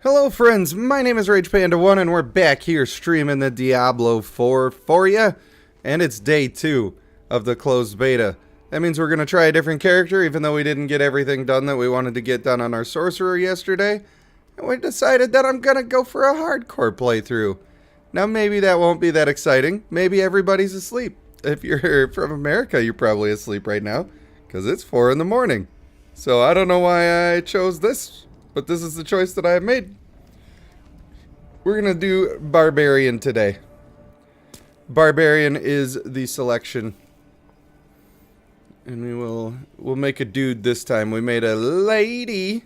Hello friends, my name is RagePanda1 and we're back here streaming the Diablo 4 for you. And it's day 2 of the closed beta. That means we're going to try a different character even though we didn't get everything done that we wanted to get done on our sorcerer yesterday. And we decided that I'm going to go for a hardcore playthrough. Now maybe that won't be that exciting. Maybe everybody's asleep. If you're from America, you're probably asleep right now because it's 4 in the morning. So I don't know why I chose this. But this is the choice that I have made. We're going to do Barbarian today. Barbarian is the selection. And we'll make a dude this time. We made a lady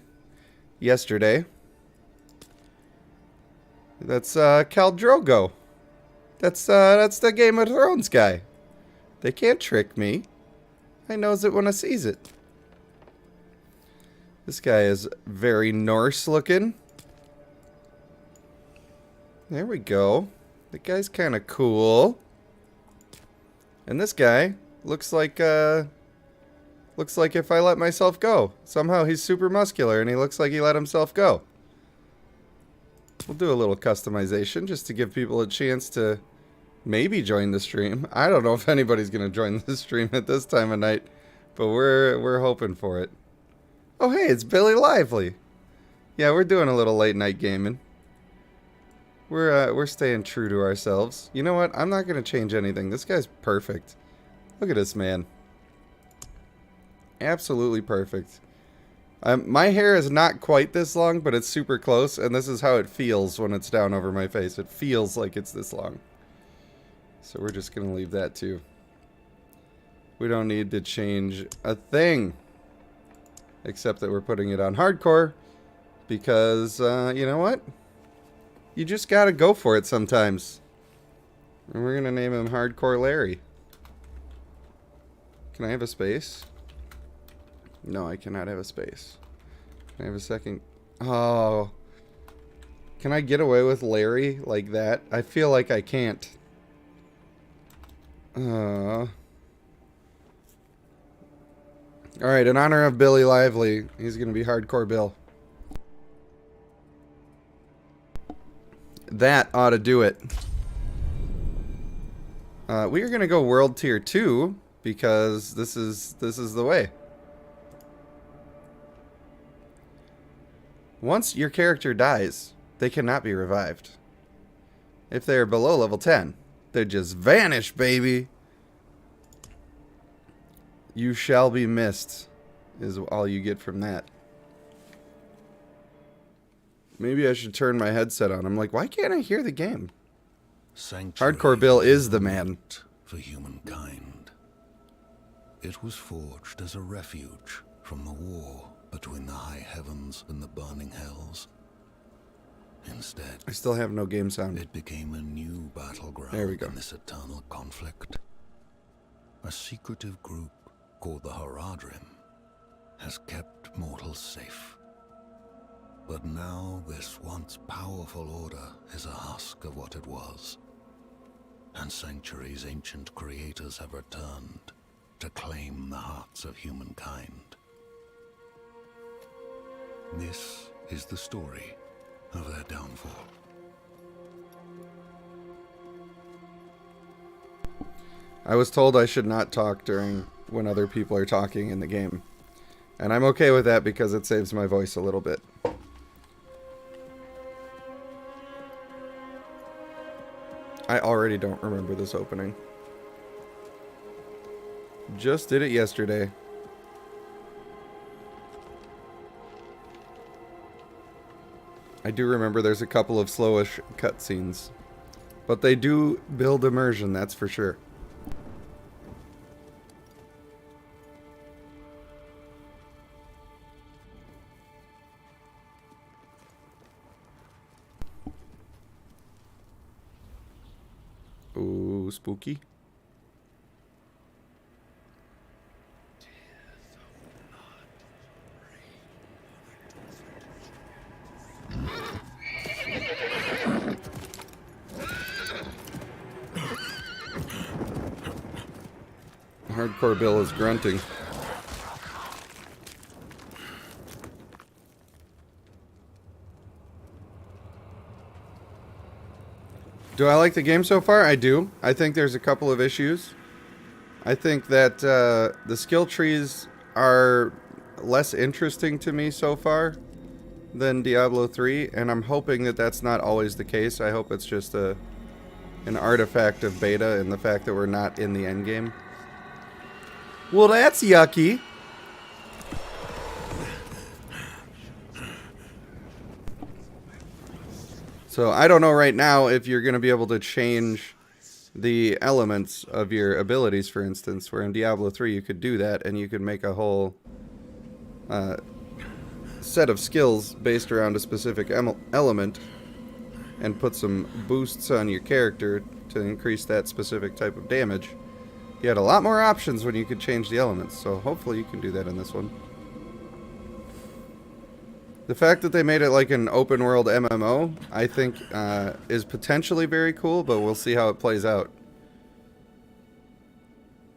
yesterday. That's Khal Drogo. That's the Game of Thrones guy. They can't trick me. I knows it when I sees it. This guy is very Norse looking. There we go. The guy's kind of cool. And this guy looks like if I let myself go. Somehow he's super muscular and he looks like he let himself go. We'll do a little customization just to give people a chance to maybe join the stream. I don't know if anybody's going to join the stream at this time of night, but we're hoping for it. Oh, hey, it's Billy Lively. Yeah, we're doing a little late night gaming. We're staying true to ourselves. You know what? I'm not going to change anything. This guy's perfect. Look at this man. Absolutely perfect. My hair is not quite this long, but it's super close, and this is how it feels when it's down over my face. It feels like it's this long. So we're just going to leave that too. We don't need to change a thing. Except that we're putting it on hardcore because, you know what? You just gotta go for it sometimes. And we're gonna name him Hardcore Larry. Can I have a space? No, I cannot have a space. Can I have a second? Oh. Can I get away with Larry like that? I feel like I can't. Alright, in honor of Billy Lively, he's going to be Hardcore Bill. That ought to do it. We are going to go World Tier 2, because this is the way. Once your character dies, they cannot be revived. If they are below level 10, they just vanish, baby! You shall be missed, is all you get from that. Maybe I should turn my headset on. I'm like, why can't I hear the game? Hardcore Bill is the man. For humankind. It was forged as a refuge from the war between the high heavens and the burning hells. Instead, I still have no game sound. It became a new battleground there we go. In this eternal conflict. A secretive group called the Haradrim has kept mortals safe. But now this once powerful order is a husk of what it was. And Sanctuary's ancient creators have returned to claim the hearts of humankind. This is the story of their downfall. I was told I should not talk when other people are talking in the game. And I'm okay with that because it saves my voice a little bit. I already don't remember this opening. Just did it yesterday. I do remember there's a couple of slowish cutscenes. But they do build immersion, that's for sure. Ooh, spooky. Hardcore Bill is grunting. Do I like the game so far? I do. I think there's a couple of issues. I think that the skill trees are less interesting to me so far than Diablo 3, and I'm hoping that that's not always the case. I hope it's just an artifact of beta and the fact that we're not in the endgame. Well, that's yucky. So I don't know right now if you're going to be able to change the elements of your abilities, for instance, where in Diablo 3 you could do that and you could make a whole set of skills based around a specific element and put some boosts on your character to increase that specific type of damage. You had a lot more options when you could change the elements, so hopefully you can do that in this one. The fact that they made it like an open world MMO, I think, is potentially very cool, but we'll see how it plays out.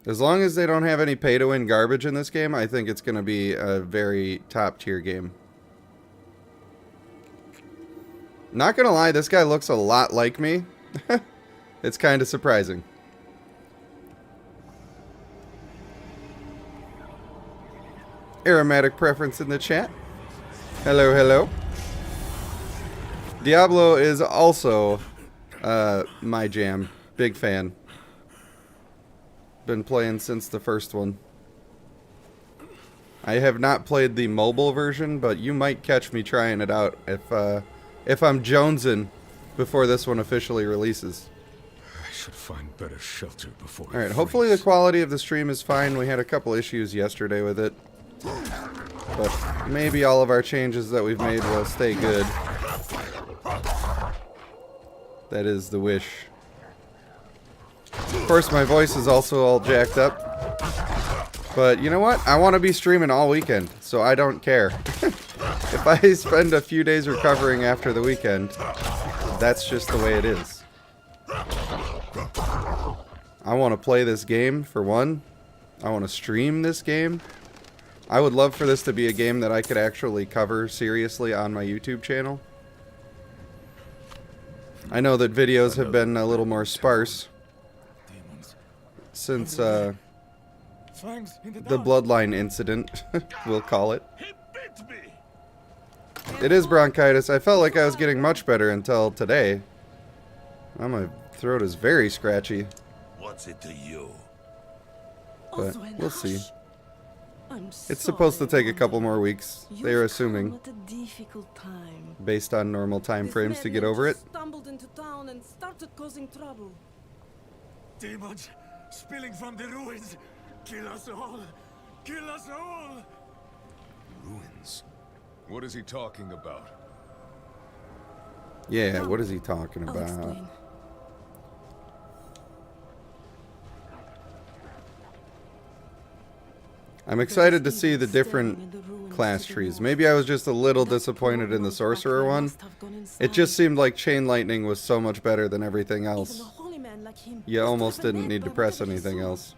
As long as they don't have any pay-to-win garbage in this game, I think it's going to be a very top-tier game. Not going to lie, this guy looks a lot like me. It's kind of surprising. Aromatic preference in the chat. Hello, hello. Diablo is also my jam. Big fan. Been playing since the first one. I have not played the mobile version, but you might catch me trying it out if I'm jonesing before this one officially releases. I should find better shelter before. All right, hopefully the quality of the stream is fine. We had a couple issues yesterday with it. But maybe all of our changes that we've made will stay good. That is the wish. Of course, my voice is also all jacked up. But you know what? I want to be streaming all weekend, so I don't care. If I spend a few days recovering after the weekend, that's just the way it is. I want to play this game, for one. I want to stream this game. I would love for this to be a game that I could actually cover seriously on my YouTube channel. I know that videos have been a little more sparse since the Bloodline incident, we'll call it. It is bronchitis. I felt like I was getting much better until today. Oh, my throat is very scratchy. What's it to you? But we'll see. It's supposed to take a couple more weeks. They're assuming, based on normal time frames, to get over it. Stumbled into town and started causing trouble. Demons spilling from the ruins. Kill us all. Kill us all. Ruins. What is he talking about? Yeah, what is he talking I'll about? explain. I'm excited to see the different class trees. Maybe I was just a little disappointed in the sorcerer one. It just seemed like chain lightning was so much better than everything else. You almost didn't need to press anything else.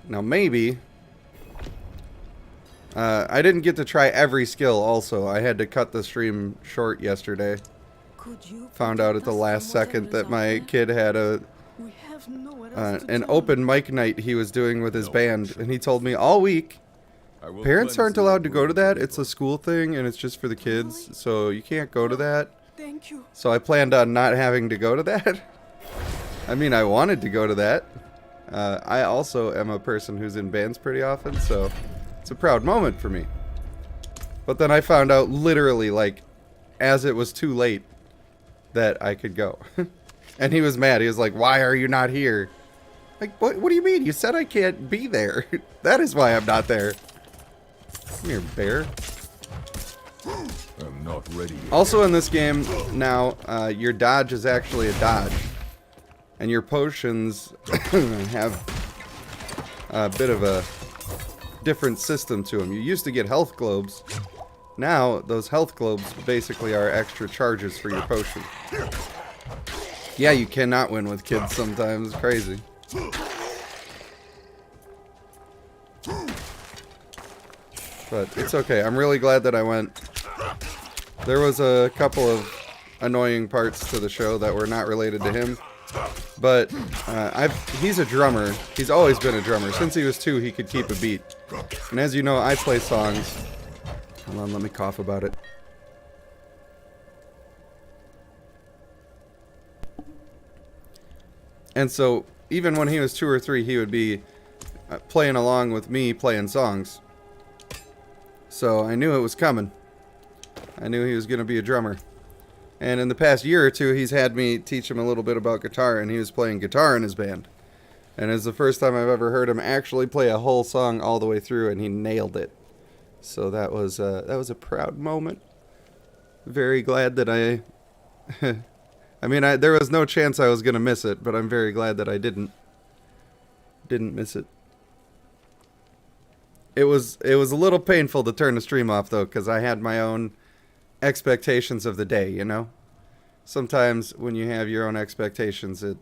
Now maybe... I didn't get to try every skill also. I had to cut the stream short yesterday. Found out at the last second that my kid had an open mic night he was doing with his band, and he told me all week, parents aren't allowed to go to that. It's a school thing, and it's just for the kids, so you can't go to that. Thank you. So I planned on not having to go to that. I mean, I wanted to go to that. I also am a person who's in bands pretty often, so it's a proud moment for me. But then I found out literally, like, as it was too late, that I could go. And he was mad. He was like, why are you not here? Like, what do you mean? You said I can't be there. That is why I'm not there. Come here, bear. I'm not ready yet. Also in this game now, your dodge is actually a dodge. And your potions have a bit of a different system to them. You used to get health globes. Now, those health globes basically are extra charges for your potion. Yeah, you cannot win with kids sometimes. It's crazy. But it's okay. I'm really glad that I went. There was a couple of annoying parts to the show that were not related to him. But he's a drummer. He's always been a drummer. Since he was 2, he could keep a beat. And as you know, I play songs. Hold on, let me cough about it. And so, even when he was 2 or 3, he would be playing along with me playing songs. So I knew it was coming. I knew he was going to be a drummer. And in the past year or 2, he's had me teach him a little bit about guitar, and he was playing guitar in his band. And it's the first time I've ever heard him actually play a whole song all the way through, and he nailed it. So that was a proud moment. Very glad that I... I mean, there was no chance I was going to miss it, but I'm very glad that I didn't miss it. It was a little painful to turn the stream off, though, because I had my own expectations of the day, you know? Sometimes when you have your own expectations, it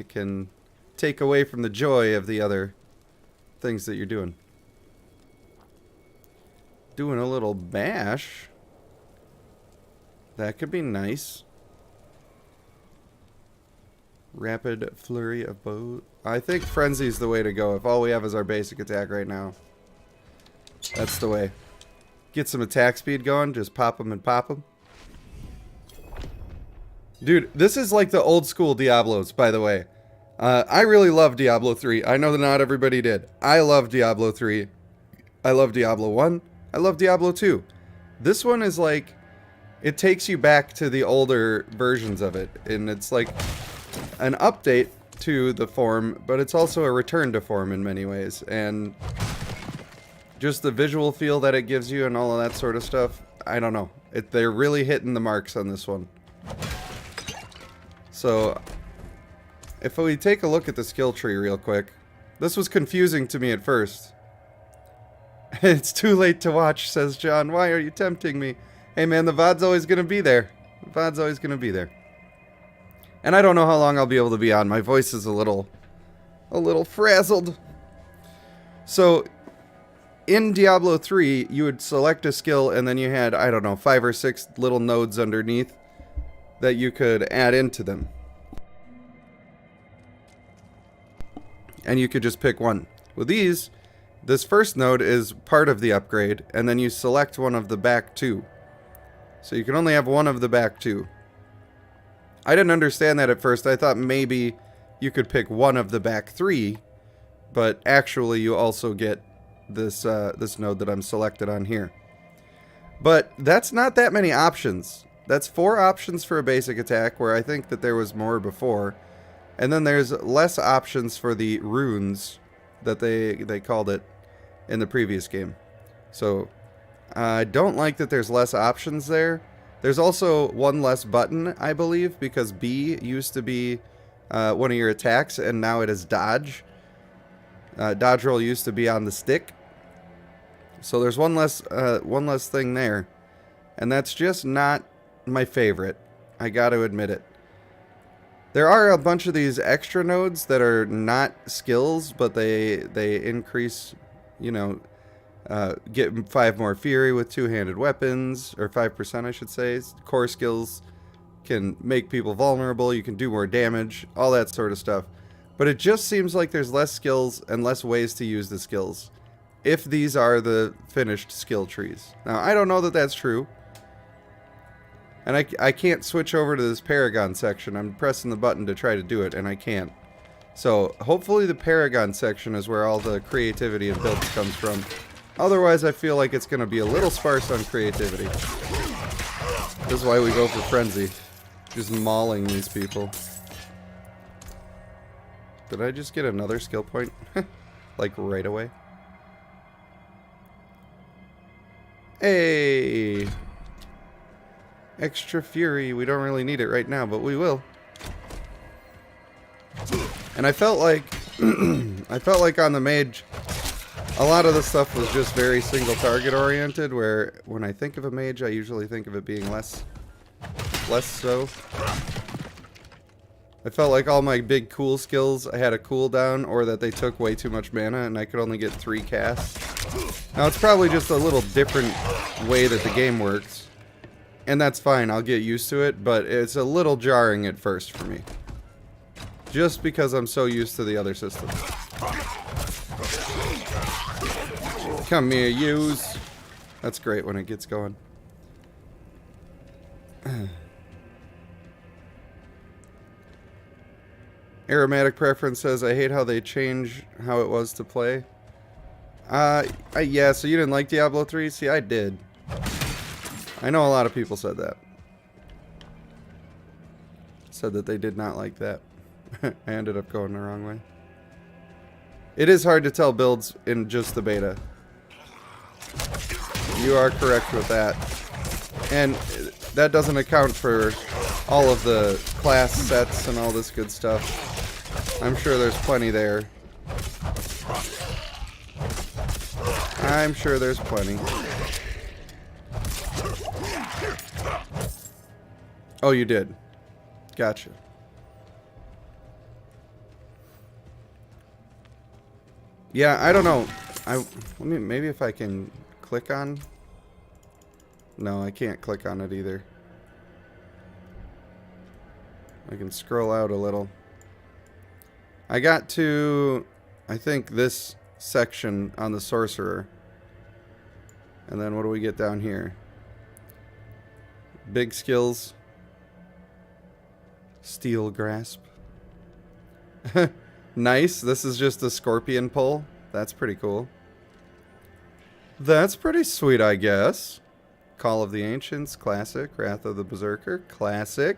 can take away from the joy of the other things that you're doing. Doing a little bash. That could be nice. Rapid flurry of bow. I think frenzy's the way to go if all we have is our basic attack right now. That's the way. Get some attack speed going, just pop them and pop them. Dude, this is like the old school Diablos, by the way. I really love Diablo 3. I know that not everybody did. I love Diablo 3. I love Diablo 1. I love Diablo 2. This one is like, it takes you back to the older versions of it. And it's like an update to the form, but it's also a return to form in many ways. And just the visual feel that it gives you and all of that sort of stuff, I don't know. They're really hitting the marks on this one. So, if we take a look at the skill tree real quick, this was confusing to me at first. It's too late to watch, says John. Why are you tempting me? Hey man, the VOD's always going to be there. The VOD's always going to be there. And I don't know how long I'll be able to be on. My voice is a little frazzled. So, in Diablo 3, you would select a skill and then you had, I don't know, 5 or 6 little nodes underneath that you could add into them. And you could just pick one. With these, this first node is part of the upgrade, and then you select one of the back 2. So you can only have one of the back 2. I didn't understand that at first. I thought maybe you could pick one of the back 3, but actually you also get this this node that I'm selected on here. But that's not that many options. That's 4 options for a basic attack, where I think that there was more before. And then there's less options for the runes that they called it in the previous game. So I don't like that there's less options there. There's also one less button, I believe, because B used to be one of your attacks, and now it is dodge. Dodge roll used to be on the stick. So there's one less thing there. And that's just not my favorite. I got to admit it. There are a bunch of these extra nodes that are not skills, but they increase, you know, get 5 more fury with 2-handed weapons, or 5% I should say. Core skills can make people vulnerable, you can do more damage, all that sort of stuff. But it just seems like there's less skills and less ways to use the skills, if these are the finished skill trees. Now, I don't know that that's true. And I can't switch over to this Paragon section. I'm pressing the button to try to do it, and I can't. So, hopefully the Paragon section is where all the creativity and builds comes from. Otherwise, I feel like it's going to be a little sparse on creativity. This is why we go for Frenzy. Just mauling these people. Did I just get another skill point? Like, right away? Hey! Extra fury. We don't really need it right now, but we will. And I felt like on the mage, a lot of the stuff was just very single target oriented, where when I think of a mage, I usually think of it being less so. I felt like all my big cool skills, I had a cooldown, or that they took way too much mana and I could only get 3 casts. Now it's probably just a little different way that the game works. And that's fine, I'll get used to it, but it's a little jarring at first for me. Just because I'm so used to the other systems. Come here, use. That's great when it gets going. Aromatic preference says, I hate how they change how it was to play. Yeah, so you didn't like Diablo 3? See, I did. I know a lot of people said that. Said that they did not like that. I ended up going the wrong way. It is hard to tell builds in just the beta. You are correct with that. And that doesn't account for all of the class sets and all this good stuff. I'm sure there's plenty there. I'm sure there's plenty. Oh, you did. Gotcha. Yeah, I don't know. Maybe if I can click on. No, I can't click on it either. I can scroll out a little. I got to, I think, this section on the sorcerer. And then what do we get down here? Big skills. Steel grasp. Nice. This is just a scorpion pull. That's pretty cool. That's pretty sweet, I guess. Call of the Ancients, classic. Wrath of the Berserker, classic.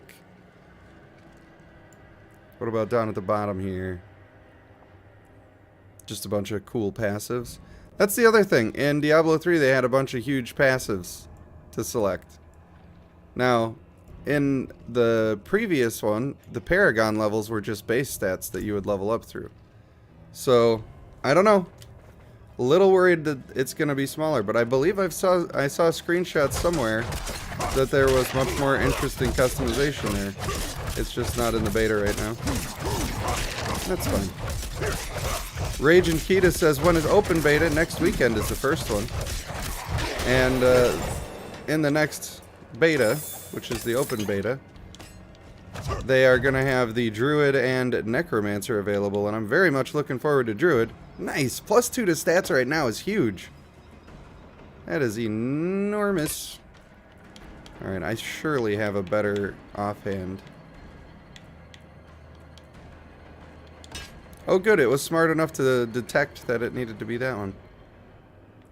What about down at the bottom here? Just a bunch of cool passives. That's the other thing. In Diablo 3, they had a bunch of huge passives to select. Now, in the previous one, the Paragon levels were just base stats that you would level up through. So, I don't know. A little worried that it's going to be smaller, but I believe I saw screenshots somewhere that there was much more interesting customization there. It's just not in the beta right now. That's fine. Rage and Kita says, when is open beta? Next weekend is the first one. And in the next beta, which is the open beta, they are going to have the Druid and Necromancer available, and I'm very much looking forward to Druid. Nice! +2 to stats right now is huge. That is enormous. Alright, I surely have a better offhand. Oh good, it was smart enough to detect that it needed to be that one.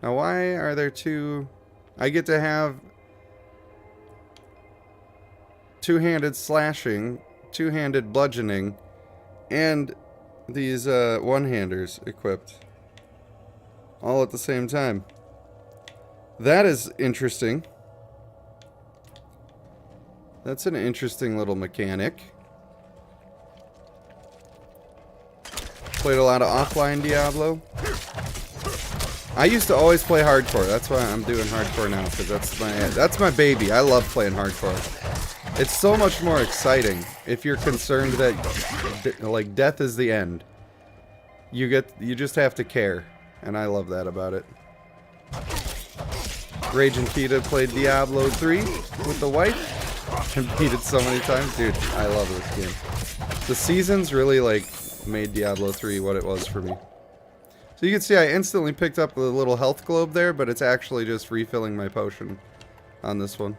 Now why are there two... I get to have two-handed slashing, two-handed bludgeoning, and these one-handers equipped. All at the same time. That is interesting. That's an interesting little mechanic. Played a lot of offline Diablo. I used to always play hardcore. That's why I'm doing hardcore now, because that's my baby. I love playing hardcore. It's so much more exciting if you're concerned that like death is the end. You just have to care, and I love that about it. Rage and Kita played Diablo 3 with the wife. Competed so many times, dude. I love this game. The seasons really like made Diablo 3 what it was for me. So you can see I instantly picked up the little health globe there, but it's actually just refilling my potion on this one.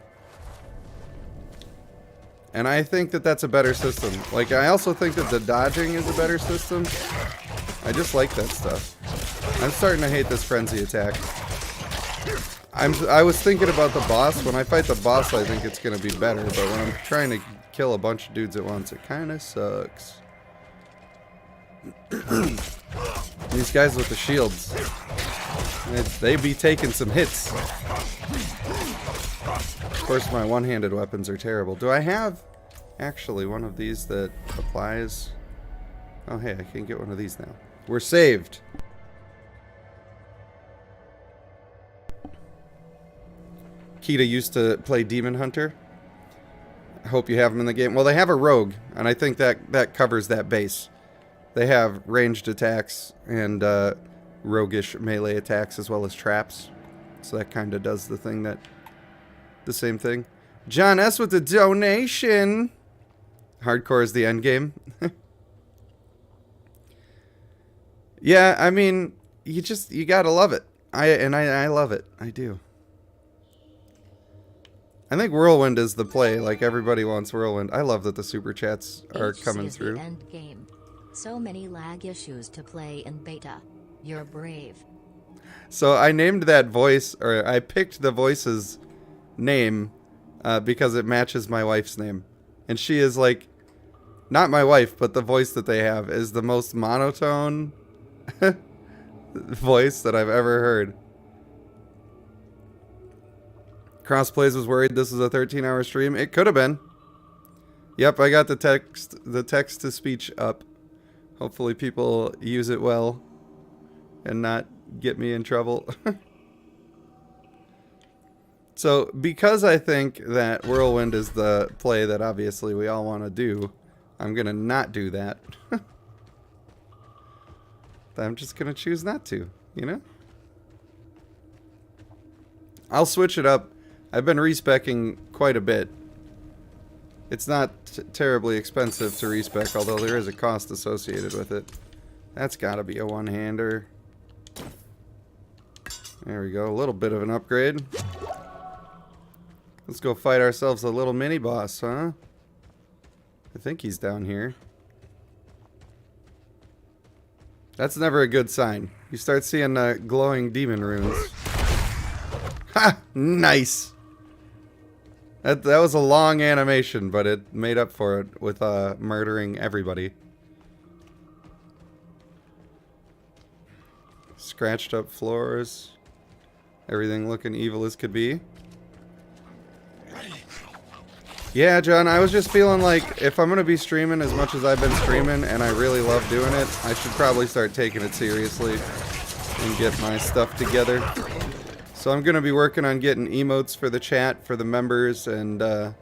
And I think that that's a better system. Like, I also think that the dodging is a better system. I just like that stuff. I'm starting to hate this frenzy attack. I was thinking about the boss. When I fight the boss, I think it's going to be better. But when I'm trying to kill a bunch of dudes at once, it kind of sucks. These guys with the shields, they be taking some hits. Of course, my one-handed weapons are terrible. Do I have, actually, one of these that applies? Oh, hey, I can get one of these now. We're saved. Kita used to play Demon Hunter. I hope you have him in the game. Well, they have a rogue, and I think that covers that base. They have ranged attacks and roguish melee attacks as well as traps. So that kind of does the same thing. John S. with the donation. Hardcore is the end game. Yeah, I mean, you gotta love it. I love it. I do. I think Whirlwind is the play. Like, everybody wants Whirlwind. I love that the super chats are coming through. The end game. So many lag issues to play in beta. You're brave. So I named that voice, or I picked the voice's name because it matches my wife's name. And she is like, not my wife, but the voice that they have is the most monotone voice that I've ever heard. Crossplays was worried this is a 13-hour stream. It could have been. Yep, I got the text to speech up. Hopefully people use it well and not get me in trouble. So, because I think that Whirlwind is the play that obviously we all want to do, I'm going to not do that. I'm just going to choose not to, you know? I'll switch it up. I've been respecking quite a bit. It's not terribly expensive to respec, although there is a cost associated with it. That's got to be a one-hander. There we go, a little bit of an upgrade. Let's go fight ourselves a little mini-boss, huh? I think he's down here. That's never a good sign. You start seeing glowing demon runes. Ha! Nice! That was a long animation, but it made up for it with murdering everybody. Scratched up floors. Everything looking evil as could be. Yeah, John, I was just feeling like if I'm going to be streaming as much as I've been streaming and I really love doing it, I should probably start taking it seriously and get my stuff together. So I'm going to be working on getting emotes for the chat, for the members, and I'm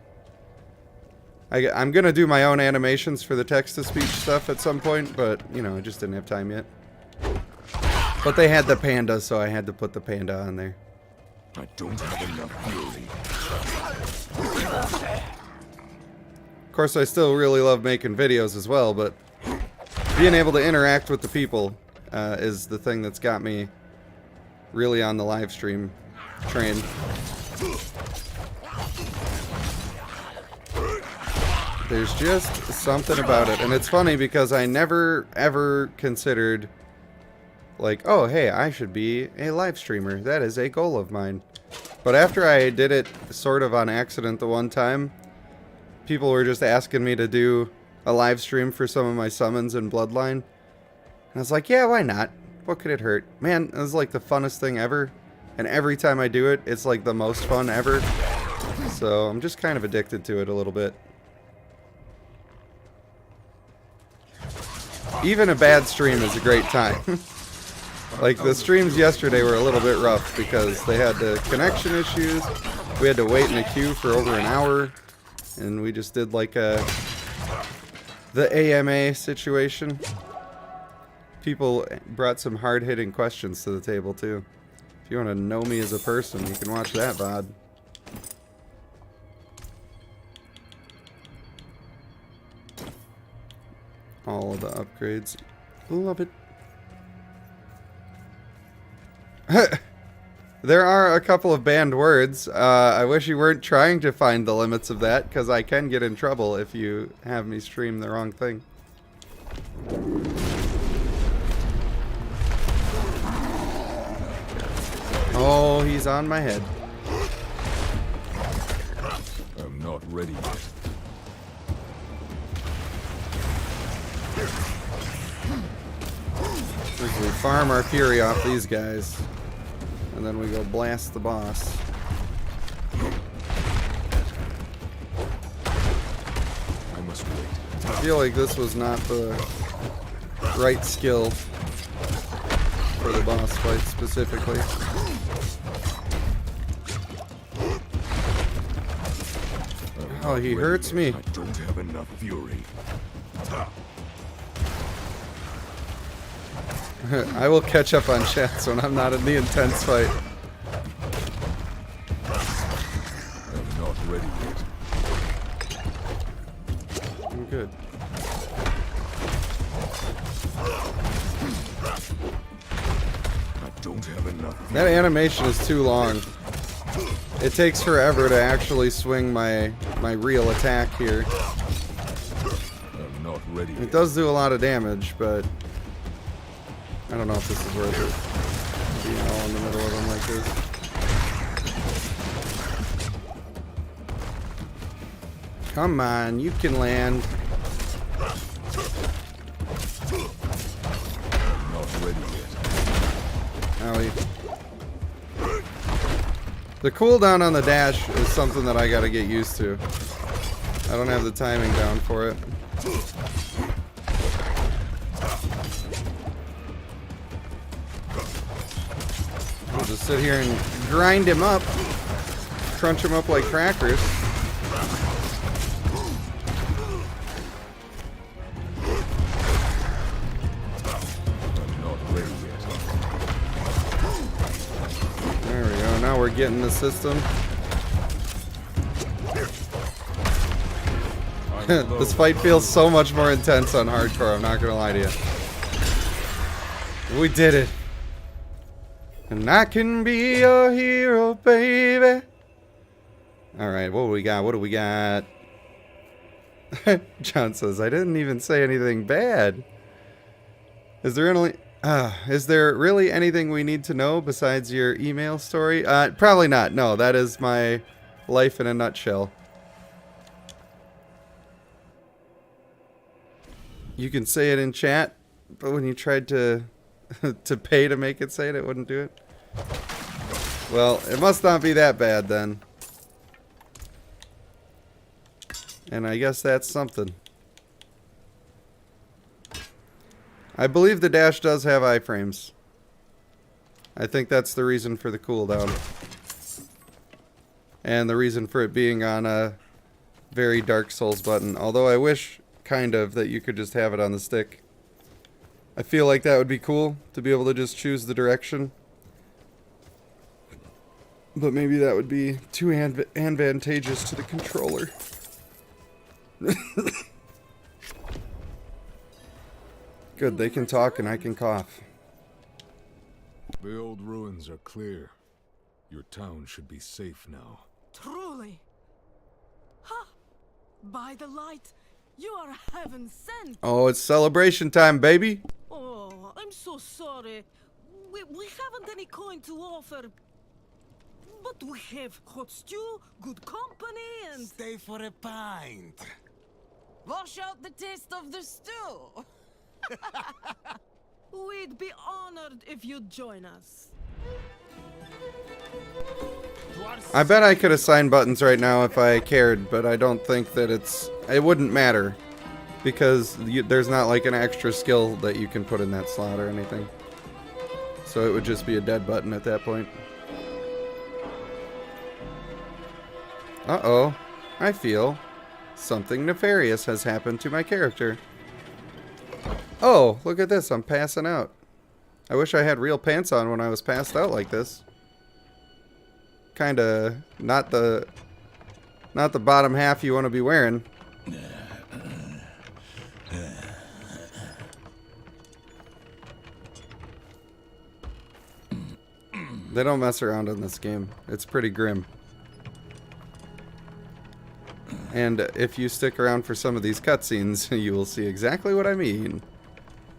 going to do my own animations for the text-to-speech stuff at some point, but, you know, I just didn't have time yet. But they had the panda, so I had to put the panda on there. I don't have enough fury. Of course, I still really love making videos as well, but being able to interact with the people is the thing that's got me really on the live stream train. There's just something about it. And it's funny because I never, ever considered, like, oh, hey, I should be a live streamer. That is a goal of mine. But after I did it sort of on accident the one time, people were just asking me to do a live stream for some of my summons in Bloodline. And I was like, yeah, why not? What could it hurt? Man, it was like the funnest thing ever. And every time I do it, it's like the most fun ever. So I'm just kind of addicted to it a little bit. Even a bad stream is a great time. Like, the streams yesterday were a little bit rough because they had the connection issues. We had to wait in a queue for over an hour. And we just did like the AMA situation. People brought some hard-hitting questions to the table, too. If you want to know me as a person, you can watch that VOD. All of the upgrades. Love it. There are a couple of banned words. I wish you weren't trying to find the limits of that, because I can get in trouble if you have me stream the wrong thing. Oh, he's on my head. I'm not ready yet. We farm our fury off these guys. And then we go blast the boss. I must wait. I feel like this was not the right skill for the boss fight specifically. Oh, he hurts me. I don't have enough fury. I will catch up on chats when I'm not in the intense fight. I'm not ready yet. I'm good. I don't have enough. That animation is too long. It takes forever to actually swing my real attack here. I'm not ready It yet. does do a lot of damage, but I don't know if this is worth it. Being all in the middle of them like this. Come on, you can land. I'm not ready yet. Owie. The cooldown on the dash is something that I gotta get used to. I don't have the timing down for it. I'll just sit here and grind him up. Crunch him up like crackers. I'm not ready yet. There we go. Now we're getting the system. This fight feels so much more intense on hardcore, I'm not gonna lie to you. We did it. And I can be your hero, baby. Alright, what do we got? What do we got? John says, I didn't even say anything bad. Is there really anything we need to know besides your email story? Probably not. No, that is my life in a nutshell. You can say it in chat, but when you tried to to pay to make it say it, it wouldn't do it. Well, it must not be that bad then. And I guess that's something. I believe the dash does have iframes. I think that's the reason for the cooldown. And the reason for it being on a very Dark Souls button. Although I wish, kind of, that you could just have it on the stick. I feel like that would be cool, to be able to just choose the direction. But maybe that would be too advantageous to the controller. Good, they can talk and I can cough. The old ruins are clear. Your town should be safe now. Truly. Ha! By the light, you are heaven sent. Oh, it's celebration time, baby. Oh, I'm so sorry. We haven't any coin to offer. But we have hot stew, good company, and... Stay for a pint. Wash out the taste of the stew. We'd be honored if you'd join us. I bet I could assign buttons right now if I cared, but I don't think that it wouldn't matter. Because there's not like an extra skill that you can put in that slot or anything. So it would just be a dead button at that point. Uh-oh. I feel something nefarious has happened to my character. Oh, look at this. I'm passing out. I wish I had real pants on when I was passed out like this. Kinda not the bottom half you want to be wearing. They don't mess around in this game. It's pretty grim. And if you stick around for some of these cutscenes, you will see exactly what I mean.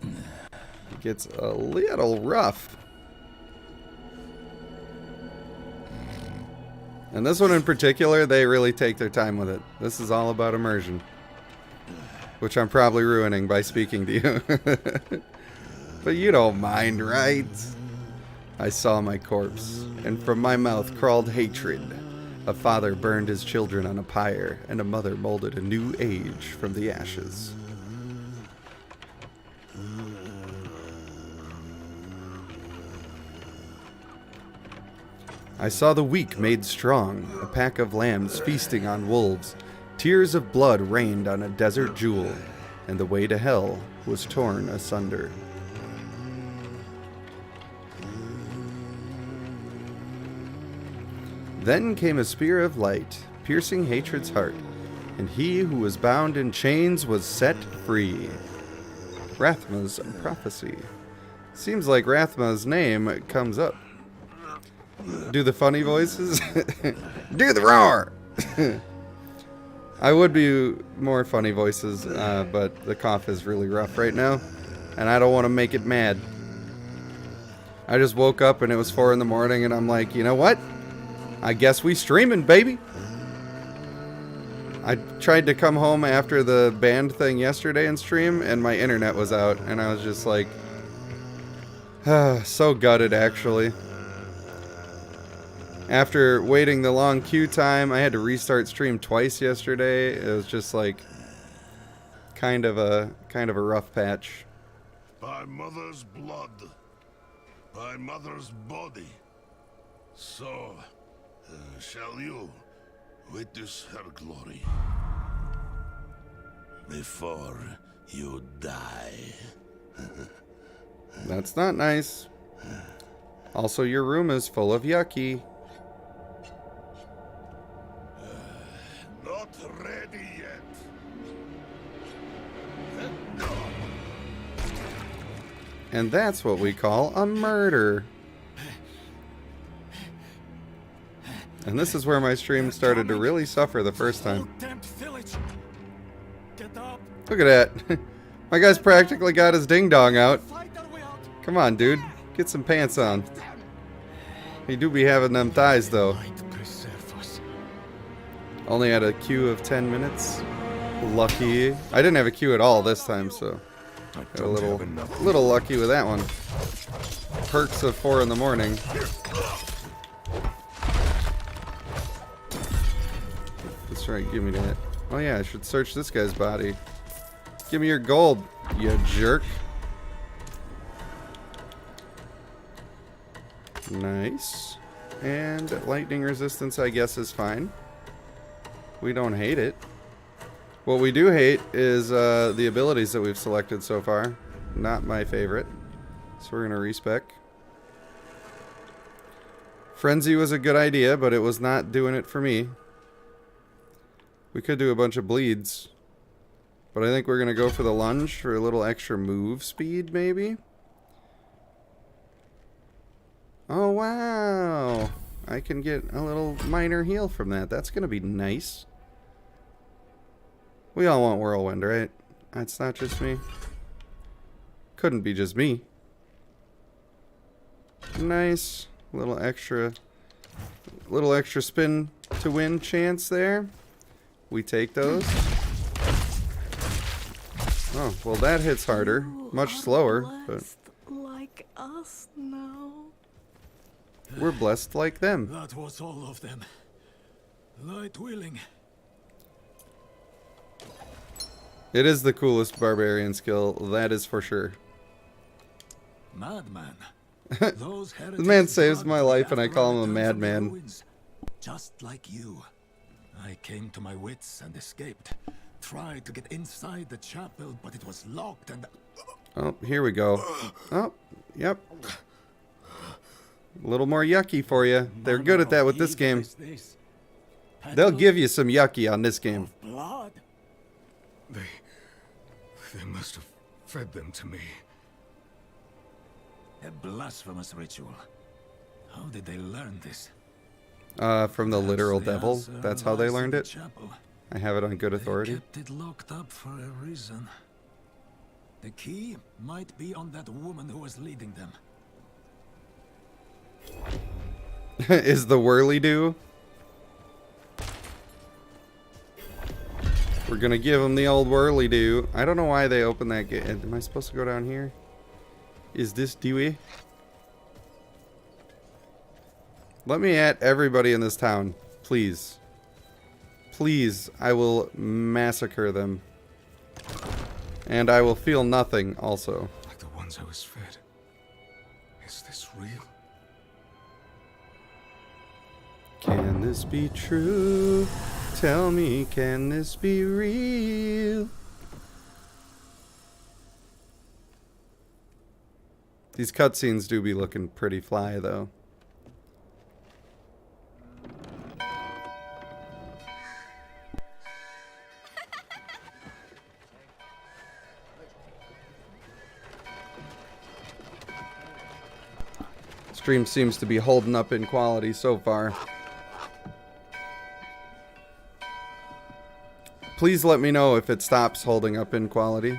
It gets a little rough. And this one in particular, they really take their time with it. This is all about immersion. Which I'm probably ruining by speaking to you. But you don't mind, right? I saw my corpse, and from my mouth crawled hatred. A father burned his children on a pyre, and a mother molded a new age from the ashes. I saw the weak made strong, a pack of lambs feasting on wolves. Tears of blood rained on a desert jewel, and the way to hell was torn asunder. Then came a spear of light, piercing hatred's heart, and he who was bound in chains was set free. Rathma's prophecy. Seems like Rathma's name comes up. Do the funny voices? Do the roar! I would be more funny voices, but the cough is really rough right now, and I don't want to make it mad. I just woke up and it was 4 in the morning, and I'm like, you know what? I guess we streaming, baby! I tried to come home after the band thing yesterday and stream, and my internet was out, and I was just like, so gutted, actually. After waiting the long queue time, I had to restart stream twice yesterday. It was just like kind of a rough patch. By mother's blood, by mother's body, so shall you witness her glory before you die. That's not nice. Also, your room is full of yucky. Not ready yet. And that's what we call a murder. And this is where my stream started to really suffer the first time. Look at that. My guy's practically got his ding-dong out. Come on, dude. Get some pants on. He do be having them thighs, though. Only had a queue of 10 minutes. Lucky. I didn't have a queue at all this time, so got a little lucky with that one. Perks of 4 in the morning. That's right, give me that. Oh yeah, I should search this guy's body. Give me your gold, you jerk. Nice. And lightning resistance, I guess, is fine. We don't hate it. What we do hate is the abilities that we've selected so far. Not my favorite. So we're going to respec. Frenzy was a good idea, but it was not doing it for me. We could do a bunch of bleeds. But I think we're going to go for the lunge for a little extra move speed, maybe? Oh, wow. I can get a little minor heal from that. That's going to be nice. We all want Whirlwind, right? That's not just me. Couldn't be just me. Nice. Little extra spin to win chance there. We take those. Oh, well that hits harder. Much slower, but like us now. We're blessed like them. That was all of them. Light willing. It is the coolest barbarian skill, that is for sure. Madman. The man saves my life and I call him a madman. Just like you. I came to my wits and escaped. Tried to get inside the chapel, but it was locked and... Oh, here we go. Oh, yep. A little more yucky for you. They're good at that with this game. They'll give you some yucky on this game. Blood. They must have fed them to me. A blasphemous ritual. How did they learn this? From the literal devil. That's how they learned it. Chapel. I have it on good authority. They kept it locked up for a reason. The key might be on that woman who was leading them. Is the whirly-do? We're gonna give them the old whirly-do. I don't know why they opened that gate. Am I supposed to go down here? Is this Dewey? Let me at everybody in this town. Please. Please, I will massacre them. And I will feel nothing also. Like the ones I was fed. Is this real? Can this be true? Tell me, can this be real? These cutscenes do be looking pretty fly, though. Stream seems to be holding up in quality so far. Please let me know if it stops holding up in quality.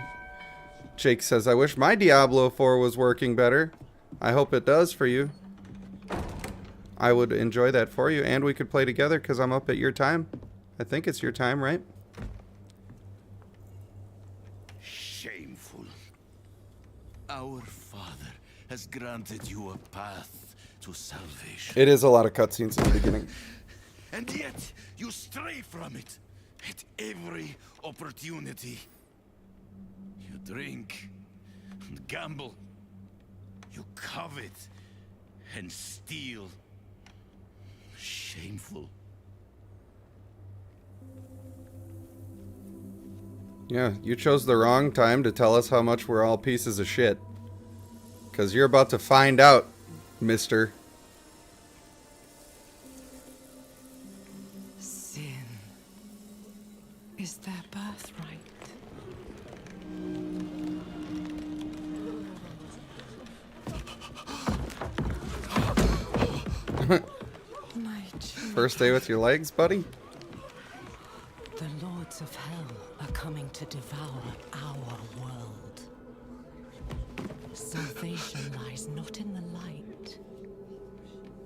Jake says, I wish my Diablo 4 was working better. I hope it does for you. I would enjoy that for you, and we could play together because I'm up at your time. I think it's your time, right? Shameful. Our Father has granted you a path to salvation. It is a lot of cutscenes in the beginning. And yet, you stray from it at every opportunity. You drink and gamble. You covet and steal. Shameful. Yeah, you chose the wrong time to tell us how much we're all pieces of shit. Because you're about to find out, mister. Sin is their birthright. My First day with your legs, buddy? The lords of hell are coming to devour our world. Salvation lies not in the light,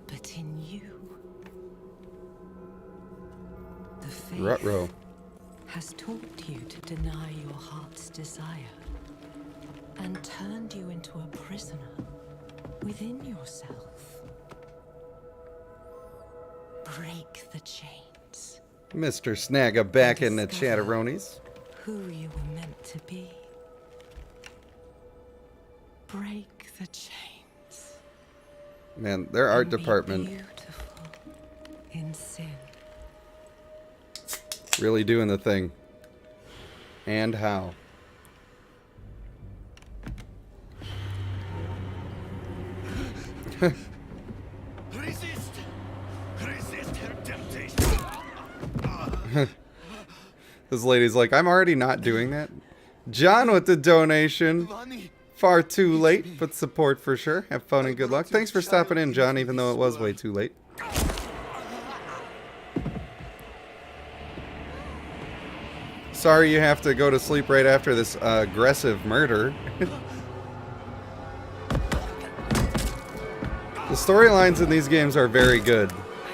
but in you. The faith Ruh-roh. has taught you to deny your heart's desire and turned you into a prisoner within yourself. Break the chains. Mr. Snagga back in the Discover chatteronies. who you were meant to be. Break the chains. Man, their art and be department beautiful in sin. really doing the thing. And how. Resist! Resist her temptation! This lady's like, I'm already not doing that. John with the donation. Bunny! Far too late, but support for sure. Have fun and good luck. Thanks for stopping in, John, even though it was way too late. Sorry you have to go to sleep right after this aggressive murder. The storylines in these games are very good.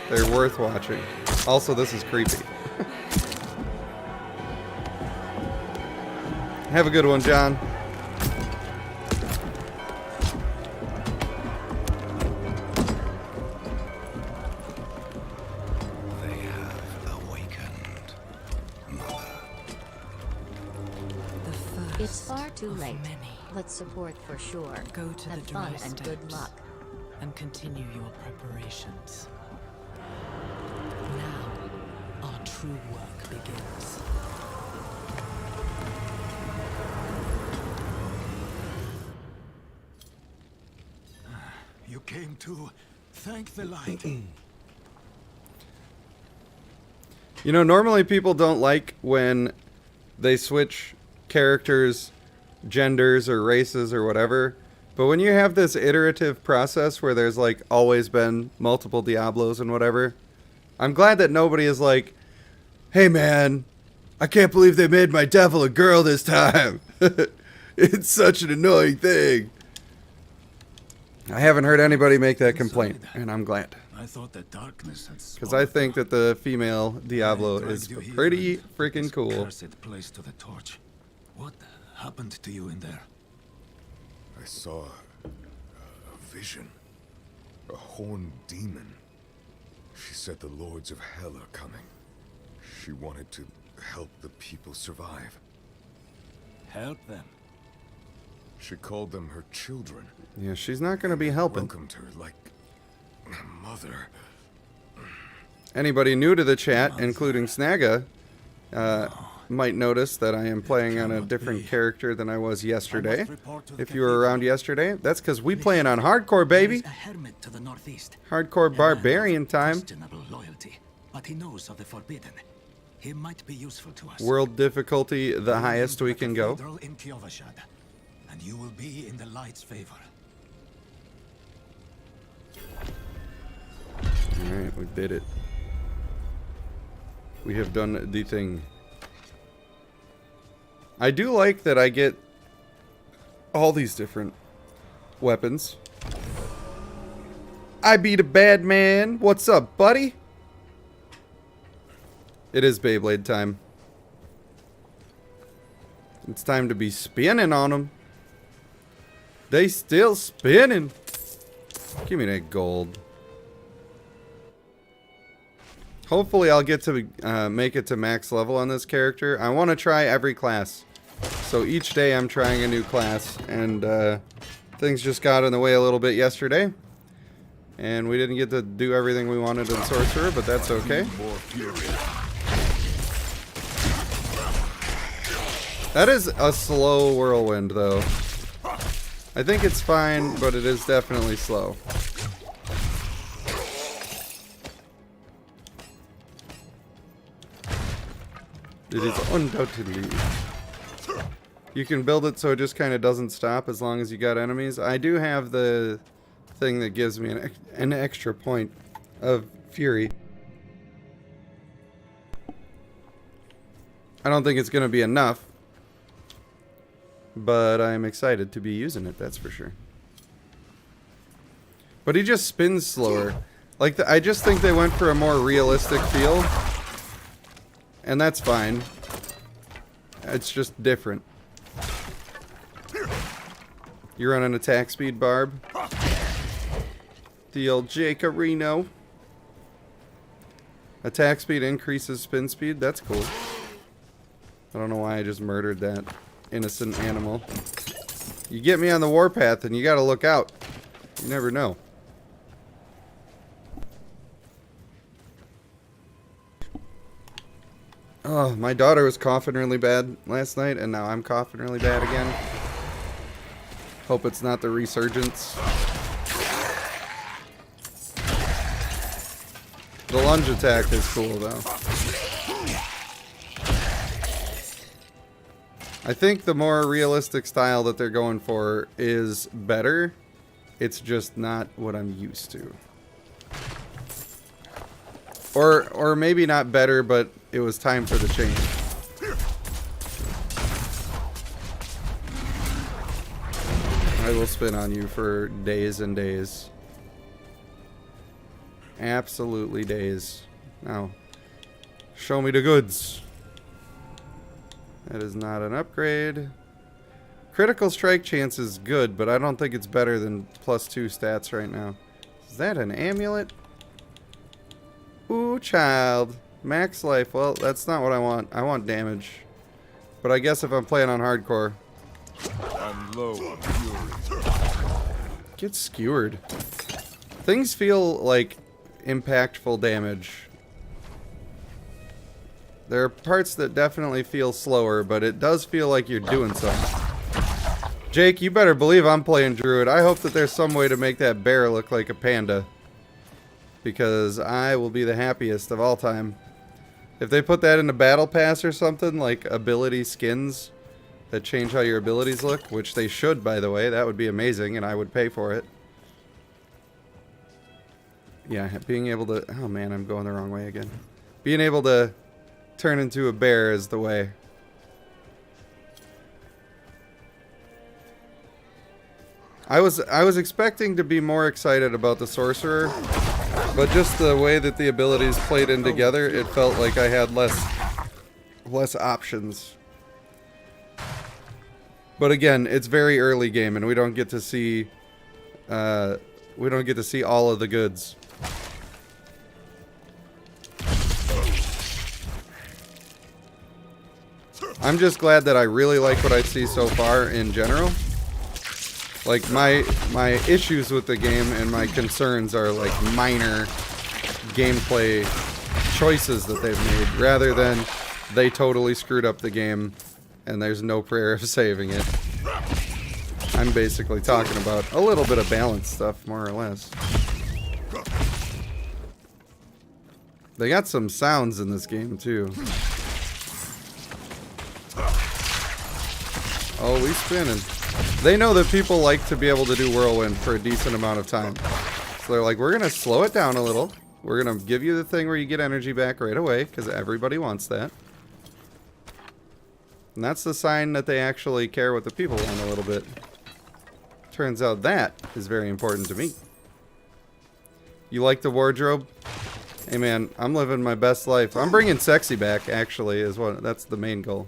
They're worth watching. Also, this is creepy. Have a good one, John. They have awakened, Mother. The first It's far too of late. many. Let's support for sure. Go to Have the fun dry and good steppes luck. and continue your preparations. Now, our true work begins. You came to thank the light. You know, normally people don't like when they switch characters, genders, or races or whatever. But when you have this iterative process where there's like always been multiple Diablos and whatever, I'm glad that nobody is like, hey man, I can't believe they made my devil a girl this time. It's such an annoying thing. I haven't heard anybody make that complaint, and I'm glad. I thought that darkness had Because I think that the female Diablo is pretty freaking cool. Cursed place to the torch. What happened to you in there? I saw a vision. A horned demon. She said the lords of hell are coming. She wanted to help the people survive. Help them. She called them her children. Yeah, she's not going to be helping. Welcomed her like a mother. Anybody new to the chat, including Snagga, might notice that I am playing on a different character than I was yesterday. If you were around yesterday, that's because we playing on hardcore, baby. A hermit to the northeast. Hardcore barbarian time. Questionable loyalty, but he knows of the forbidden. He might be useful to us. World difficulty, the highest we can go. Cathedral in Kiovashad, and you will be in the light's favor. Alright, we did it. We have done the thing. I do like that I get all these different weapons. I beat a bad man. What's up, buddy? It is Beyblade time. It's time to be spinning on them. They still spinning. Give me that gold. Hopefully I'll get to make it to max level on this character. I want to try every class. So each day I'm trying a new class. And things just got in the way a little bit yesterday. And we didn't get to do everything we wanted in Sorcerer, but that's okay. That is a slow whirlwind, though. I think it's fine, but it is definitely slow. It is undoubtedly. You can build it so it just kind of doesn't stop as long as you got enemies. I do have the thing that gives me an extra point of fury. I don't think it's going to be enough, but I'm excited to be using it, that's for sure. But he just spins slower. Like, I just think they went for a more realistic feel. And that's fine. It's just different. You run an attack speed, Barb. The old Jacarino. Attack speed increases spin speed. That's cool. I don't know why I just murdered that innocent animal. You get me on the warpath and you gotta look out. You never know. Oh, my daughter was coughing really bad last night, and now I'm coughing really bad again. Hope it's not the resurgence. The lunge attack is cool, though. I think the more realistic style that they're going for is better. It's just not what I'm used to. Or maybe not better, but it was time for the change. I will spin on you for days and days. Absolutely days. Now, show me the goods. That is not an upgrade. Critical strike chance is good, but I don't think it's better than +2 stats right now. Is that an amulet? Ooh, child. Max life. Well, that's not what I want. I want damage. But I guess if I'm playing on hardcore. I'm low on fury. Get skewered. Things feel like impactful damage. There are parts that definitely feel slower, but it does feel like you're doing something. Jake, you better believe I'm playing Druid. I hope that there's some way to make that bear look like a panda. Because I will be the happiest of all time. If they put that in the battle pass or something, like ability skins that change how your abilities look, which they should, by the way, that would be amazing, and I would pay for it. Yeah, being able to... Oh man, I'm going the wrong way again. Being able to turn into a bear is the way. I was expecting to be more excited about the Sorcerer, but just the way that the abilities played in together, it felt like I had less options. But again, it's very early game, and we don't get to see all of the goods. I'm just glad that I really like what I see so far in general. Like, my issues with the game and my concerns are like minor gameplay choices that they've made, rather than they totally screwed up the game and there's no prayer of saving it. I'm basically talking about a little bit of balance stuff, more or less. They got some sounds in this game too. Oh, we spinning. They know that people like to be able to do whirlwind for a decent amount of time. So they're like, we're going to slow it down a little. We're going to give you the thing where you get energy back right away, because everybody wants that. And that's the sign that they actually care what the people want a little bit. Turns out that is very important to me. You like the wardrobe? Hey man, I'm living my best life. I'm bringing sexy back, actually, that's the main goal.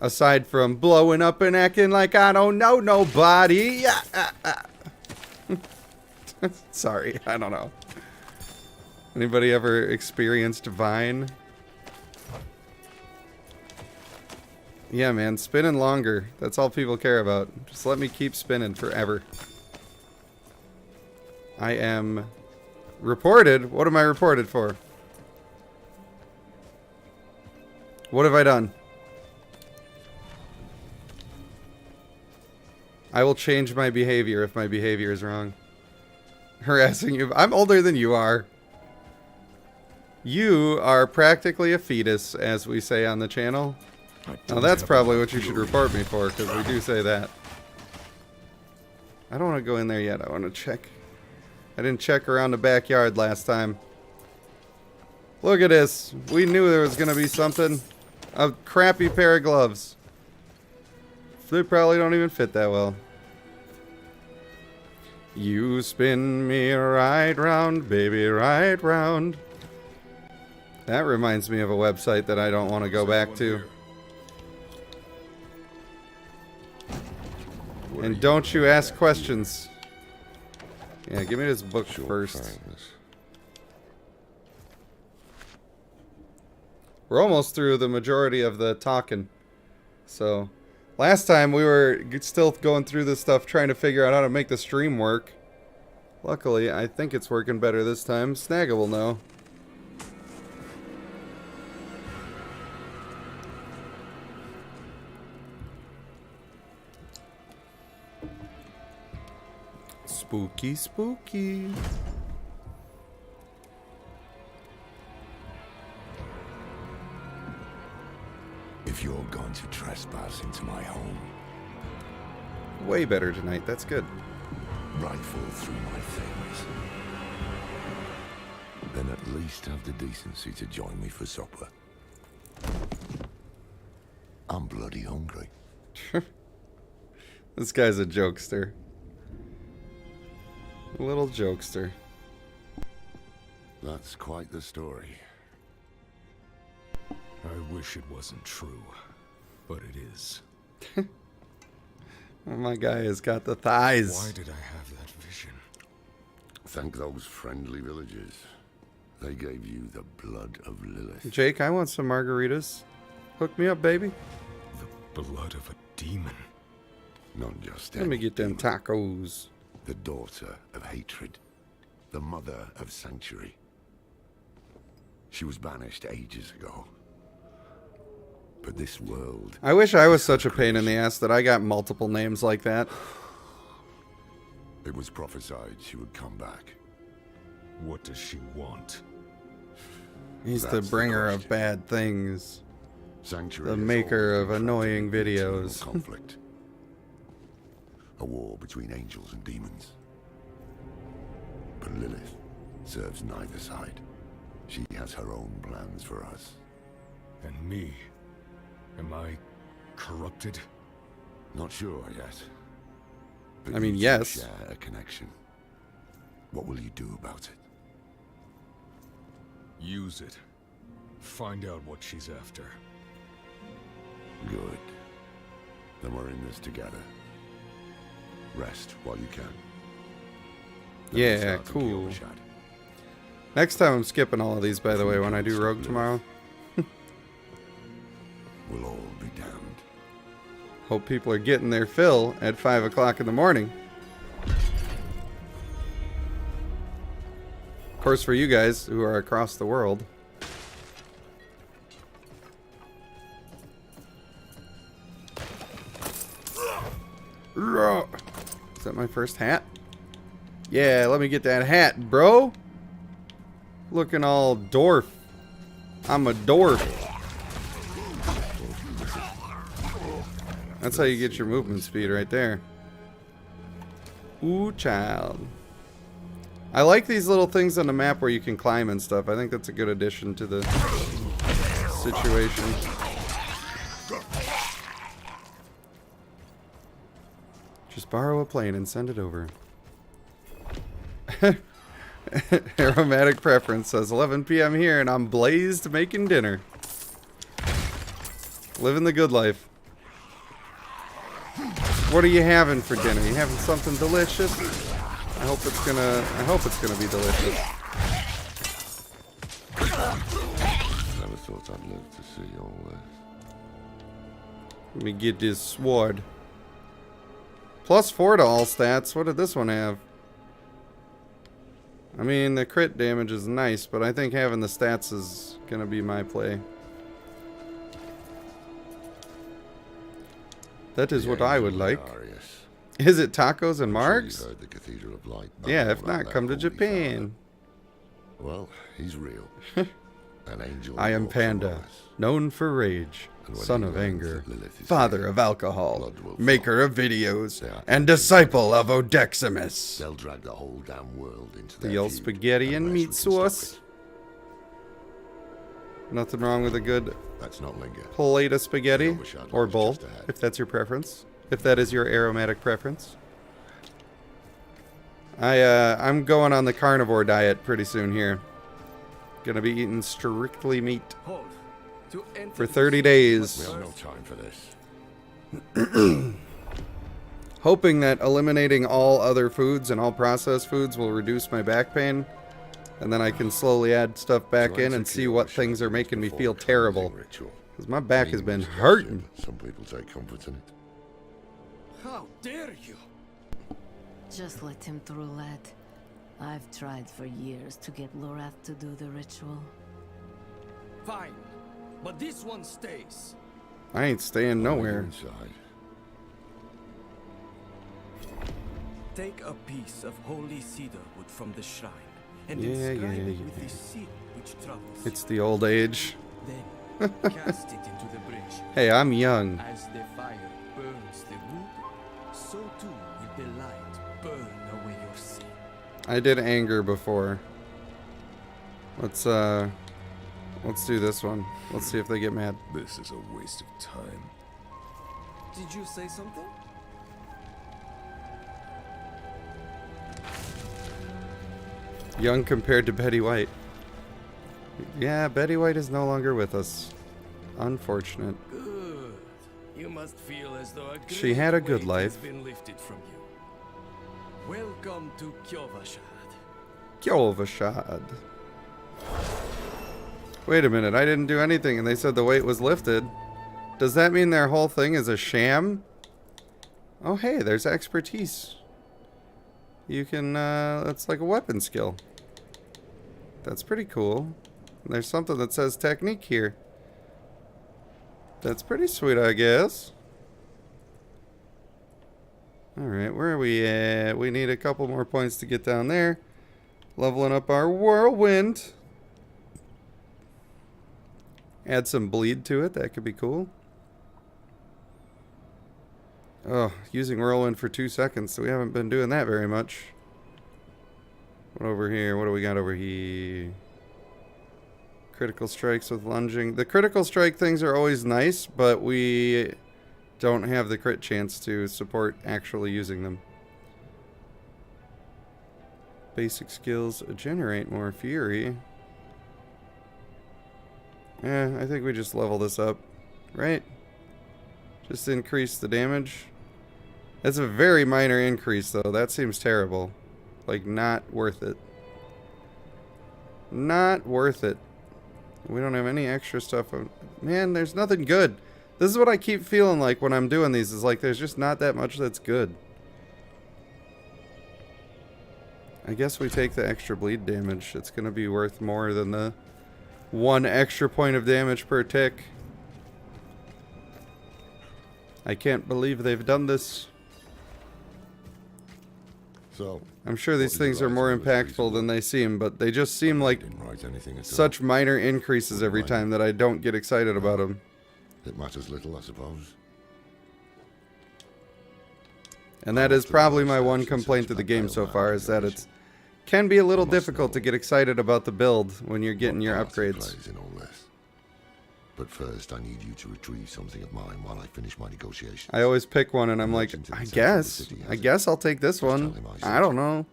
Aside from blowing up and acting like I don't know nobody. Sorry, I don't know. Anybody ever experienced Vine? Yeah, man, spinning longer. That's all people care about. Just let me keep spinning forever. I am reported. What am I reported for? What have I done? I will change my behavior if my behavior is wrong. Harassing you. I'm older than you are. You are practically a fetus, as we say on the channel. Now that's probably what you should report me for, because we do say that. I don't want to go in there yet. I want to check. I didn't check around the backyard last time. Look at this. We knew there was going to be something. A crappy pair of gloves. They probably don't even fit that well. You spin me right round, baby, right round. That reminds me of a website that I don't want to go back to. And don't you ask questions. Yeah, give me this book first. We're almost through the majority of the talking. So, last time we were still going through this stuff trying to figure out how to make the stream work. Luckily, I think it's working better this time. Snagga will know. Spooky, spooky. If you're going to trespass into my home, Way better tonight, that's good. rifle through my things, then at least have the decency to join me for supper. I'm bloody hungry. This guy's a jokester. A little jokester. That's quite the story. I wish it wasn't true, but it is. Oh, my guy has got the thighs. Why did I have that vision? Thank those friendly villagers. They gave you the blood of Lilith. Jake, I want some margaritas. Hook me up, baby. The blood of a demon. Not just Let me any get them demon. tacos. The daughter of hatred. The mother of sanctuary. She was banished ages ago. But this world... I wish I was such a pain in the ass that I got multiple names like that. It was prophesied she would come back. What does she want? He's the That's the bringer of question. bad things. Sanctuary The has maker always of been trapped annoying in eternal videos. conflict. A war between angels and demons. But Lilith serves neither side. She has her own plans for us. And me? Am I corrupted? Not sure yet. But I mean, you two yes. share a connection. What will you do about it? Use it. Find out what she's after. Good. Then we're in this together. Rest while you can. Then we'll Yeah, start to kill cool. the Shad. Next time I'm skipping all of these, by the way, when I do Rogue tomorrow. We'll all be damned. Hope people are getting their fill at 5 o'clock in the morning. Of course, for you guys who are across the world. Is that my first hat? Yeah, let me get that hat, bro. Looking all dwarf. I'm a dwarf. That's how you get your movement speed right there. Ooh, child. I like these little things on the map where you can climb and stuff. I think that's a good addition to the situation. Just borrow a plane and send it over. Aromatic preference says 11 p.m. here and I'm blazed making dinner. Living the good life. What are you having for dinner? You having something delicious? I hope it's gonna be delicious. Never thought I'd live to see all this. Let me get this sword. +4 to all stats. What did this one have? I mean, the crit damage is nice, but I think having the stats is gonna be my play. That is what I would like. Is it tacos and marks? The Cathedral of Light. Yeah, if not, come to Japan. Well, he's real. An angel. I am Panda, known for rage, son of anger, father of alcohol, maker of videos, and disciple of Odeximus. They'll drag the whole damn world into The old spaghetti and meat sauce. Nothing wrong with a good That's not linger. plate of spaghetti or bowl, if that's your preference. If that is your aromatic preference. I'm going on the carnivore diet pretty soon here. Gonna be eating strictly meat for 30 days. We have no time for this. Hoping that eliminating all other foods and all processed foods will reduce my back pain. And then I can slowly add stuff back in and see what things are making me feel terrible. Because my back has been hurting. Some people take comfort in it. How dare you? Just let him through, lad. I've tried for years to get Lorath to do the ritual. Fine, but this one stays. I ain't staying nowhere. Inside. Take a piece of holy cedar wood from the shrine and Yeah. inscribe it with the seal which travels. It's the old age. Then cast it into the bridge. Hey, I'm young. As the fire burns the wood, so too will the light burn away your sin. I did anger before. Let's do this one. Let's see if they get mad. This is a waste of time. Did you say something? Young compared to Betty White. Yeah, Betty White is no longer with us. Unfortunate. Good. You must feel as though a She had a great good weight life. has been lifted from you. Welcome to Kyovashad. Kyovashad. Wait a minute, I didn't do anything and they said the weight was lifted. Does that mean their whole thing is a sham? Oh hey, there's expertise. You can, that's like a weapon skill. That's pretty cool. There's something that says technique here. That's pretty sweet, I guess. Alright, where are we at? We need a couple more points to get down there. Leveling up our whirlwind. Add some bleed to it, that could be cool. Oh, using whirlwind for 2 seconds, so we haven't been doing that very much. What over here? What do we got over here? Critical strikes with lunging. The critical strike things are always nice, but we don't have the crit chance to support actually using them. Basic skills generate more fury. Yeah, I think we just level this up, right? Just increase the damage. That's a very minor increase, though. That seems terrible. Like, not worth it. Not worth it. We don't have any extra stuff. Man, there's nothing good. This is what I keep feeling like when I'm doing these. Is like, there's just not that much that's good. I guess we take the extra bleed damage. It's going to be worth more than the 1 extra point of damage per tick. I can't believe they've done this. So, I'm sure these things are more impactful than they seem, but they just seem like such minor increases every time that I don't get excited about them. It matters little, I suppose. And that is probably my one complaint to the game so far, is that it's can be a little difficult to get excited about the build when you're getting your upgrades. In all this. But first, I need you to retrieve something of mine while I finish my negotiations. I always pick one and I'm like, I guess I'll take this one. I don't know.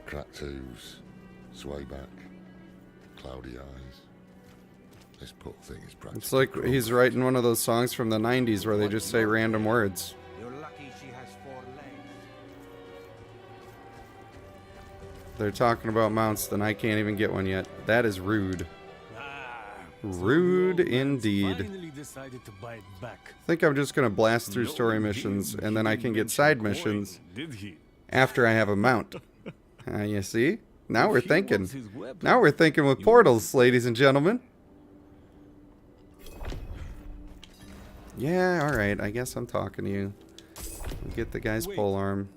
Cracked hooves, sway back, cloudy eyes. This poor thing is practically... It's like he's writing one of those songs from the 90s where they just say random words. You're lucky she has 4 legs. They're talking about mounts, then I can't even get one yet. That is rude. Rude indeed. I think I'm just going to blast through story missions, and then I can get side missions after I have a mount. You see? Now we're thinking. Now we're thinking with portals, ladies and gentlemen. Yeah, alright. I guess I'm talking to you. We'll get the guy's polearm.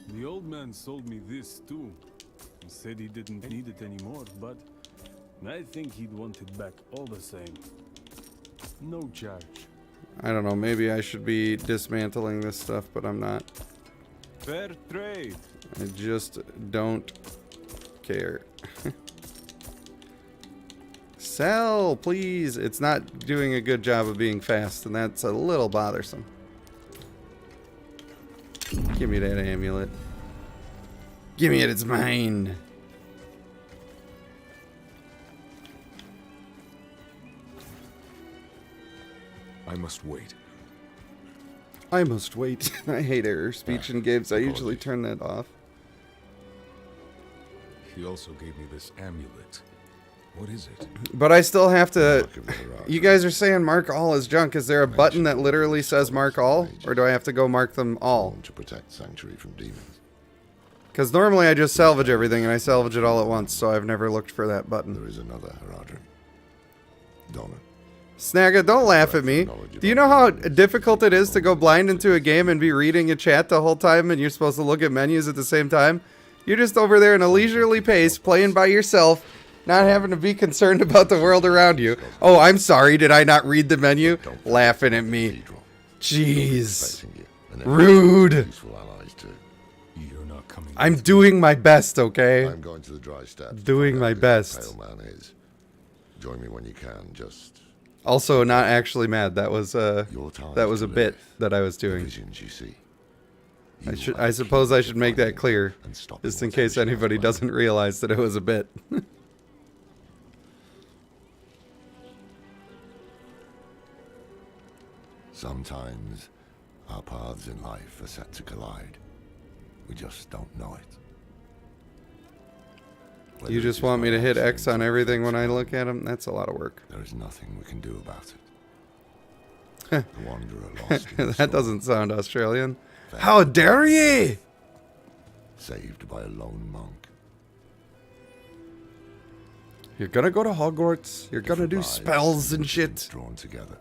The old man sold me this too. He said he didn't need it anymore, but I think he'd want it back all the same. No charge. I don't know, maybe I should be dismantling this stuff, but I'm not. Fair trade. I just don't care. Sell, please. It's not doing a good job of being fast, and that's a little bothersome. Give me that amulet. Give me it, it's mine. I must wait. I must wait. I hate error speech in games. I usually turn that off. He also gave me this amulet. What is it? But I still have to... You guys are saying mark all is junk. Is there a button that literally says mark all? Or do I have to go mark them all? To protect Sanctuary from demons. Because normally I just salvage everything and I salvage it all at once, so I've never looked for that button. There is another Haradrim. Donna. Snagga, don't laugh at me. Do you know how difficult it is to go blind into a game and be reading a chat the whole time and you're supposed to look at menus at the same time? You're just over there in a leisurely pace, playing by yourself, not having to be concerned about the world around you. Oh, I'm sorry, did I not read the menu? Laughing at me. Jeez. Rude. I'm doing my best, okay? I'm going to the dry steps. Doing my best. Pale man is. Join me when you can, just... Also, not actually mad. That was a bit that I was doing. You see. I suppose I should make that clear, just in case anybody doesn't realize that it was a bit. Sometimes our paths in life are set to collide. We just don't know it. You just want me to hit X on everything when I look at them? That's a lot of work. There is nothing we can do about it. The wanderer lost in the That doesn't sound Australian. How dare ye! Saved by a lone monk. You're gonna go to Hogwarts. You're gonna do spells and shit. Drawn together.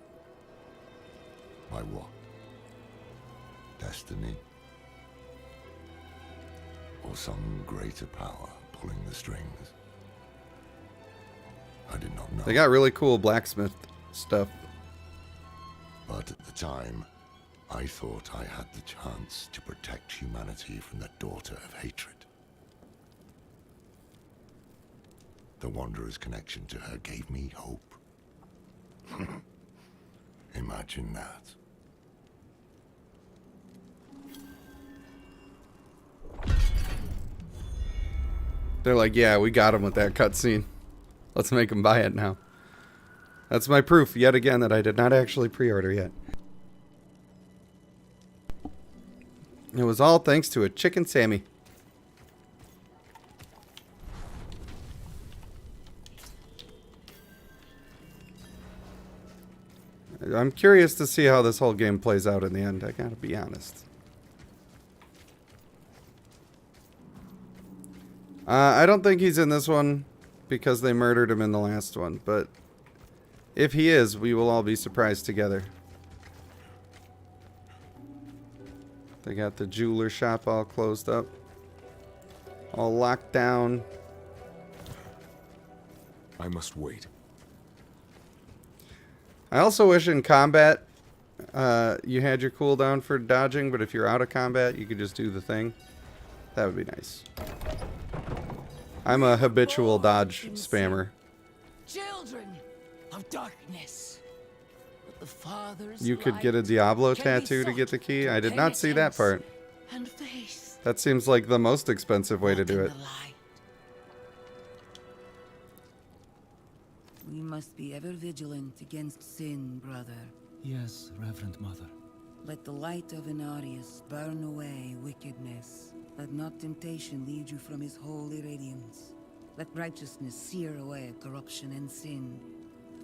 By what? Destiny? Or some greater power pulling the strings? I did not know. They got really cool blacksmith stuff. But at the time, I thought I had the chance to protect humanity from the daughter of hatred. The Wanderer's connection to her gave me hope. Imagine that. They're like, yeah, we got him with that cutscene. Let's make him buy it now. That's my proof, yet again, that I did not actually pre-order yet. It was all thanks to a chicken Sammy. I'm curious to see how this whole game plays out in the end, I gotta be honest. I don't think he's in this one because they murdered him in the last one, but if he is, we will all be surprised together. They got the jeweler shop all closed up, all locked down. I must wait. I also wish in combat, you had your cooldown for dodging, but if you're out of combat, you could just do the thing. That would be nice. I'm a habitual dodge spammer. Children of darkness. But the Father's You could get a Diablo tattoo to get the key. I did not see that part. and face. That seems like the most expensive way to do it. We must be ever vigilant against sin, brother. Yes, Reverend Mother. Let the light of Inarius burn away wickedness. Let not temptation lead you from his holy radiance. Let righteousness sear away corruption and sin.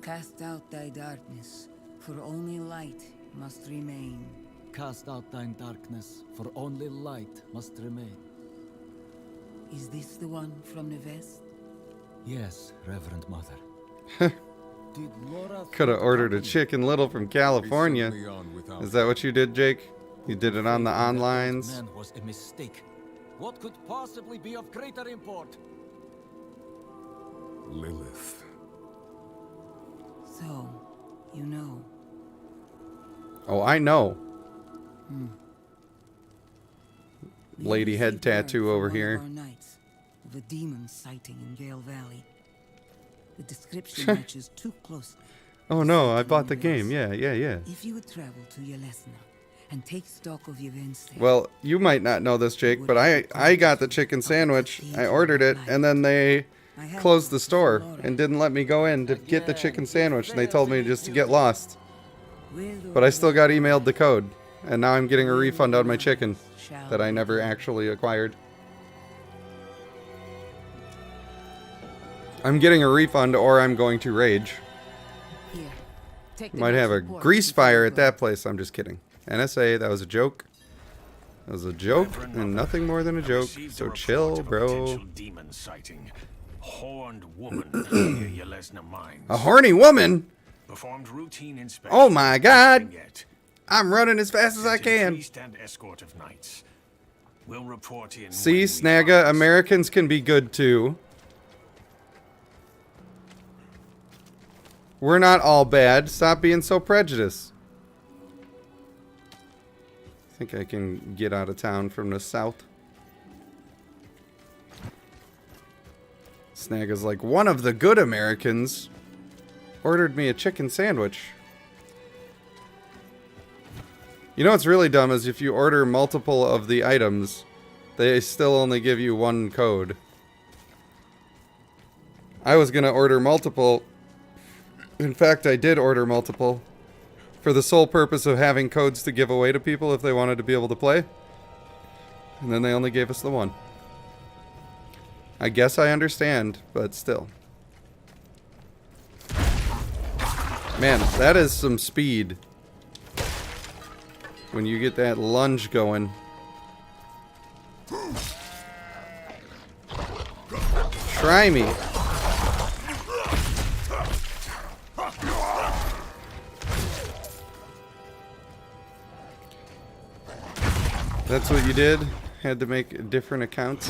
Cast out thy darkness, for only light must remain. Cast out thine darkness, for only light must remain. Is this the one from the west? Yes, Reverend Mother. Did Laura Could have ordered a Chicken Little from California. Is that what you did, Jake? You did it on the onlines? Man was a mistake. What could possibly be of greater import? Lilith. So, you know. Oh, I know. Lady head tattoo over here. Of a demon sighting in Gale Valley. The description matches too closely. Oh no, I bought the game. Yeah. If you would travel to Yelesna and take stock of the events there. Well, you might not know this, Jake, but I got the chicken sandwich. I ordered it, and then they closed the store and didn't let me go in to get the chicken sandwich. And they told me just to get lost. But I still got emailed the code, and now I'm getting a refund on my chicken that I never actually acquired. I'm getting a refund, or I'm going to rage. Might have a grease fire at that place. I'm just kidding. NSA, that was a joke. That was a joke, and nothing more than a joke. So chill, bro. Demon sighting. Horned woman near Yelesna mines. A horny woman? Performed routine inspection. Oh my god! I'm running as fast as I can. Priest and escort of knights. We'll report in. See, Snagga, Americans can be good too. We're not all bad. Stop being so prejudiced. I think I can get out of town from the south. Snagga's like, one of the good Americans ordered me a chicken sandwich. You know what's really dumb is if you order multiple of the items, they still only give you one code. I was going to order multiple. In fact, I did order multiple for the sole purpose of having codes to give away to people if they wanted to be able to play. And then they only gave us the one. I guess I understand, but still. Man, that is some speed. When you get that lunge going. Try me. That's what you did? Had to make different accounts?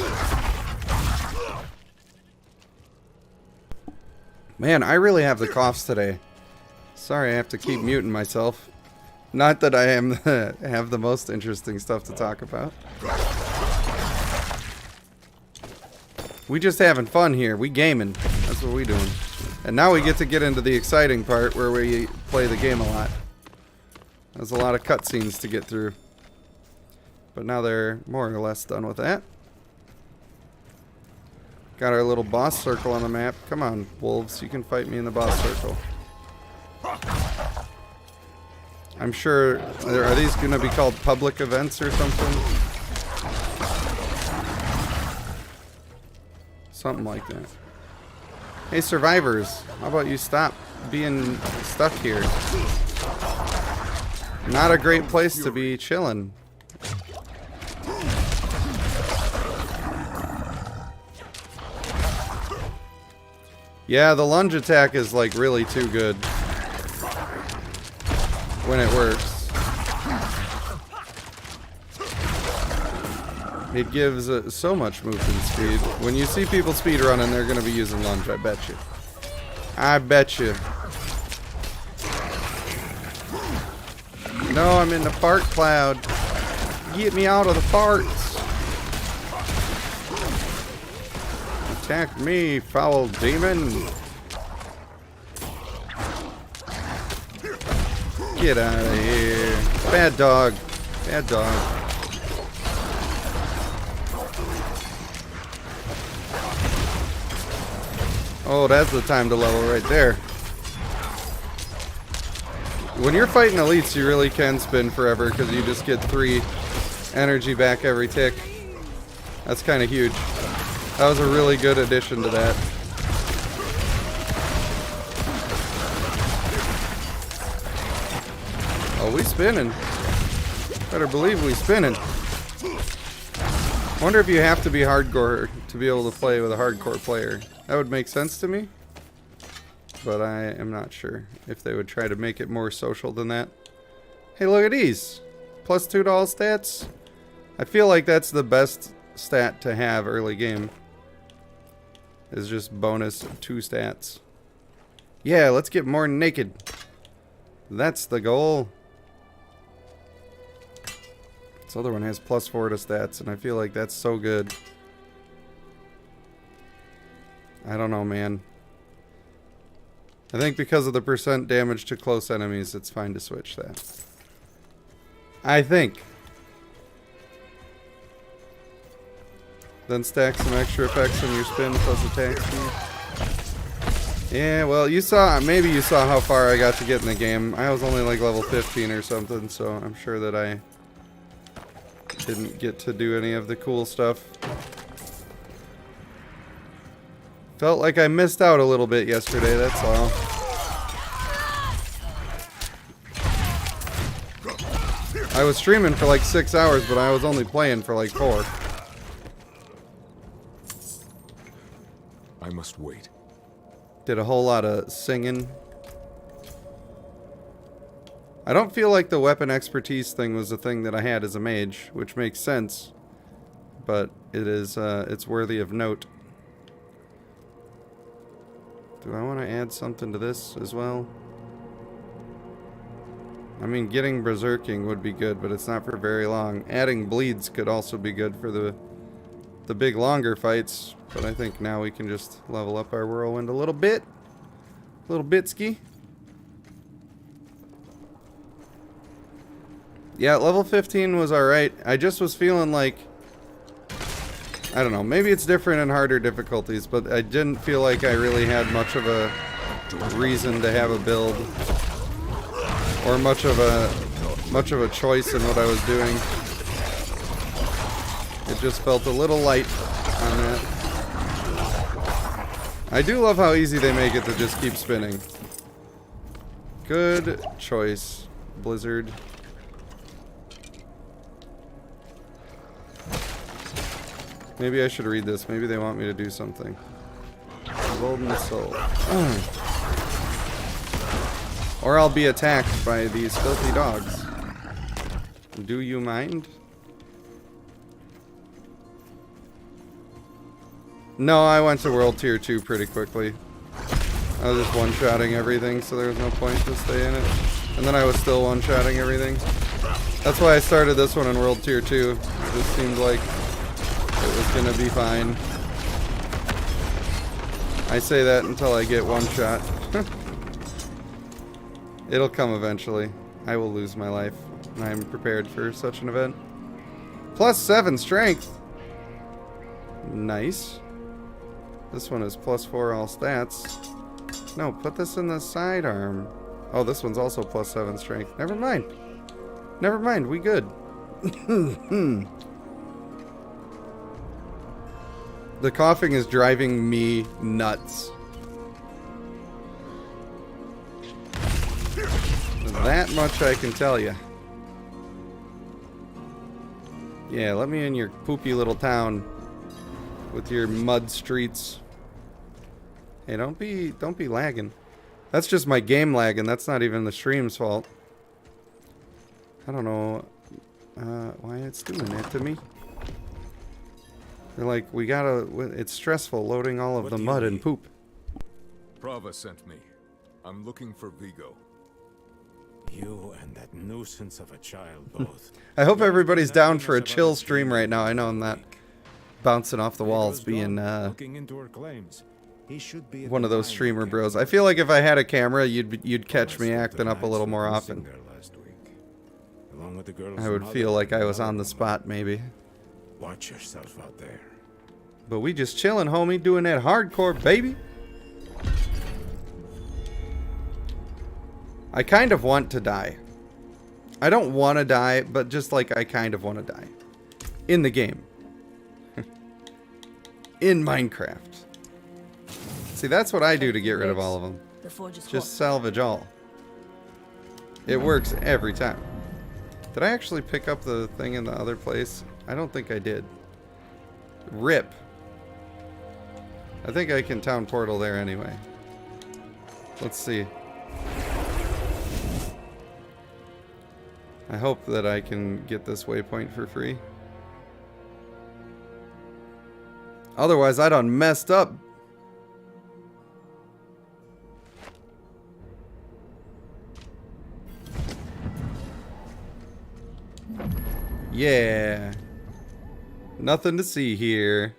Man, I really have the coughs today. Sorry, I have to keep muting myself. Not that I have the most interesting stuff to talk about. We just having fun here. We gaming. That's what we doing. And now we get into the exciting part where we play the game a lot. There's a lot of cutscenes to get through. But now they're more or less done with that. Got our little boss circle on the map. Come on, wolves. You can fight me in the boss circle. I'm sure... Are these going to be called public events or something? Something like that. Hey, survivors. How about you stop being stuck here? Not a great place to be chilling. Yeah, the lunge attack is like really too good when it works. It gives so much movement speed. When you see people speed running, they're going to be using lunge, I bet you. I bet you. No, I'm in the fart cloud. Get me out of the farts. Attack me, foul demon. Get out of here. Bad dog. Bad dog. Oh, that's the time to level right there. When you're fighting elites, you really can spin forever because you just get 3 energy back every tick. That's kind of huge. That was a really good addition to that. Oh, we spinning. Better believe we spinning. Wonder if you have to be hardcore to be able to play with a hardcore player. That would make sense to me, but I am not sure if they would try to make it more social than that. Hey, look at these. Plus 2 to all stats. I feel like that's the best stat to have early game. Is just bonus 2 stats. Yeah, let's get more naked. That's the goal. This other one has plus 4 to stats, and I feel like that's so good. I don't know, man. I think because of the percent damage to close enemies, it's fine to switch that. I think. Then stack some extra effects on your spin plus attack speed. Yeah, well, you saw, maybe you saw how far I got to get in the game. I was only like level 15 or something, so I'm sure that I didn't get to do any of the cool stuff. Felt like I missed out a little bit yesterday, that's all. I was streaming for like 6 hours, but I was only playing for like 4. I must wait. Did a whole lot of singing. I don't feel like the weapon expertise thing was a thing that I had as a mage, which makes sense. But it is, it's worthy of note. Do I want to add something to this as well? I mean, getting berserking would be good, but it's not for very long. Adding bleeds could also be good for the big longer fights, but I think now we can just level up our whirlwind a little bit. A little bitski. Yeah, level 15 was alright. I just was feeling like, I don't know, maybe it's different in harder difficulties, but I didn't feel like I really had much of a reason to have a build or much of a choice in what I was doing. It just felt a little light on that. I do love how easy they make it to just keep spinning. Good choice, Blizzard. Maybe I should read this. Maybe they want me to do something. Golden Soul. Or I'll be attacked by these filthy dogs. Do you mind? No, I went to World Tier 2 pretty quickly. I was just one-shotting everything, so there was no point to stay in it. And then I was still one-shotting everything. That's why I started this one in World Tier 2. It just seemed like it was gonna be fine. I say that until I get one shot. It'll come eventually. I will lose my life. I'm prepared for such an event. Plus 7 strength. Nice. This one is plus 4 all stats. No, put this in the sidearm. Oh, this one's also plus 7 strength. Never mind. Never mind, we good. The coughing is driving me nuts. That much I can tell you. Yeah, let me in your poopy little town with your mud streets. Hey, don't be lagging. That's just my game lagging. That's not even the stream's fault. I don't know why it's doing that to me. They're like, we gotta. It's stressful loading all of the mud and poop. Prava sent me. I'm looking for Vigo. You and that nuisance of a child both. I hope everybody's down for a chill stream right now. I know I'm not bouncing off the walls being Looking into her claims. He should be one of those streamer bros. I feel like if I had a camera, you'd catch me acting up a little more often. I would feel like I was on the spot, maybe. Watch yourself out there. But we just chilling, homie, doing that hardcore, baby. I kind of want to die. I don't want to die, but just like I kind of want to die. In the game. In Minecraft. See, that's what I do to get rid of all of them. Just salvage all. It works every time. Did I actually pick up the thing in the other place? I don't think I did. RIP. I think I can town portal there anyway. Let's see. I hope that I can get this waypoint for free. Otherwise, I done messed up. Yeah. Nothing to see here.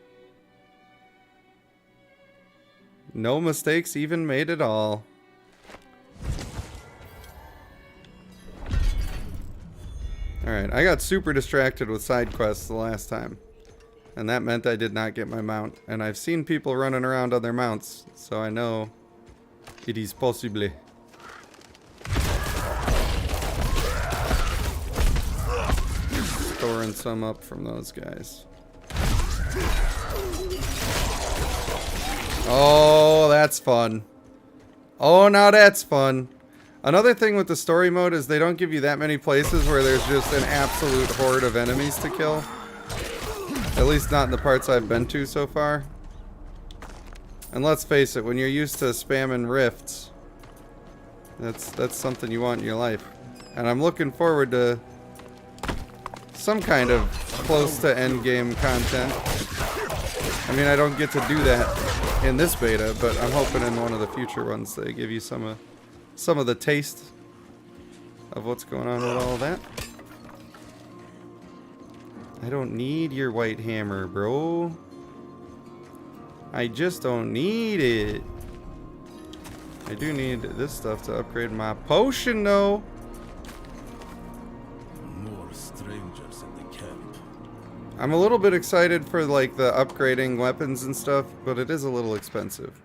No mistakes even made at all. Alright, I got super distracted with side quests the last time. And that meant I did not get my mount. And I've seen people running around on their mounts, so I know it is possible. Storing some up from those guys. Oh, that's fun. Oh, now that's fun. Another thing with the story mode is they don't give you that many places where there's just an absolute horde of enemies to kill. At least not in the parts I've been to so far. And let's face it, when you're used to spamming rifts, that's something you want in your life. And I'm looking forward to some kind of close to end game content. I mean, I don't get to do that in this beta, but I'm hoping in one of the future ones they give you some of the taste of what's going on with all that. I don't need your white hammer, bro. I just don't need it. I do need this stuff to upgrade my potion, though. More strangers in the camp. I'm a little bit excited for like the upgrading weapons and stuff, but it is a little expensive.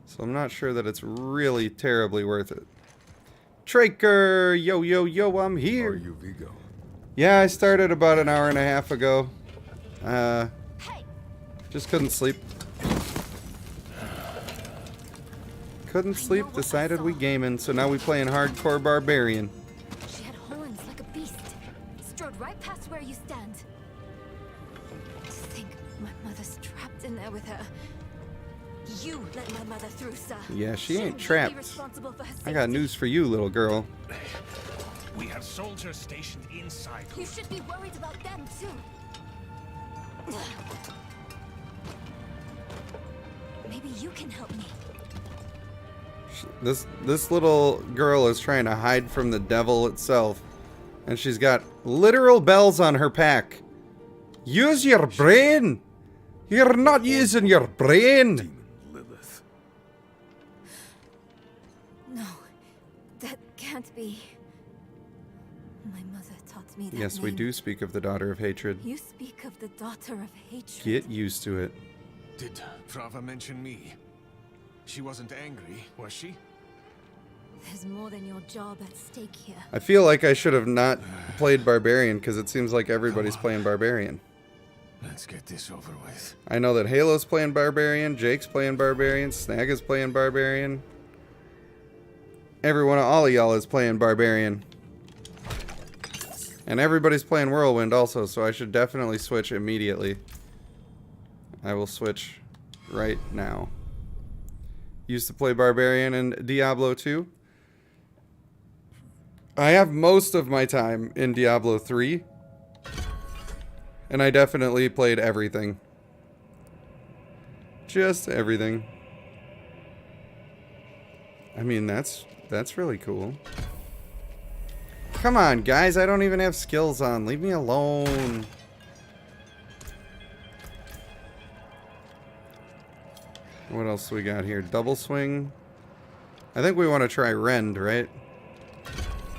So I'm not sure that it's really terribly worth it. Traker! Yo, yo, yo, I'm here! Are you Vigo? Yeah, I started about an hour and a half ago. Just couldn't sleep. Couldn't sleep, decided we gaming, so now we playing hardcore Barbarian. She had horns like a beast. Strode right past where you stand. To think my mother's trapped in there with her. You let my mother through, sir. Yeah, she ain't trapped. I got news for you, little girl. We have soldiers stationed inside. You should be worried about them too. Maybe you can help me. This little girl is trying to hide from the devil itself, and she's got literal bells on her pack. Use your brain. You're not using your brain. Lilith. No, that can't be. My mother taught me that Yes, we name. do speak of the daughter of hatred. You speak of the daughter of hatred. Get used to it. Did Frava mention me? She wasn't angry, was she? There's more than your job at stake here. I feel like I should have not played Barbarian because it seems like everybody's playing Barbarian. Let's get this over with. I know that Halo's playing Barbarian, Jake's playing Barbarian, Snag is playing Barbarian. All of y'all is playing Barbarian. And everybody's playing Whirlwind also, so I should definitely switch immediately. I will switch right now. Used to play Barbarian in Diablo 2. I have most of my time in Diablo 3. And I definitely played everything. Just everything. I mean, that's really cool. Come on, guys. I don't even have skills on. Leave me alone. What else we got here? Double swing. I think we want to try rend, right?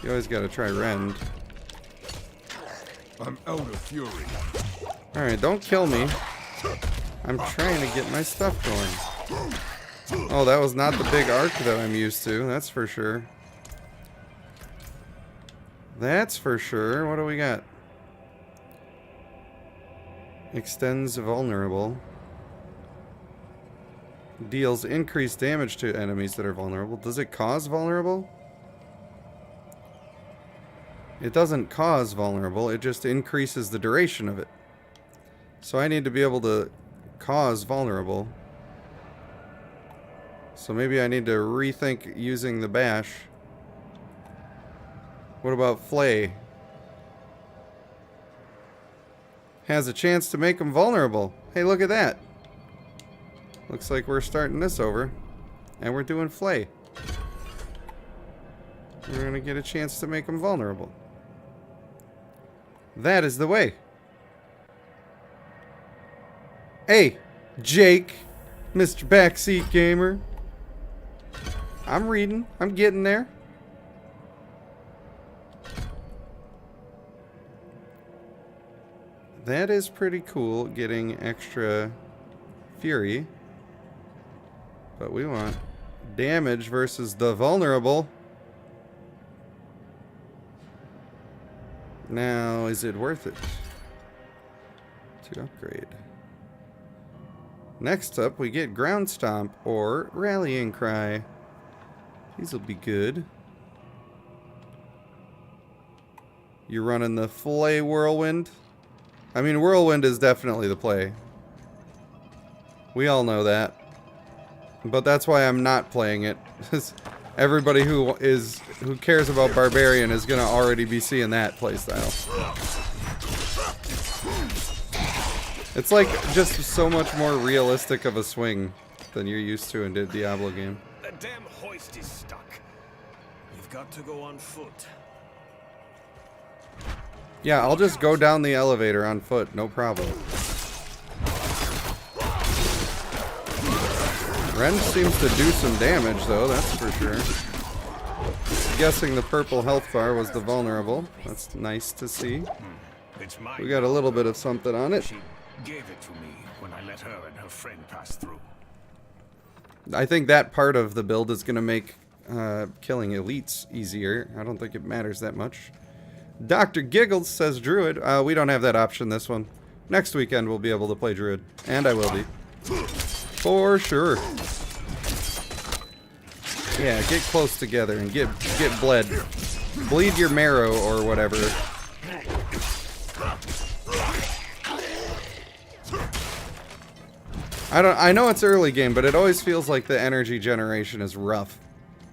You always got to try rend. I'm out of fury. Alright, don't kill me. I'm trying to get my stuff going. Oh, that was not the big arc that I'm used to. That's for sure. That's for sure. What do we got? Extends vulnerable. Deals increased damage to enemies that are vulnerable. Does it cause vulnerable? It doesn't cause vulnerable. It just increases the duration of it. So I need to be able to cause vulnerable. So maybe I need to rethink using the bash. What about flay? Has a chance to make them vulnerable. Hey, look at that. Looks like we're starting this over. And we're doing flay. We're going to get a chance to make them vulnerable. That is the way. Hey, Jake, Mr. Backseat Gamer. I'm reading. I'm getting there. That is pretty cool, getting extra fury. But we want damage versus the vulnerable. Now, is it worth it to upgrade? Next up, we get Ground Stomp or Rallying Cry. These will be good. You're running the Flay Whirlwind. I mean, Whirlwind is definitely the play. We all know that. But that's why I'm not playing it. Everybody who cares about Barbarian is gonna already be seeing that playstyle. It's like just so much more realistic of a swing than you're used to in the Diablo game. The damn hoist is stuck. You've got to go on foot. Yeah, I'll just go down the elevator on foot, no problem. Ren seems to do some damage, though, that's for sure. I'm guessing the purple health bar was the vulnerable. That's nice to see. We got a little bit of something on it. She gave it to me when I let her and her friend pass through. I think that part of the build is going to make killing elites easier. I don't think it matters that much. Dr. Giggles says Druid. We don't have that option this one. Next weekend we'll be able to play Druid. And I will be. For sure. Yeah, get close together and get bled. Bleed your marrow or whatever. I know it's early game, but it always feels like the energy generation is rough.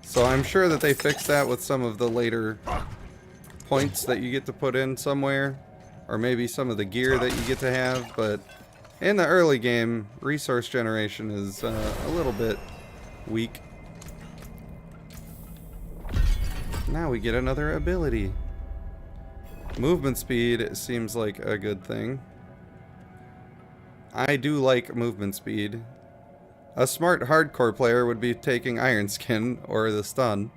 So I'm sure that they fixed that with some of the later points that you get to put in somewhere, or maybe some of the gear that you get to have, but in the early game, resource generation is a little bit weak. Now we get another ability. Movement speed seems like a good thing. I do like movement speed. A smart hardcore player would be taking Iron Skin or the stun.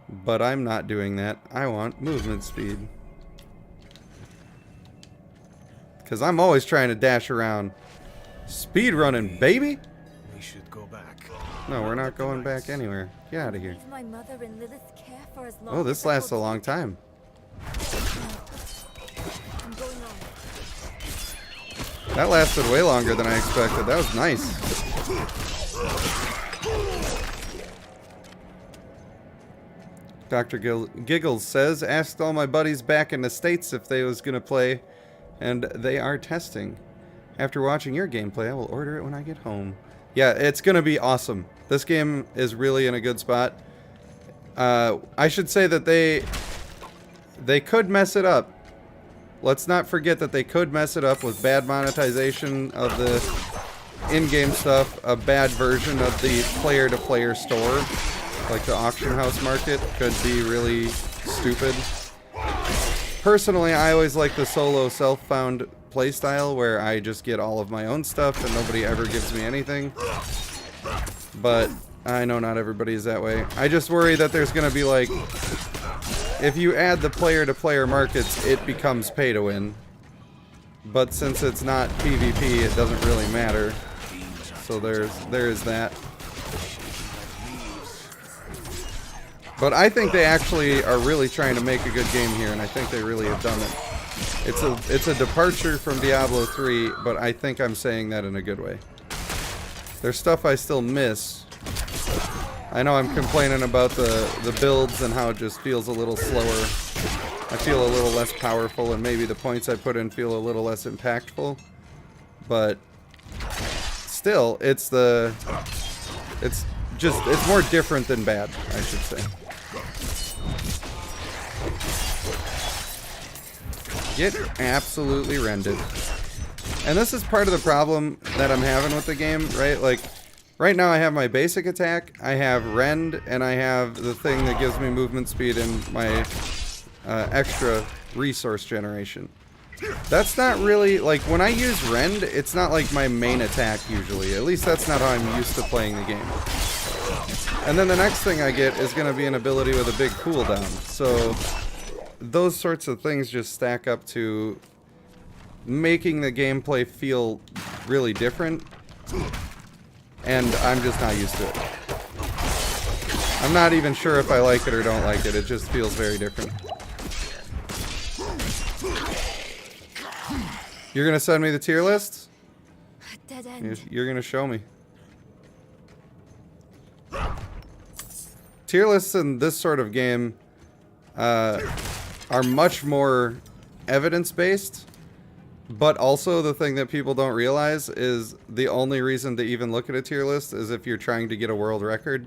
But I'm not doing that. I want movement speed. Because I'm always trying to dash around. Speed running, baby! We should go back. No, we're not going back anywhere. Get out of here. Leave my mother in Lithas' care for as long Oh, this as I lasts a hold long time. I'm going on. That lasted way longer than I expected. That was nice. Dr. Giggles says, asked all my buddies back in the States if they was going to play, and they are testing. After watching your gameplay, I will order it when I get home. Yeah, it's going to be awesome. This game is really in a good spot. I should say that they could mess it up. Let's not forget that they could mess it up with bad monetization of the in-game stuff, a bad version of the player-to-player store, like the auction house market, could be really stupid. Personally, I always like the solo self-found playstyle where I just get all of my own stuff and nobody ever gives me anything. But I know not everybody is that way. I just worry that there's going to be like, if you add the player-to-player markets, it becomes pay to win. But since it's not PvP, it doesn't really matter. So there is that. But I think they actually are really trying to make a good game here, and I think they really have done it. It's a departure from Diablo 3, but I think I'm saying that in a good way. There's stuff I still miss. I know I'm complaining about the builds and how it just feels a little slower. I feel a little less powerful, and maybe the points I put in feel a little less impactful. But still, it's more different than bad, I should say. Get absolutely rendered. And this is part of the problem that I'm having with the game, right? Like, right now I have my basic attack, I have rend, and I have the thing that gives me movement speed and my extra resource generation. That's not really, like, when I use rend, it's not like my main attack usually. At least that's not how I'm used to playing the game. And then the next thing I get is going to be an ability with a big cooldown. So those sorts of things just stack up to making the gameplay feel really different. And I'm just not used to it. I'm not even sure if I like it or don't like it. It just feels very different. You're going to send me the tier list? Dead end. You're going to show me. Tier lists in this sort of game are much more evidence-based, but also the thing that people don't realize is the only reason to even look at a tier list is if you're trying to get a world record.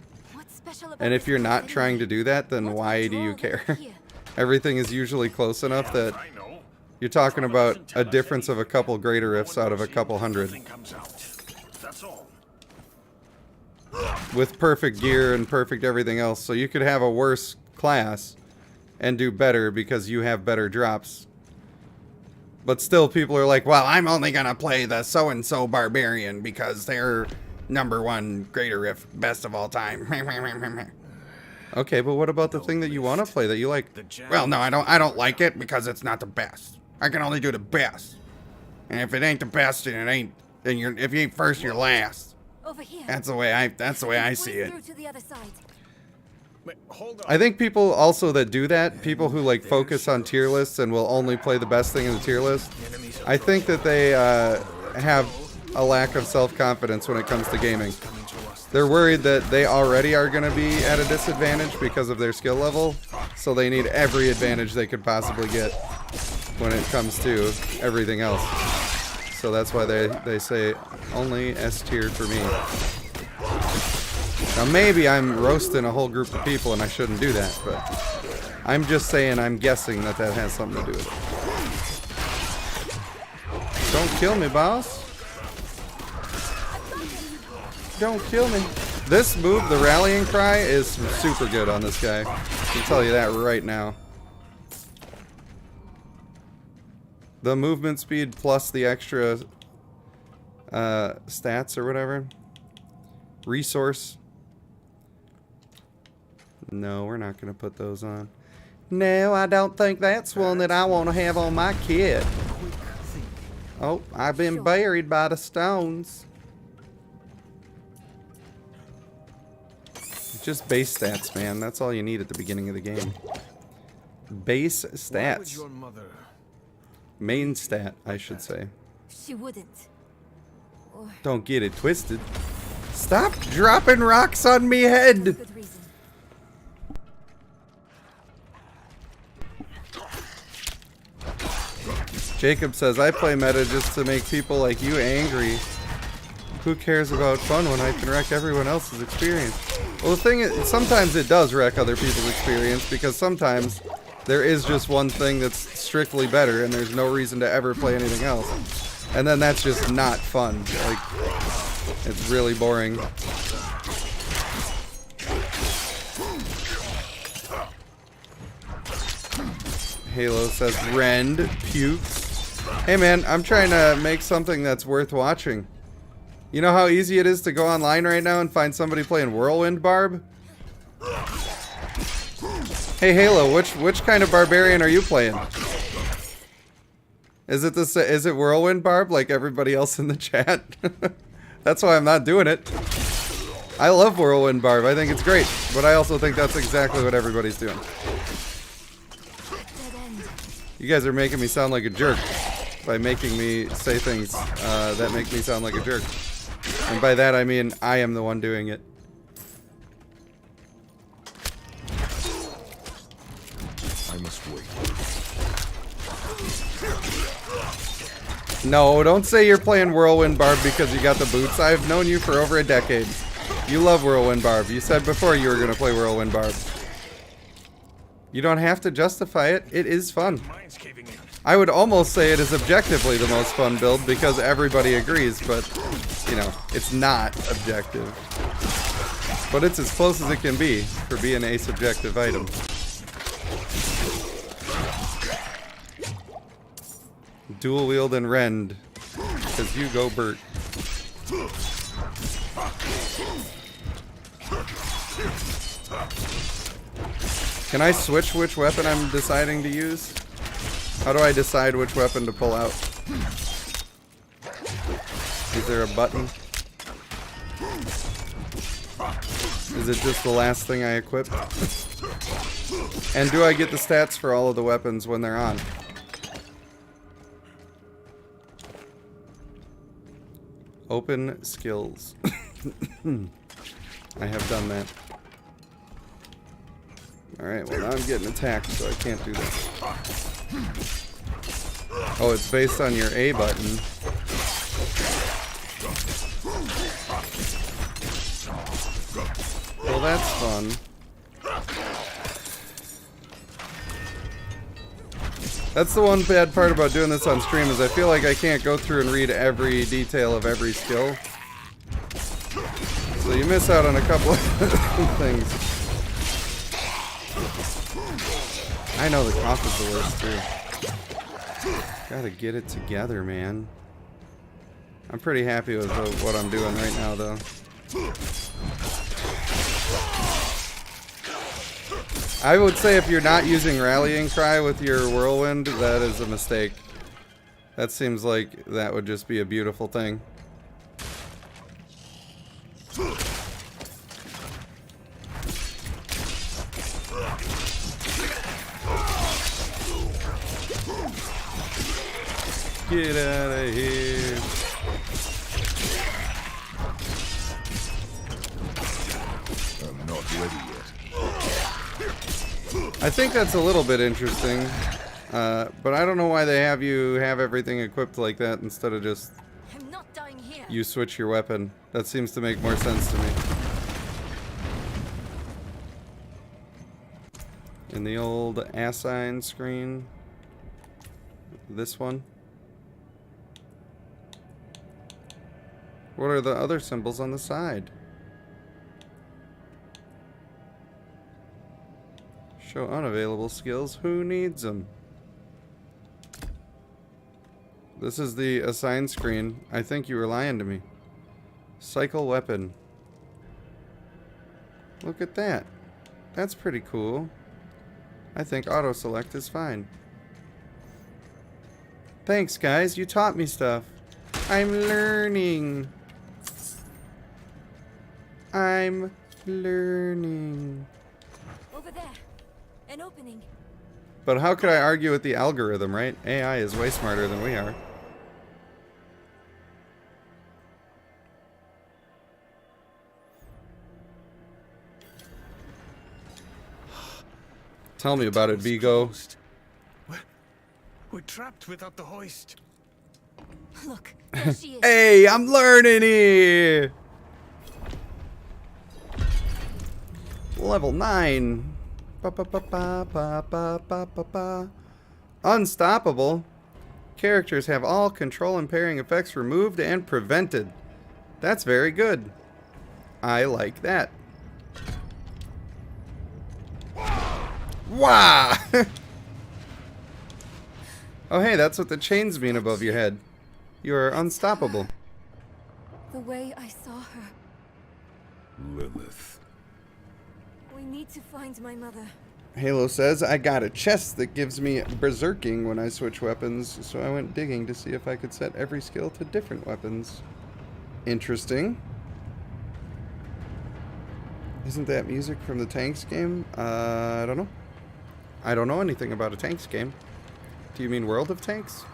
And if you're not trying to do that, then why do you care? Everything is usually close enough that you're talking about a difference of a couple greater ifs out of a couple hundred. With perfect gear and perfect everything else. So you could have a worse class and do better because you have better drops. But still people are like, well, I'm only gonna play the so-and-so Barbarian because they're #1 greater if best of all time. Okay, but what about the thing that you want to play that you like? Well, no, I don't like it because it's not the best. I can only do the best. And if it ain't the best, then it ain't. Then if you ain't first, you're last. Over here. That's the way I see it. Through to the other side. I think people also that do that, people who like focus on tier lists and will only play the best thing in the tier list, I think that they have a lack of self-confidence when it comes to gaming. They're worried that they already are going to be at a disadvantage because of their skill level, so they need every advantage they could possibly get when it comes to everything else. So that's why they say only S tier for me. Now maybe I'm roasting a whole group of people and I shouldn't do that, but I'm just saying, I'm guessing that has something to do with it. Don't kill me, boss. Don't kill me. This move, the rallying cry, is super good on this guy. I can tell you that right now. The movement speed plus the extra stats or whatever. Resource. No, we're not going to put those on. No, I don't think that's one that I want to have on my kid. Oh, I've been buried by the stones. Just base stats, man. That's all you need at the beginning of the game. Base stats. Main stat, I should say. She wouldn't. Don't get it twisted. Stop dropping rocks on me head! Jacob says, I play meta just to make people like you angry. Who cares about fun when I can wreck everyone else's experience? Well, the thing is, sometimes it does wreck other people's experience because sometimes there is just one thing that's strictly better and there's no reason to ever play anything else. And then that's just not fun. Like, it's really boring. Halo says Rend pukes. Hey man, I'm trying to make something that's worth watching. You know how easy it is to go online right now and find somebody playing Whirlwind Barb? Hey Halo, which kind of barbarian are you playing? Is it Whirlwind Barb like everybody else in the chat? That's why I'm not doing it. I love Whirlwind Barb. I think it's great, but I also think that's exactly what everybody's doing. You guys are making me sound like a jerk by making me say things that make me sound like a jerk. And by that I mean I am the one doing it. I must wait. No, don't say you're playing Whirlwind Barb because you got the boots. I've known you for over a decade. You love Whirlwind Barb. You said before you were going to play Whirlwind Barb. You don't have to justify it. It is fun. I would almost say it is objectively the most fun build because everybody agrees, but, you know, it's not objective. But it's as close as it can be for being a subjective item. Dual wield and rend, because you go Bert. Can I switch which weapon I'm deciding to use? How do I decide which weapon to pull out? Is there a button? Is it just the last thing I equip? And do I get the stats for all of the weapons when they're on? Open skills. I have done that. Alright, well now I'm getting attacked, so I can't do that. Oh, it's based on your A button. Well, that's fun. That's the one bad part about doing this on stream is I feel like I can't go through and read every detail of every skill. So you miss out on a couple of things. I know the cough is the worst too. Gotta get it together, man. I'm pretty happy with what I'm doing right now though. I would say if you're not using Rallying Cry with your Whirlwind, that is a mistake. That seems like that would just be a beautiful thing. Get out of here. I'm not ready yet. I think that's a little bit interesting, but I don't know why they have you have everything equipped like that instead of just I'm not dying here. you switch your weapon. That seems to make more sense to me. In the old assign screen, this one. What are the other symbols on the side? Show unavailable skills. Who needs them? This is the assign screen. I think you were lying to me. Cycle weapon. Look at that. That's pretty cool. I think auto select is fine. Thanks, guys. You taught me stuff. I'm learning. I'm learning. Over there. An opening. But how could I argue with the algorithm, right? AI is way smarter than we are. Tell me about it, Vigo. We're trapped without the hoist. Look, there she is. Hey, I'm learning here. Level 9. Ba, ba, ba, ba, ba, ba, ba, ba, ba. Unstoppable. Characters have all control impairing effects removed and prevented. That's very good. I like that. Wow! Oh, hey, that's what the chains mean above your head. You are unstoppable. The way I saw her. Lilith. We need to find my mother. Halo says, I got a chest that gives me berserking when I switch weapons, so I went digging to see if I could set every skill to different weapons. Interesting. Isn't that music from the Tanks game? I don't know. I don't know anything about a Tanks game. Do you mean World of Tanks?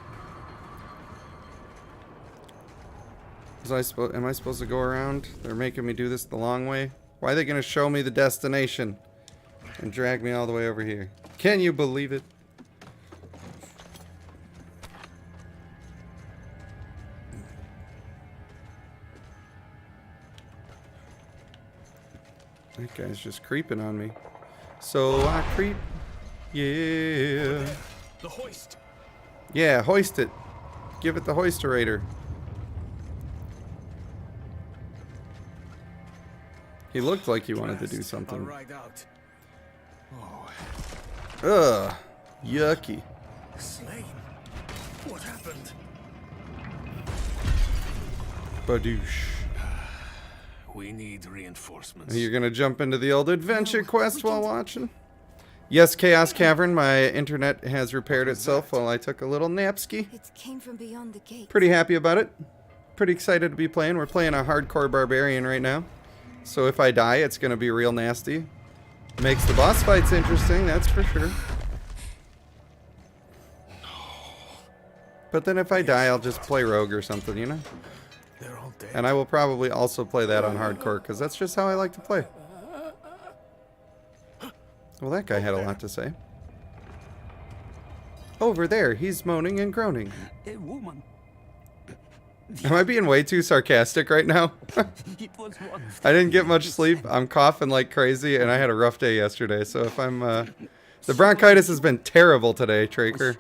Am I supposed to go around? They're making me do this the long way. Why are they going to show me the destination and drag me all the way over here? Can you believe it? That guy's just creeping on me. So I creep. Yeah. The hoist. Yeah, hoist it. Give it the hoisterator. He looked like he wanted to do something. Ugh. Yucky. Slain. What happened? Badoosh. We need reinforcements. You're gonna jump into the old adventure quest while watching? Yes, Chaos Cavern. My internet has repaired itself while I took a little napski. It came from beyond the gate. Pretty happy about it. Pretty excited to be playing. We're playing a hardcore barbarian right now. So if I die, it's gonna be real nasty. Makes the boss fights interesting, that's for sure. But then if I die, I'll just play rogue or something, you know? They're all dead. And I will probably also play that on hardcore, because that's just how I like to play. Well, that guy had a lot to say. Over there, he's moaning and groaning. A woman. Am I being way too sarcastic right now? I didn't get much sleep. I'm coughing like crazy, and I had a rough day yesterday. So if I'm... the bronchitis has been terrible today, Traker.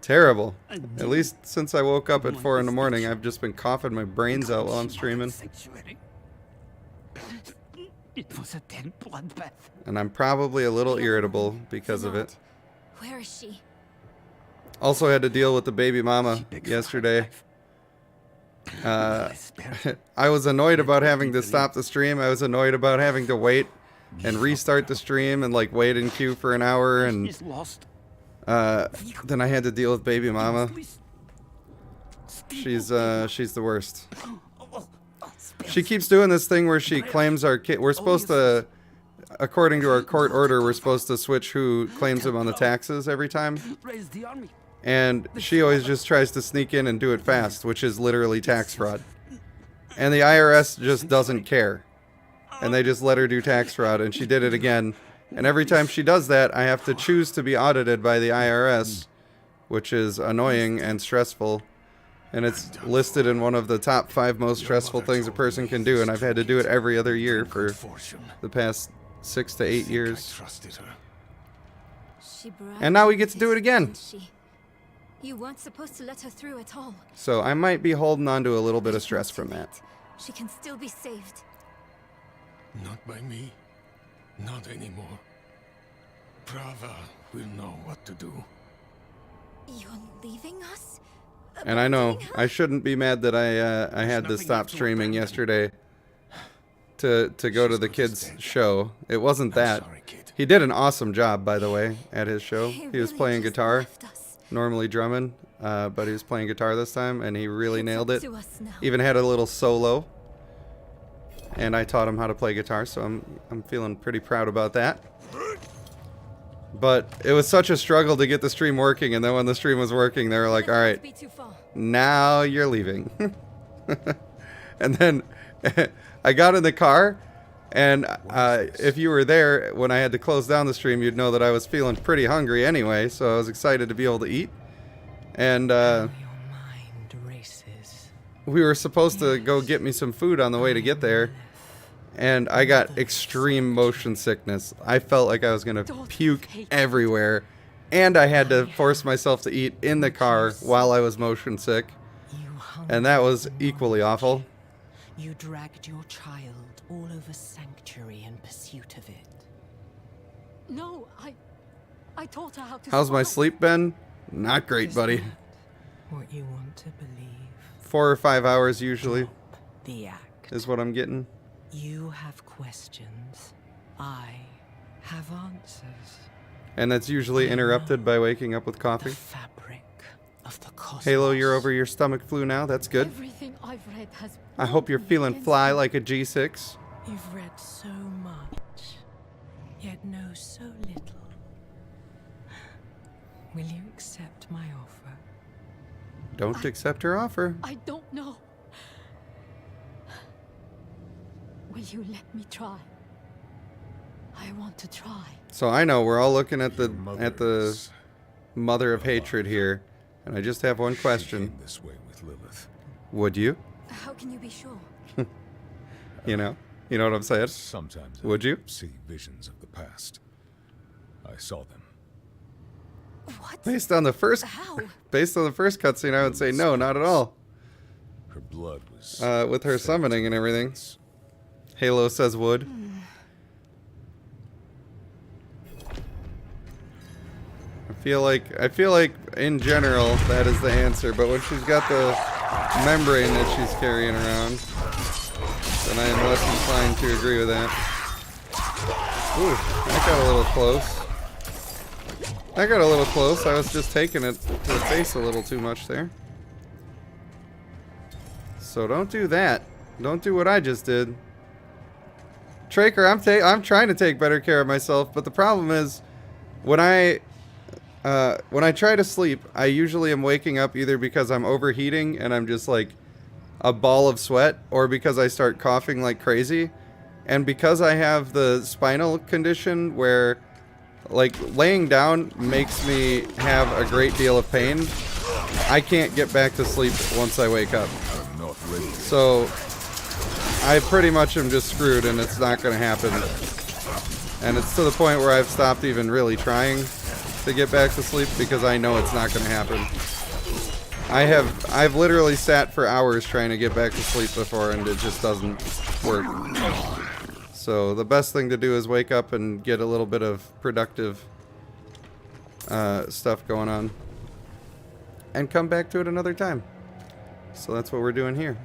Terrible. At least since I woke up at 4 in the morning, I've just been coughing my brains out while I'm streaming. It was a dead bloodbath. And I'm probably a little irritable because of it. Where is she? Also had to deal with the baby mama yesterday. I was annoyed about having to stop the stream. I was annoyed about having to wait and restart the stream and like wait in queue for an hour, and then I had to deal with baby mama. She's the worst. She keeps doing this thing where she claims our kid. We're supposed to, according to our court order, we're supposed to switch who claims them on the taxes every time. And she always just tries to sneak in and do it fast, which is literally tax fraud. And the IRS just doesn't care. And they just let her do tax fraud, and she did it again. And every time she does that, I have to choose to be audited by the IRS, which is annoying and stressful. And it's listed in one of the top 5 most stressful things a person can do, and I've had to do it every other year for the past 6 to 8 years. And now we get to do it again. You weren't supposed to let her through at all. So I might be holding on to a little bit of stress from that. She can still be saved. Not by me. Not anymore. Prava will know what to do. You're leaving us? And I know I shouldn't be mad that I had to stop streaming yesterday to go to the kids' show. It wasn't that. He did an awesome job, by the way, at his show. He was playing guitar, normally drumming, but he was playing guitar this time, and he really nailed it. Even had a little solo, and I taught him how to play guitar, so I'm feeling pretty proud about that. But it was such a struggle to get the stream working, and then when the stream was working, they were like, all right, now you're leaving. And then I got in the car, and if you were there when I had to close down the stream, you'd know that I was feeling pretty hungry anyway, so I was excited to be able to eat. And we were supposed to go get me some food on the way to get there. And I got extreme motion sickness. I felt like I was going to puke everywhere. And I had to force myself to eat in the car while I was motion sick. And that was equally awful. You dragged your child all over Sanctuary in pursuit of it. No, I taught her how to How's my swim. sleep been? Not great, Is buddy. that what you want to believe? 4 or 5 hours usually The act. is what I'm getting. You have questions. I have answers. And that's usually interrupted by waking up with coffee. Fabric of the cosmos. Halo, you're over your stomach flu now. That's good. Everything I've read has I hope you're feeling fly like a G6. You've read so much, yet know so little. Will you accept my offer? Don't accept her offer. I don't know. Will you let me try? I want to try. So I know we're all looking at the mother of hatred here, and I just have one question. She came this way with Lilith. Would you? How can you be sure? You know what I'm saying? Sometimes Would you? see visions of the past. I saw them. What? Based on the first cutscene, I would say no, not at all. Her blood was with her summoning and everything. Halo says would. I feel like in general that is the answer, but when she's got the membrane that she's carrying around, then I am less inclined to agree with that. Ooh, that got a little close. That got a little close. I was just taking it to the face a little too much there. So don't do that. Don't do what I just did. Traker, I'm trying to take better care of myself, but the problem is when I try to sleep, I usually am waking up either because I'm overheating and I'm just like a ball of sweat, or because I start coughing like crazy. And because I have the spinal condition where like laying down makes me have a great deal of pain, I can't get back to sleep once I wake up. So I pretty much am just screwed, and it's not going to happen. And it's to the point where I've stopped even really trying to get back to sleep because I know it's not going to happen. I've literally sat for hours trying to get back to sleep before, and it just doesn't work. So the best thing to do is wake up and get a little bit of productive stuff going on, and come back to it another time. So that's what we're doing here.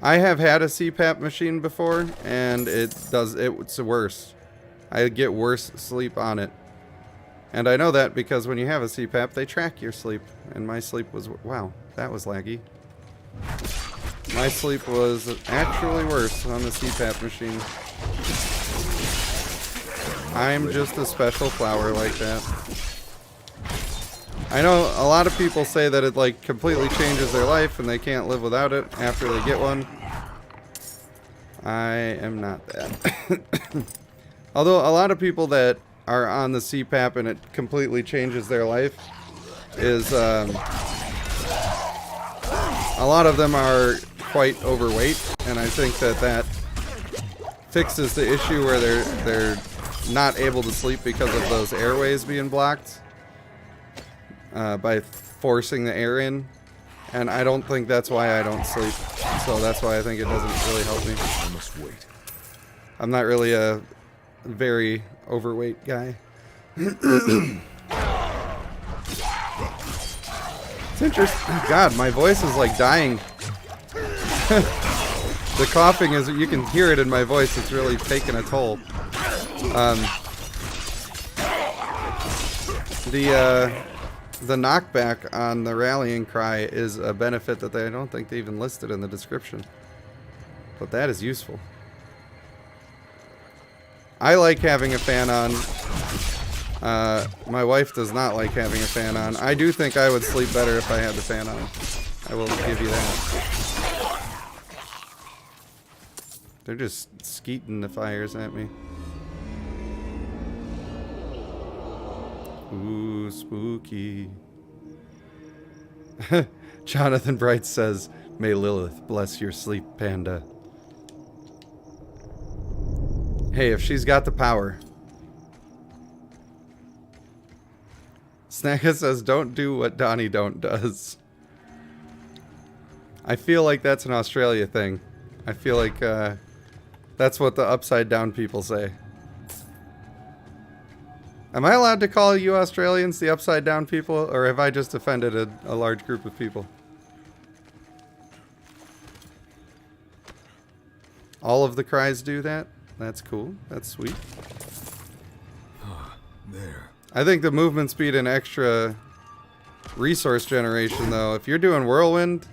I have had a CPAP machine before, and it's worse. I get worse sleep on it. And I know that because when you have a CPAP, they track your sleep. And my sleep was... Wow, that was laggy. My sleep was actually worse on the CPAP machine. I'm just a special flower like that. I know a lot of people say that it like completely changes their life and they can't live without it after they get one. I am not that. Although a lot of people that are on the CPAP and it completely changes their life is a lot of them are quite overweight, and I think that fixes the issue where they're not able to sleep because of those airways being blocked by forcing the air in. And I don't think that's why I don't sleep. So that's why I think it doesn't really help me. I must wait. I'm not really a very overweight guy. It's interesting. God, my voice is like dying. The coughing is, you can hear it in my voice. It's really taking a toll. The knockback on the rallying cry is a benefit that I don't think they even listed in the description. But that is useful. I like having a fan on. My wife does not like having a fan on. I do think I would sleep better if I had the fan on. I will give you that. They're just skeeting the fires at me. Ooh, spooky. Jonathan Bright says, "May Lilith bless your sleep, panda." Hey, if she's got the power. Snacka says, "Don't do what Donnie Don't does." I feel like that's an Australia thing. I feel like that's what the upside down people say. Am I allowed to call you Australians the upside down people, or have I just offended a large group of people? All of the cries do that? That's cool. That's sweet. There. I think the movement speed and extra resource generation, though, if you're doing Whirlwind,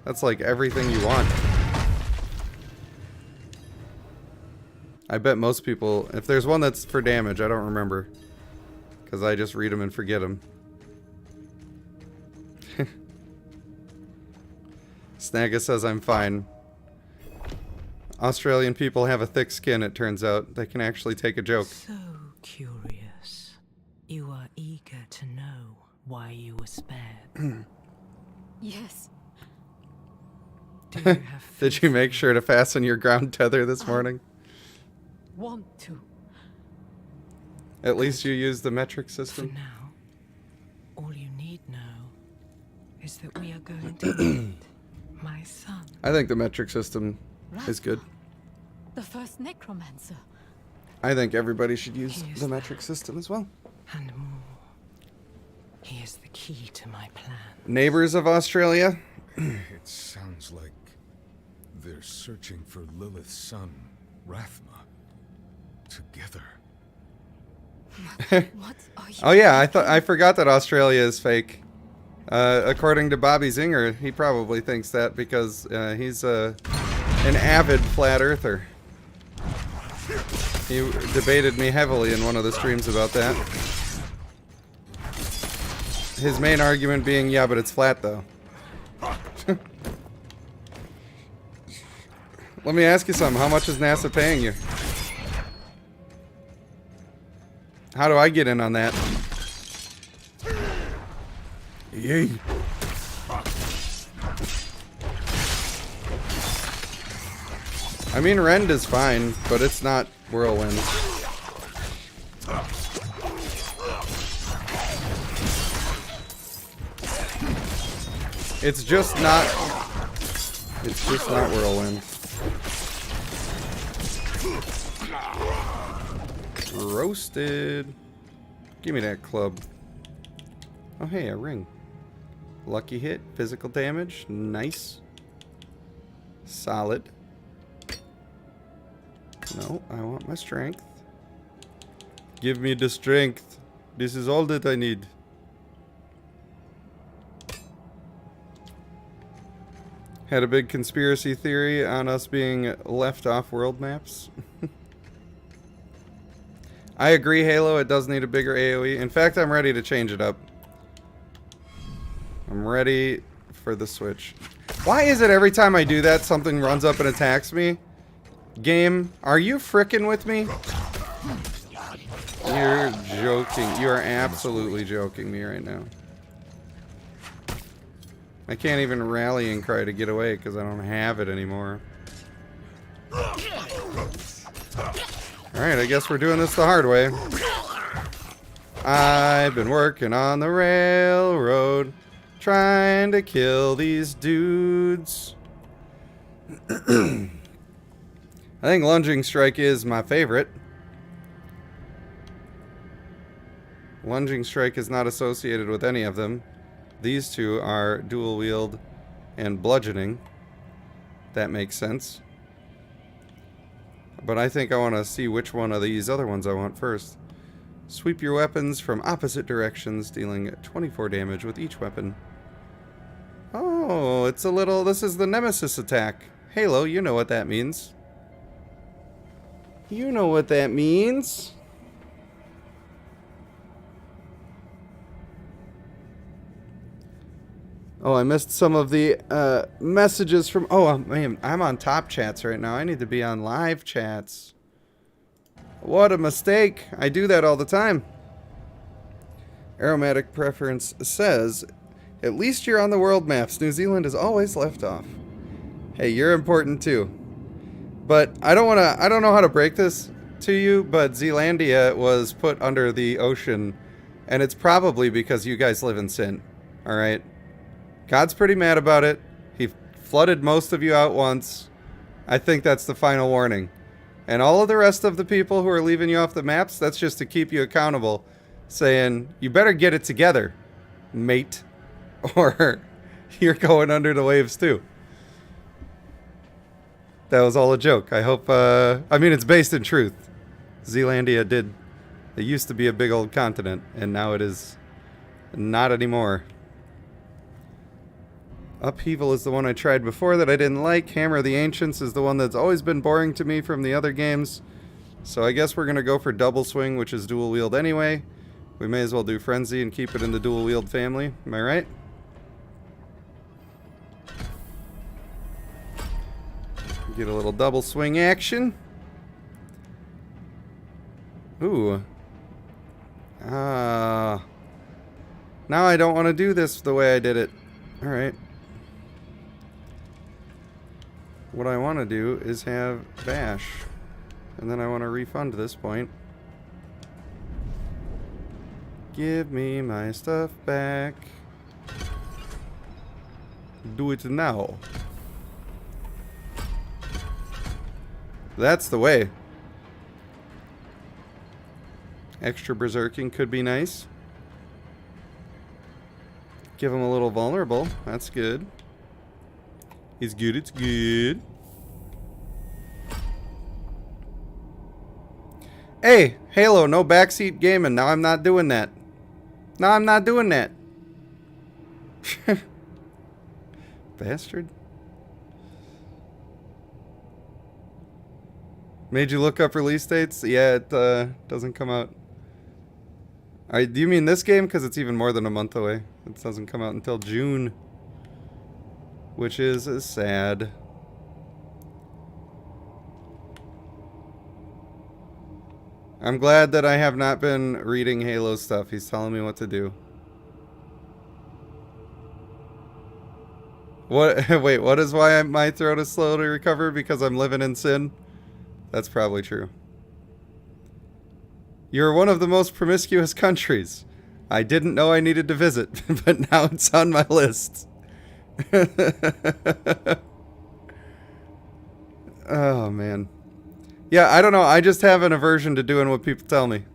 that's like everything you want. I bet most people, if there's one that's for damage, I don't remember. Because I just read them and forget them. Snagga says I'm fine. Australian people have a thick skin, it turns out. They can actually take a joke. So curious. You are eager to know why you were spared. Yes. Do you have Did you make sure to fasten your ground tether this morning? want to? At least you used the metric For system. now, all you need know is that we are going to meet my son. I think the metric system is good. The first necromancer. I think everybody should use the metric system as well. And more. He is the key to my plan. Neighbors of Australia? It sounds like they're searching for Lilith's son, Rathma. Together. What are you? Oh yeah, I forgot that Australia is fake. According to Bobby Zinger, he probably thinks that because he's an avid flat earther. He debated me heavily in one of the streams about that. His main argument being, yeah, but it's flat though. Let me ask you something. How much is NASA paying you? How do I get in on that? Yay. I mean, Rend is fine, but it's not Whirlwind. It's just not Whirlwind. Roasted. Give me that club. Oh hey, a ring. Lucky hit, physical damage, nice. Solid. No, I want my strength. Give me the strength. This is all that I need. Had a big conspiracy theory on us being left off world maps. I agree, Halo, it does need a bigger AoE. In fact, I'm ready to change it up. I'm ready for the switch. Why is it every time I do that, something runs up and attacks me? Game, are you frickin' with me? You're joking. You are absolutely joking me right now. I can't even rallying cry to get away because I don't have it anymore. Alright, I guess we're doing this the hard way. I've been working on the railroad, trying to kill these dudes. I think Lunging Strike is my favorite. Lunging Strike is not associated with any of them. These two are dual wield and bludgeoning. That makes sense. But I think I want to see which one of these other ones I want first. Sweep your weapons from opposite directions, dealing 24 damage with each weapon. Oh, it's a little... This is the Nemesis attack. Halo, you know what that means. You know what that means. Oh, I missed some of the messages from... Oh, man, I'm on top chats right now. I need to be on live chats. What a mistake. I do that all the time. Aromatic Preference says, at least you're on the world maps. New Zealand is always left off. Hey, you're important too. But I don't know how to break this to you, but Zealandia was put under the ocean, and it's probably because you guys live in sin. Alright? God's pretty mad about it. He flooded most of you out once. I think that's the final warning. And all of the rest of the people who are leaving you off the maps, that's just to keep you accountable. Saying, you better get it together, mate. Or you're going under the waves too. That was all a joke. I hope, I mean, it's based in truth. Zealandia did. It used to be a big old continent, and now it is not anymore. Upheaval is the one I tried before that I didn't like. Hammer of the Ancients is the one that's always been boring to me from the other games. So I guess we're going to go for Double Swing, which is dual wield anyway. We may as well do Frenzy and keep it in the dual wield family. Am I right? Get a little double swing action. Ooh. Now I don't want to do this the way I did it. Alright. What I want to do is have Bash. And then I want to refund this point. Give me my stuff back. Do it now. That's the way. Extra berserking could be nice. Give him a little vulnerable. That's good. It's good, it's good. Hey, Halo, no backseat gaming. Now I'm not doing that. Now I'm not doing that. Bastard. Made you look up release dates? Yeah, it doesn't come out. Do you mean this game? Because it's even more than a month away. It doesn't come out until June. Which is sad. I'm glad that I have not been reading Halo stuff. He's telling me what to do. What? Wait, what is why my throat is slow to recover? Because I'm living in sin? That's probably true. You're one of the most promiscuous countries. I didn't know I needed to visit, but now it's on my list. Oh, man. Yeah, I don't know. I just have an aversion to doing what people tell me.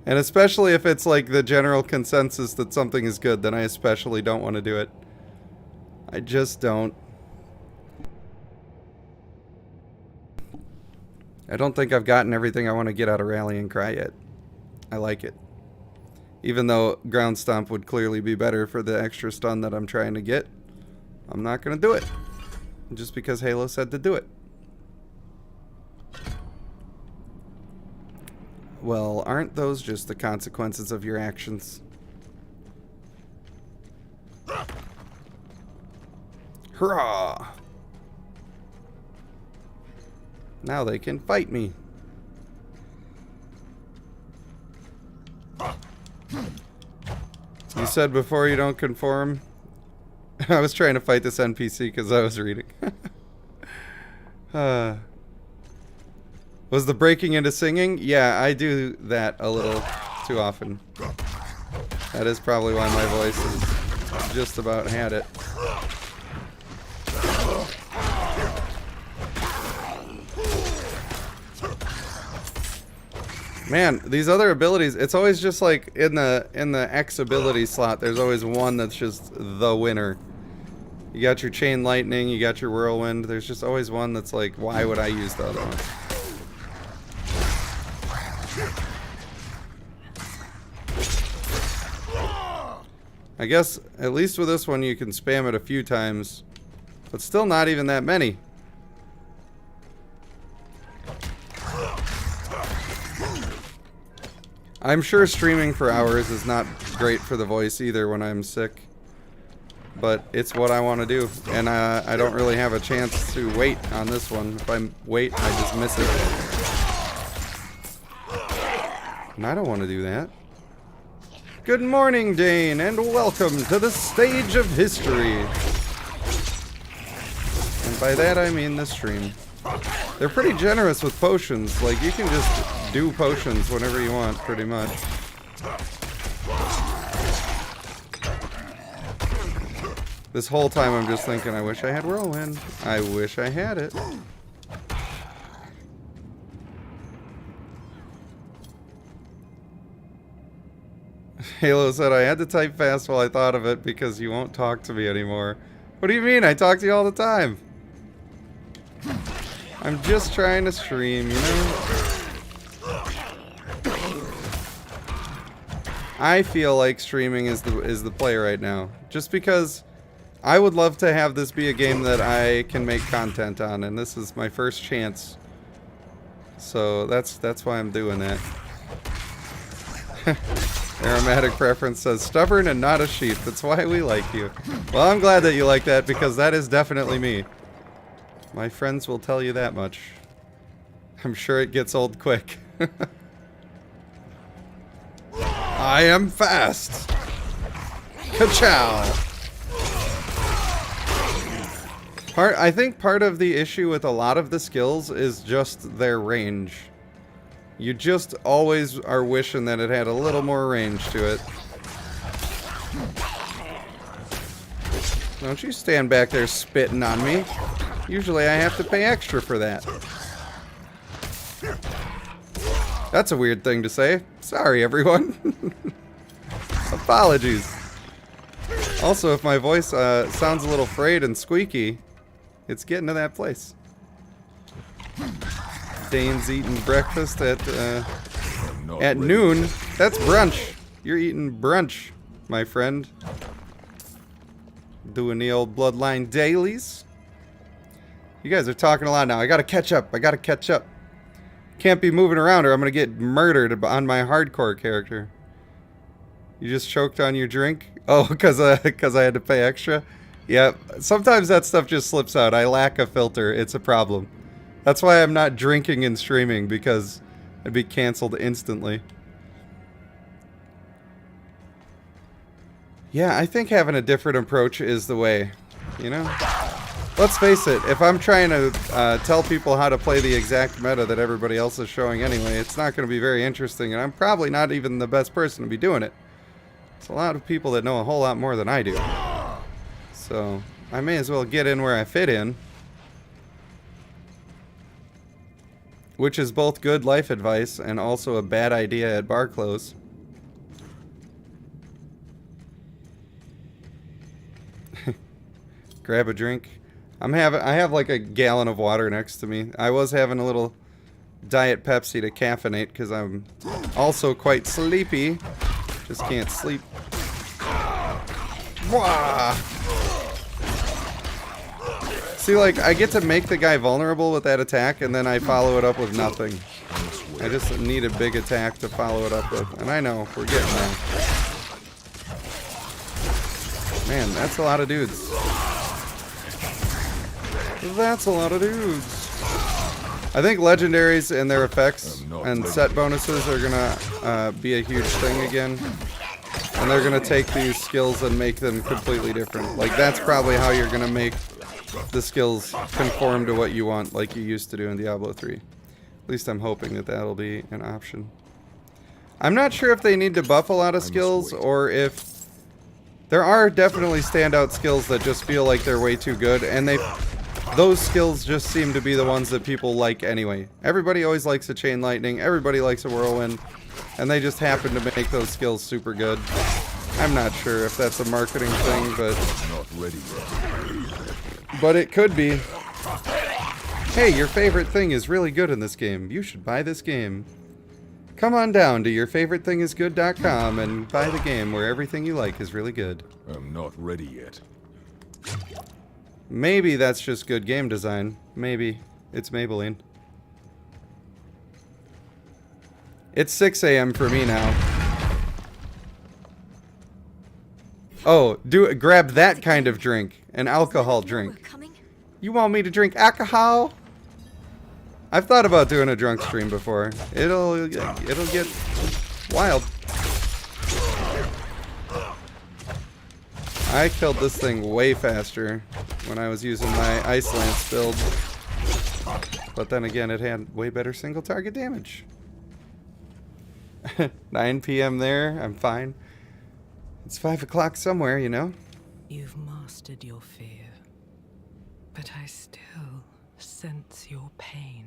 And especially if it's like the general consensus that something is good, then I especially don't want to do it. I just don't. I don't think I've gotten everything I want to get out of Rallying Cry yet. I like it. Even though Ground Stomp would clearly be better for the extra stun that I'm trying to get, I'm not going to do it. Just because Halo said to do it. Well, aren't those just the consequences of your actions? Hurrah! Now they can fight me. You said before you don't conform. I was trying to fight this NPC because I was reading. Was the breaking into singing? Yeah, I do that a little too often. That is probably why my voice has just about had it. Man, these other abilities, it's always just like in the X ability slot, there's always one that's just the winner. You got your Chain Lightning, you got your Whirlwind, there's just always one that's like, why would I use the other one? I guess, at least with this one, you can spam it a few times, but still not even that many. I'm sure streaming for hours is not great for the voice either when I'm sick. But it's what I want to do. And I don't really have a chance to wait on this one. If I wait, I just miss it. And I don't want to do that. Good morning, Dane, and welcome to the stage of history. And by that I mean the stream. They're pretty generous with potions. Like, you can just do potions whenever you want, pretty much. This whole time I'm just thinking, I wish I had Whirlwind. I wish I had it. Halo said, I had to type fast while I thought of it because you won't talk to me anymore. What do you mean? I talk to you all the time. I'm just trying to stream, you know? I feel like streaming is the play right now. Just because I would love to have this be a game that I can make content on, and this is my first chance. So that's why I'm doing that. Aromatic Preference says, stubborn and not a sheep. That's why we like you. Well, I'm glad that you like that, because that is definitely me. My friends will tell you that much. I'm sure it gets old quick. I am fast. Ka-chow. I think part of the issue with a lot of the skills is just their range. You just always are wishing that it had a little more range to it. Don't you stand back there spitting on me. Usually I have to pay extra for that. That's a weird thing to say. Sorry, everyone. Apologies. Also, if my voice sounds a little frayed and squeaky, it's getting to that place. Dane's eating breakfast at noon. That's brunch. You're eating brunch, my friend. Doing the old Bloodline dailies. You guys are talking a lot now. I gotta catch up. I gotta catch up. Can't be moving around or I'm gonna get murdered on my hardcore character. You just choked on your drink? Oh, because I had to pay extra? Yeah, sometimes that stuff just slips out. I lack a filter. It's a problem. That's why I'm not drinking and streaming, because I'd be canceled instantly. Yeah, I think having a different approach is the way, you know? Let's face it, if I'm trying to tell people how to play the exact meta that everybody else is showing anyway, it's not going to be very interesting, and I'm probably not even the best person to be doing it. There's a lot of people that know a whole lot more than I do. So, I may as well get in where I fit in. Which is both good life advice and also a bad idea at bar close. Grab a drink. I have like a gallon of water next to me. I was having a little Diet Pepsi to caffeinate because I'm also quite sleepy. Just can't sleep. Wah! See, like, I get to make the guy vulnerable with that attack, and then I follow it up with nothing. I just need a big attack to follow it up with. And I know, we're getting there. Man, that's a lot of dudes. That's a lot of dudes. I think legendaries and their effects and set bonuses are gonna be a huge thing again. And they're gonna take these skills and make them completely different. Like, that's probably how you're gonna make the skills conform to what you want, like you used to do in Diablo 3. At least I'm hoping that that'll be an option. I'm not sure if they need to buff a lot of skills, or if... There are definitely standout skills that just feel like they're way too good, and those skills just seem to be the ones that people like anyway. Everybody always likes a Chain Lightning, everybody likes a Whirlwind, and they just happen to make those skills super good. I'm not sure if that's a marketing thing, but... Not ready yet. But it could be. Hey, your favorite thing is really good in this game. You should buy this game. Come on down to yourfavoriththingisgood.com and buy the game where everything you like is really good. I'm not ready yet. Maybe that's just good game design. Maybe. It's Maybelline. It's 6 a.m. for me now. Oh, grab that kind of drink. An alcohol drink. You want me to drink alcohol? I've thought about doing a drunk stream before. It'll get wild. I killed this thing way faster when I was using my Ice Lance build. But then again, it had way better single target damage. 9 p.m. there, I'm fine. It's 5 o'clock somewhere, you know? You've mastered your fear, but I still sense your pain.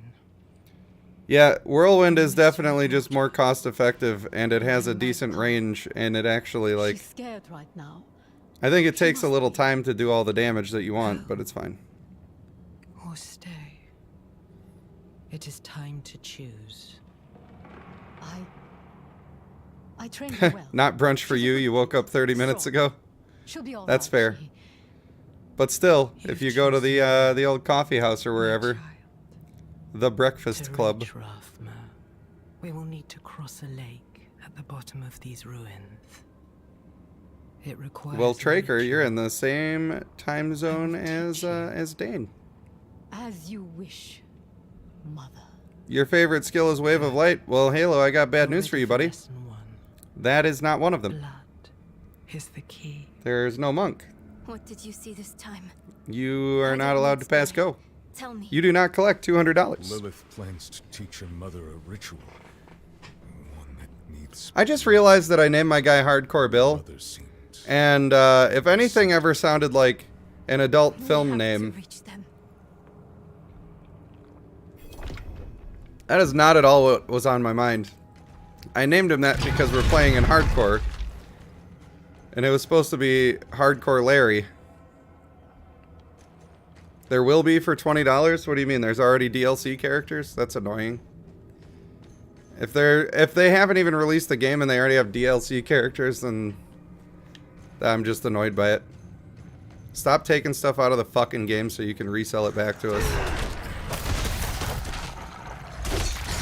Yeah, Whirlwind is definitely just more cost effective, and it has a decent range, and it actually, like... She's scared right now. I think it takes a little time to do all the damage that you want, but it's fine. Or stay. It is time to choose. I trained her well. Not brunch for you, you woke up 30 minutes ago? She'll be all That's right. fair. But still, if you go to the old coffee house or wherever, the Breakfast Club. We will need to cross a lake at the bottom of these ruins. It requires... Well, Traker, you're in the same time zone as Dane. As you wish, Mother. Your favorite skill is Wave of Light? Well, Halo, I got bad news for you, buddy. That is not one of them. Blood is the key. There's no monk. What did you see this time? You are not allowed to pass go. Tell me. You do not collect $200. Lilith plans to teach her mother a ritual. One that needs... I just realized that I named my guy Hardcore Bill. And if anything ever sounded like an adult film name, that is not at all what was on my mind. I named him that because we're playing in hardcore. And it was supposed to be Hardcore Larry. There will be for $20? What do you mean? There's already DLC characters? That's annoying. If they haven't even released the game and they already have DLC characters, then I'm just annoyed by it. Stop taking stuff out of the fucking game so you can resell it back to us.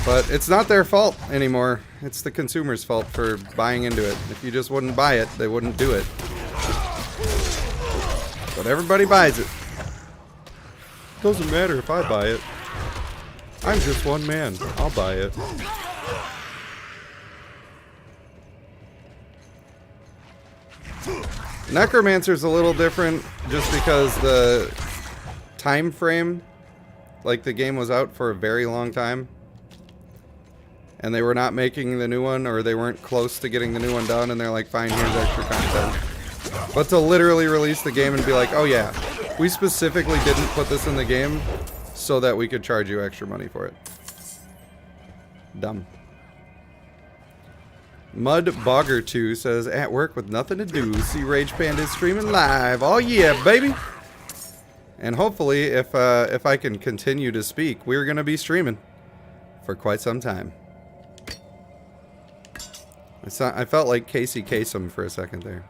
But it's not their fault anymore. It's the consumer's fault for buying into it. If you just wouldn't buy it, they wouldn't do it. But everybody buys it. Doesn't matter if I buy it. I'm just one man. I'll buy it. Necromancer's a little different just because the time frame, like the game was out for a very long time. And they were not making the new one, or they weren't close to getting the new one done, and they're like, fine, here's extra content. But to literally release the game and be like, oh yeah, we specifically didn't put this in the game so that we could charge you extra money for it. Dumb. Mudbogger2 says, at work with nothing to do, see Rage Panda streaming live. Oh yeah, baby! And hopefully, if I can continue to speak, we're going to be streaming for quite some time. I felt like Casey Kasem for a second there.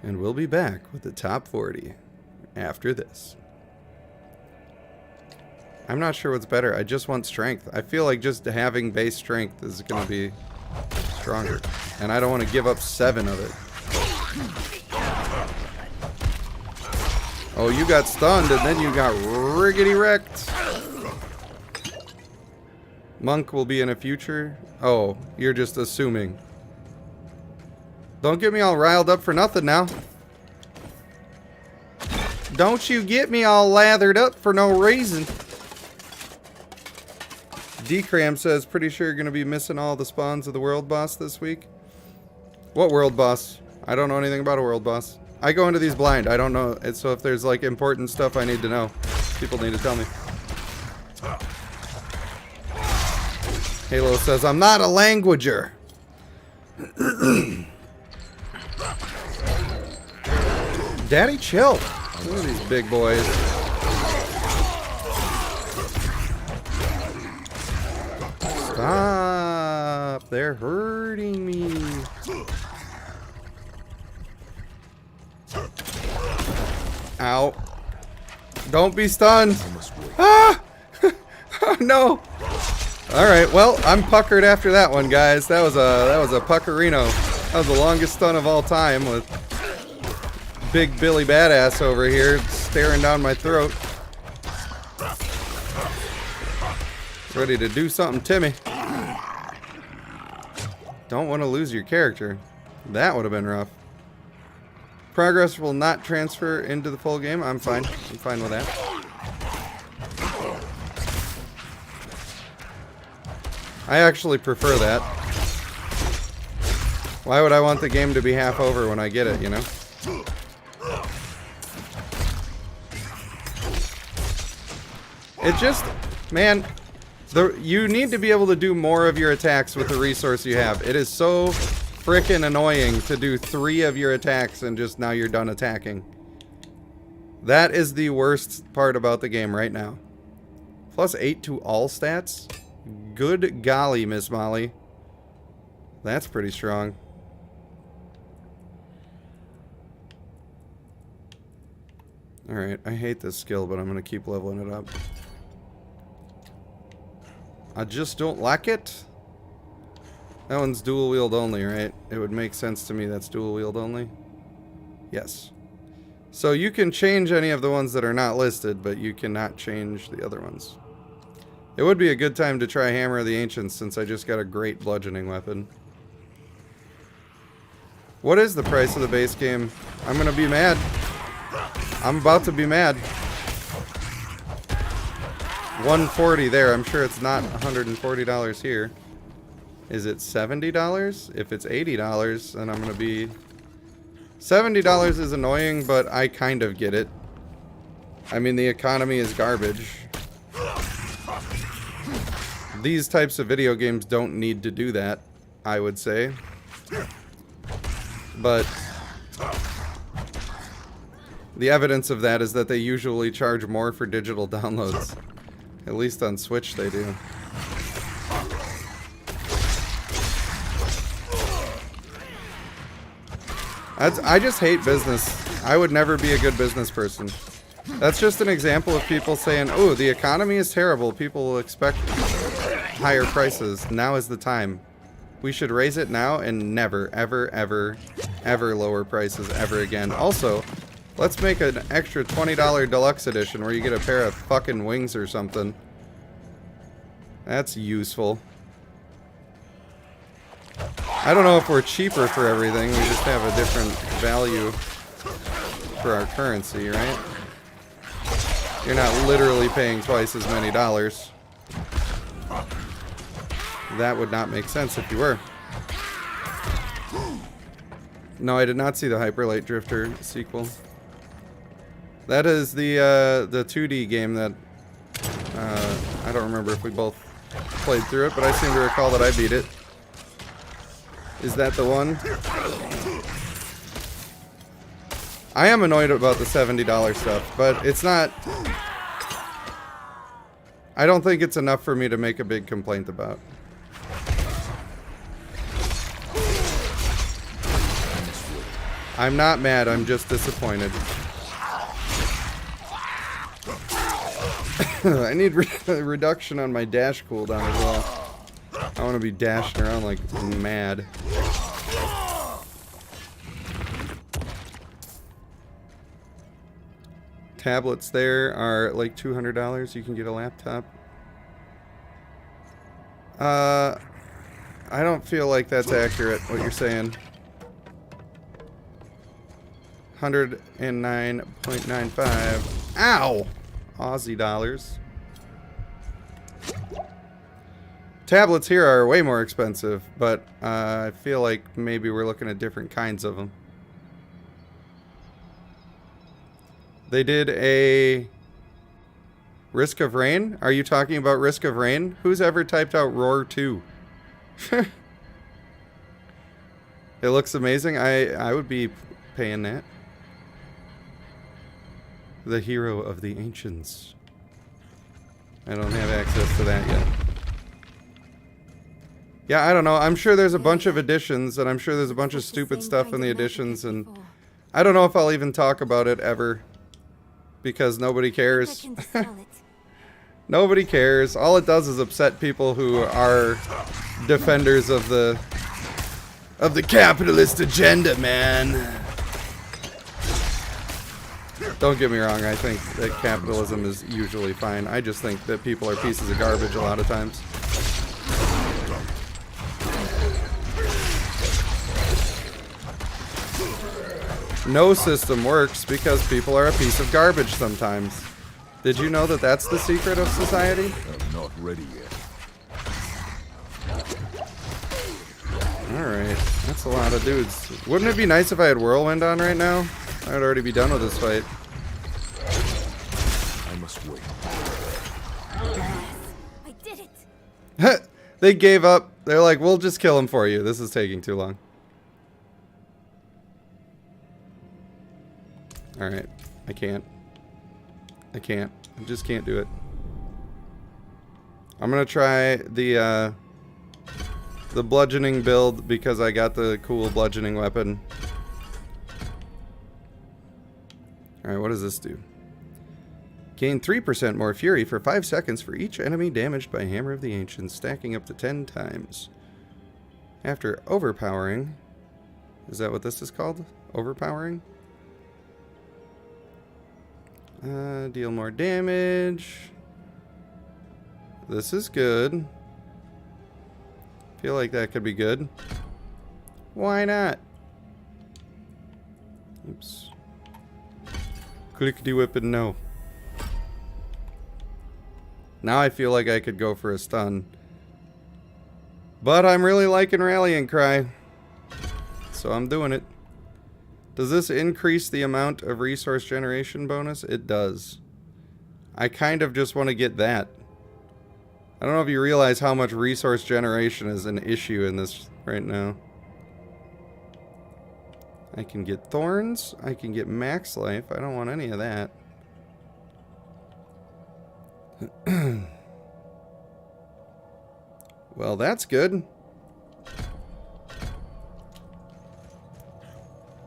And we'll be back with the top 40 after this. I'm not sure what's better. I just want strength. I feel like just having base strength is going to be stronger. And I don't want to give up 7 of it. Oh, you got stunned and then you got riggedy wrecked. Monk will be in a future. Oh, you're just assuming. Don't get me all riled up for nothing now. Don't you get me all lathered up for no reason. D-Cram says, pretty sure you're going to be missing all the spawns of the world boss this week. What world boss? I don't know anything about a world boss. I go into these blind. I don't know. So if there's like important stuff I need to know, people need to tell me. Halo says, I'm not a languager. Daddy, chill. Look at these big boys. Stop. They're hurting me. Ow. Don't be stunned. Ah! Oh, no. Alright, well, I'm puckered after that one, guys. That was a puckerino. That was the longest stun of all time with Big Billy Badass over here staring down my throat. Ready to do something to me. Don't want to lose your character. That would have been rough. Progress will not transfer into the full game. I'm fine. I'm fine with that. I actually prefer that. Why would I want the game to be half over when I get it, you know? It just, man, You need to be able to do more of your attacks with the resource you have. It is so frickin' annoying to do 3 of your attacks and just now you're done attacking. That is the worst part about the game right now. +8 to all stats? Good golly, Miss Molly. That's pretty strong. Alright, I hate this skill, but I'm gonna keep leveling it up. I just don't like it. That one's dual wield only, right? It would make sense to me that's dual wield only. Yes. So you can change any of the ones that are not listed, but you cannot change the other ones. It would be a good time to try Hammer of the Ancients since I just got a great bludgeoning weapon. What is the price of the base game? I'm gonna be mad. I'm about to be mad. 140 there. I'm sure it's not $140 here. Is it $70? If it's $80, then I'm gonna be... $70 is annoying, but I kind of get it. I mean, the economy is garbage. These types of video games don't need to do that, I would say. But the evidence of that is that they usually charge more for digital downloads. At least on Switch they do. I just hate business. I would never be a good business person. That's just an example of people saying, oh, the economy is terrible. People will expect higher prices. Now is the time. We should raise it now and never, ever, ever, ever lower prices ever again. Also, let's make an extra $20 deluxe edition where you get a pair of fucking wings or something. That's useful. I don't know if we're cheaper for everything. We just have a different value for our currency, right? You're not literally paying twice as many dollars. That would not make sense if you were. No, I did not see the Hyperlight Drifter sequel. That is the 2D game that I don't remember if we both played through it, but I seem to recall that I beat it. Is that the one? I am annoyed about the $70 stuff, but it's not... I don't think it's enough for me to make a big complaint about. I'm not mad, I'm just disappointed. I need a reduction on my dash cooldown as well. I want to be dashing around like mad. Tablets there are like $200. You can get a laptop. I don't feel like that's accurate, what you're saying. 109.95. Ow! Aussie dollars. Tablets here are way more expensive, but I feel like maybe we're looking at different kinds of them. They did a Risk of Rain? Are you talking about Risk of Rain? Who's ever typed out Roar 2? It looks amazing. I would be paying that. The Hero of the Ancients. I don't have access to that yet. Yeah, I don't know. I'm sure there's a bunch of editions, and I'm sure there's a bunch of stupid stuff in the editions, and I don't know if I'll even talk about it ever. Because nobody cares. Nobody cares. All it does is upset people who are defenders of the capitalist agenda, man. Don't get me wrong, I think that capitalism is usually fine. I just think that people are pieces of garbage a lot of times. No system works because people are a piece of garbage sometimes. Did you know that that's the secret of society? I'm not ready yet. Alright, that's a lot of dudes. Wouldn't it be nice if I had Whirlwind on right now? I'd already be done with this fight. I must wait. Yes, I did it. They gave up. They're like, we'll just kill him for you. This is taking too long. Alright. I can't. I just can't do it. I'm gonna try the bludgeoning build because I got the cool bludgeoning weapon. Alright, what does this do? Gain 3% more fury for 5 seconds for each enemy damaged by Hammer of the Ancients, stacking up to 10 times. After overpowering... Is that what this is called? Overpowering? Deal more damage. This is good. Feel like that could be good. Why not? Oops. Clickety whippin' no. Now I feel like I could go for a stun. But I'm really liking Rallying Cry. So I'm doing it. Does this increase the amount of resource generation bonus? It does. I kind of just want to get that. I don't know if you realize how much resource generation is an issue in this right now. I can get thorns. I can get max life. I don't want any of that. Well, that's good.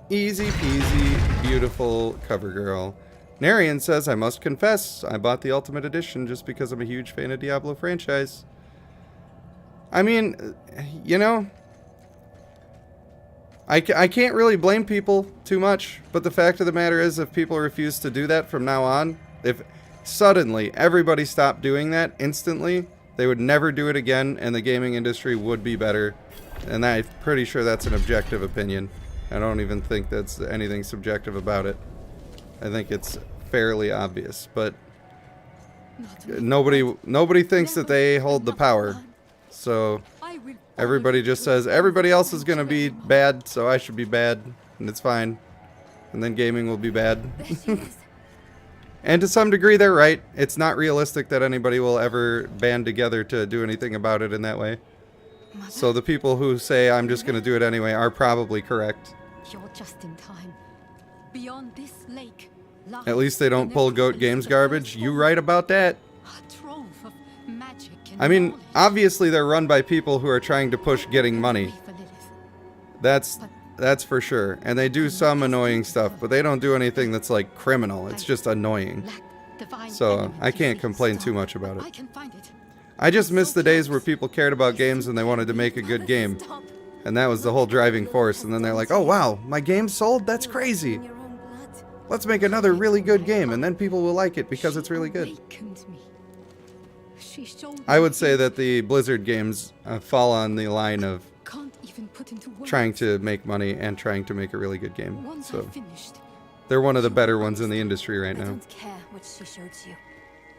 Easy peasy, beautiful cover girl. Narian says, I must confess, I bought the Ultimate Edition just because I'm a huge fan of Diablo franchise. I mean, you know, I can't really blame people too much, but the fact of the matter is if people refuse to do that from now on, if suddenly everybody stopped doing that instantly, they would never do it again and the gaming industry would be better. And I'm pretty sure that's an objective opinion. I don't even think that's anything subjective about it. I think it's fairly obvious, but nobody thinks that they hold the power. So everybody just says everybody else is going to be bad, so I should be bad, and it's fine. And then gaming will be bad. And to some degree they're right. It's not realistic that anybody will ever band together to do anything about it in that way. So the people who say I'm just going to do it anyway are probably correct. You're just in time. Beyond this lake, at least they don't pull Goat Games garbage. You right about that. I mean, obviously they're run by people who are trying to push getting money. That's for sure. And they do some annoying stuff, but they don't do anything that's like criminal. It's just annoying. So I can't complain too much about it. I just miss the days where people cared about games and they wanted to make a good game. And that was the whole driving force. And then they're like, oh wow, my game sold? That's crazy. Let's make another really good game, and then people will like it because it's really good. I would say that the Blizzard games fall on the line of trying to make money and trying to make a really good game. So they're one of the better ones in the industry right now. I don't care what she showed you.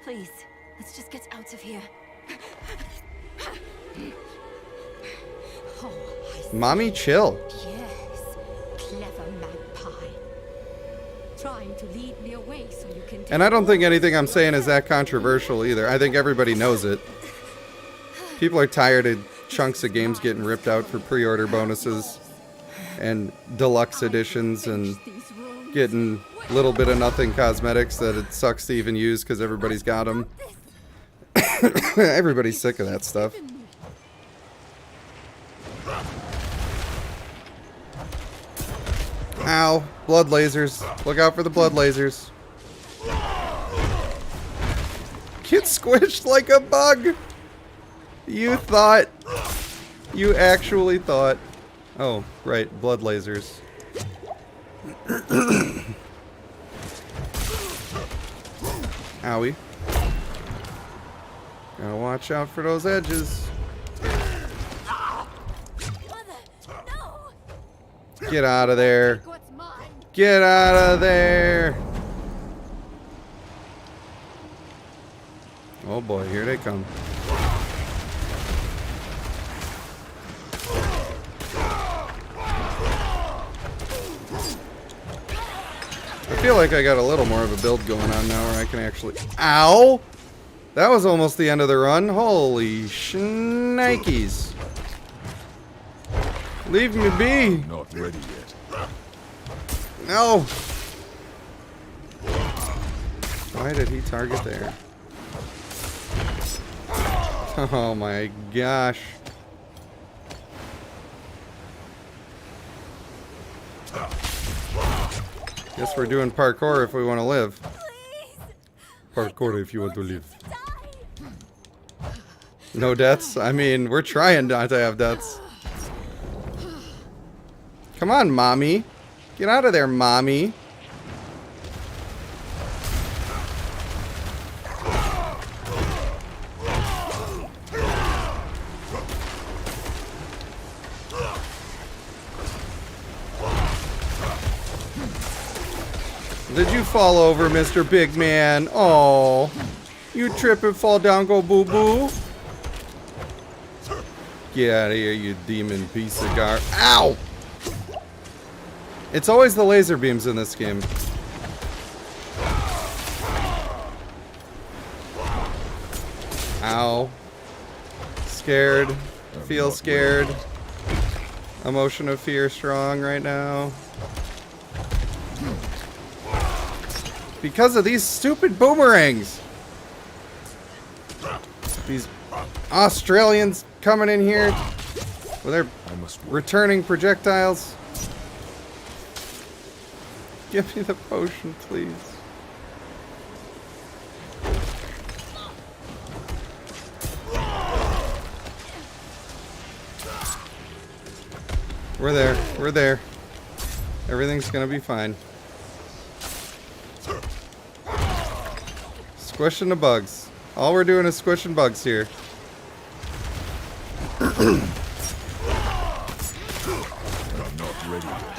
Please, let's just get out of here. Mommy, chill. Yes, clever magpie. Trying to lead me away so you can. And I don't think anything I'm saying is that controversial either. I think everybody knows it. People are tired of chunks of games getting ripped out for pre-order bonuses and deluxe editions and getting a little bit of nothing cosmetics that it sucks to even use because everybody's got them. Everybody's sick of that stuff. Ow. Blood lasers. Look out for the blood lasers. Get squished like a bug. You thought. You actually thought. Oh, right. Blood lasers. Owie. Gotta watch out for those edges. Get out of there. Get out of there. Oh boy, here they come. I feel like I got a little more of a build going on now where I can actually... Ow! That was almost the end of the run. Holy shnikes. Leave me be. Not ready yet. No. Why did he target there? Oh my gosh. Guess we're doing parkour if we want to live. Parkour if you want to live. No deaths? I mean, we're trying not to have deaths. Come on, mommy. Get out of there, mommy. Did you fall over, Mr. Big Man? Oh, you trip and fall down, go boo-boo. Get out of here, you demon piece of gar. Ow! It's always the laser beams in this game. Ow. Scared. Feel scared. Emotion of fear strong right now. Because of these stupid boomerangs. These Australians coming in here with their returning projectiles. Give me the potion, please. We're there. We're there. Everything's gonna be fine. Squishing the bugs. All we're doing is squishing bugs here. I'm not ready yet.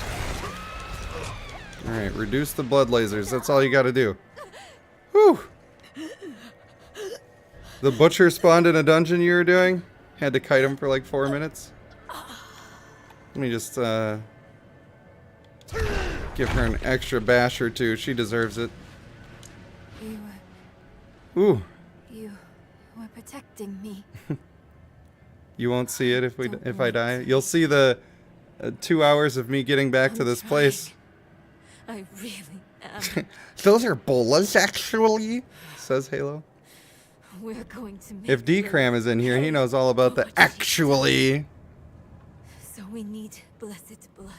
Alright, reduce the blood lasers. That's all you gotta do. Whew! The butcher spawned in a dungeon you were doing? Had to kite him for like 4 minutes? Let me just, give her an extra bash or two. She deserves it. Ooh. You were protecting me. You won't see it if I die. You'll see the 2 hours of me getting back to this place. I really am. Those are bolas, actually, says Halo. We're going to make If D-Cram is in here, he knows all about the actually. So we need blessed blood.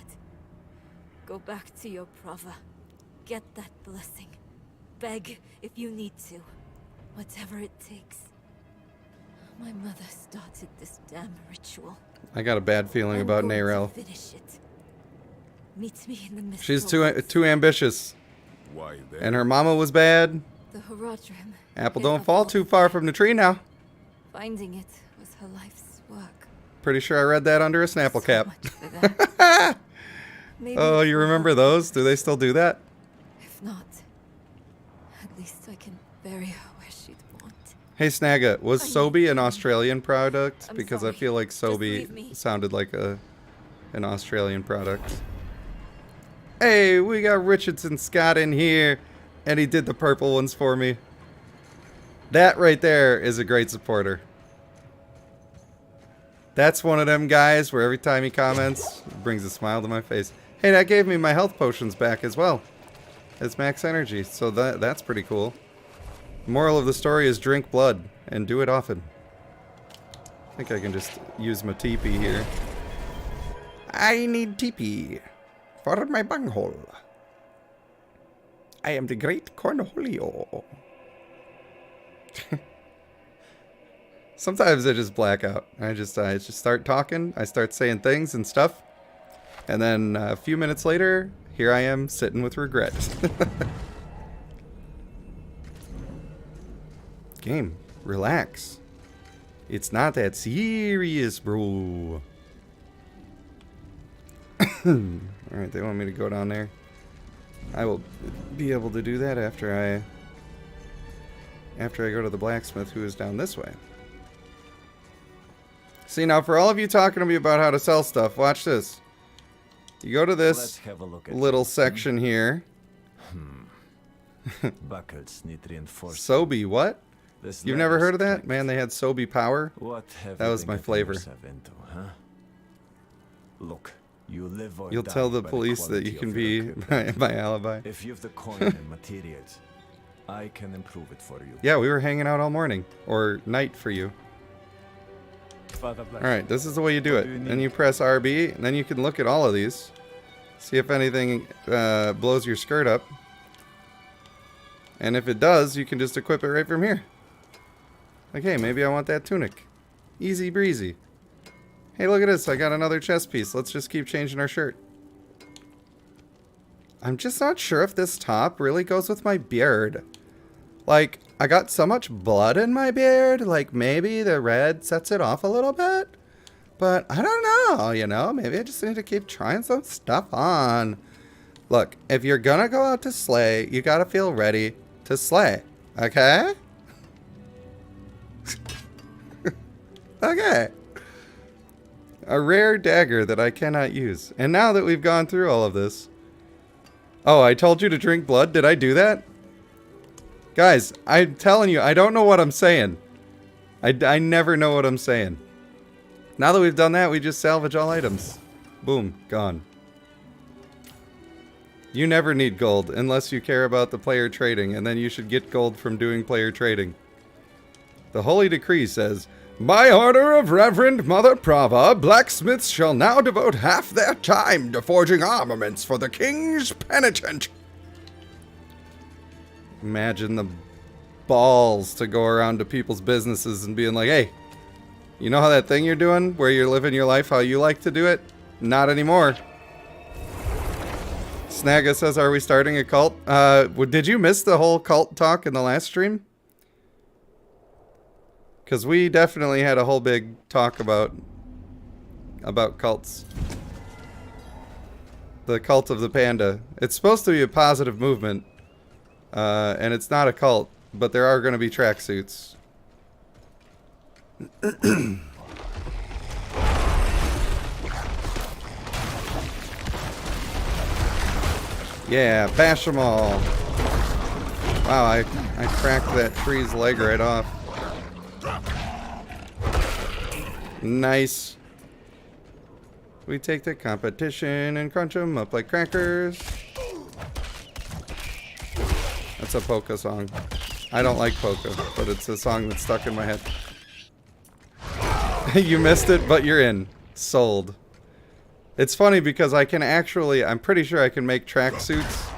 Go back to your Prava. Get that blessing. Beg if you need to. Whatever it takes. My mother started this damn ritual. I got a bad feeling about Neyrel. Finish it. Meet me in the mist. She's too ambitious. Why then? And her mama was bad. The Horadrim. Apple don't fall too far from the tree now. Finding it was her life's work. Pretty sure I read that under a Snapple cap. Maybe Oh, you remember those? Do they still do that? If not, at least I can bury her where she'd want. Hey Snagga, was Sobe an Australian product? I'm Because sorry. I feel like Just leave Sobe me. sounded like an Australian product. Hey, we got Richardson Scott in here, and he did the purple ones for me. That right there is a great supporter. That's one of them guys where every time he comments, it brings a smile to my face. Hey, that gave me my health potions back as well. It's max energy, so that's pretty cool. Moral of the story is drink blood, and do it often. I think I can just use my teepee here. I need teepee for my bunghole. I am the great Cornholio. Sometimes I just black out. I just start talking. I start saying things and stuff. And then a few minutes later, here I am sitting with regret. Game, relax. It's not that serious, bro. Alright, they want me to go down there. I will be able to do that after I go to the blacksmith, who is down this way. See, now for all of you talking to me about how to sell stuff, watch this. You go to this little section here. Buckles need reinforcement. Sobe, what? You've never heard of that? Man, they had Sobe Power. That was my flavor. Into, huh? Look, you live or You'll die tell the by police that quality you of can your be equipment. my alibi. If you have the coin and materials, I can improve it for you. Yeah, we were hanging out all morning. Or night for you. Father bless. Alright, this is the way you do it. Then you press RB, and then you can look at all of these. See if anything blows your skirt up. And if it does, you can just equip it right from here. Like, hey, maybe I want that tunic. Easy breezy. Hey, look at this. I got another chest piece. Let's just keep changing our shirt. I'm just not sure if this top really goes with my beard. Like, I got so much blood in my beard. Like, maybe the red sets it off a little bit. But I don't know, you know. Maybe I just need to keep trying some stuff on. Look, if you're gonna go out to slay, you gotta feel ready to slay. Okay? Okay. A rare dagger that I cannot use. And now that we've gone through all of this... Oh, I told you to drink blood? Did I do that? Guys, I'm telling you, I don't know what I'm saying. I never know what I'm saying. Now that we've done that, we just salvage all items. Boom, gone. You never need gold unless you care about the player trading, and then you should get gold from doing player trading. The Holy Decree says, by order of Reverend Mother Prava, blacksmiths shall now devote half their time to forging armaments for the king's penitent. Imagine the balls to go around to people's businesses and being like, hey, you know how that thing you're doing where you're living your life how you like to do it? Not anymore. Snagga says, are we starting a cult? Did you miss the whole cult talk in the last stream? Because we definitely had a whole big talk about cults. The cult of the panda. It's supposed to be a positive movement. And it's not a cult, but there are going to be tracksuits. Yeah, bash them all. Wow, I cracked that tree's leg right off. Nice. We take the competition and crunch them up like crackers. That's a polka song. I don't like polka, but it's a song that's stuck in my head. You missed it, but you're in. Sold. It's funny because I can actually, I'm pretty sure I can make tracksuits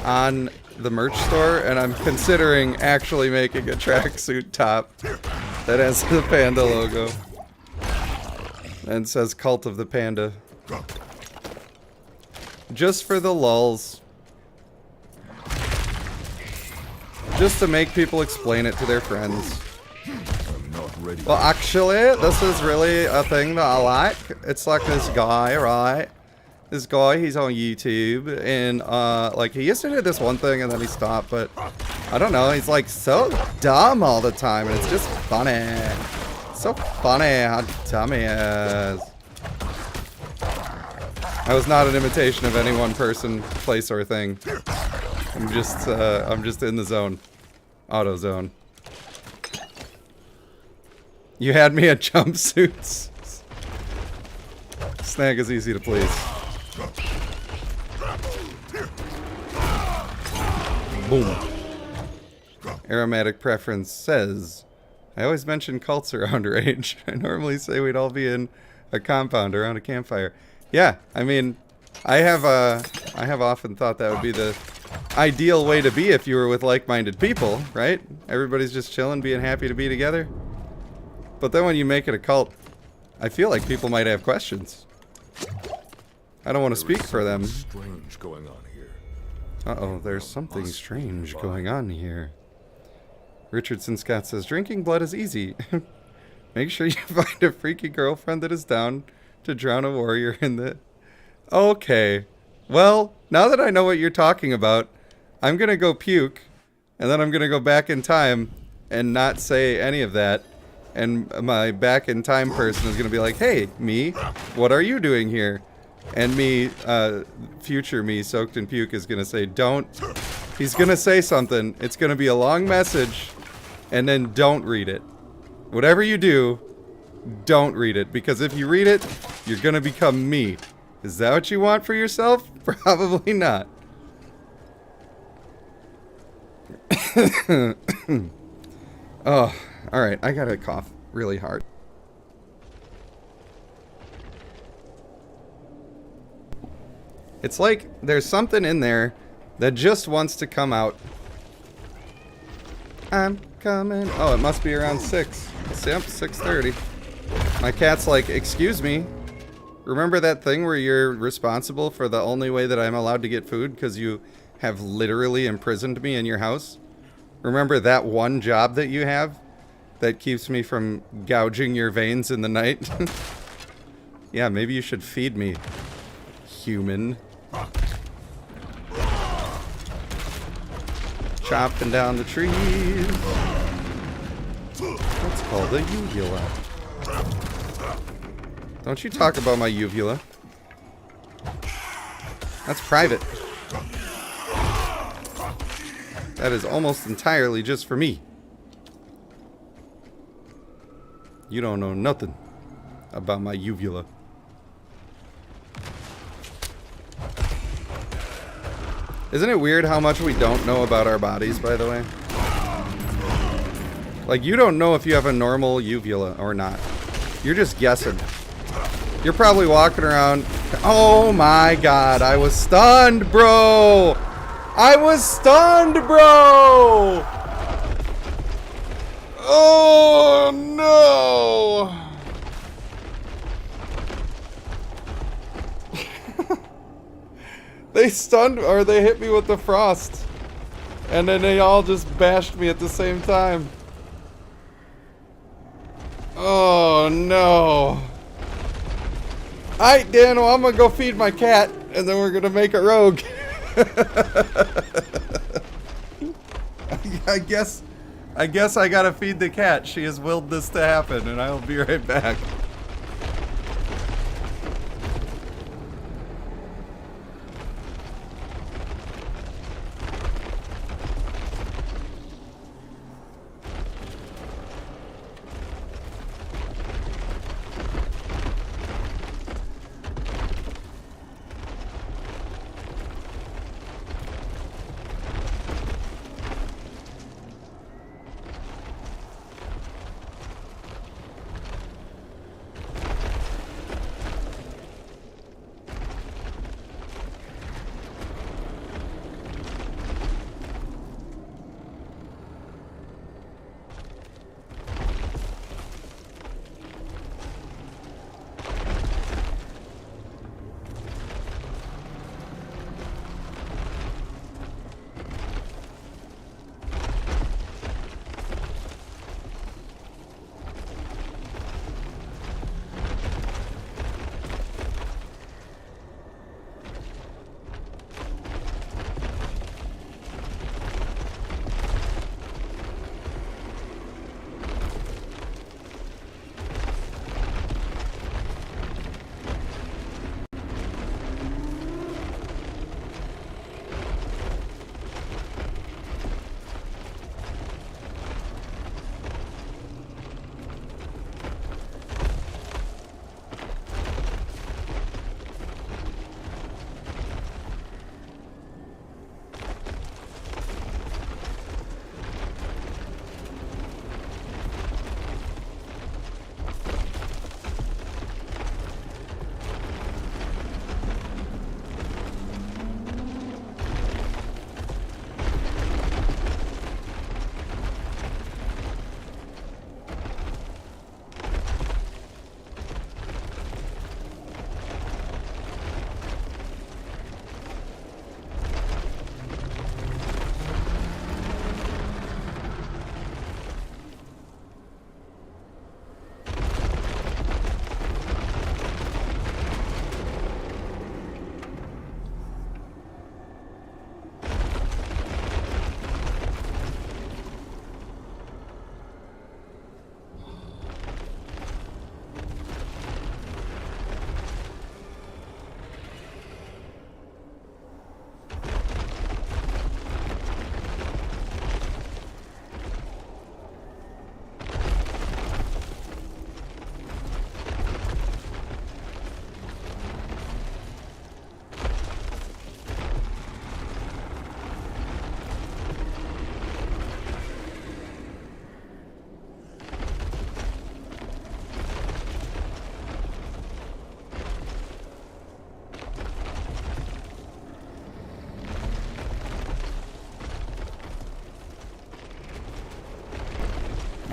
on the merch store, and I'm considering actually making a tracksuit top that has the panda logo and says Cult of the Panda. Just for the lulz. Just to make people explain it to their friends. Well, actually, this is really a thing that I like. It's like this guy, right? This guy, he's on YouTube, and like he used to do this one thing and then he stopped, but I don't know, he's like so dumb all the time, and it's just funny. So funny how dumb he is. I was not an imitation of any one person, place, or thing. I'm just in the zone. Auto zone. You had me at jumpsuits. Snag is easy to please. Boom. Aromatic preference says, I always mention cults around Rage. I normally say we'd all be in a compound around a campfire. Yeah, I mean, I have often thought that would be the ideal way to be if you were with like-minded people, right? Everybody's just chilling, being happy to be together. But then when you make it a cult, I feel like people might have questions. I don't want to speak for them. Strange going on here. Uh-oh, there's something strange going on here. Richardson Scott says, drinking blood is easy. Make sure you find a freaky girlfriend that is down to drown a warrior in the... Okay. Well, now that I know what you're talking about, I'm going to go puke, and then I'm going to go back in time and not say any of that. And my back in time person is going to be like, hey, me, what are you doing here? And me, future me, soaked in puke, is going to say, don't. He's going to say something. It's going to be a long message. and then don't read it. Whatever you do, don't read it, because if you read it, you're gonna become me. Is that what you want for yourself? Probably not. Oh, alright, I gotta cough really hard. It's like there's something in there that just wants to come out. I'm coming. Oh, it must be around 6. Yep, 6:30. My cat's like, excuse me. Remember that thing where you're responsible for the only way that I'm allowed to get food because you have literally imprisoned me in your house? Remember that one job that you have that keeps me from gouging your veins in the night? Yeah, maybe you should feed me, human. Chopping down the trees. That's called a uvula. Don't you talk about my uvula. That's private. That is almost entirely just for me. You don't know nothing about my uvula. Isn't it weird how much we don't know about our bodies, by the way? Like, you don't know if you have a normal uvula or not. You're just guessing. You're probably walking around. Oh my god, I was stunned, bro! I was stunned, bro! Oh no! They stunned, or they hit me with the frost. And then they all just bashed me at the same time. Oh no. Alright, Dan, well, I'm gonna go feed my cat, and then we're gonna make a rogue. I guess I gotta feed the cat. She has willed this to happen, and I'll be right back.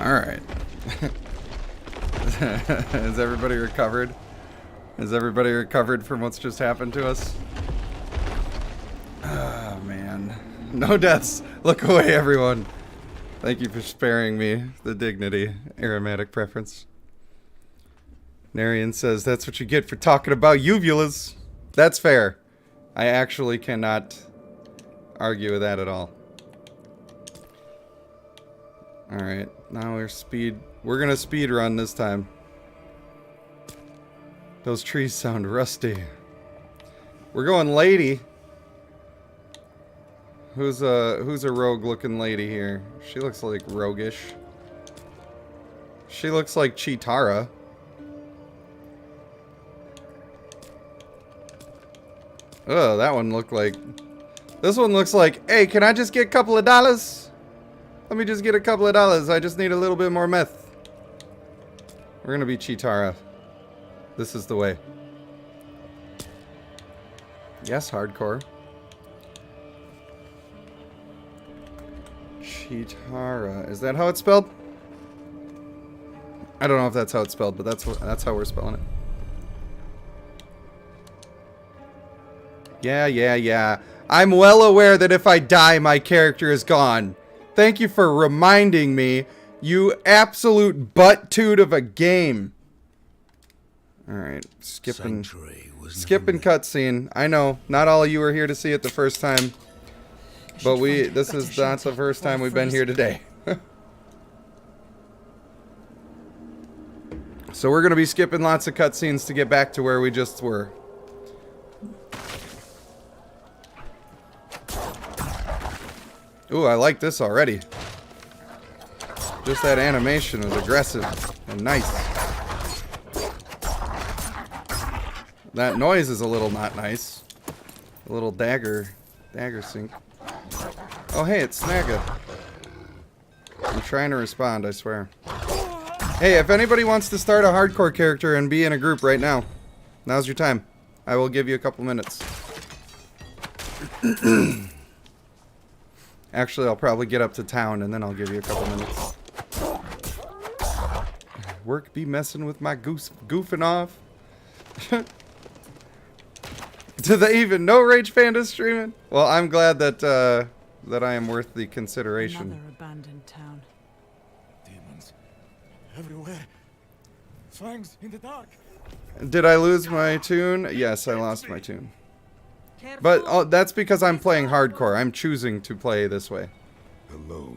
Alright. Has everybody recovered? Has everybody recovered from what's just happened to us? Ah, man. No deaths. Look away, everyone. Thank you for sparing me the dignity. Aromatic preference. Narian says, that's what you get for talking about uvulas. That's fair. I actually cannot argue with that at all. Alright, now we're gonna speed run this time. Those trees sound rusty. We're going lady. Who's a rogue looking lady here? She looks like roguish. She looks like Chitara. Oh, that one looked like... This one looks like, hey, can I just get a couple of dollars? Let me just get a couple of dollars. I just need a little bit more meth. We're gonna be Chitara. This is the way. Yes, hardcore. Chitara. Is that how it's spelled? I don't know if that's how it's spelled, but that's how we're spelling it. Yeah. I'm well aware that if I die, my character is gone. Thank you for reminding me, you absolute butt-toot of a game. Alright, skipping cutscene. I know, not all of you are here to see it the first time. But this is not the first time we've been here today. So we're going to be skipping lots of cutscenes to get back to where we just were. Ooh, I like this already. Just that animation was aggressive and nice. That noise is a little not nice. A little dagger sync. Oh hey, it's Snaga. I'm trying to respond, I swear. Hey, if anybody wants to start a hardcore character and be in a group right now, now's your time. I will give you a couple minutes. Actually, I'll probably get up to town and then I'll give you a couple minutes. Work be messing with my goofing off. Do they even know Rage Panda streaming? Well, I'm glad that that I am worth the consideration. Another abandoned town. Demons everywhere. Fangs in the dark. Did I lose my tune? Yes, I lost my tune. But that's because I'm playing hardcore. I'm choosing to play this way. Hello.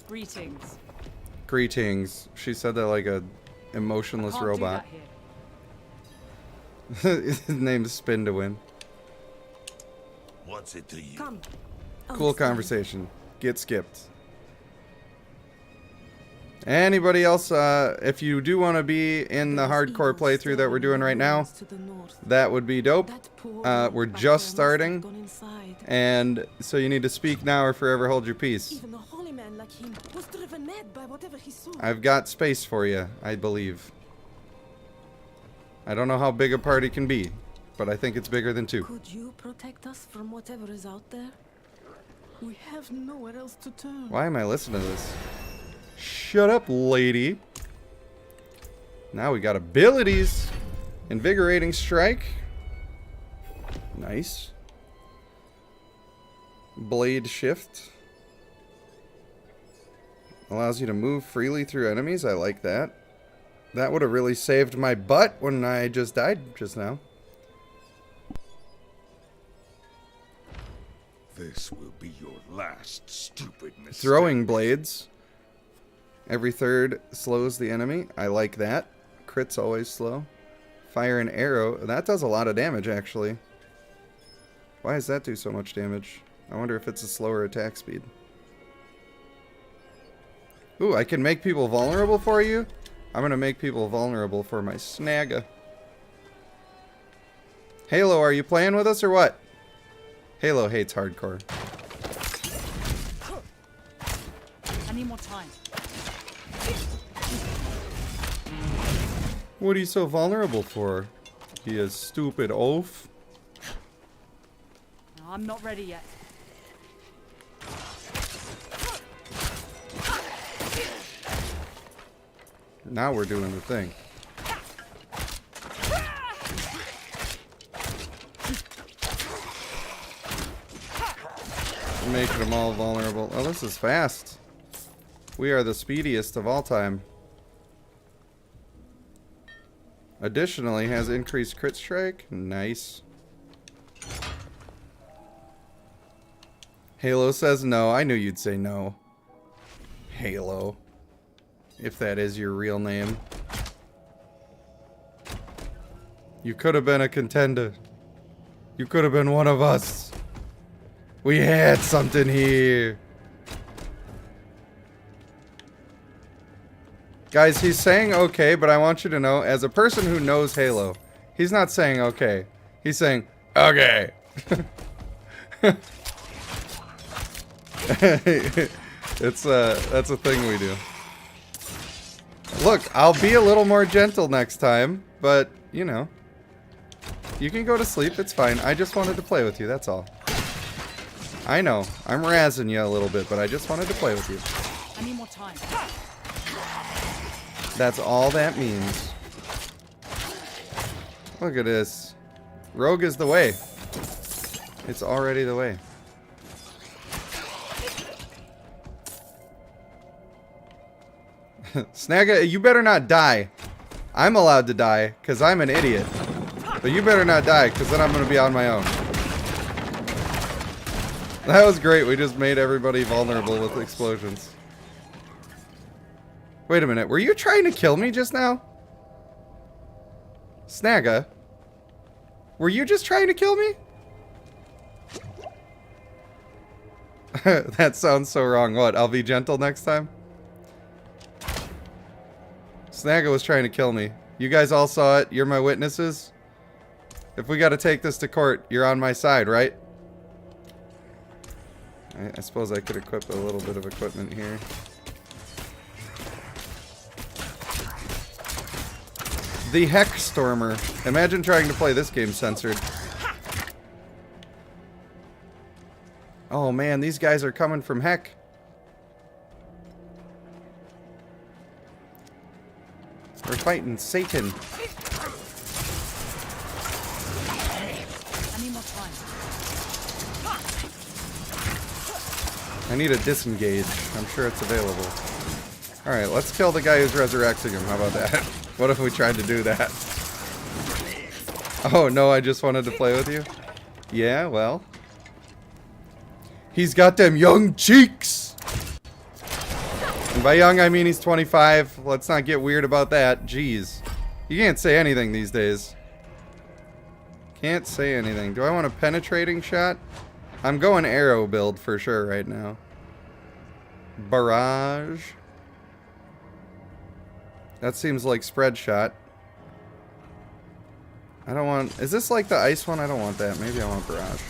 Greetings. Greetings. She said that like a emotionless robot. His name's Spin to Win. What's it to you? Come. Cool conversation. Get skipped. Anybody else, if you do want to be in the hardcore playthrough that we're doing right now, that would be dope. We're just starting, and so you need to speak now or forever hold your peace. Even the holy man like him was driven mad by whatever he saw. I've got space for you, I believe. I don't know how big a party can be, but I think it's bigger than 2. Could you protect us from whatever is out there? We have nowhere else to turn. Why am I listening to this? Shut up, lady. Now we got abilities. Invigorating strike. Nice. Blade shift. Allows you to move freely through enemies. I like that. That would have really saved my butt when I just died just now. This will be your last stupid mistake. Throwing blades. Every third slows the enemy. I like that. Crit's always slow. Fire and arrow. That does a lot of damage, actually. Why does that do so much damage? I wonder if it's a slower attack speed. Ooh, I can make people vulnerable for you? I'm going to make people vulnerable for my Snaga. Halo, are you playing with us or what? Halo hates hardcore. I need more time. What are you so vulnerable for? You stupid oaf. No, I'm not ready yet. Now we're doing the thing. Making them all vulnerable. Oh, this is fast. We are the speediest of all time. Additionally, has increased crit strike. Nice. Halo says no. I knew you'd say no. Halo. If that is your real name. You could have been a contender. You could have been one of us. We had something here. Guys, he's saying okay, but I want you to know, as a person who knows Halo, he's not saying okay. He's saying, okay. That's a thing we do. Look, I'll be a little more gentle next time, but, you know. You can go to sleep, it's fine. I just wanted to play with you, that's all. I know, I'm razzing you a little bit, but I just wanted to play with you. I need more time. That's all that means. Look at this. Rogue is the way. It's already the way. Snagga, you better not die. I'm allowed to die, because I'm an idiot. But you better not die, because then I'm going to be on my own. That was great. We just made everybody vulnerable with explosions. Wait a minute. Were you trying to kill me just now? Snagga? Were you just trying to kill me? That sounds so wrong. What? I'll be gentle next time? Snagga was trying to kill me. You guys all saw it. You're my witnesses. If we got to take this to court, you're on my side, right? I suppose I could equip a little bit of equipment here. The Hexstormer. Imagine trying to play this game censored. Oh man, these guys are coming from Heck. We're fighting Satan. I need more time. I need a disengage. I'm sure it's available. Alright, let's kill the guy who's resurrecting him. How about that? What if we tried to do that? Oh no, I just wanted to play with you? Yeah, well. He's got them young cheeks! And by young, I mean he's 25. Let's not get weird about that. Jeez. You can't say anything these days. Can't say anything. Do I want a penetrating shot? I'm going arrow build for sure right now. Barrage. That seems like spread shot. I don't want... Is this like the ice one? I don't want that. Maybe I want barrage.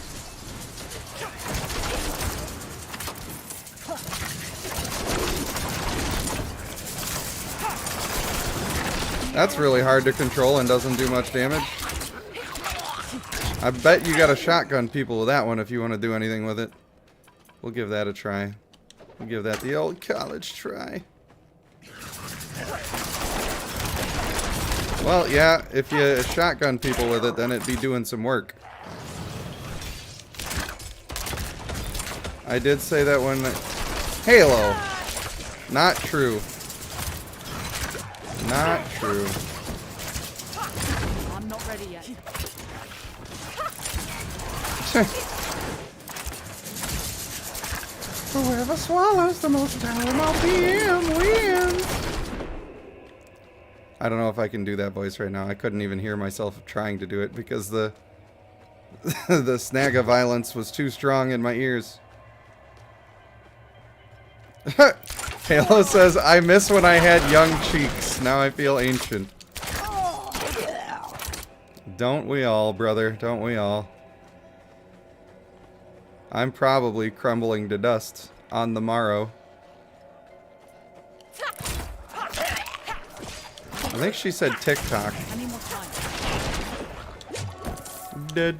That's really hard to control and doesn't do much damage. I bet you gotta shotgun people with that one if you want to do anything with it. We'll give that a try. We'll give that the old college try. Well, yeah, if you shotgun people with it, then it'd be doing some work. I did say that when... Halo! Not true. Not true. I'm not ready yet. Whoever swallows the most time on PM wins. I don't know if I can do that voice right now. I couldn't even hear myself trying to do it because the the Snagga violence was too strong in my ears. Halo says, I miss when I had young cheeks. Now I feel ancient. Don't we all, brother? Don't we all? I'm probably crumbling to dust on the morrow. I think she said TikTok. I need more time. Dead.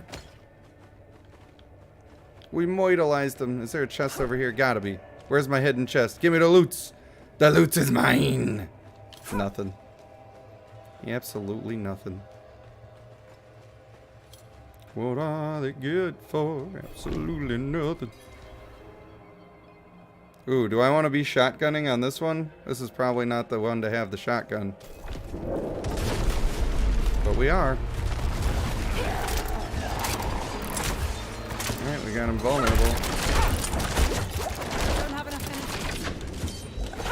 We moidalized them. Is there a chest over here? Gotta be. Where's my hidden chest? Give me the loots. The loot is mine. Nothing. Absolutely nothing. What are they good for? Absolutely nothing. Ooh, do I want to be shotgunning on this one? This is probably not the one to have the shotgun. But we are. Alright, we got him vulnerable.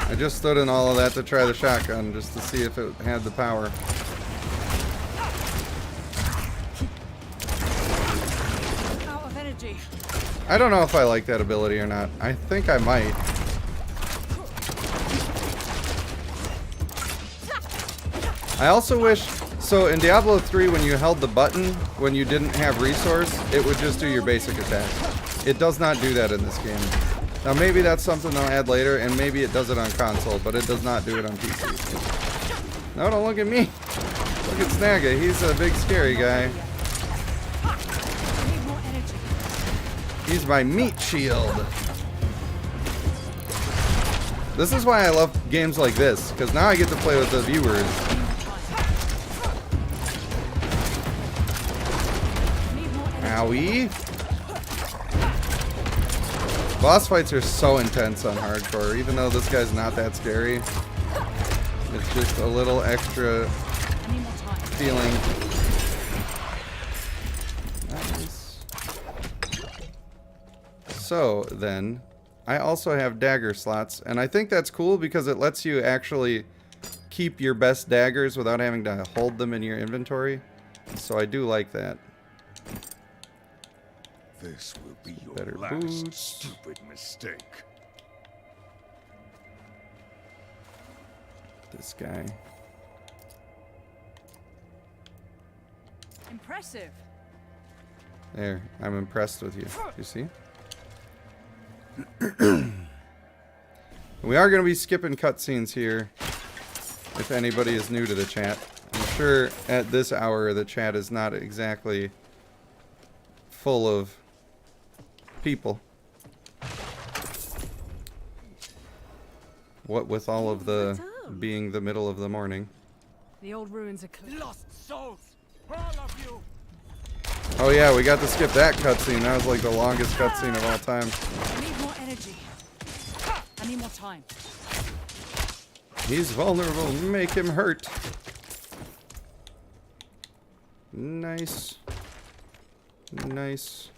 I just stood in all of that to try the shotgun, just to see if it had the power. Out of energy. I don't know if I like that ability or not. I think I might. I also wish... So in Diablo 3, when you held the button, when you didn't have resource, it would just do your basic attack. It does not do that in this game. Now maybe that's something they'll add later, and maybe it does it on console, but it does not do it on PC. No, don't look at me. Look at Snagga. He's a big scary guy. He's my meat shield. This is why I love games like this, because now I get to play with the viewers. Owie. Boss fights are so intense on hardcore, even though this guy's not that scary. It's just a little extra feeling. Nice. So then, I also have dagger slots, and I think that's cool because it lets you actually keep your best daggers without having to hold them in your inventory. So I do like that. This will be your Better last boots. stupid mistake. This guy. Impressive. There, I'm impressed with you. You see? We are going to be skipping cutscenes here. If anybody is new to the chat, I'm sure at this hour the chat is not exactly full of people. What with all of the being the middle of the morning. The old ruins are clear. Lost souls, all of you. Oh yeah, we got to skip that cutscene. That was like the longest cutscene of all time. I need more energy. I need more time. He's vulnerable. Make him hurt. Nice. Nice.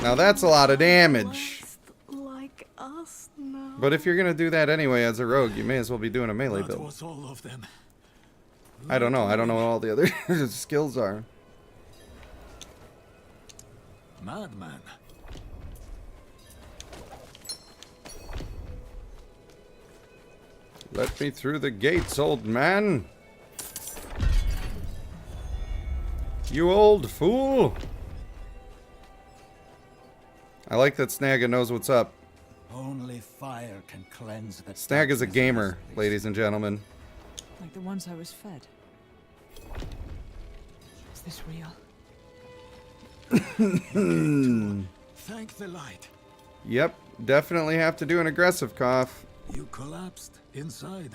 Now that's a lot of damage. Like us now. But if you're gonna do that anyway as a rogue, you may as well be doing a melee That build. was all of them. I don't know. I don't know what all the other skills are. Madman. Let me through the gates, old man. You old fool. I like that Snagga knows what's up. Only fire can cleanse the Snagga's a gamer, ladies and gentlemen. Like the ones I was fed. Is this real? Thank the light. Yep, definitely have to do an aggressive cough. You collapsed inside.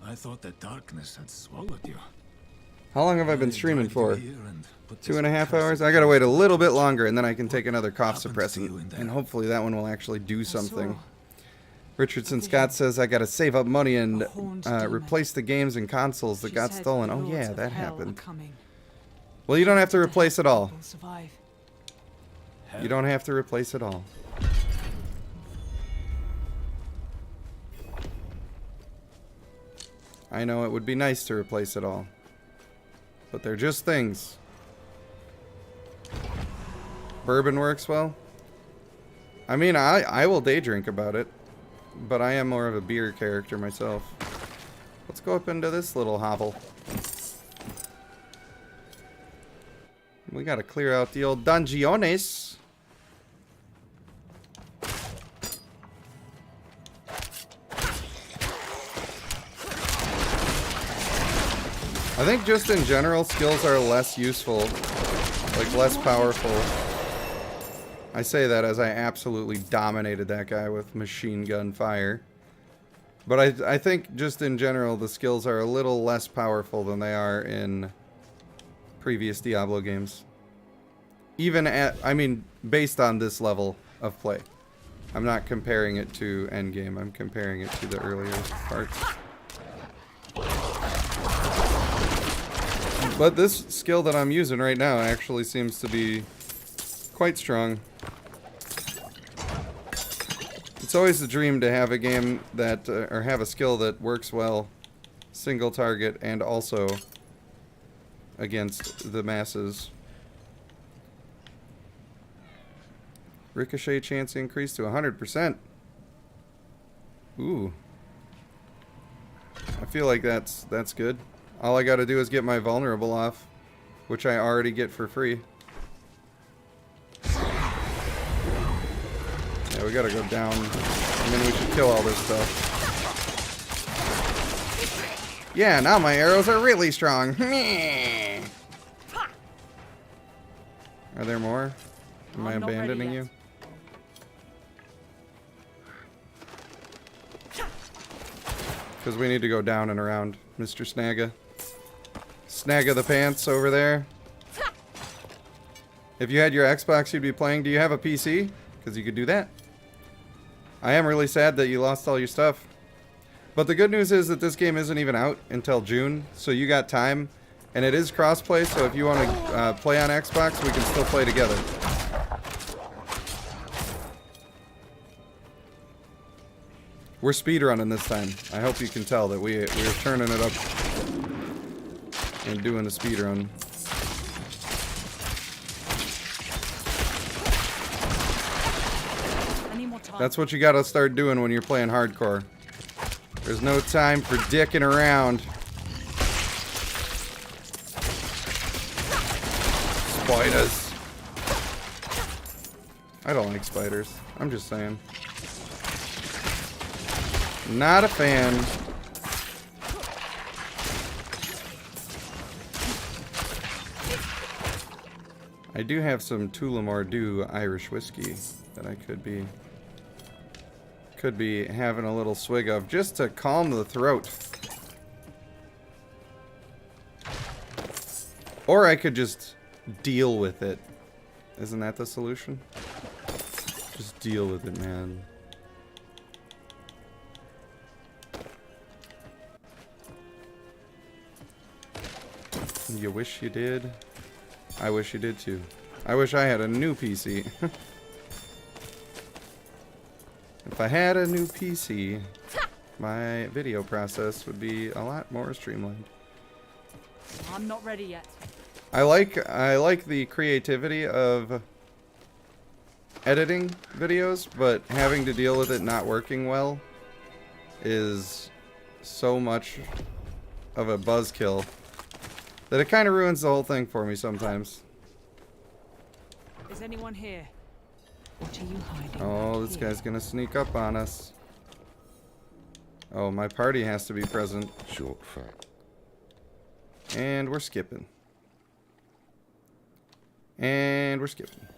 I thought the darkness had swallowed you. How long have I been streaming for? Here and put 2.5 hours? I gotta wait a little bit longer and then I can take another cough suppressant. And hopefully that one will actually do something. Richardson Scott says I gotta save up money and replace the games and consoles that got stolen. Oh yeah, that happened. Well, you don't have to replace it all. You don't have to replace it all. I know it would be nice to replace it all. But they're just things. Bourbon works well. I mean, I will day drink about it. But I am more of a beer character myself. Let's go up into this little hovel. We gotta clear out the old dungeones. I think just in general, skills are less useful, like less powerful I say that as I absolutely dominated that guy with machine gun fire. But I think just in general the skills are a little less powerful than they are in previous Diablo games. Even at, I mean, based on this level of play. I'm not comparing it to endgame, I'm comparing it to the earlier parts. But this skill that I'm using right now actually seems to be quite strong. It's always a dream to have a game that, or have a skill that works well, single target, and also against the masses. Ricochet chance increased to 100%. Ooh. I feel like that's good. All I gotta do is get my vulnerable off, which I already get for free. Yeah, we gotta go down. And then we should kill all this stuff. Yeah, now my arrows are really strong. Are there more? Am I abandoning you? Because we need to go down and around, Mr. Snagga. Snagga the pants over there. If you had your Xbox, you'd be playing. Do you have a PC? Because you could do that. I am really sad that you lost all your stuff. But the good news is that this game isn't even out until June, so you got time. And it is crossplay, so if you want to play on Xbox, we can still play together. We're speedrunning this time. I hope you can tell that we're turning it up and doing a speedrun. That's what you gotta start doing when you're playing hardcore. There's no time for dicking around. Spiders. I don't like spiders. I'm just saying. Not a fan. I do have some Tullamore Dew Irish whiskey that I could be having a little swig of just to calm the throat. Or I could just deal with it. Isn't that the solution? Just deal with it, man. You wish you did? I wish you did too. I wish I had a new PC. If I had a new PC, my video process would be a lot more streamlined. I'm not ready yet. I like the creativity of editing videos, but having to deal with it not working well is so much of a buzzkill that it kind of ruins the whole thing for me sometimes. Is anyone here? What are you hiding? Oh, this guy's gonna sneak up on us. Oh, my party has to be present. Short fact. And we're skipping. And we're skipping.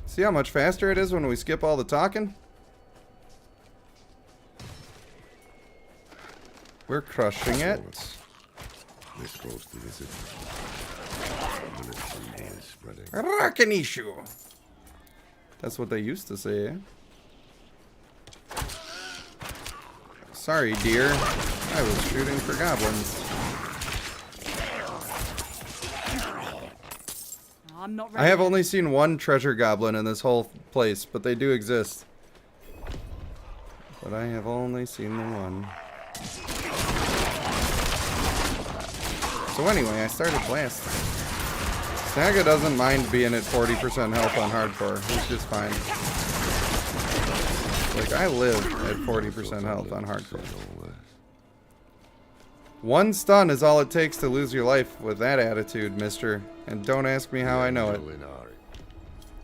See how much faster it is when we skip all the talking? We're crushing it. This goes to visit. Rakenishu. That's what they used to say, eh? Sorry, dear. I was shooting for goblins. I'm not ready. I have only seen one treasure goblin in this whole place, but they do exist. But I have only seen the one. So anyway, I started blasting. Snagga doesn't mind being at 40% health on hardcore. He's just fine. Like, I live at 40% health on hardcore. One stun is all it takes to lose your life with that attitude, mister. And don't ask me how I know it.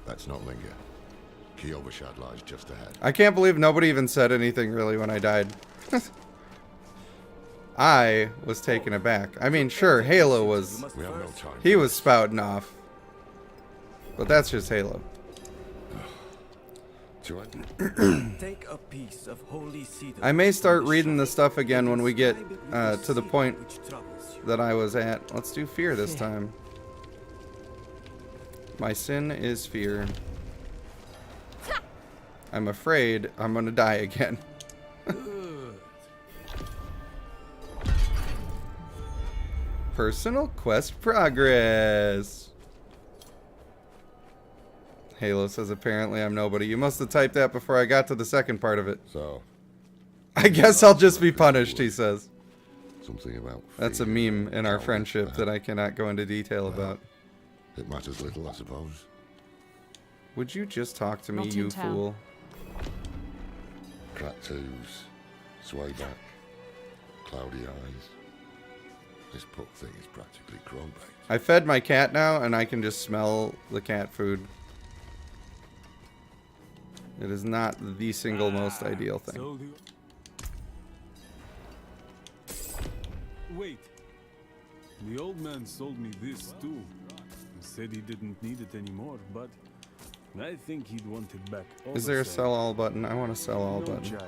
That's not Linger. Key overshot lies just ahead. I can't believe nobody even said anything really when I died. I was taken aback. I mean, sure, Halo was... he was spouting off. But that's just Halo. Take a piece of holy cedar. I may start reading the stuff again when we get to the point that I was at. Let's do fear this time. My sin is fear. I'm afraid I'm gonna die again. Personal quest progress. Halo says apparently I'm nobody. You must have typed that before I got to the second part of it. So, I guess I'll just be punished, he says. Something about that's a meme in our friendship that I cannot go into detail about. It matters little, I suppose. Would you just talk to me, you fool? Cracked toes, sway back, cloudy eyes. This poor thing is practically crow-baked. I fed my cat now, and I can just smell the cat food. It is not the single most ideal thing. Wait. The old man sold me this too. He said he didn't need it anymore, but I think he'd want it back. Is there a sell all button? I want a sell all button. Charge.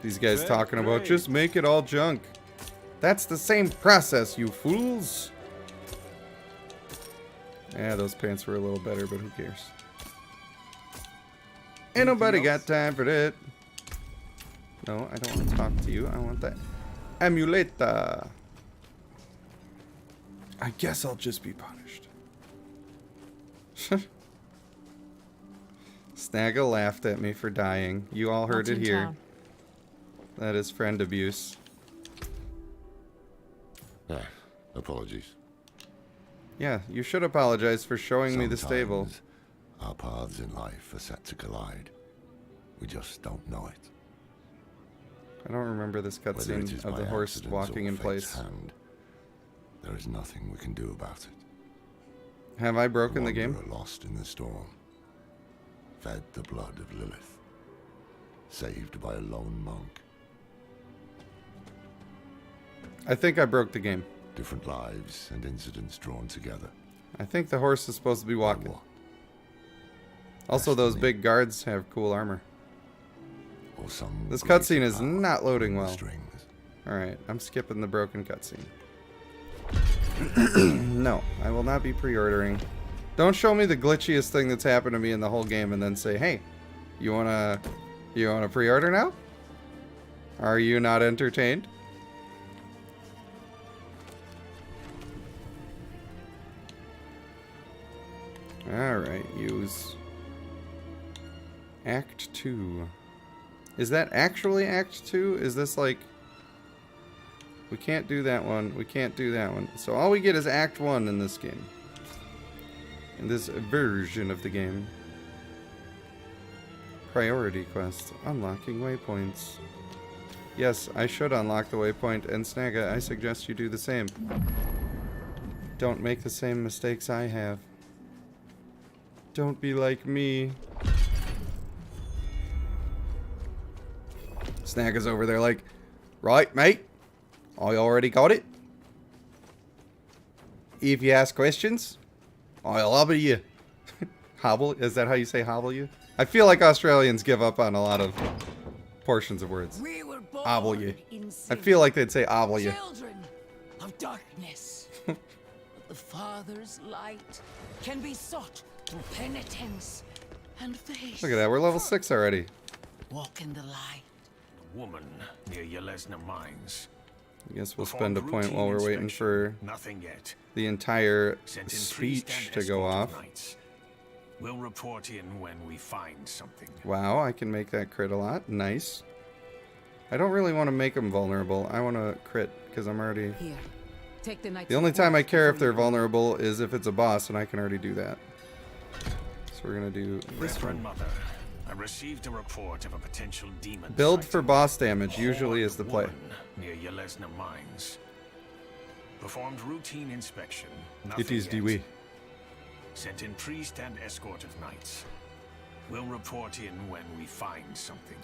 These guys talking about just make it all junk. That's the same process, you fools. Yeah, those pants were a little better, but who cares? Ain't nobody got time for that. No, I don't want to talk to you. I want that emulator. I guess I'll just be punished. Snagga laughed at me for dying. You all heard it here. That is friend abuse. Apologies. Yeah, you should apologize for showing me the stable. Our paths in life are set to collide. We just don't know it. I don't remember this cutscene of the horse walking in place. There is nothing we can do about it. Have I broken the game? Lost in the storm. Fed the blood of Lilith. Saved by a lone monk. I think I broke the game. Different lives and incidents drawn together. I think the horse is supposed to be walking. Also, those big guards have cool armor. This cutscene is not loading well. Alright, I'm skipping the broken cutscene. No, I will not be pre-ordering. Don't show me the glitchiest thing that's happened to me in the whole game and then say, hey, you wanna pre-order now? Are you not entertained? Alright, use Act 2. Is that actually Act 2? Is this like... We can't do that one. We can't do that one. So all we get is Act 1 in this game. In this version of the game. Priority quest. Unlocking waypoints. Yes, I should unlock the waypoint, and Snagga, I suggest you do the same. Don't make the same mistakes I have. Don't be like me. Snagga's over there like, right, mate? I already got it. If you ask questions, I'll hobble you. Hobble? Is that how you say hobble you? I feel like Australians give up on a lot of portions of words. We were born Hobble you. in I feel like they'd say hobble you. children of darkness. But the Father's light can be sought through penitence and faith. Look at that, we're level 6 already. Walk in the light. A woman near Yelesna Mines. I guess we'll spend a point while we're waiting for Nothing yet. the entire Sent in speech priest to and go escort off. of knights. We'll report in when we find something. Wow, I can make that crit a lot. Nice. I don't really want to make them vulnerable. I want to crit because I'm already... Here, take the knight's The only time I sword care if before they're you- vulnerable is if it's a boss, and I can already do that. So we're going to do this Reverend one. Mother, I received a report of a potential demon. Build for sighting. boss damage usually is the play. Woman near Yelesna Mines. Performed routine inspection. It is the yet. way. Sent in priest and escort of knights. We'll report in when we find something.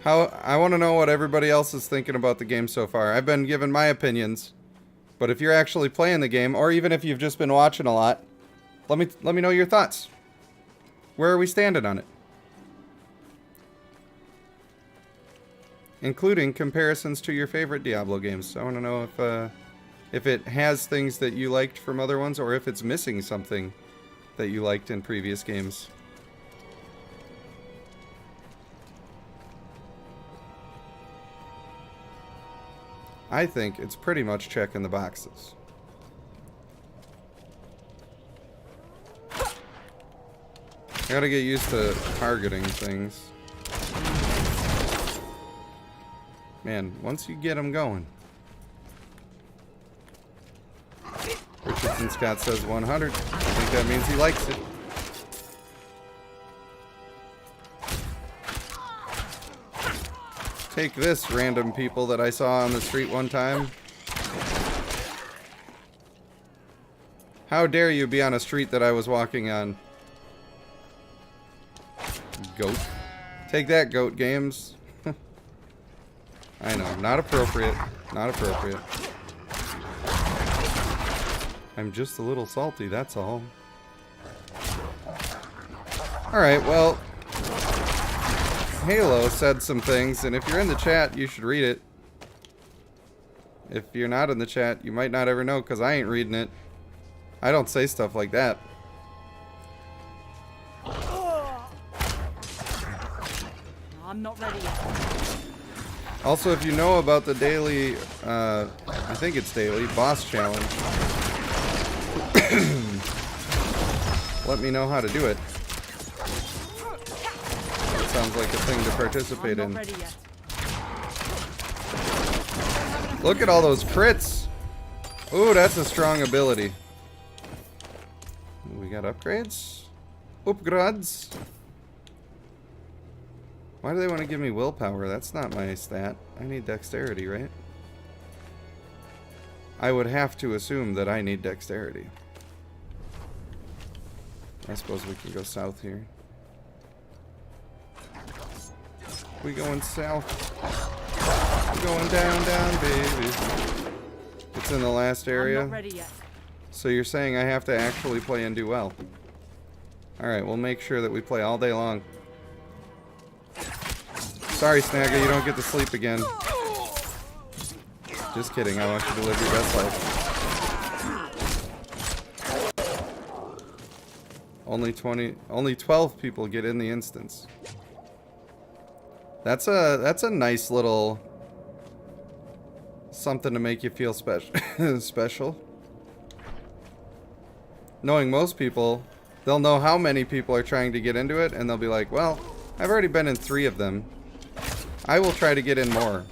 I want to know what everybody else is thinking about the game so far. I've been giving my opinions, But if you're actually playing the game, or even if you've just been watching a lot, let me know your thoughts. Where are we standing on it? Including comparisons to your favorite Diablo games. I want to know if it has things that you liked from other ones, or if it's missing something that you liked in previous games. I think it's pretty much checking the boxes. I gotta get used to targeting things. Man, once you get them going. Richardson Scott says 100. I think that means he likes it. Take this, random people that I saw on the street one time. How dare you be on a street that I was walking on? Goat. Take that, Goat Games. I know, not appropriate. Not appropriate. I'm just a little salty, that's all. Alright, well, Halo said some things, and if you're in the chat, you should read it. If you're not in the chat, you might not ever know, because I ain't reading it. I don't say stuff like that. I'm not ready yet. Also, if you know about the daily, I think it's daily, boss challenge, let me know how to do it. That sounds like a thing to participate in. Look at all those crits! Ooh, that's a strong ability. We got upgrades? Upgrades? Why do they want to give me willpower? That's not my stat. I need dexterity, right? I would have to assume that I need dexterity. I suppose we can go south here. We going south. We going down, baby. It's in the last area. I'm not ready yet. So you're saying I have to actually play and do well. Alright, we'll make sure that we play all day long. Sorry, Snagga, you don't get to sleep again. Just kidding, I want you to live your best life. Only 12 people get in the instance. That's a nice little something to make you feel special. Knowing most people, they'll know how many people are trying to get into it, and they'll be like, well, I've already been in 3 of them. I will try to get in more.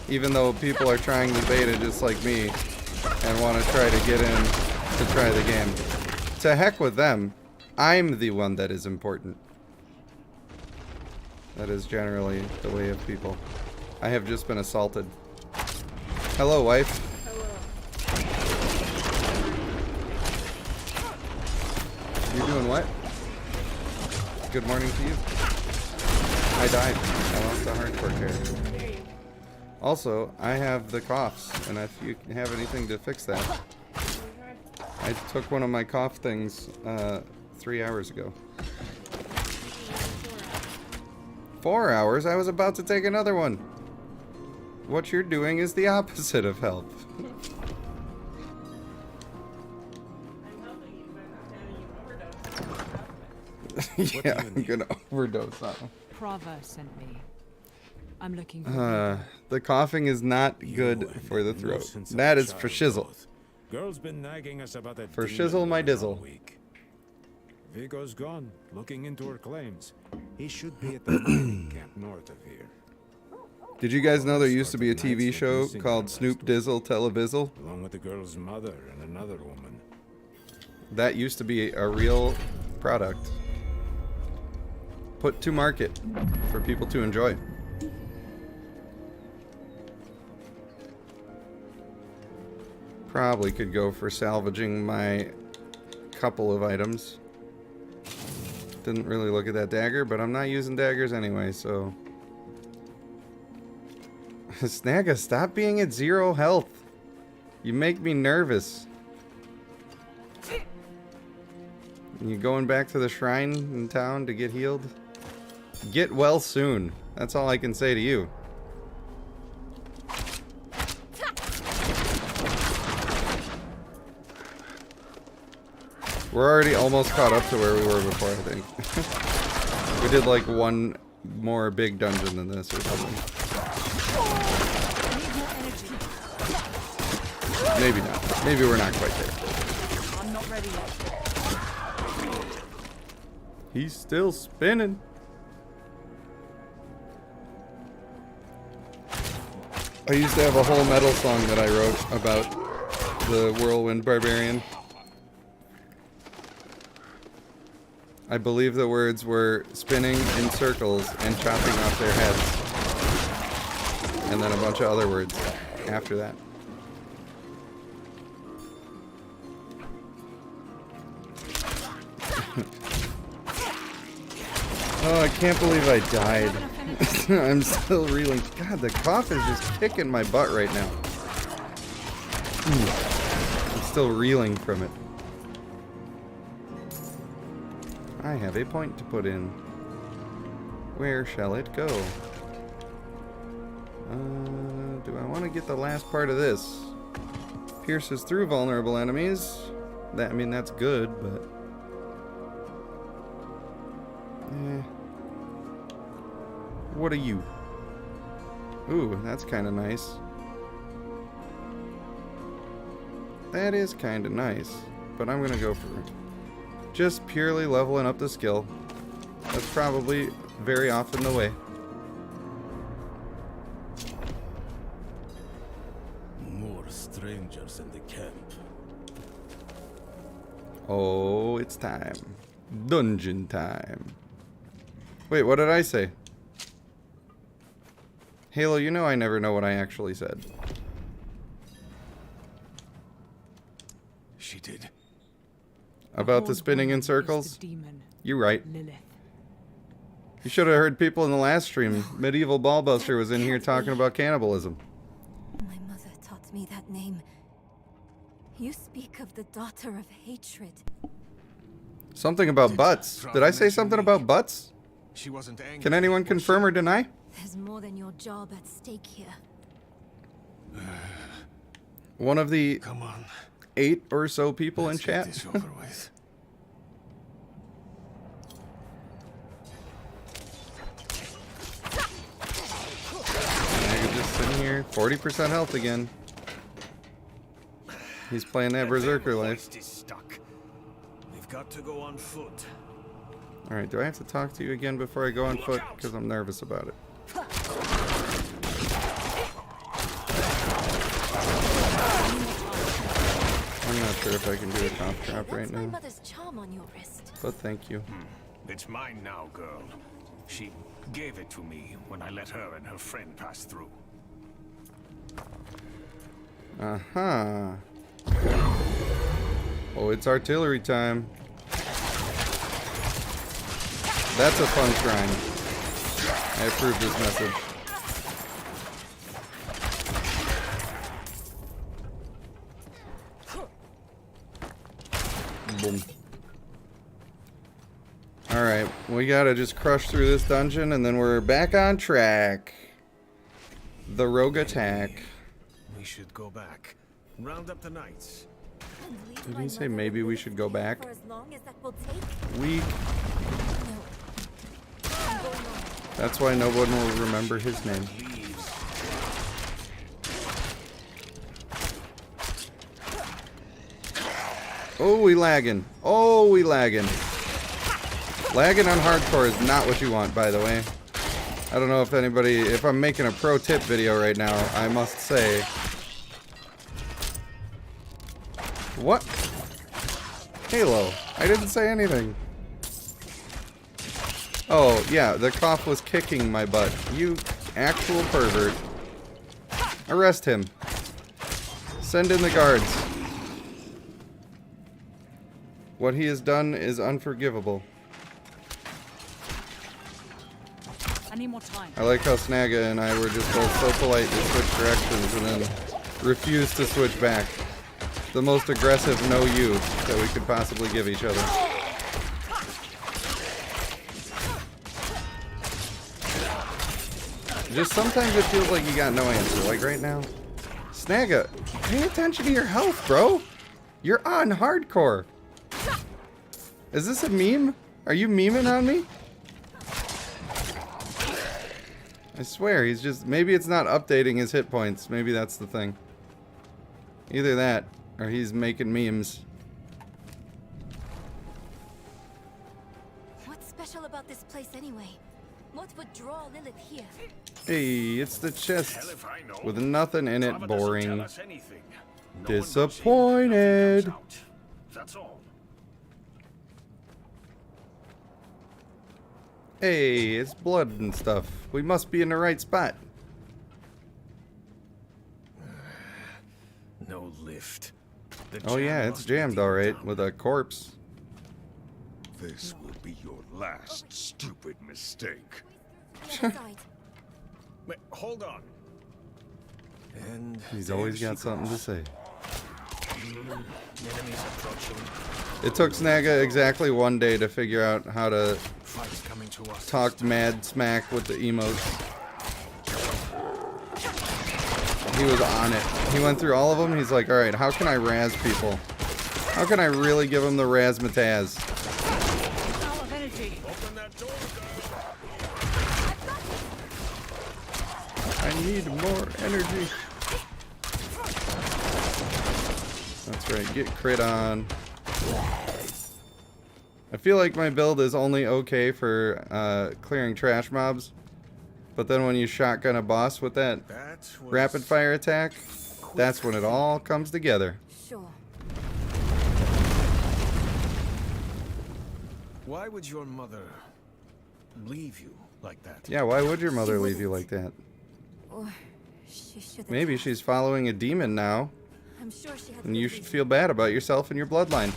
Even though people are trying the beta just like me and want to try to get in to try the game. To heck with them. I'm the one that is important. That is generally the way of people. I have just been assaulted. Hello, wife. You're doing what? Good morning to you. I died. I lost a hardcore character. Also, I have the coughs, and if you have anything to fix that. I took one of my cough things 3 hours ago. 4 hours? I was about to take another one. What you're doing is the opposite of help. Yeah, I'm gonna overdose on him. Prava sent me. I'm looking for the coughing is not good for the throat. That is for shizzle. Girl's been nagging us about that For demon shizzle my woman all dizzle. week. Vigo's gone, looking into her claims. He should be at the mining camp north of here. Did you guys know there used to be a TV show called Snoop Dizzle Televizzle? Along with the girl's mother and another woman. That used to be a real product. Put to market for people to enjoy. Probably could go for salvaging my couple of items. Didn't really look at that dagger, but I'm not using daggers anyway, so... Snagga, stop being at 0 health. You make me nervous. You going back to the shrine in town to get healed? Get well soon. That's all I can say to you. We're already almost caught up to where we were before, I think. We did like one more big dungeon than this or something. Maybe not. Maybe we're not quite there. I'm not ready yet. He's still spinning. I used to have a whole metal song that I wrote about the Whirlwind Barbarian. I believe the words were spinning in circles and chopping off their heads. And then a bunch of other words after that. Oh, I can't believe I died. I'm still reeling. God, the cough is just kicking my butt right now. I'm still reeling from it. I have a point to put in. Where shall it go? Do I want to get the last part of this? Pierces through vulnerable enemies. That, I mean, that's good, but... What are you? Ooh, that's kind of nice. That is kind of nice, but I'm gonna go for just purely leveling up the skill. That's probably very often the way. More strangers in the camp. Oh, it's time. Dungeon time. Wait, what did I say? Halo, you know I never know what I actually said. She did. About the spinning in circles? You're right. Lilith. You should have heard people in the last stream. Medieval Ballbuster was in here talking about cannibalism. My mother taught me that name. You speak of the daughter of hatred. Something about butts. Did I say something about butts? She wasn't angry. Can anyone confirm or deny? There's more than your job at stake here. One of the Come on. 8 or so people in chat. This over with. I could just sit here. 40% health again. He's playing that berserker life. We've got to go on foot. Alright, do I have to talk to you again before I go on foot? Because I'm nervous about it. I'm not sure if I can do a cough drop right now. Mother's charm on your wrist. But thank you. It's mine now, girl. She gave it to me when I let her and her friend pass through. Uh-huh. Oh, it's artillery time. That's a fun shrine. I approve this message. Boom. Alright, we gotta just crush through this dungeon and then we're back on track. The rogue attack. We should go back. Round up the knights. Did he say maybe we should go back? Weak. That's why no one will remember his name. Oh, we lagging. Oh, we lagging. Lagging on hardcore is not what you want, by the way. I don't know if anybody... If I'm making a pro tip video right now, I must say... What? Halo. I didn't say anything. Oh, yeah, the cough was kicking my butt. You actual pervert. Arrest him. Send in the guards. What he has done is unforgivable. I need more time. I like how Snaga and I were just both so polite to switch directions and then refuse to switch back. The most aggressive no you that we could possibly give each other. Just sometimes it feels like you got no answer. Like right now. Snagga, pay attention to your health, bro. You're on hardcore. Is this a meme? Are you memeing on me? I swear, he's just... Maybe it's not updating his hit points. Maybe that's the thing. Either that, or he's making memes. What's special about this place anyway? What would draw Lilith here? Hey, it's the chest Hell if I know. with nothing in it. Father doesn't tell Boring. us anything. No one goes in, Disappointed. nothing comes out. That's all. Hey, it's blood and stuff. We must be in the right spot. No lift. The Oh yeah, jam it's must be jammed deep alright down. with a corpse. This will be your last stupid mistake. Wait, hold on. And He's there always she got something to goes. say. Enemies approaching. It took Snagga exactly 1 day to figure out how to Fight's coming to us. talk mad smack with the emotes. He was on it. He went through all of them. He's like, alright, how can I razz people? How can I really give them the razzmatazz? All of energy. Open that door, I need more energy. That's right, get crit on. I feel like my build is only okay for clearing trash mobs. But then when you shotgun a boss with that rapid fire attack, that's when it all comes together. Sure. Why would your mother leave you like that? Yeah, why would your mother leave you like that? Or she should. Maybe she's following a demon now. I'm sure she had. And you should feel bad about yourself and your bloodline.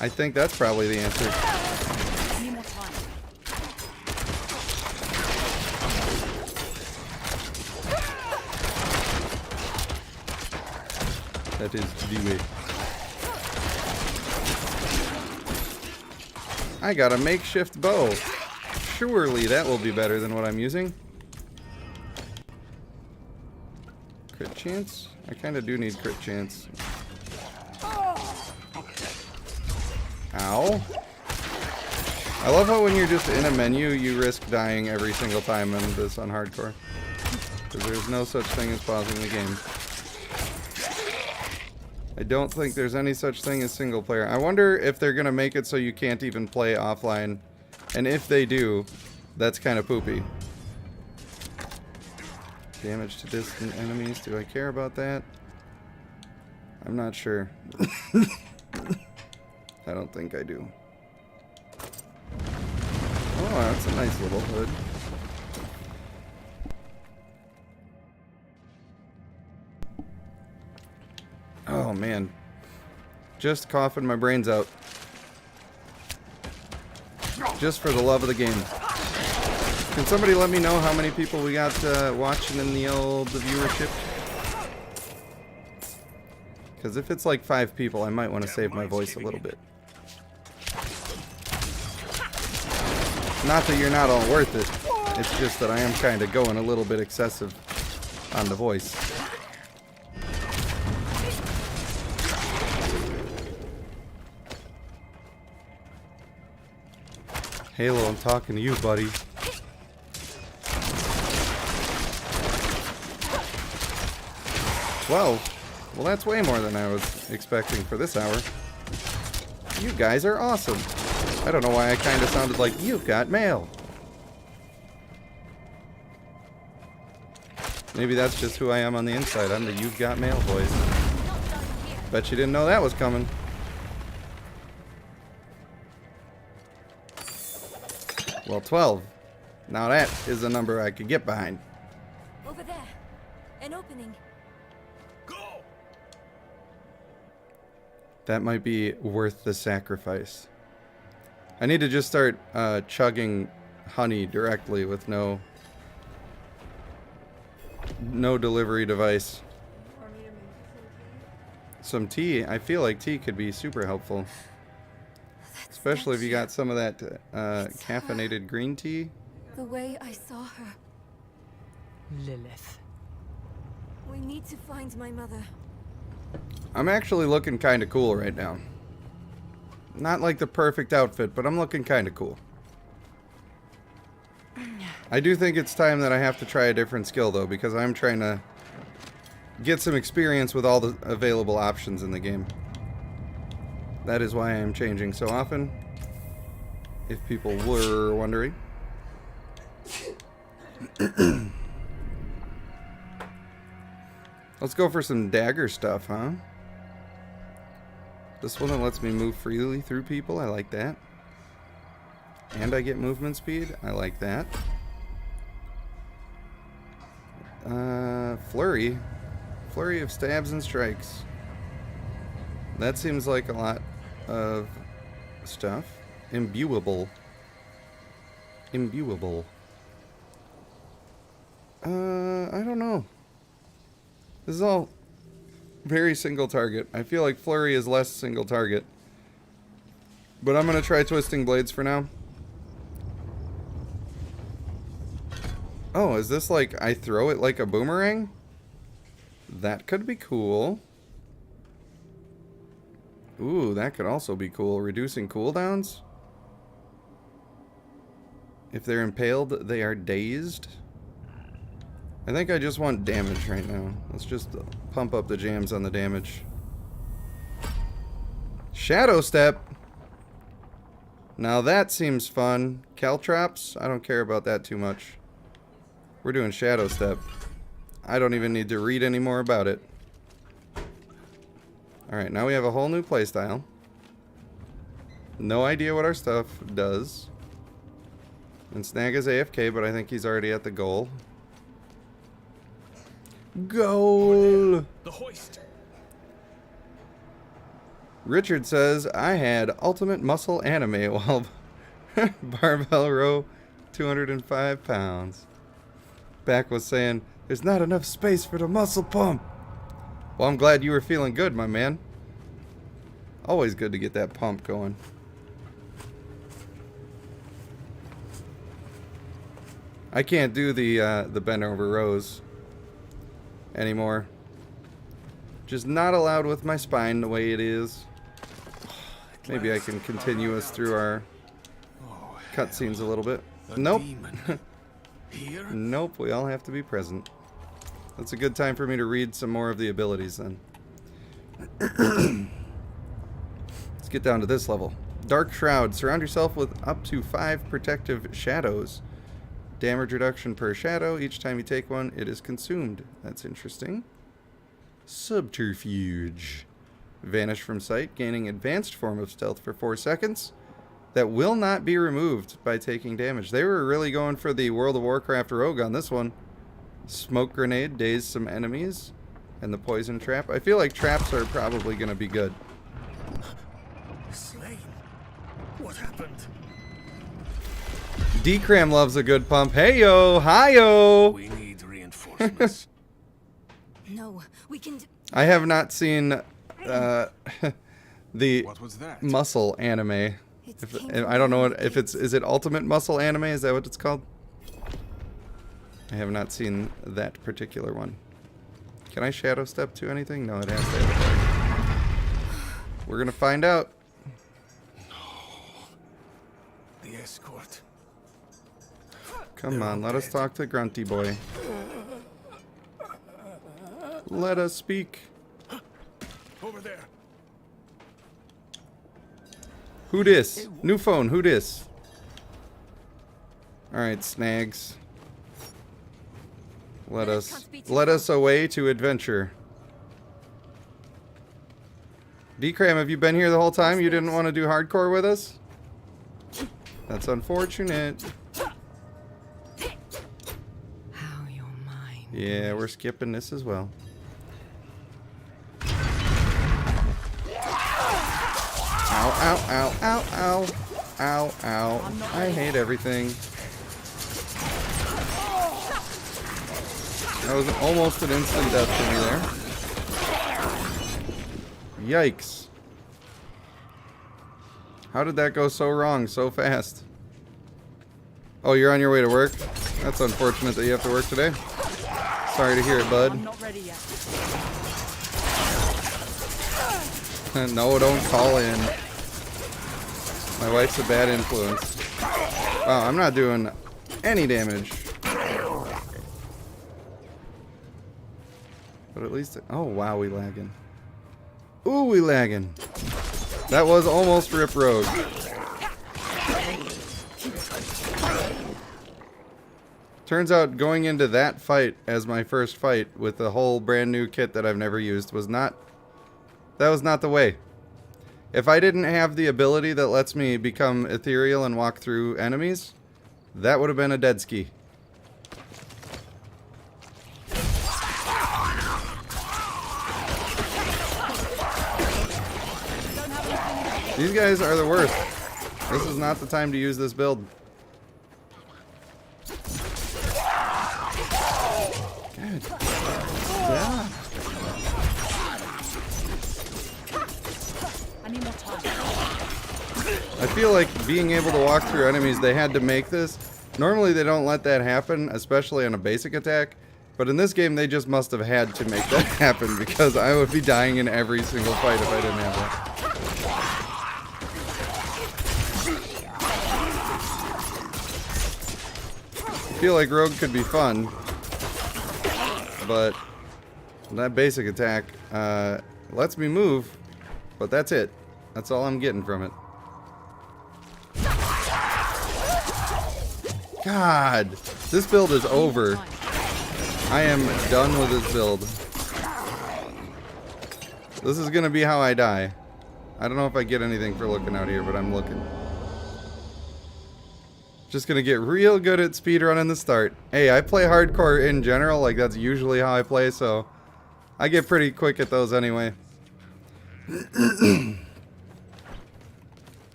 I think that's probably the answer. Need more time. That is the way. I got a makeshift bow. Surely that will be better than what I'm using. Crit chance? I kind of do need crit chance. Ow. I love how when you're just in a menu, you risk dying every single time in this on hardcore. Because there's no such thing as pausing the game. I don't think there's any such thing as single player. I wonder if they're going to make it so you can't even play offline. And if they do, that's kind of poopy. Damage to distant enemies. Do I care about that? I'm not sure. I don't think I do. Oh, that's a nice little hood. Oh, man. Just coughing my brains out. Just for the love of the game. Can somebody let me know how many people we got watching in the viewership? Because if it's like 5 people, I might want to save my voice a little bit. Not that you're not all worth it. It's just that I am kind of going a little bit excessive on the voice. Halo, I'm talking to you, buddy. Well, that's way more than I was expecting for this hour. You guys are awesome. I don't know why I kind of sounded like you've got mail. Maybe that's just who I am on the inside. I'm the you've got mail voice. Bet you didn't know that was coming. Well, 12. Now that is a number I could get behind. Over there. An opening. That might be worth the sacrifice. I need to just start chugging honey directly with no delivery device. some tea. I feel like tea could be super helpful. Especially if you got some of that caffeinated green tea. The way I saw her. Lilith. We need to find my mother. I'm actually looking kind of cool right now. Not like the perfect outfit, but I'm looking kind of cool. I do think it's time that I have to try a different skill, though, because I'm trying to get some experience with all the available options in the game. That is why I am changing so often, if people were wondering. Let's go for some dagger stuff, huh? This one that lets me move freely through people, I like that. And I get movement speed, I like that. Flurry. Flurry of stabs and strikes. That seems like a lot of stuff. Imbuable. Imbuable. I don't know. This is all very single target. I feel like Flurry is less single target. But I'm going to try Twisting Blades for now. Oh, is this like I throw it like a boomerang? That could be cool. Ooh, that could also be cool. Reducing cooldowns? If they're impaled, they are dazed. I think I just want damage right now. Let's just pump up the jams on the damage. Shadow Step. Now that seems fun. Caltrops? I don't care about that too much. We're doing Shadow Step. I don't even need to read any more about it. Alright, now we have a whole new playstyle. No idea what our stuff does. And Snag is AFK, but I think he's already at the goal. Goal! The hoist. Richard says, I had ultimate muscle anime while barbell row 205 pounds. Back was saying, there's not enough space for the muscle pump. Well, I'm glad you were feeling good, my man. Always good to get that pump going. I can't do the bend over rows anymore. Just not allowed with my spine the way it is. Maybe I can continue us through our cutscenes a little bit. Nope. Nope, we all have to be present. That's a good time for me to read some more of the abilities then. Let's get down to this level. Dark Shroud. Surround yourself with up to 5 protective shadows. Damage reduction per shadow. Each time you take one, it is consumed. That's interesting. Subterfuge. Vanish from sight, gaining advanced form of stealth for 4 seconds. That will not be removed by taking damage. They were really going for the World of Warcraft rogue on this one. Smoke grenade, daze some enemies. And the poison trap. I feel like traps are probably going to be good. Slain? What happened? D-Cram loves a good pump. Hey yo, hi yo. We need reinforcements. No, we can. I have not seen the muscle anime. I don't know if is it Ultimate Muscle Anime? Is that what it's called? I have not seen that particular one. Can I shadow step to anything? No, it has to have. We're gonna find out. The escort. Come on, let us talk to Grunty Boy. Let us speak. Over there. Who dis? New phone, who dis? Alright, Snags. Let us away to adventure. D-Cram, have you been here the whole time? You didn't want to do hardcore with us? That's unfortunate. Yeah, we're skipping this as well. Ow, ow, ow, ow, ow. Ow, ow. I hate everything. That was almost an instant death for me there. Yikes. How did that go so wrong so fast? Oh, you're on your way to work? That's unfortunate that you have to work today. Sorry to hear it, bud. I'm not ready yet. No, don't call in. My wife's a bad influence. Wow, I'm not doing any damage. But at least... Oh, wow, we lagging. Ooh, we lagging. That was almost Rip Rogue. Turns out going into that fight as my first fight with a whole brand new kit that I've never used was not... That was not the way. If I didn't have the ability that lets me become ethereal and walk through enemies, that would have been a dead ski. These guys are the worst. This is not the time to use this build. Good. Yeah. I need more time. I feel like being able to walk through enemies, they had to make this. Normally they don't let that happen, especially on a basic attack. But in this game, they just must have had to make that happen because I would be dying in every single fight if I didn't have that. I feel like Rogue could be fun, but that basic attack lets me move, but that's it. That's all I'm getting from it. God, this build is over. I am done with this build. This is gonna be how I die. I don't know if I get anything for looking out here, but I'm looking. Just gonna get real good at speedrunning the start. Hey, I play hardcore in general, like that's usually how I play, so I get pretty quick at those anyway.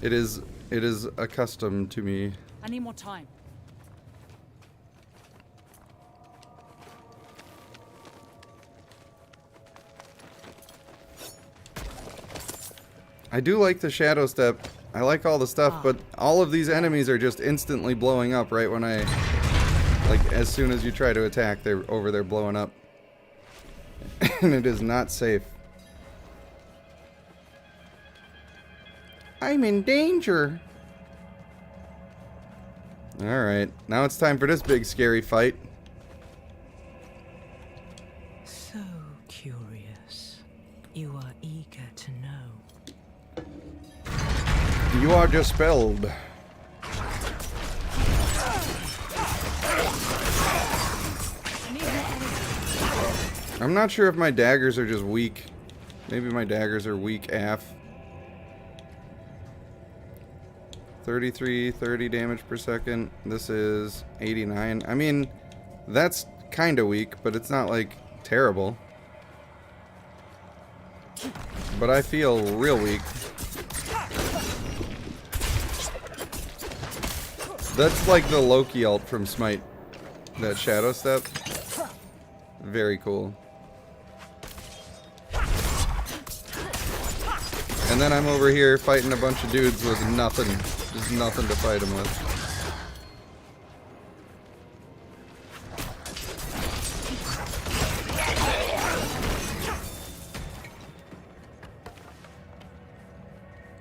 It is accustomed to me. I need more time. I do like the shadow step. I like all the stuff, but all of these enemies are just instantly blowing up right when I... Like, as soon as you try to attack, they're over there blowing up. And it is not safe. I'm in danger. Alright, now it's time for this big scary fight. So curious. You are eager to know. You are dispelled. I'm not sure if my daggers are just weak. Maybe my daggers are weak AF. 33, 30 damage per second. This is 89. I mean, that's kind of weak, but it's not like terrible. But I feel real weak. That's like the Loki ult from Smite. That shadow step. Very cool. And then I'm over here fighting a bunch of dudes with nothing. Just nothing to fight them with.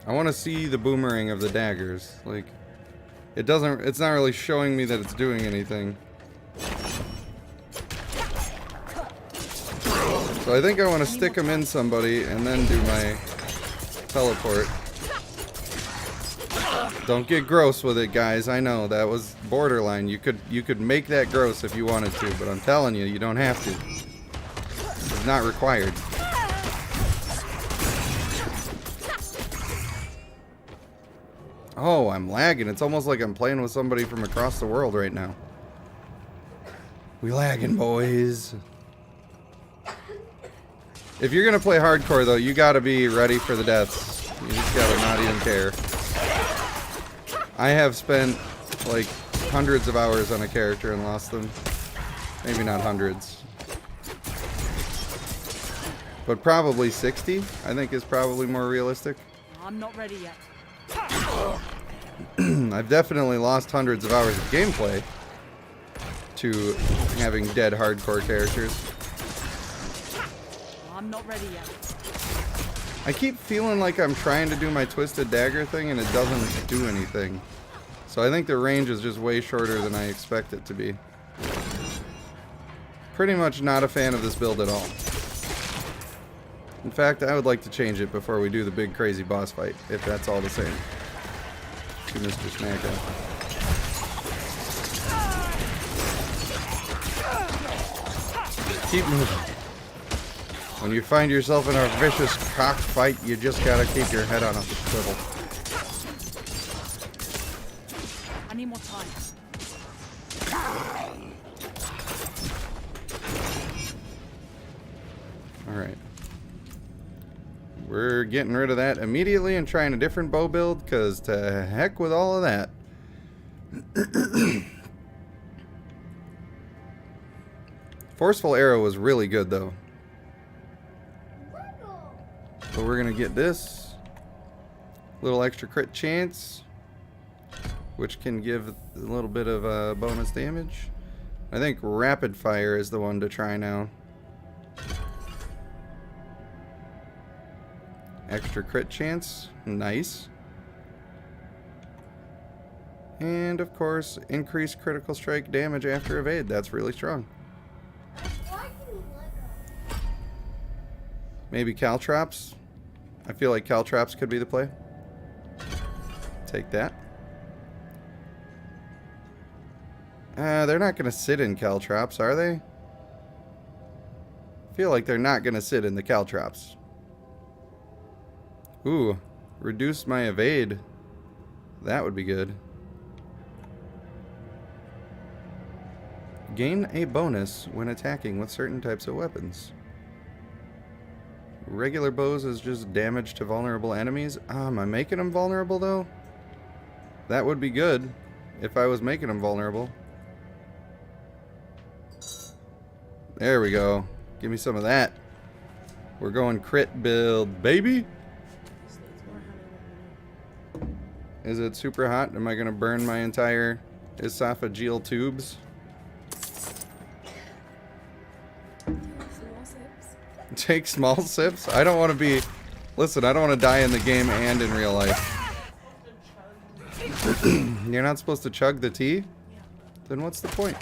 I want to see the boomerang of the daggers. Like, it's not really showing me that it's doing anything. So I think I want to stick them in somebody and then do my teleport. Don't get gross with it, guys. I know that was borderline. You could make that gross if you wanted to, but I'm telling you, you don't have to. It's not required. Oh, I'm lagging. It's almost like I'm playing with somebody from across the world right now. We lagging, boys. If you're gonna play hardcore, though, you gotta be ready for the deaths. You just gotta not even care. I have spent, like, hundreds of hours on a character and lost them. Maybe not hundreds. But probably 60, I think, is probably more realistic. I'm not ready yet. I've definitely lost hundreds of hours of gameplay to having dead hardcore characters. I'm not ready yet. I keep feeling like I'm trying to do my twisted dagger thing and it doesn't do anything. So I think the range is just way shorter than I expect it to be. Pretty much not a fan of this build at all. In fact, I would like to change it before we do the big crazy boss fight, if that's all the same. To Mr. Snacko. Keep moving. When you find yourself in a vicious cockfight, you just gotta keep your head on a swivel. I need more time. Alright. We're getting rid of that immediately and trying a different bow build, because to heck with all of that. Forceful arrow was really good, though. So we're going to get this. Little extra crit chance, which can give a little bit of bonus damage. I think rapid fire is the one to try now. Extra crit chance. Nice. And of course, increased critical strike damage after evade. That's really strong. Maybe caltrops. I feel like caltrops could be the play. Take that. They're not going to sit in caltrops, are they? I feel like they're not going to sit in the caltrops. Ooh, reduce my evade. That would be good. Gain a bonus when attacking with certain types of weapons. Regular bows is just damage to vulnerable enemies. Am I making them vulnerable, though? That would be good if I was making them vulnerable. There we go. Give me some of that. We're going crit build, baby. Is it super hot? Am I going to burn my entire esophageal tubes? Take small sips? I don't want to be... Listen, I don't want to die in the game and in real life. You're not supposed to chug the tea? Then what's the point?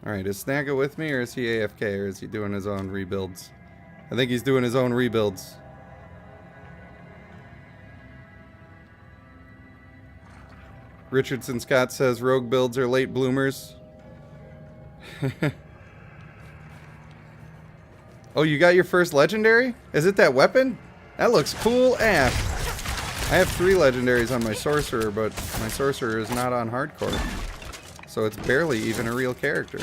Alright, is Snagga with me or is he AFK or is he doing his own rebuilds? I think he's doing his own rebuilds. Richardson Scott says rogue builds are late bloomers. Oh, you got your first legendary? Is it that weapon? That looks cool AF. I have 3 legendaries on my sorcerer, but my sorcerer is not on hardcore. So it's barely even a real character.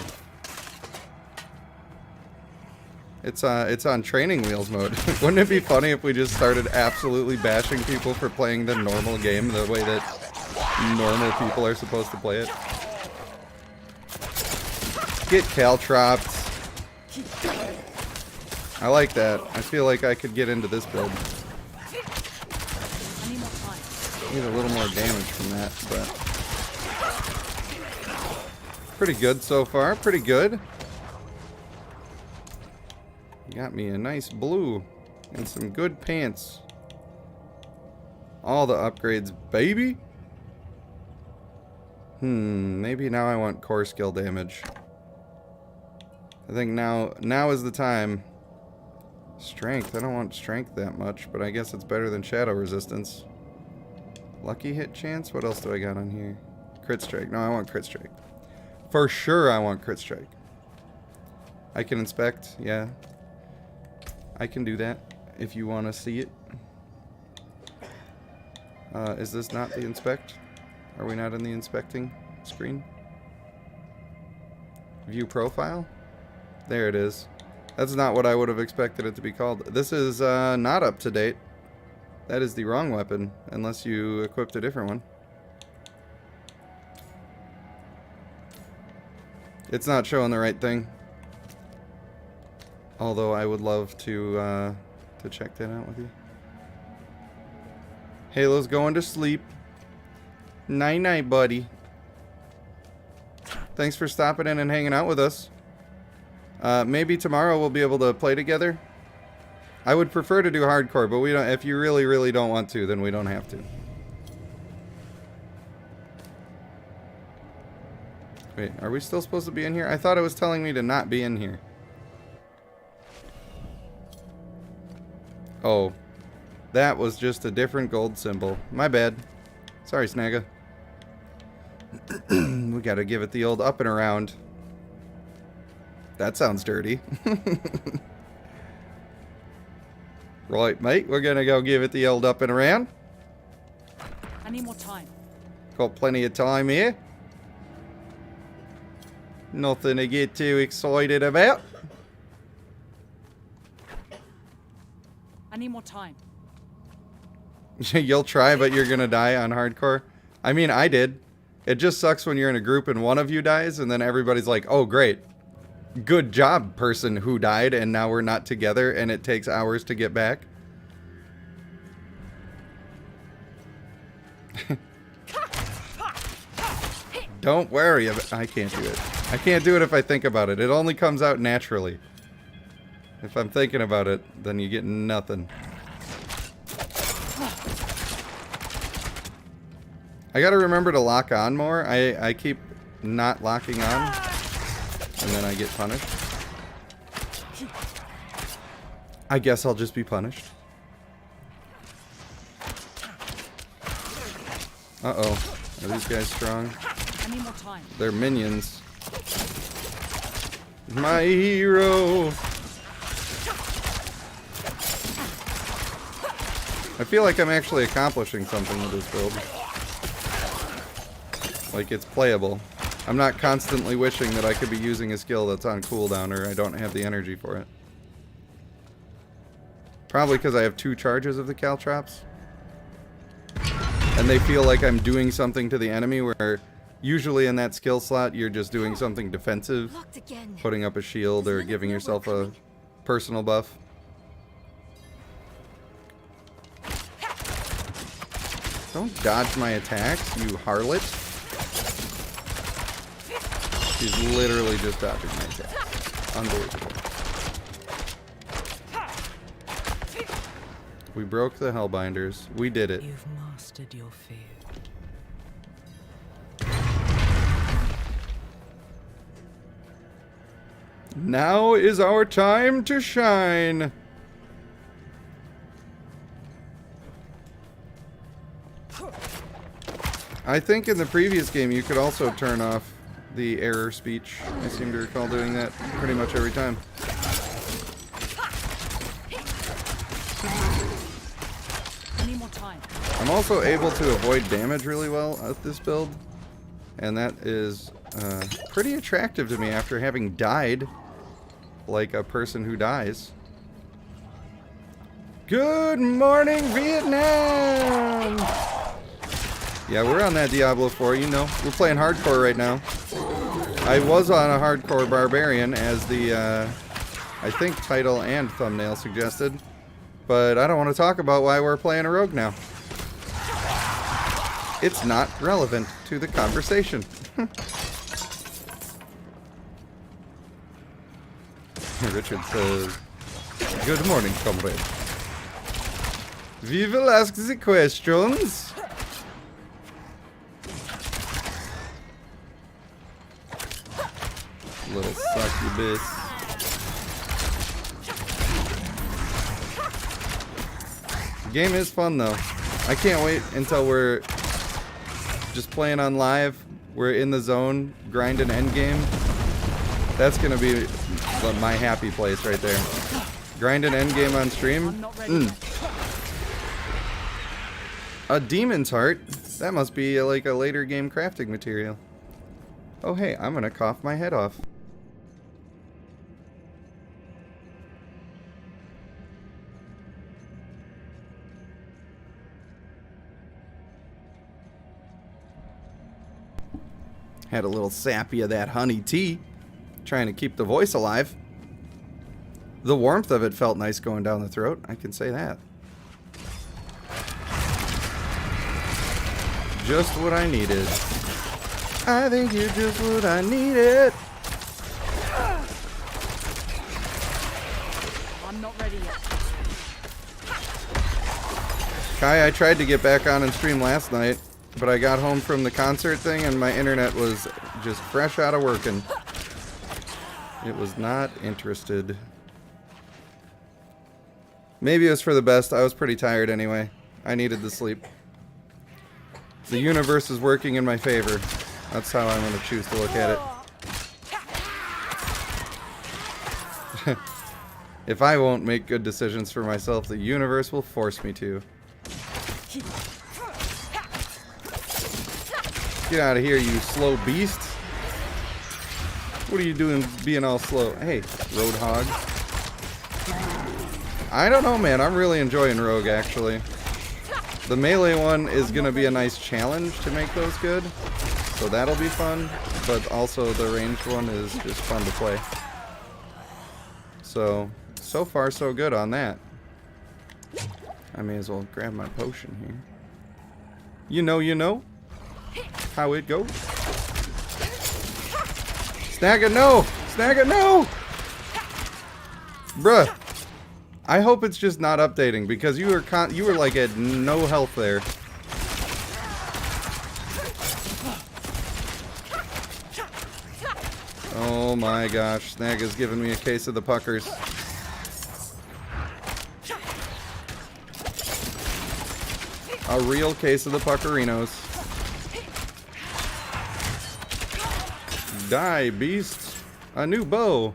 It's on training wheels mode. Wouldn't it be funny if we just started absolutely bashing people for playing the normal game the way that normal people are supposed to play it? Get caltropped. I like that. I feel like I could get into this build. Need a little more damage from that, but pretty good so far. Pretty good. Got me a nice blue and some good pants. All the upgrades, baby. Maybe now I want core skill damage. I think now is the time. Strength. I don't want strength that much, but I guess it's better than shadow resistance. Lucky hit chance? What else do I got on here? Crit strike. No, I want crit strike. For sure I want crit strike. I can inspect, yeah. I can do that if you want to see it. Is this not the inspect? Are we not in the inspecting screen? View profile? There it is. That's not what I would have expected it to be called. This is not up to date. That is the wrong weapon, unless you equipped a different one. It's not showing the right thing. Although I would love to check that out with you. Halo's going to sleep. Night-night, buddy. Thanks for stopping in and hanging out with us. Maybe tomorrow we'll be able to play together. I would prefer to do hardcore, but we don't. If you really, really don't want to, then we don't have to. Wait, are we still supposed to be in here? I thought it was telling me to not be in here. Oh, that was just a different gold symbol. My bad. Sorry, Snagga. We gotta give it the old up and around. That sounds dirty. Right, mate, we're gonna go give it the old up and around. I need more time. Got plenty of time here. Nothing to get too excited about. I need more time. You'll try, but you're gonna die on hardcore. I mean, I did. It just sucks when you're in a group and one of you dies, and then everybody's like, oh, great. Good job, person who died, and now we're not together, and it takes hours to get back. Don't worry about. I can't do it. I can't do it if I think about it. It only comes out naturally. If I'm thinking about it, then you get nothing. I gotta remember to lock on more. I keep not locking on. And then I get punished. I guess I'll just be punished. Uh-oh. Are these guys strong? I need more time. They're minions. My hero. I feel like I'm actually accomplishing something with this build. Like it's playable. I'm not constantly wishing that I could be using a skill that's on cooldown or I don't have the energy for it. Probably because I have 2 charges of the caltrops. And they feel like I'm doing something to the enemy where usually in that skill slot you're just doing something defensive. Putting up a shield or giving yourself a personal buff. Don't dodge my attacks, you harlot. She's literally just dodging my attack. Unbelievable. We broke the Hellbinders. We did it. You've mastered your fear. Now is our time to shine. I think in the previous game you could also turn off the error speech. I seem to recall doing that pretty much every time. I need more time. I'm also able to avoid damage really well with this build. And that is pretty attractive to me after having died like a person who dies. Good morning, Vietnam! Yeah, we're on that Diablo 4, you know. We're playing hardcore right now. I was on a hardcore Barbarian, as the, I think, title and thumbnail suggested. But I don't want to talk about why we're playing a rogue now. It's not relevant to the conversation. Richard says, good morning, comrade. We will ask the questions. Little succubus. The game is fun though. I can't wait until we're just playing on live. We're in the zone, grinding endgame. That's gonna be my happy place right there. Grinding endgame on stream. A demon's heart. That must be like a later game crafting material. Oh hey, I'm gonna cough my head off. Had a little sappy of that honey tea. trying to keep the voice alive. The warmth of it felt nice going down the throat, I can say that. Just what I needed. I think you're just what I needed. I'm not ready yet. Kai, I tried to get back on and stream last night, but I got home from the concert thing and my internet was just fresh out of working. It was not interested. Maybe it was for the best. I was pretty tired anyway. I needed the sleep. The universe is working in my favor. That's how I'm going to choose to look at it. If I won't make good decisions for myself, the universe will force me to. Get out of here, you slow beast. What are you doing being all slow? Hey, Roadhog. I don't know, man. I'm really enjoying Rogue, actually. The melee one is going to be a nice challenge to make those good. So that'll be fun. But also the ranged one is just fun to play. So far so good on that. I may as well grab my potion here. You know how it goes. Snag it, no! Snag it, no! Bruh. I hope it's just not updating because you were like at no health there. Oh my gosh, Snag is giving me a case of the puckers. A real case of the puckerinos. Die, beasts. A new bow.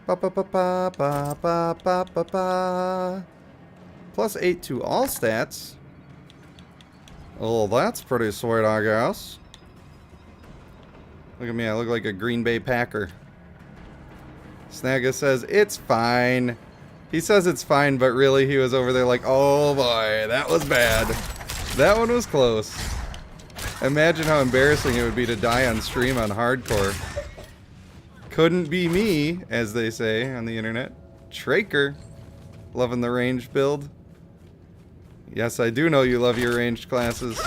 Ba ba ba ba ba ba ba ba ba. Plus 8 to all stats. Oh, that's pretty sweet, I guess. Look at me, I look like a Green Bay Packer. Snagga says, it's fine. He says it's fine, but really he was over there like, oh boy, that was bad. That one was close. Imagine how embarrassing it would be to die on stream on hardcore. Couldn't be me, as they say on the internet. Traker. Loving the ranged build. Yes, I do know you love your ranged classes.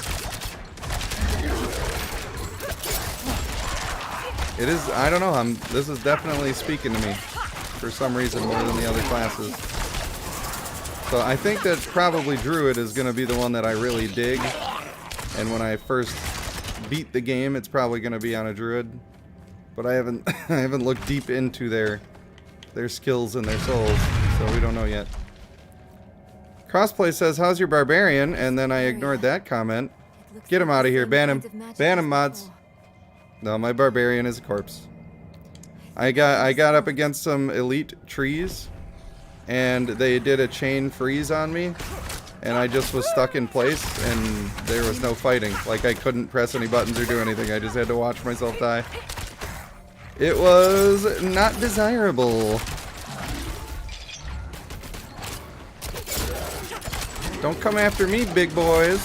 It is, I don't know, this is definitely speaking to me. For some reason, more than the other classes. So I think that probably Druid is going to be the one that I really dig. And when I first beat the game, it's probably going to be on a Druid. But I haven't looked deep into their skills and their souls, so we don't know yet. Crossplay says, how's your Barbarian? And then I ignored that comment. Get him out of here, ban him. Ban him, mods. No, my Barbarian is a corpse. I got up against some elite trees, and they did a chain freeze on me, and I just was stuck in place, and there was no fighting. Like, I couldn't press any buttons or do anything. I just had to watch myself die. It was not desirable. Don't come after me, big boys.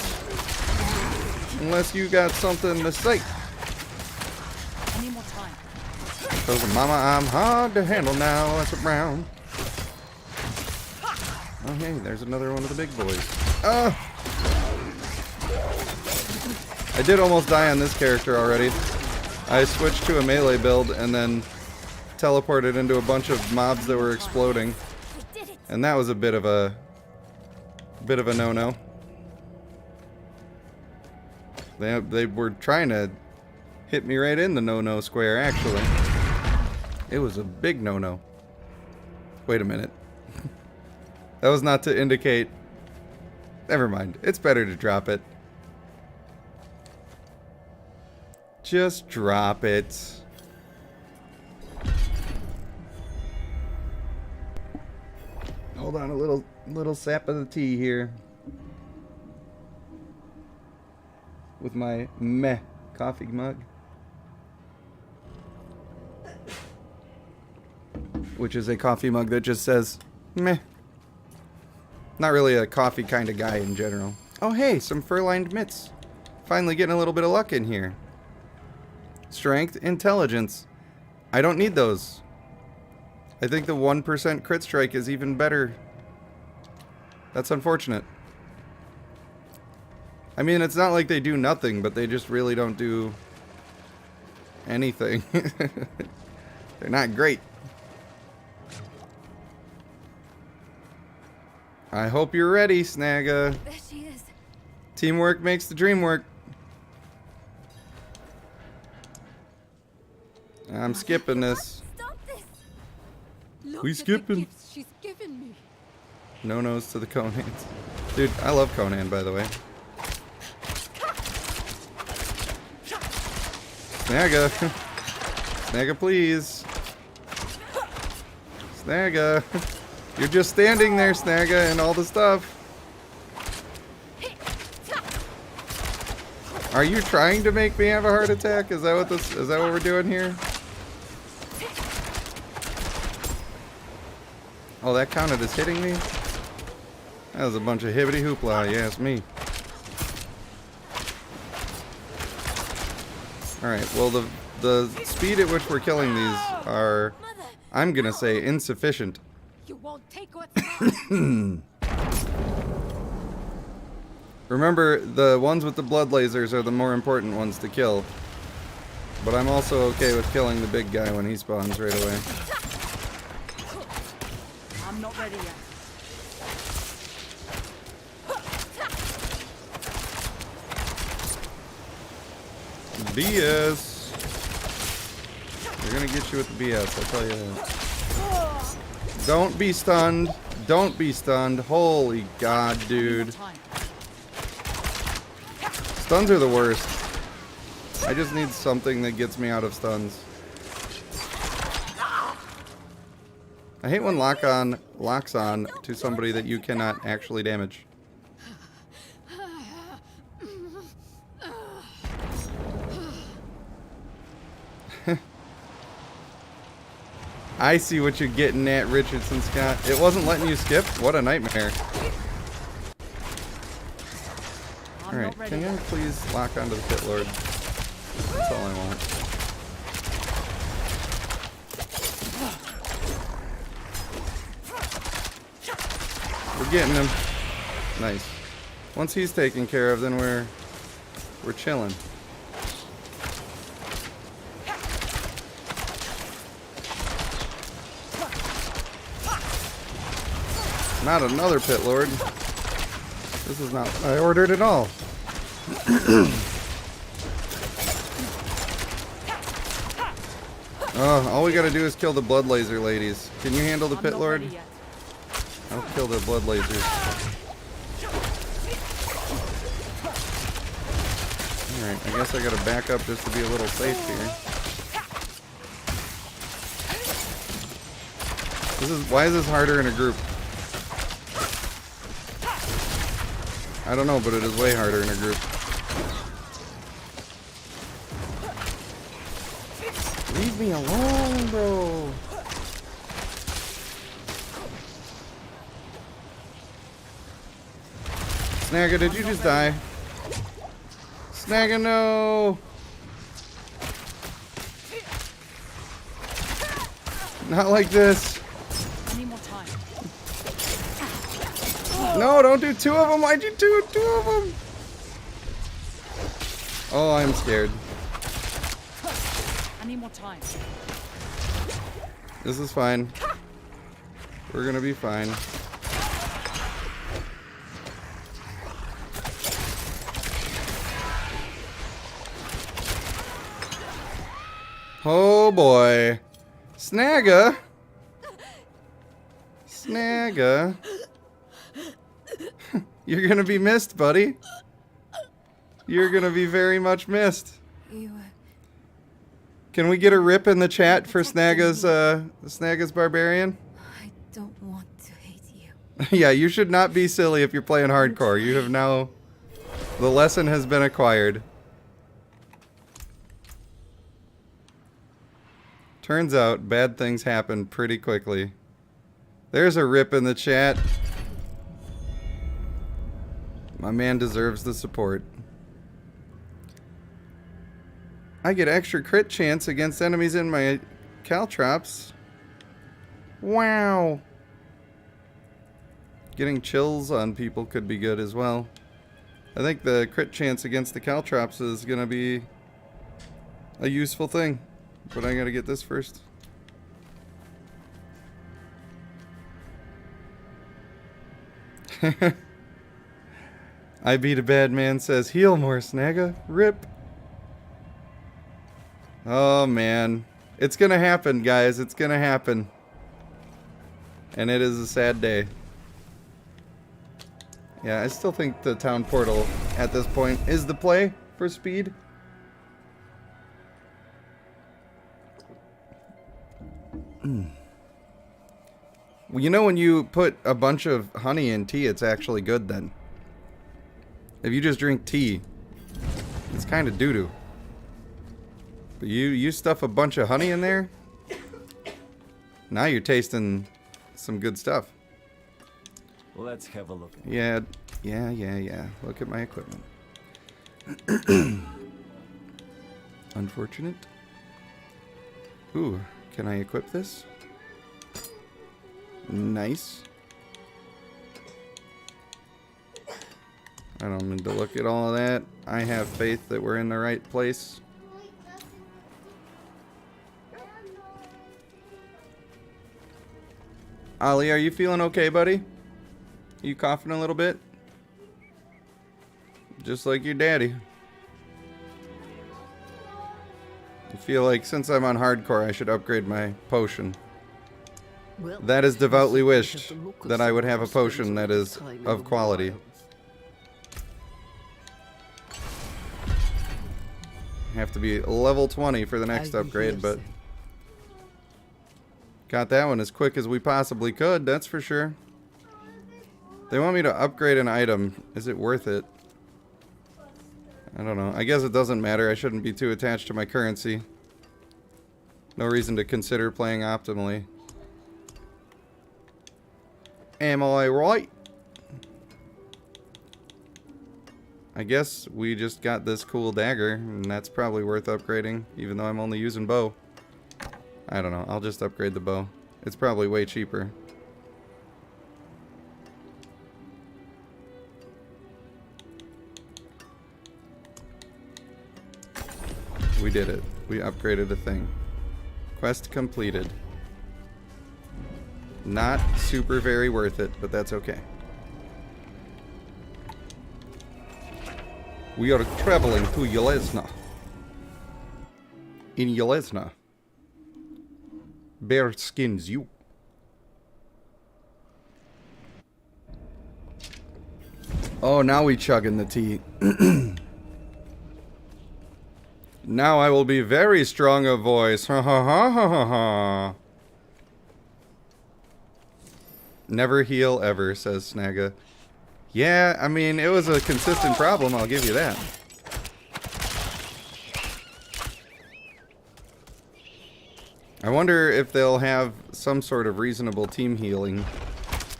Unless you got something to say. I need more time. Cause mama, I'm hard to handle now. That's a brown. Oh hey, there's another one of the big boys. I did almost die on this character already. I switched to a melee build and then teleported into a bunch of mobs that were exploding. And that was a bit of a no-no. They were trying to hit me right in the no-no square, actually. It was a big no-no. Wait a minute. That was not to indicate... Never mind. It's better to drop it. Just drop it. Hold on, a little sap of the tea here. With my meh coffee mug. Which is a coffee mug that just says meh. Not really a coffee kind of guy in general. Oh hey, some fur-lined mitts. Finally getting a little bit of luck in here. Strength, intelligence. I don't need those. I think the 1% crit strike is even better. That's unfortunate. I mean, it's not like they do nothing, but they just really don't do anything. They're not great. I hope you're ready, Snagga. There she is. Teamwork makes the dream work. I'm skipping this. Stop this. Look We at the skipping. gifts she's given me. No-nos to the Conans. Dude, I love Conan, by the way. Snagga. Snagga, please. Snagga. You're just standing there, Snagga, and all the stuff. Are you trying to make me have a heart attack? Is that what this? Is that what we're doing here? Oh, that counted as hitting me? That was a bunch of hibbity hoopla, you ask me. Alright, well the speed at which we're killing these are, I'm gonna say, insufficient. You won't take what's mine. Remember, the ones with the blood lasers are the more important ones to kill. But I'm also okay with killing the big guy when he spawns right away. I'm not ready yet. BS. They're gonna get you with the BS, I'll tell you that. Don't be stunned. Don't be stunned. Holy God, dude. Stuns are the worst. I just need something that gets me out of stuns. I hate when locks on to somebody that you cannot actually damage. I see what you're getting at, Richardson Scott. It wasn't letting you skip? What a nightmare. Alright, can you please lock onto the Pit Lord? That's all I want. We're getting him. Nice. Once he's taken care of, then we're chilling. Not another Pit Lord. This is not what I ordered at all. All we gotta do is kill the blood laser ladies. Can you handle the Pit Lord? I'll kill the blood lasers. Alright, I guess I gotta back up just to be a little safe here. Why is this harder in a group? I don't know, but it is way harder in a group. Leave me alone, bro. Snagga, did you just die? Snagga, no! Not like this. I need more time. No, don't do two of them. Why'd you do two of them? Oh, I'm scared. I need more time. This is fine. We're gonna be fine. Oh boy. Snagga. Snagga. You're gonna be missed, buddy. You're gonna be very much missed. Can we get a rip in the chat for Snagga's Barbarian? I don't want to hate you. Yeah, you should not be silly if you're playing hardcore. You have now... The lesson has been acquired. Turns out, bad things happen pretty quickly. There's a rip in the chat. My man deserves the support. I get extra crit chance against enemies in my caltrops. Wow. Getting chills on people could be good as well. I think the crit chance against the caltrops is going to be a useful thing. But I got to get this first. I beat a bad man says heal more, Snagga. Rip. Oh man. It's gonna happen, guys. It's gonna happen. And it is a sad day. Yeah, I still think the town portal at this point is the play for speed. Well, you know when you put a bunch of honey in tea, it's actually good then. If you just drink tea, it's kind of doo-doo. But you stuff a bunch of honey in there, now you're tasting some good stuff. Let's have a look. Yeah. Look at my equipment. Unfortunate. Ooh, can I equip this? Nice. I don't need to look at all of that. I have faith that we're in the right place. Ollie, are you feeling okay, buddy? You coughing a little bit? Just like your daddy. I feel like since I'm on hardcore, I should upgrade my potion. That is devoutly wished, that I would have a potion that is of quality. Have to be level 20 for the next upgrade, but got that one as quick as we possibly could, that's for sure. They want me to upgrade an item. Is it worth it? I don't know. I guess it doesn't matter. I shouldn't be too attached to my currency. No reason to consider playing optimally. Am I right? I guess we just got this cool dagger, and that's probably worth upgrading, even though I'm only using bow. I don't know. I'll just upgrade the bow. It's probably way cheaper. We did it. We upgraded a thing. Quest completed. Not super very worth it, but that's okay. We are traveling to Yelesna. In Yelesna. Bear skins you. Oh, now we chugging the tea. Now I will be very strong of voice. Ha ha ha ha ha ha. Never heal ever, says Snagga. Yeah, I mean, it was a consistent problem, I'll give you that. I wonder if they'll have some sort of reasonable team healing,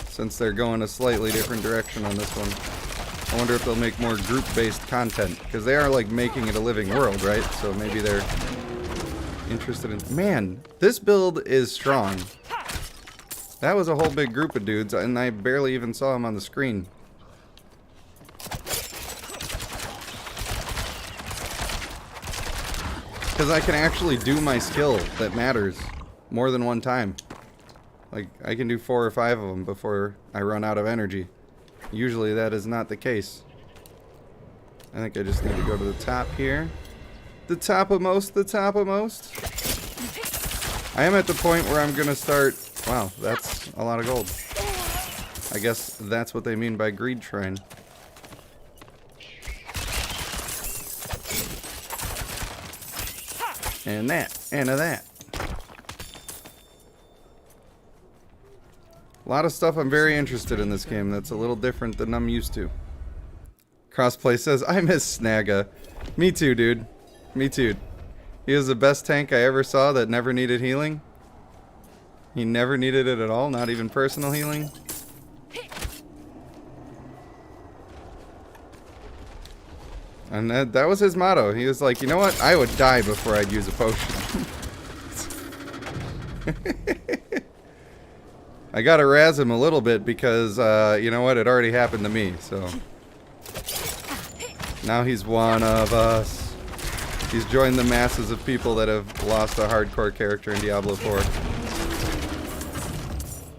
since they're going a slightly different direction on this one. I wonder if they'll make more group-based content, because they are, like, making it a living world, right? So maybe they're interested in... Man, this build is strong. That was a whole big group of dudes, and I barely even saw them on the screen. Because I can actually do my skill that matters more than one time. Like, I can do 4 or 5 of them before I run out of energy. Usually that is not the case. I think I just need to go to the top here. The topmost, the topmost. I am at the point where I'm gonna start... Wow, that's a lot of gold. I guess that's what they mean by greed shrine. And that, and that. A lot of stuff I'm very interested in this game that's a little different than I'm used to. Crossplay says, I miss Snagga. Me too, dude. Me too. He was the best tank I ever saw that never needed healing. He never needed it at all, not even personal healing. And that was his motto. He was like, you know what? I would die before I'd use a potion. I gotta razz him a little bit because, you know what? It already happened to me, so. Now he's one of us. He's joined the masses of people that have lost a hardcore character in Diablo 4.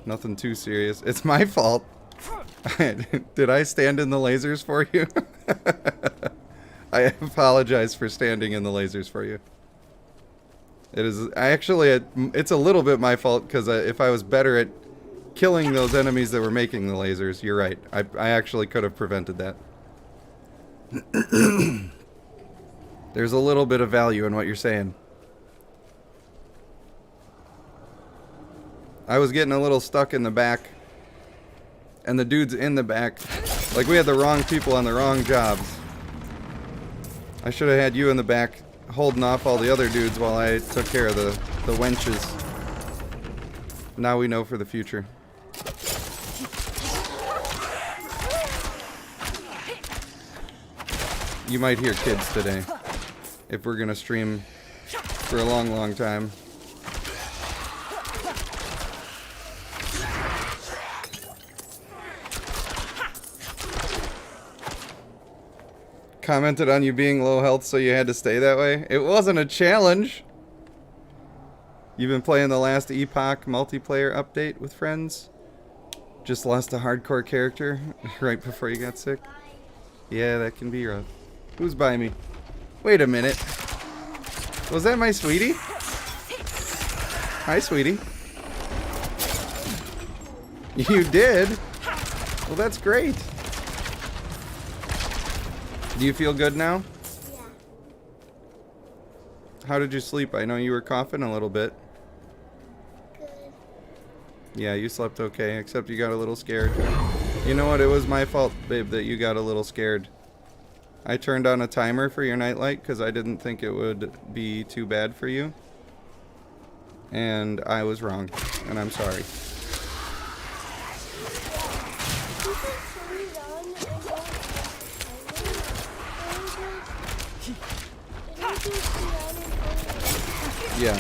Nothing too serious. It's my fault. Did I stand in the lasers for you? I apologize for standing in the lasers for you. It is actually, it's a little bit my fault because if I was better at killing those enemies that were making the lasers, you're right. I actually could have prevented that. There's a little bit of value in what you're saying. I was getting a little stuck in the back. And the dudes in the back, like we had the wrong people on the wrong jobs. I should have had you in the back holding off all the other dudes while I took care of the wenches. Now we know for the future. You might hear kids today. If we're gonna stream for a long, long time. Commented on you being low health, so you had to stay that way. It wasn't a challenge. You've been playing the last Epoch multiplayer update with friends. Just lost a hardcore character right before you got sick. Yeah, that can be rough. Who's by me? Wait a minute. Was that my sweetie? Hi, sweetie. You did? Well, that's great. Do you feel good now? Yeah. How did you sleep? I know you were coughing a little bit. Good. Yeah, you slept okay, except you got a little scared. You know what? It was my fault, babe, that you got a little scared. I turned on a timer for your nightlight because I didn't think it would be too bad for you. And I was wrong, and I'm sorry. Yeah.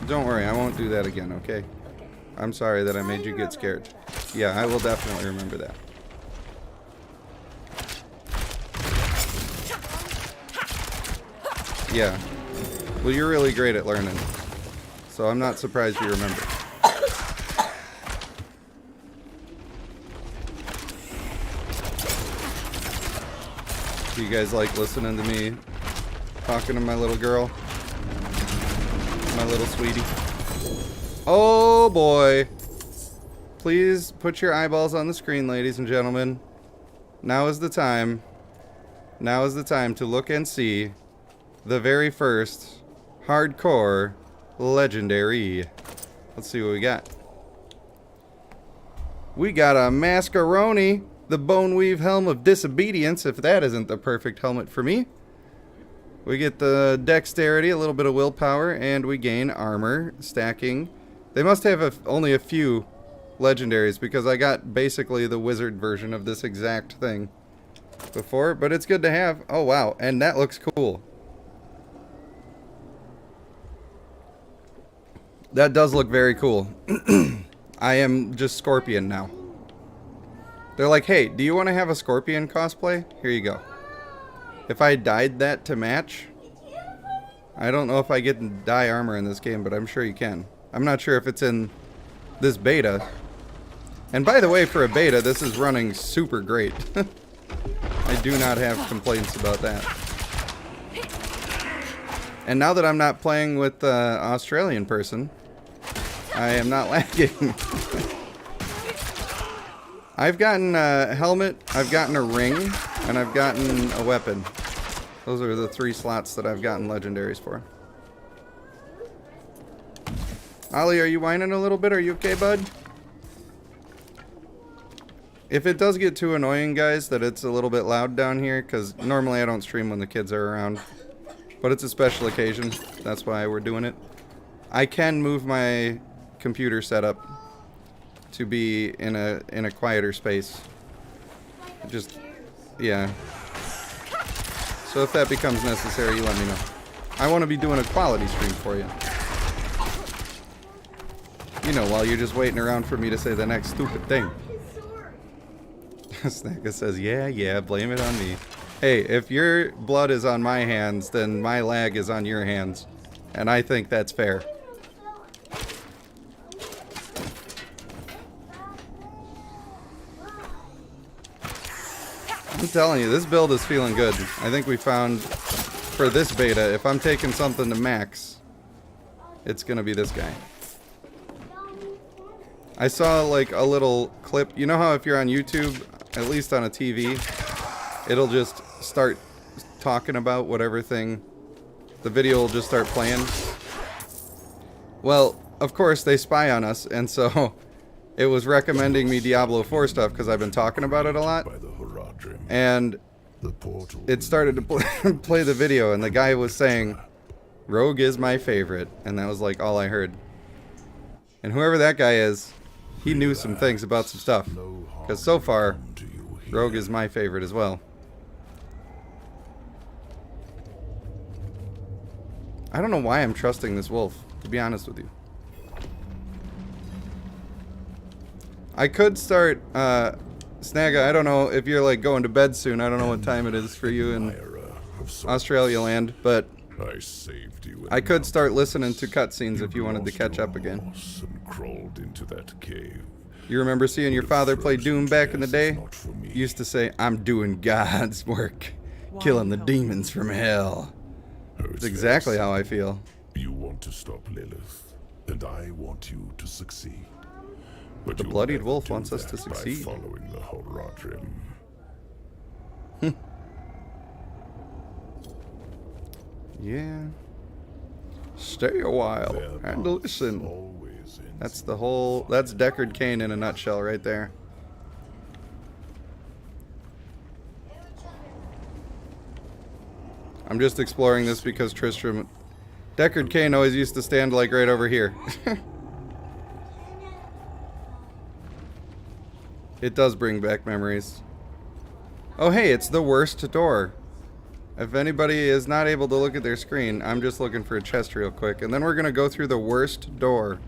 Don't worry, I won't do that again, okay? I'm sorry that I made you get scared. Yeah, I will definitely remember that. Yeah. Well, you're really great at learning. So I'm not surprised you remember. Do you guys like listening to me talking to my little girl? My little sweetie. Oh boy. Please put your eyeballs on the screen, ladies and gentlemen. Now is the time. Now is the time to look and see the very first hardcore legendary. Let's see what we got. We got a Mascaroni, the Boneweave Helm of Disobedience, if that isn't the perfect helmet for me. We get the dexterity, a little bit of willpower, and we gain armor, stacking. They must have only a few legendaries because I got basically the wizard version of this exact thing before, but it's good to have. Oh wow, and that looks cool. That does look very cool. I am just Scorpion now. They're like, hey, do you want to have a Scorpion cosplay? Here you go. If I dyed that to match, I don't know if I get dye armor in this game, but I'm sure you can. I'm not sure if it's in this beta. And by the way, for a beta, this is running super great. I do not have complaints about that. And now that I'm not playing with the Australian person, I am not lagging. I've gotten a helmet, I've gotten a ring, and I've gotten a weapon. Those are the 3 slots that I've gotten legendaries for. Ollie, are you whining a little bit? Are you okay, bud? If it does get too annoying, guys, that it's a little bit loud down here, because normally I don't stream when the kids are around. But it's a special occasion. That's why we're doing it. I can move my computer setup to be in a quieter space. Just, yeah. So if that becomes necessary, you let me know. I want to be doing a quality stream for you. You know, while you're just waiting around for me to say the next stupid thing. Snacka says, yeah, blame it on me. Hey, if your blood is on my hands, then my lag is on your hands. And I think that's fair. I'm telling you, this build is feeling good. I think we found, for this beta, if I'm taking something to max, it's gonna be this guy. I saw like a little clip. You know how if you're on YouTube, at least on a TV, it'll just start talking about whatever thing, the video will just start playing. Well, of course they spy on us, and so it was recommending me Diablo 4 stuff because I've been talking about it a lot. And it started to play the video, and the guy was saying, Rogue is my favorite, and that was like all I heard. And whoever that guy is, he knew some things about some stuff, because so far, Rogue is my favorite as well. I don't know why I'm trusting this wolf, to be honest with you. I could start, Snagga, I don't know if you're like going to bed soon. I don't know what time it is for you in Australia land, but I could start listening to cutscenes if you wanted to catch up again. Crawled into that cave. You remember seeing your father play Doom back in the day? He used to say, I'm doing God's work, killing the demons from hell. It's exactly how I feel. You want to stop Lilith, and I want you to succeed. But the bloodied wolf wants us to succeed. By following the Horadrim. Yeah. Stay a while and listen. That's the whole, that's Deckard Cain in a nutshell right there. I'm just exploring this because Tristram, Deckard Cain always used to stand like right over here. It does bring back memories. Oh hey, it's the worst door. If anybody is not able to look at their screen, I'm just looking for a chest real quick. And then we're going to go through the worst door.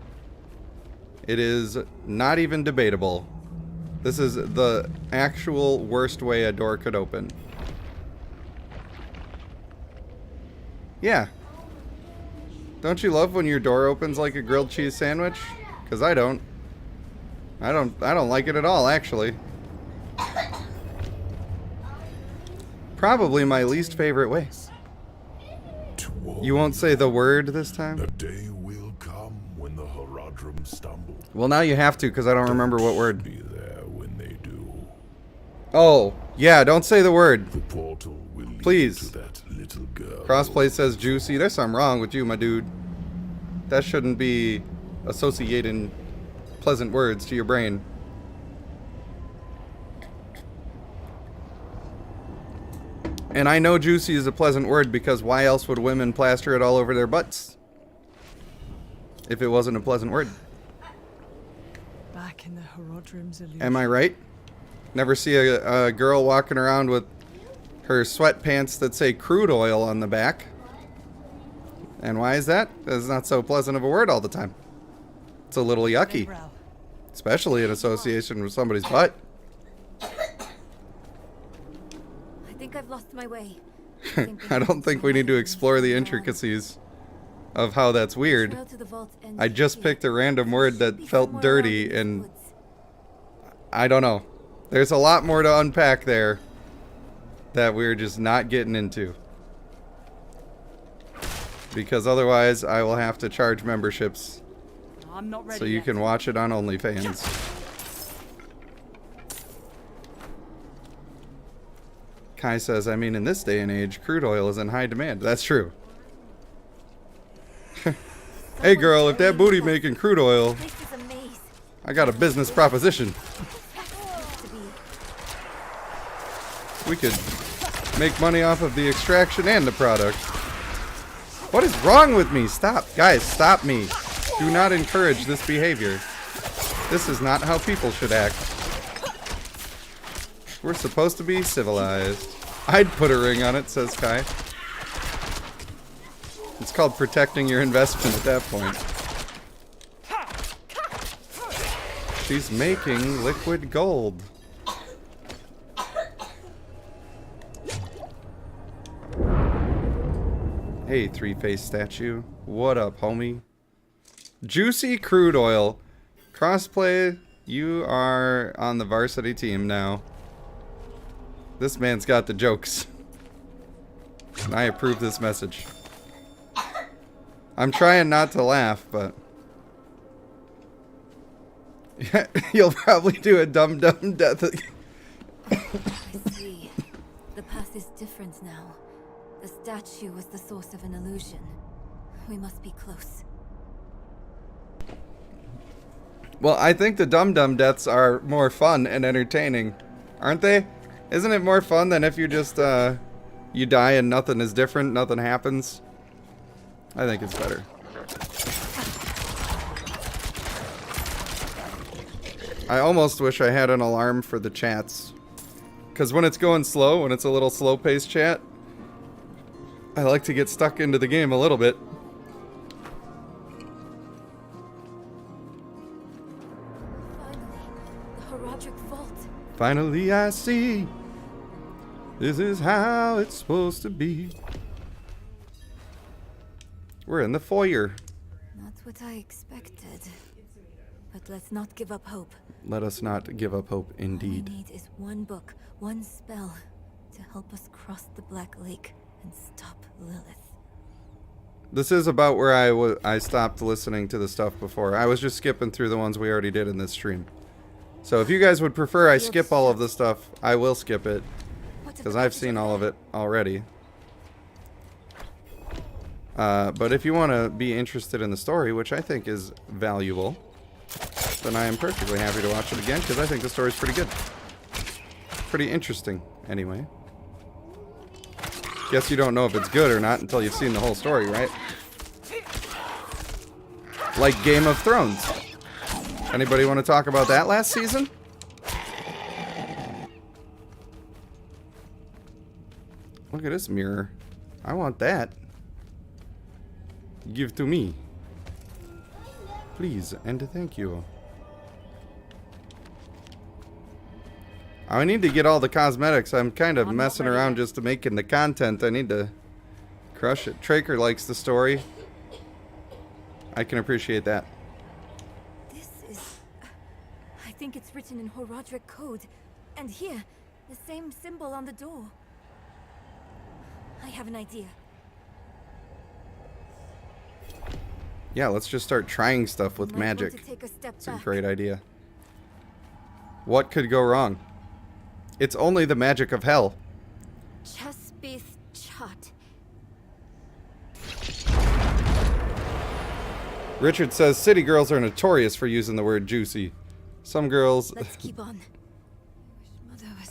It is not even debatable. This is the actual worst way a door could open. Yeah. Don't you love when your door opens like a grilled cheese sandwich? Because I don't. I don't like it at all, actually. Probably my least favorite way. You won't say the word this time? The day will come when the Horadrim stumble. Well, now you have to, because I don't remember what word. Be there when they do. Oh, yeah, don't say the word. The portal will lead Please. to that little girl. Crossplay says juicy. There's something wrong with you, my dude. That shouldn't be associating pleasant words to your brain. And I know juicy is a pleasant word because why else would women plaster it all over their butts? If it wasn't a pleasant word. Back in the Horadrim's illusion. Am I right? Never see a girl walking around with her sweatpants that say crude oil on the back. And why is that? It's not so pleasant of a word all the time. It's a little yucky. Especially in association with somebody's butt. I think I've lost my way. I don't think we need to explore the intricacies of how that's weird. I just picked a random word that felt dirty and I don't know. There's a lot more to unpack there that we're just not getting into. Because otherwise I will have to charge memberships I'm not ready so you yet. can watch it on OnlyFans. Kai says, I mean, in this day and age, crude oil is in high demand. That's true. Hey girl, if that booty making crude oil, I got a business proposition. We could make money off of the extraction and the product. What is wrong with me? Stop. Guys, stop me. Do not encourage this behavior. This is not how people should act. We're supposed to be civilized. I'd put a ring on it, says Kai. It's called protecting your investment at that point. She's making liquid gold. Hey, three-faced statue. What up, homie? Juicy crude oil. Crossplay, you are on the varsity team now. This man's got the jokes. And I approve this message. I'm trying not to laugh, but... You'll probably do a dumb death. I see. The path is different now. The statue was the source of an illusion. We must be close. Well, I think the dumb deaths are more fun and entertaining, aren't they? Isn't it more fun than if you just, you die and nothing is different, nothing happens? I think it's better. I almost wish I had an alarm for the chats. Because when it's going slow, when it's a little slow-paced chat, I like to get stuck into the game a little bit. Finally I see. This is how it's supposed to be. We're in the foyer. Not what I expected. But let's not give up hope. Let us not give up hope, indeed. All we need is one book, one spell, to help us cross the Black Lake and stop Lilith. This is about where I stopped listening to the stuff before. I was just skipping through the ones we already did in this stream. So if you guys would prefer I skip all of the stuff, I will skip it. Because I've seen all of it already. But if you want to be interested in the story, which I think is valuable, then I am perfectly happy to watch it again, because I think the story's pretty good. Pretty interesting, anyway. Guess you don't know if it's good or not until you've seen the whole story, right? Like Game of Thrones. Anybody want to talk about that last season? Look at this mirror. I want that. Give to me. Please, and thank you. I need to get all the cosmetics. I'm kind of messing around just to making the content. I need to crush it. Traker likes the story. I can appreciate that. This is... I think it's written in Horadric code. And here, the same symbol on the door. I have an idea. Yeah, let's just start trying stuff with magic. It's a great idea. What could go wrong? It's only the magic of hell. Chespith Chut. Richard says city girls are notorious for using the word juicy. Some girls... Let's keep on.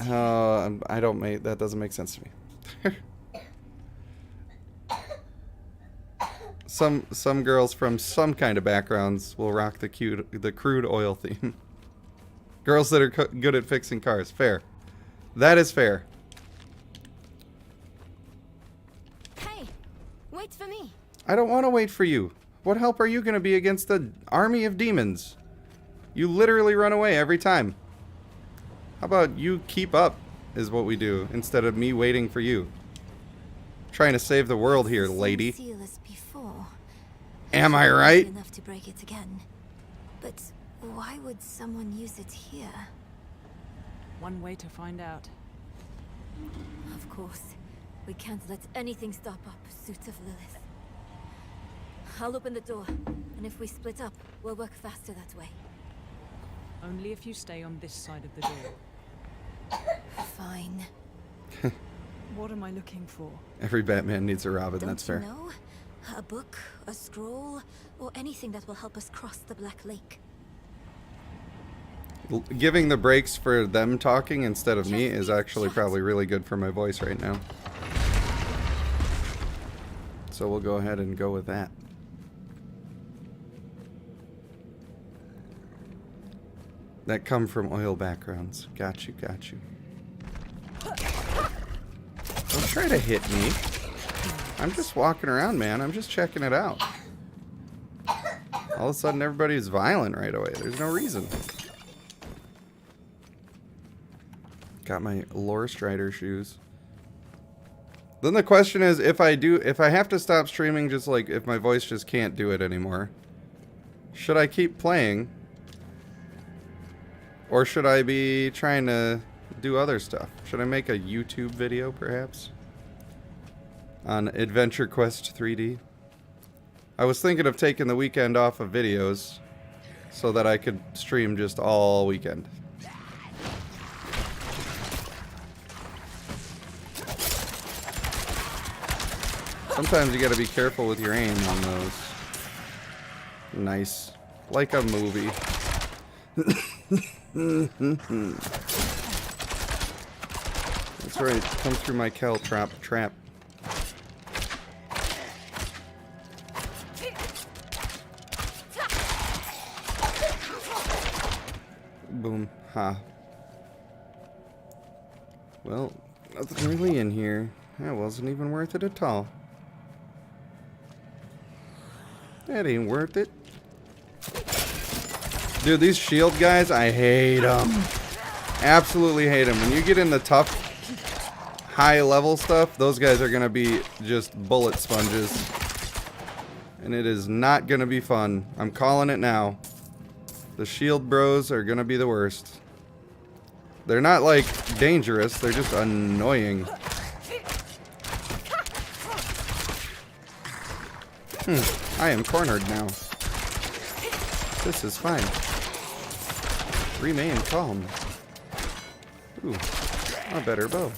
I don't make... That doesn't make sense to me. Some girls from some kind of backgrounds will rock the crude oil theme. Girls that are good at fixing cars. Fair. That is fair. Hey, wait for me. I don't want to wait for you. What help are you going to be against the army of demons? You literally run away every time. How about you keep up, is what we do, instead of me waiting for you. Trying to save the world here, lady. Am I right? Enough to break it again. But why would someone use it here? One way to find out. Of course. We can't let anything stop our pursuit of Lilith. I'll open the door, and if we split up, we'll work faster that way. Only if you stay on this side of the door. Fine. What am I looking for? Every Batman needs a Robin, that's fair. Don't you know? A book, a scroll, or anything that will help us cross the Black Lake. Giving the breaks for them talking instead of me is actually probably really good for my voice right now. So we'll go ahead and go with that. That come from oil backgrounds. Got you, got you. Don't try to hit me. I'm just walking around, man. I'm just checking it out. All of a sudden, everybody's violent right away. There's no reason. Got my Lore Strider shoes. Then the question is, if I have to stop streaming, just like if my voice just can't do it anymore, should I keep playing? Or should I be trying to do other stuff? Should I make a YouTube video, perhaps? On Adventure Quest 3D? I was thinking of taking the weekend off of videos so that I could stream just all weekend. Sometimes you gotta be careful with your aim on those. Nice. Like a movie. That's right. Come through my caltrop trap. Boom. Ha. Well, nothing really in here. That wasn't even worth it at all. That ain't worth it. Dude, these shield guys, I hate them. Absolutely hate them. When you get in the tough, high level stuff, those guys are going to be just bullet sponges. And it is not going to be fun. I'm calling it now. The shield bros are going to be the worst. They're not, like, dangerous. They're just annoying. I am cornered now. This is fine. Remain calm. Ooh, a better bow.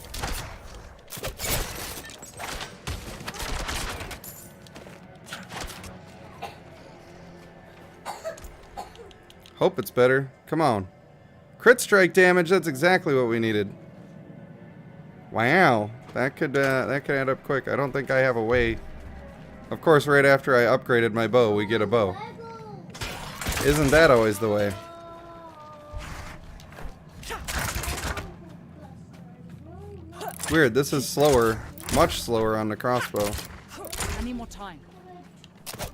Hope it's better. Come on. Crit strike damage, that's exactly what we needed. Wow. That could add up quick. I don't think I have a way. Of course, right after I upgraded my bow, we get a bow. Isn't that always the way? Weird, this is slower. Much slower on the crossbow. I need more time.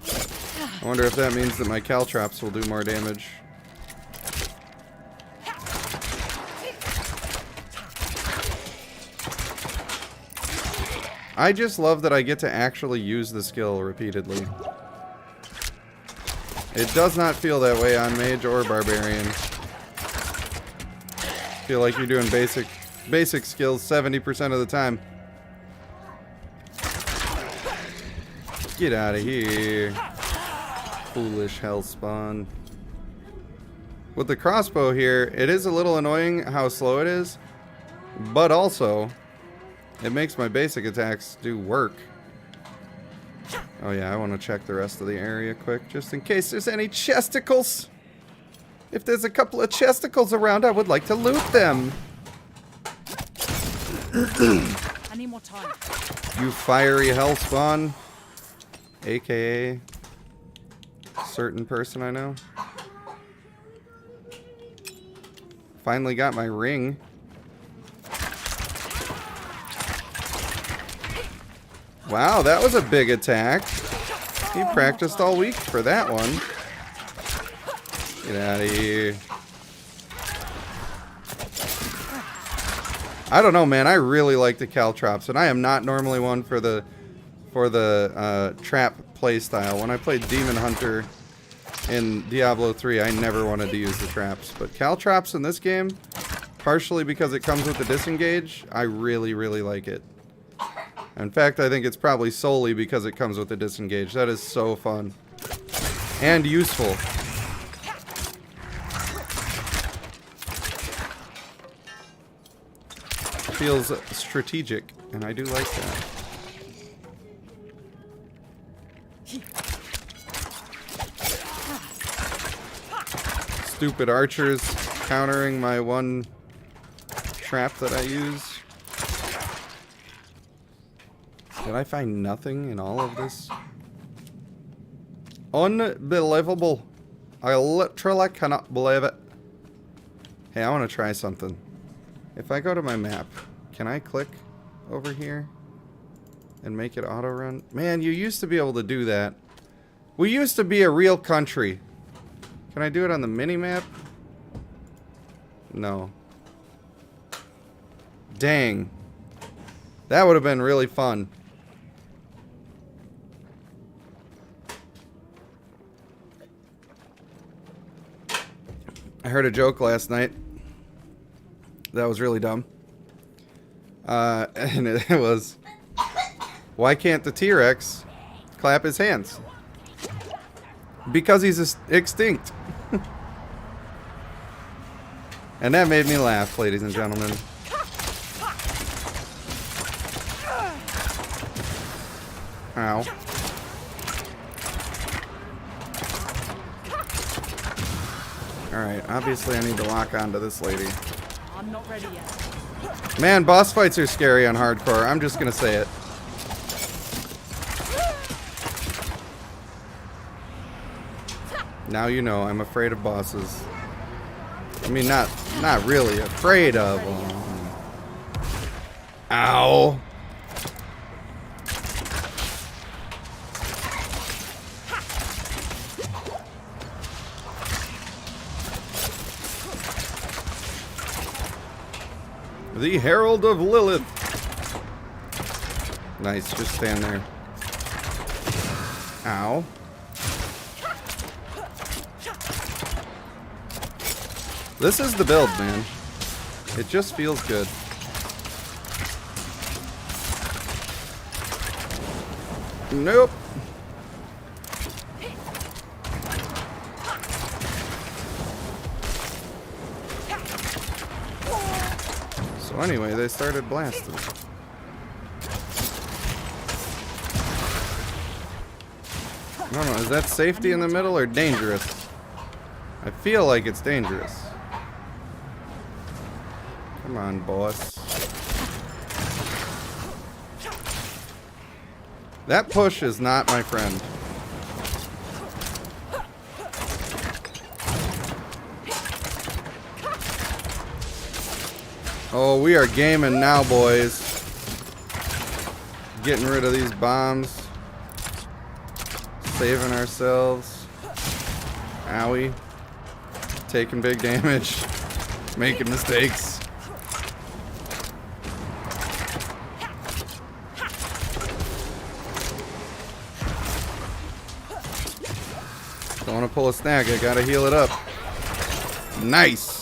I wonder if that means that my caltrops will do more damage. I just love that I get to actually use the skill repeatedly. It does not feel that way on Mage or Barbarian. Feel like you're doing basic skills 70% of the time. Get out of here. Foolish hellspawn. With the crossbow here, it is a little annoying how slow it is, but also it makes my basic attacks do work. Oh yeah, I want to check the rest of the area quick, just in case there's any chesticles. If there's a couple of chesticles around, I would like to loot them. I need more time. You fiery hellspawn. AKA certain person I know. Finally got my ring. Wow, that was a big attack. He practiced all week for that one. Get out of here. I don't know, man. I really like the caltrops, and I am not normally one for the trap playstyle. When I played Demon Hunter in Diablo 3, I never wanted to use the traps. But caltrops in this game, partially because it comes with the disengage, I really, really like it. In fact, I think it's probably solely because it comes with the disengage. That is so fun. And useful. Feels strategic, and I do like that. Stupid archers countering my one trap that I use. Did I find nothing in all of this? Unbelievable. I literally cannot believe it. Hey, I want to try something. If I go to my map, can I click over here and make it auto run? Man, you used to be able to do that. We used to be a real country. Can I do it on the mini map? No. Dang. That would have been really fun. I heard a joke last night that was really dumb. And it was, why can't the T-Rex clap his hands? Because he's extinct. And that made me laugh, ladies and gentlemen. Ow. Alright, obviously I need to lock onto this lady. I'm not ready yet. Man, boss fights are scary on hardcore. I'm just gonna say it. Now you know I'm afraid of bosses. I mean, not really afraid of them. Ow. The Herald of Lilith. Nice, just stand there. Ow. This is the build, man. It just feels good. Nope. So anyway, they started blasting. I don't know, is that safety in the middle or dangerous? I feel like it's dangerous. Come on, boss. That push is not my friend. Oh, we are gaming now, boys. Getting rid of these bombs. Saving ourselves. Owie. Taking big damage. Making mistakes. Don't want to pull a snag. I gotta heal it up. Nice.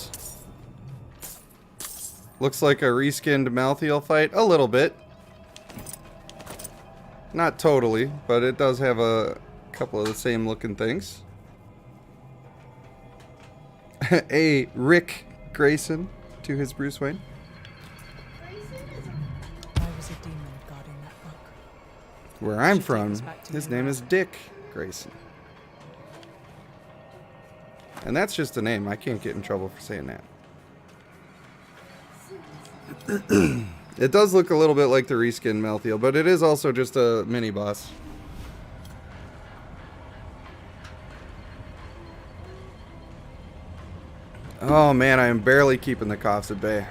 Looks like a reskinned Malthael fight. A little bit. Not totally, but it does have a couple of the same looking things. A Rick Grayson to his Bruce Wayne. I was a demon guarding that book. Where I'm from, his name is Dick Grayson. And that's just a name. I can't get in trouble for saying that. It does look a little bit like the reskin Malthael, but it is also just a mini boss. Oh man, I am barely keeping the coughs at bay.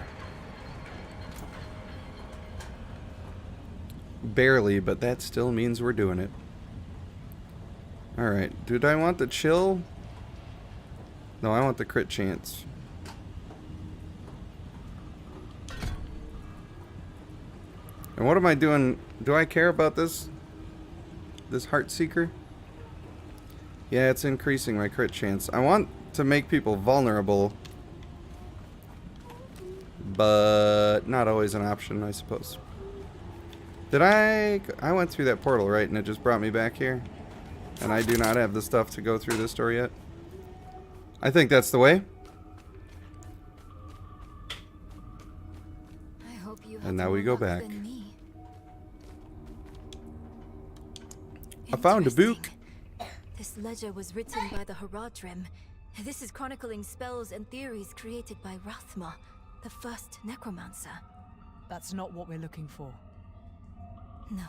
Barely, but that still means we're doing it. Alright, did I want the chill? No, I want the crit chance. And what am I doing? Do I care about this? This Heart Seeker? Yeah, it's increasing my crit chance. I want to make people vulnerable, but not always an option, I suppose. Did I went through that portal, right? And it just brought me back here? And I do not have the stuff to go through this door yet? I think that's the way. I hope you And now we go back. than me. I found a book. This ledger was written by the Haradrim. This is chronicling spells and theories created by Rathma, the first necromancer. That's not what we're looking for. No.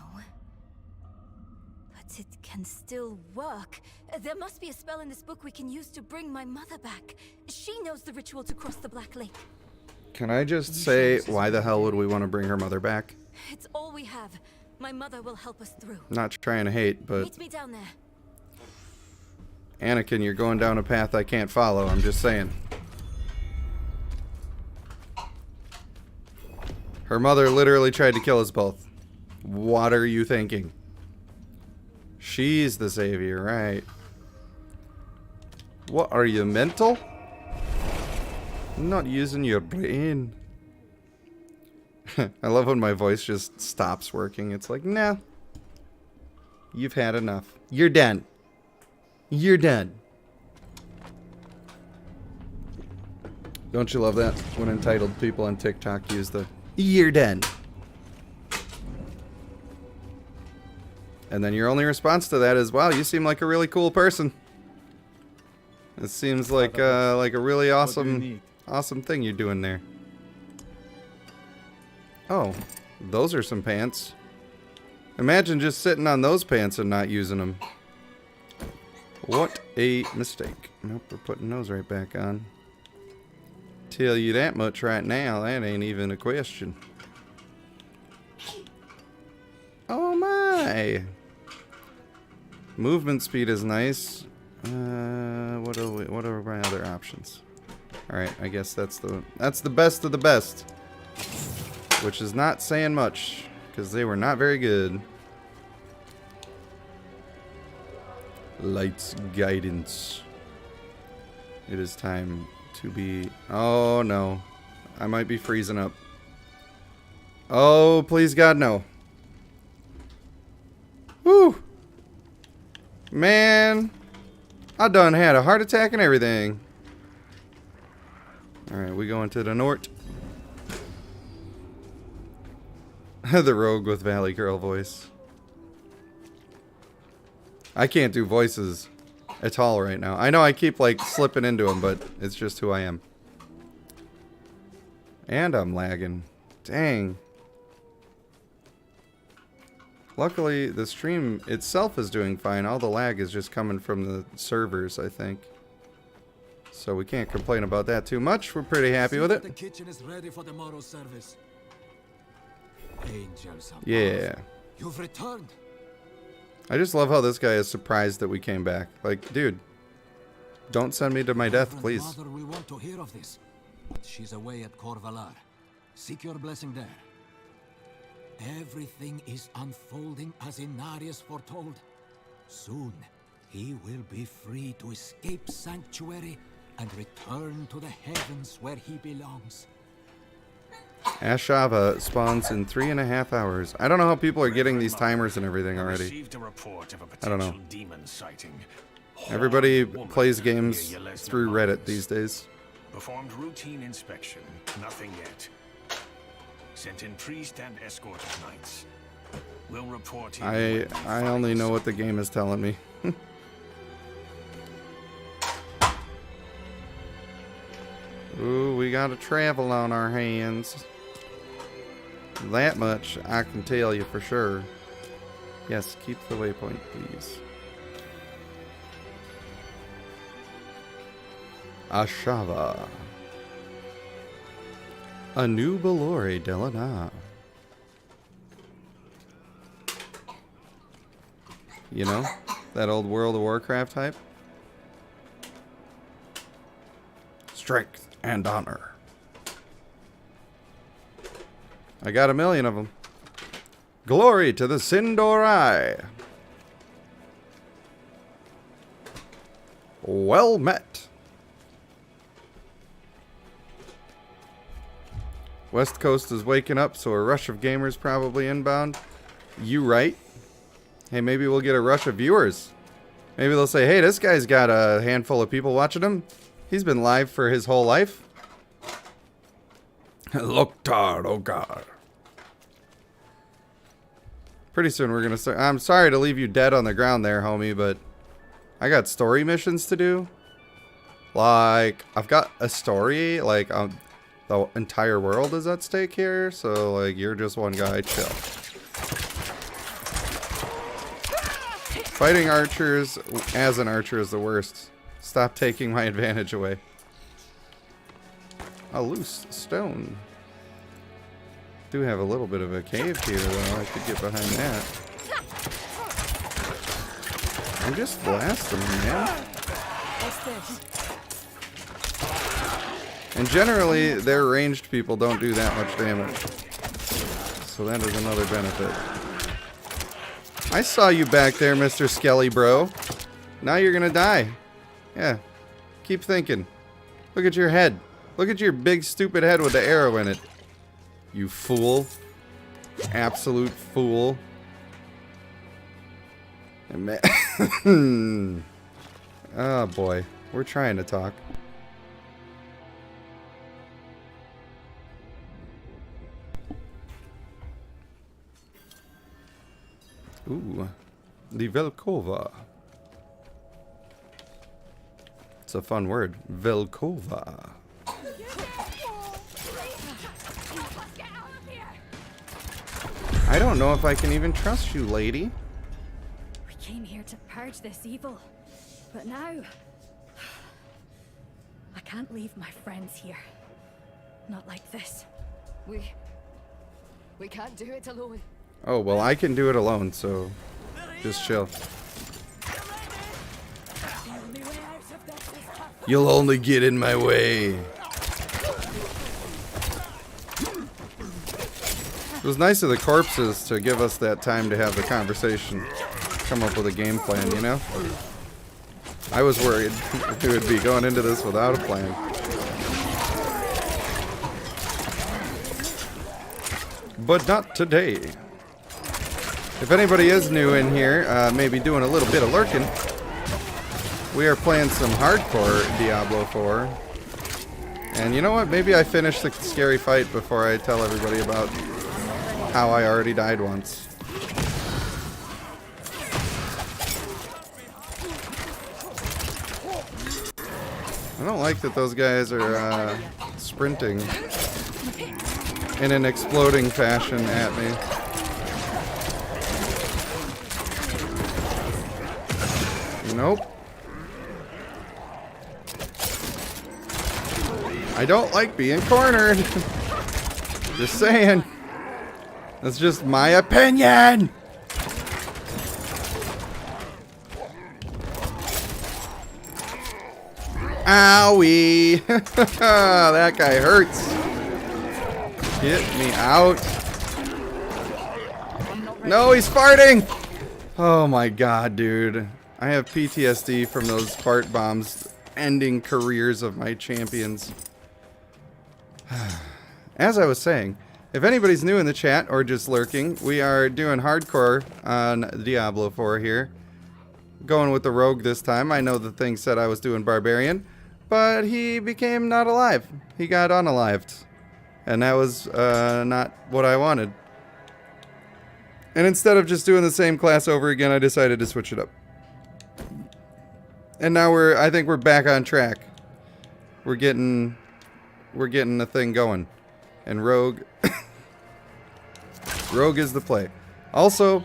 But it can still work. There must be a spell in this book we can use to bring my mother back. She knows the ritual to cross the Black Lake. Can I just say, why the hell would we want to bring her mother back? It's all we have. My mother will help us through. Not trying to hate, but Meet me down there. Anakin, you're going down a path I can't follow. I'm just saying. Her mother literally tried to kill us both. What are you thinking? She's the savior, right? What are you, mental? Not using your brain. I love when my voice just stops working. It's like, nah. You've had enough. You're done. You're done. Don't you love that when entitled people on TikTok use the "you're done"? And then your only response to that is, "Wow, you seem like a really cool person." It seems like a really awesome thing you're doing there. Oh, those are some pants. Imagine just sitting on those pants and not using them. What a mistake. Nope, we're putting those right back on. Tell you that much right now, that ain't even a question. Oh my! Movement speed is nice. What are my other options? Alright, I guess that's the best of the best. Which is not saying much, because they were not very good. Lights guidance. It is time to be... Oh no. I might be freezing up. Oh, please God, no. Whew. Man. I done had a heart attack and everything. Alright, we going to the north. The rogue with Valley Girl voice. I can't do voices at all right now. I know I keep like slipping into them, but it's just who I am. And I'm lagging. Dang. Luckily, the stream itself is doing fine. All the lag is just coming from the servers, I think. So we can't complain about that too much. We're pretty happy with it. The kitchen is ready for tomorrow's service. Angels above. Yeah. You've returned. I just love how this guy is surprised that we came back. Like, dude, don't send me to my death, please. Mother will want to hear of this, but she's away at Corvalar. Seek your blessing there. Everything is unfolding as Inarius foretold. Soon, he will be free to escape Sanctuary and return to the heavens where he belongs. Ashava spawns in 3.5 hours. I don't know how people are getting these timers and everything already. I don't know. Everybody plays games through Reddit these days. Performed routine inspection. Nothing yet. Sent in priest and escort of knights. Will report I only know what the game is telling me. Ooh, we got a travel on our hands. That much I can tell you for sure. Yes, keep the waypoint, please. Ashava. A new Belore Delana. You know, that old World of Warcraft hype? Strength and honor. I got 1 million of them. Glory to the Sindorai. Well met. West Coast is waking up, so a rush of gamers probably inbound. You right. Hey, maybe we'll get a rush of viewers. Maybe they'll say, hey, this guy's got a handful of people watching him. He's been live for his whole life. Loktar, oh god. Pretty soon we're gonna start. I'm sorry to leave you dead on the ground there, homie, but I got story missions to do. Like, I've got a story, like, the entire world is at stake here, so, like, you're just one guy, chill. Fighting archers as an archer is the worst. Stop taking my advantage away. A loose stone. Do have a little bit of a cave here, though. I could get behind that. I'm just blasting them, man. And generally, their ranged people don't do that much damage. so that is another benefit. I saw you back there, Mr. Skelly Bro. Now you're gonna die. Yeah. Keep thinking. Look at your head. Look at your big stupid head with the arrow in it. You fool. Absolute fool. Oh boy. We're trying to talk. Ooh. The Velkova. It's a fun word. Velkova. I don't know if I can even trust you, lady. We came here to purge this evil, but now I can't leave my friends here. Not like this. We can't do it alone. Oh, well, I can do it alone, so just chill. You'll only get in my way. It was nice of the corpses to give us that time to have the conversation, come up with a game plan, you know? I was worried we would be going into this without a plan. But not today. If anybody is new in here, maybe doing a little bit of lurking, we are playing some hardcore Diablo 4. And you know what? Maybe I finish the scary fight before I tell everybody about how I already died once. I don't like that those guys are sprinting in an exploding fashion at me. Nope. I don't like being cornered. Just saying. That's just my opinion. Owie. That guy hurts. Get me out. No, he's farting. Oh my god, dude. I have PTSD from those fart bombs ending careers of my champions. As I was saying, if anybody's new in the chat or just lurking, we are doing hardcore on Diablo 4 here. Going with the rogue this time. I know the thing said I was doing Barbarian, but he became not alive. He got unalived. And that was not what I wanted. And instead of just doing the same class over again, I decided to switch it up. And now I think we're back on track. We're getting the thing going. And rogue rogue is the play. Also,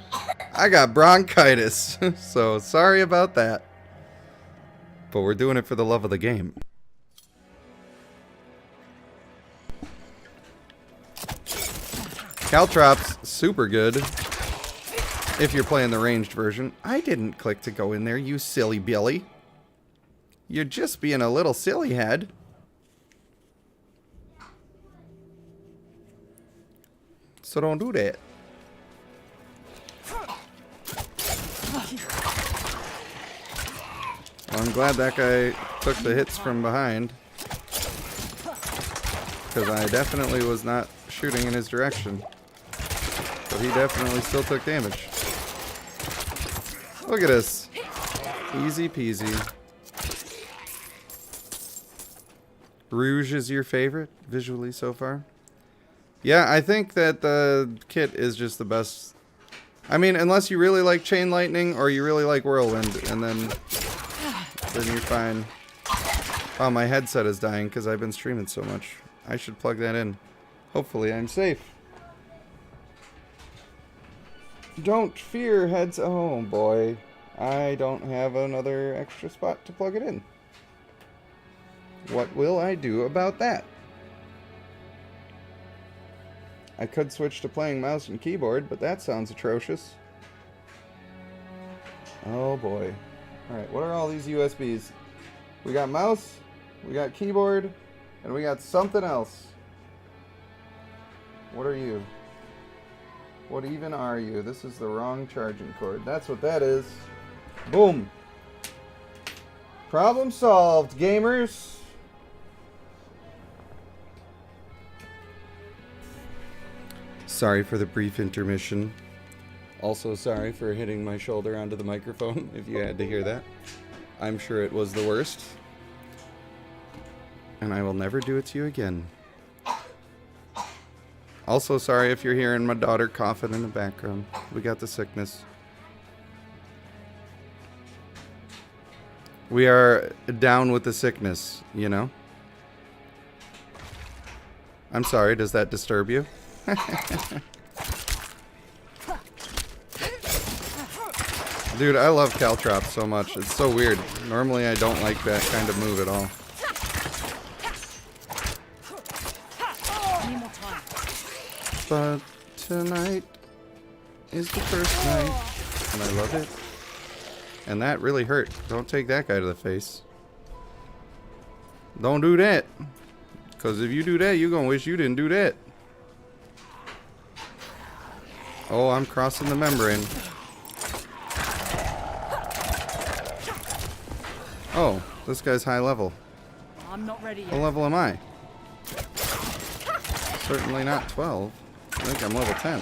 I got bronchitis. So sorry about that. But we're doing it for the love of the game. Caltrops, super good. If you're playing the ranged version. I didn't click to go in there, you silly Billy. You're just being a little silly head. So don't do that. Well, I'm glad that guy took the hits from behind. Because I definitely was not shooting in his direction. But he definitely still took damage. Look at this. Easy peasy. Rouge is your favorite visually so far? Yeah, I think that the kit is just the best. I mean, unless you really like Chain Lightning or you really like Whirlwind, and then you're fine. Oh, my headset is dying because I've been streaming so much. I should plug that in. Hopefully I'm safe. Don't fear, heads. Oh boy. I don't have another extra spot to plug it in. What will I do about that? I could switch to playing mouse and keyboard, but that sounds atrocious. Oh boy. Alright, what are all these USBs? We got mouse, we got keyboard, and we got something else. What are you? What even are you? This is the wrong charging cord. That's what that is. Boom. Problem solved, gamers. Sorry for the brief intermission. Also sorry for hitting my shoulder onto the microphone, if you had to hear that. I'm sure it was the worst. And I will never do it to you again. Also sorry if you're hearing my daughter coughing in the background. We got the sickness. We are down with the sickness, you know? I'm sorry, does that disturb you? Dude, I love Caltrops so much. It's so weird. Normally I don't like that kind of move at all. But tonight is the first night, and I love it. And that really hurt. Don't take that guy to the face. Don't do that. Because if you do that, you're going to wish you didn't do that. Oh, I'm crossing the membrane. Oh, this guy's high level. I'm not ready yet. What level am I? Certainly not 12. I think I'm level 10.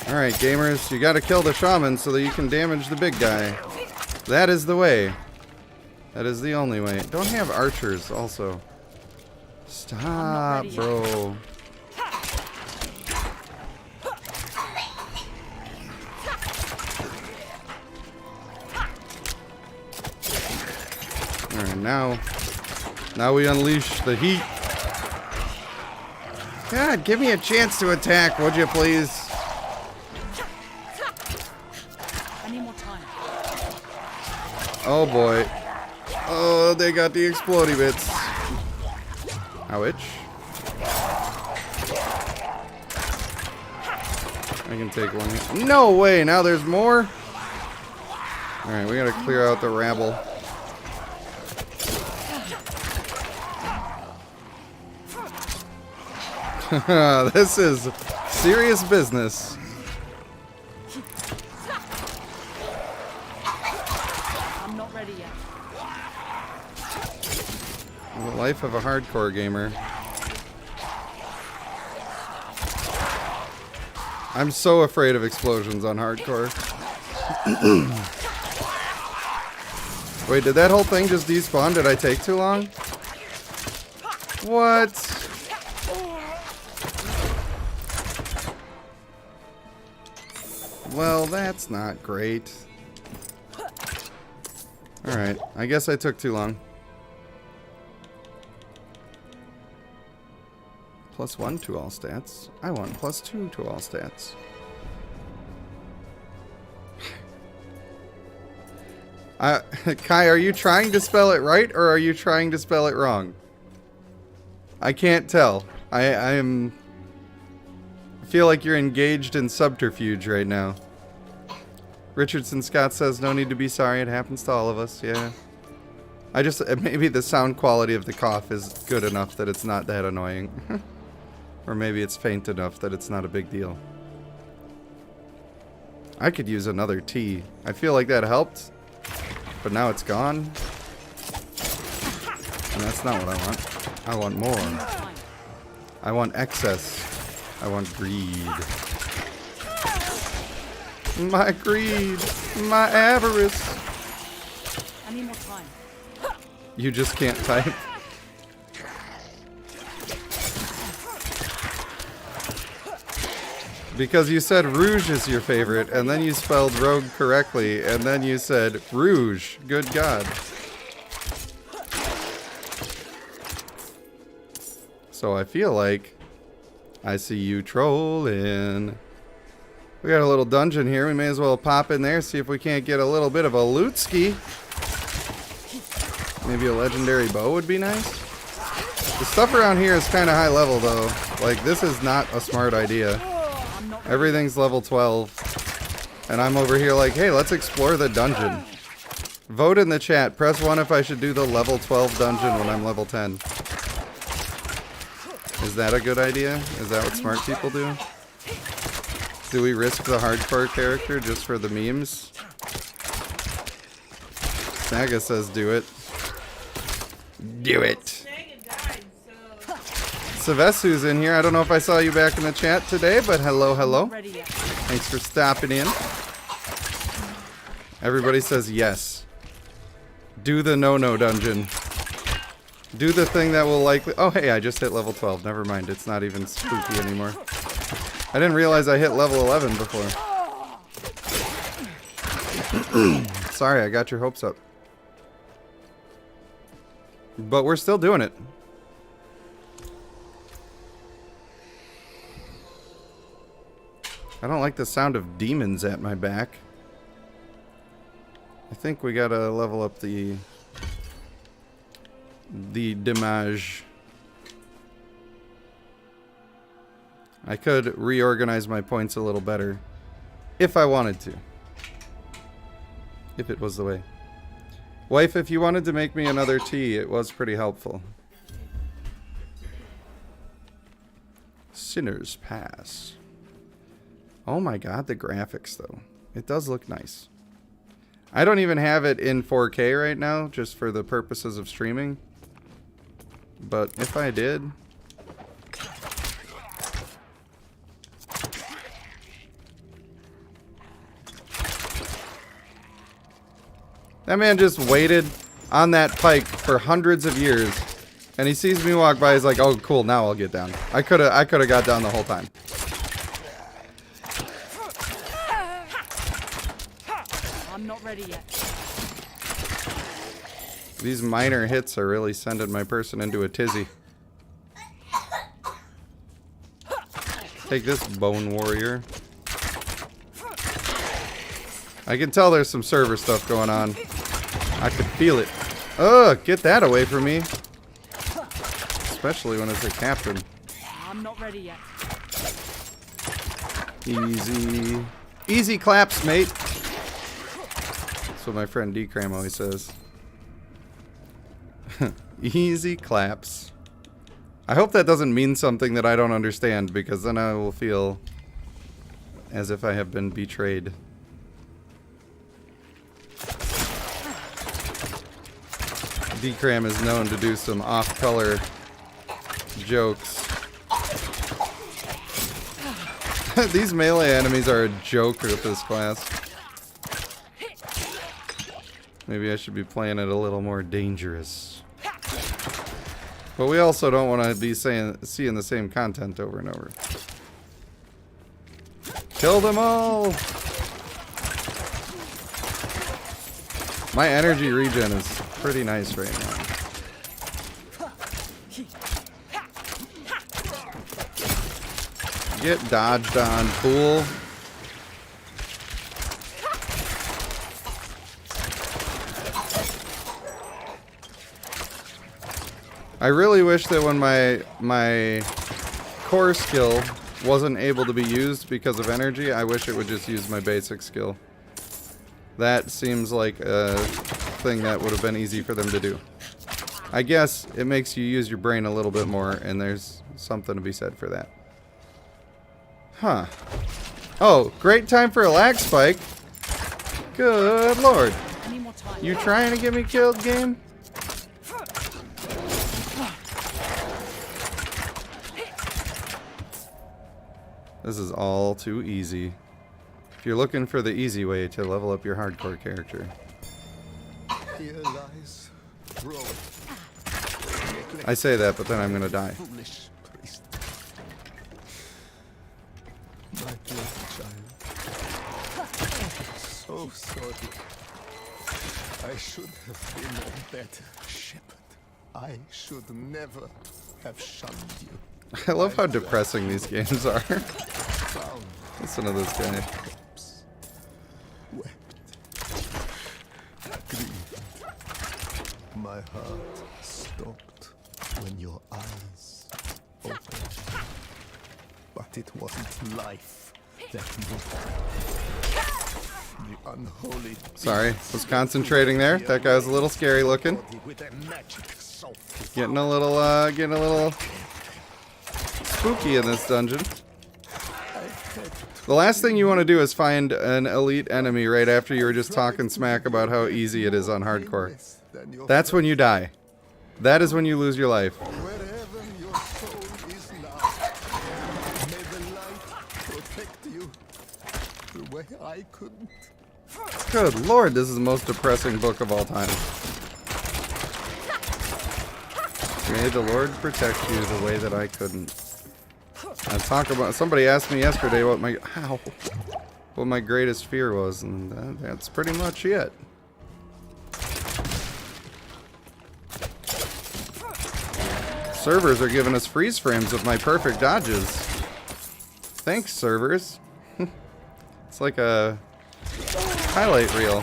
Alright, gamers, you gotta kill the shaman so that you can damage the big guy. That is the way. That is the only way. Don't have archers, also. Stop, bro. Alright, now we unleash the heat. God, give me a chance to attack, would you please? I need more time. Oh boy. Oh, they got the explodey bits. Ouch. I can take one hit. No way, now there's more? Alright, we gotta clear out the rabble. This is serious business. I'm not ready yet. The life of a hardcore gamer. I'm so afraid of explosions on hardcore. Wait, did that whole thing just despawn? Did I take too long? What? Well, that's not great. Alright, I guess I took too long. +1 to all stats. I want +2 to all stats. Kai, are you trying to spell it right or are you trying to spell it wrong? I can't tell. I feel like you're engaged in subterfuge right now. Richardson Scott says, no need to be sorry, it happens to all of us, yeah. Maybe the sound quality of the cough is good enough that it's not that annoying. Or maybe it's faint enough that it's not a big deal. I could use another tea. I feel like that helped, but now it's gone. And that's not what I want. I want more. I want excess. I want greed. My greed. My avarice. I need more time. You just can't type. Because you said rouge is your favorite, and then you spelled rogue correctly, and then you said rouge. Good God. So I feel like I see you trolling. We got a little dungeon here. We may as well pop in there, see if we can't get a little bit of a loot-ski. Maybe a legendary bow would be nice. The stuff around here is kind of high level, though. Like, this is not a smart idea. Everything's level 12. And I'm over here like, hey, let's explore the dungeon. Vote in the chat. Press 1 if I should do the level 12 dungeon when I'm level 10. Is that a good idea? Is that what smart people do? Do we risk the hardcore character just for the memes? Saga says do it. Do it. Savesu's in here. I don't know if I saw you back in the chat today, but hello, hello. Thanks for stopping in. Everybody says yes. Do the no-no dungeon. Do the thing that will likely... Oh, hey, I just hit level 12. Never mind. It's not even spooky anymore. I didn't realize I hit level 11 before. Sorry, I got your hopes up. But we're still doing it. I don't like the sound of demons at my back. I think we gotta level up the damage. I could reorganize my points a little better if I wanted to. If it was the way. Wife, if you wanted to make me another tea, it was pretty helpful. Sinner's Pass. Oh my god, the graphics though. It does look nice. I don't even have it in 4K right now, just for the purposes of streaming. But if I did... That man just waited on that pike for hundreds of years. And he sees me walk by, he's like, oh cool, now I'll get down. I coulda got down the whole time. I'm not ready yet. These minor hits are really sending my person into a tizzy. Take this, Bone Warrior. I can tell there's some server stuff going on. I could feel it. Ugh, get that away from me. Especially when it's a captain. I'm not ready yet. Easy. Easy claps, mate. That's what my friend D-Cram always says. Easy claps. I hope that doesn't mean something that I don't understand, because then I will feel as if I have been betrayed. D-Cram is known to do some off-color jokes. These melee enemies are a joke with this class. Maybe I should be playing it a little more dangerous. But we also don't want to be seeing the same content over and over. Kill them all! My energy regen is pretty nice right now. Get dodged on, fool. I really wish that when my core skill wasn't able to be used because of energy, I wish it would just use my basic skill. That seems like a thing that would have been easy for them to do. I guess it makes you use your brain a little bit more, and there's something to be said for that. Huh. Oh, great time for a lag spike. Good lord. You trying to get me killed, game? This is all too easy. If you're looking for the easy way to level up your hardcore character. Here lies Rome. I say that, but then I'm gonna die. Foolish priest. My dear child. So sorry. I should have been a better shepherd. I should never have shunned you. I love how depressing these games are. Listen to this guy. My heart stopped when your eyes opened. But it wasn't life that moved. The unholy. Sorry, was concentrating there. That guy was a little scary looking. Getting a little spooky in this dungeon. The last thing you want to do is find an elite enemy right after you were just talking smack about how easy it is on hardcore. That's when you die. That is when you lose your life. Wherever your soul is now, may the light protect you the way I couldn't. Good lord, this is the most depressing book of all time. May the Lord protect you the way that I couldn't. I talk about. Somebody asked me yesterday what my greatest fear was, and that's pretty much it. Servers are giving us freeze frames of my perfect dodges. Thanks, servers. It's like a highlight reel.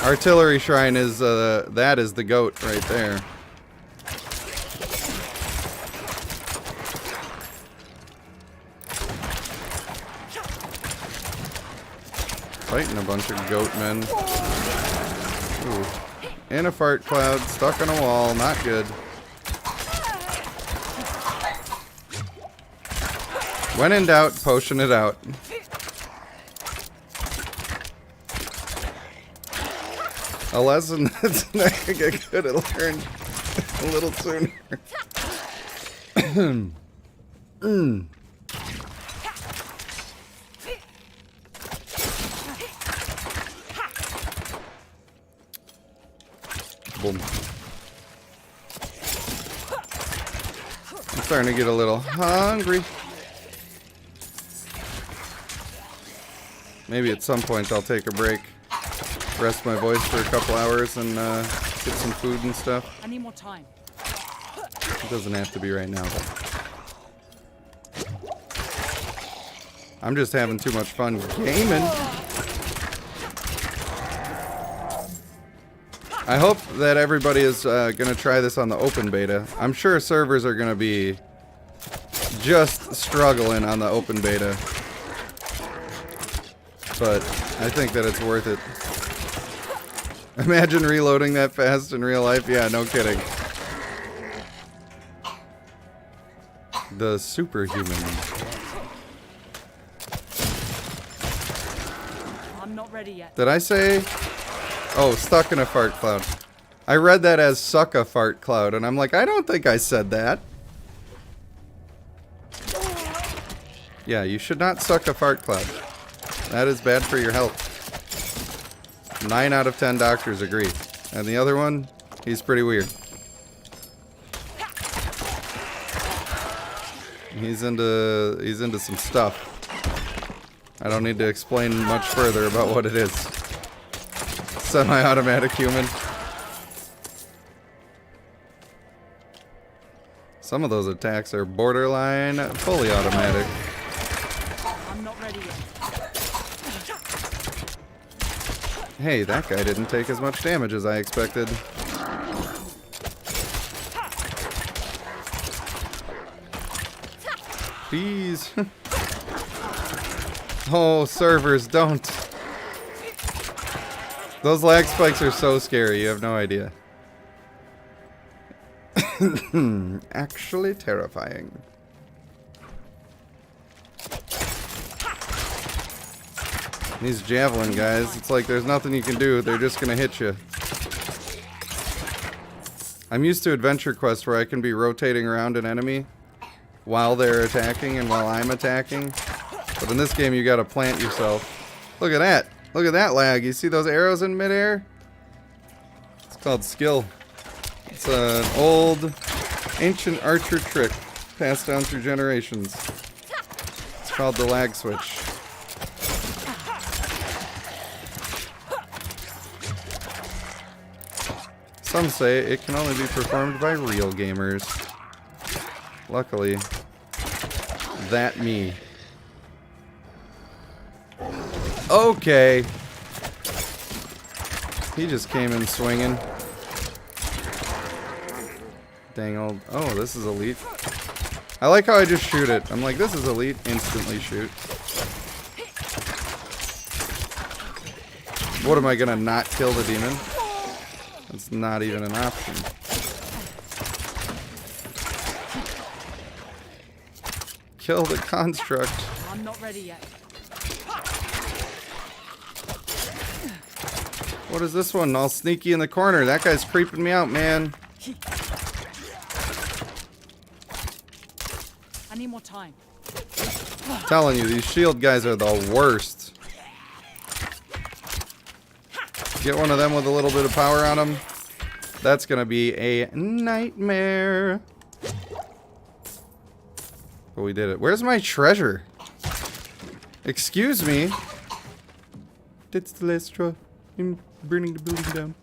Artillery Shrine is, that is the goat right there. Fighting a bunch of goat men. Ooh. In a fart cloud, stuck on a wall, not good. When in doubt, potion it out. A lesson that's not gonna get good at learned a little sooner. Boom. I'm starting to get a little hungry. Maybe at some point I'll take a break. Rest my voice for a couple hours and get some food and stuff. I need more time. It doesn't have to be right now, though. I'm just having too much fun gaming. I hope that everybody is going to try this on the open beta. I'm sure servers are going to be just struggling on the open beta. But I think that it's worth it. Imagine reloading that fast in real life. Yeah, no kidding. The superhuman. I'm not ready yet. Did I say? Oh, stuck in a fart cloud. I read that as suck a fart cloud, and I'm like, I don't think I said that. Yeah, you should not suck a fart cloud. That is bad for your health. 9 out of 10 doctors agree. And the other one, he's pretty weird. He's into some stuff. I don't need to explain much further about what it is. Semi-automatic human. Some of those attacks are borderline fully automatic. I'm not ready yet. Hey, that guy didn't take as much damage as I expected. Please. Oh, servers, don't. Those lag spikes are so scary, you have no idea. Actually terrifying. These javelin guys, it's like there's nothing you can do. They're just gonna hit you. I'm used to adventure quests where I can be rotating around an enemy while they're attacking and while I'm attacking. But in this game, you gotta plant yourself. Look at that. Look at that lag. You see those arrows in midair? It's called skill. It's an old, ancient archer trick passed down through generations. It's called the lag switch. Some say it can only be performed by real gamers. Luckily, that me. Okay. He just came in swinging. Dang old. Oh, this is elite. I like how I just shoot it. I'm like, this is elite. Instantly shoot. What am I gonna not kill the demon? That's not even an option. kill the construct. I'm not ready yet. What is this one? All sneaky in the corner. That guy's creeping me out, man. I need more time. I'm telling you, these shield guys are the worst. Get one of them with a little bit of power on them. That's gonna be a nightmare. But we did it. Where's my treasure? Excuse me. That's the last straw. I'm burning the building down.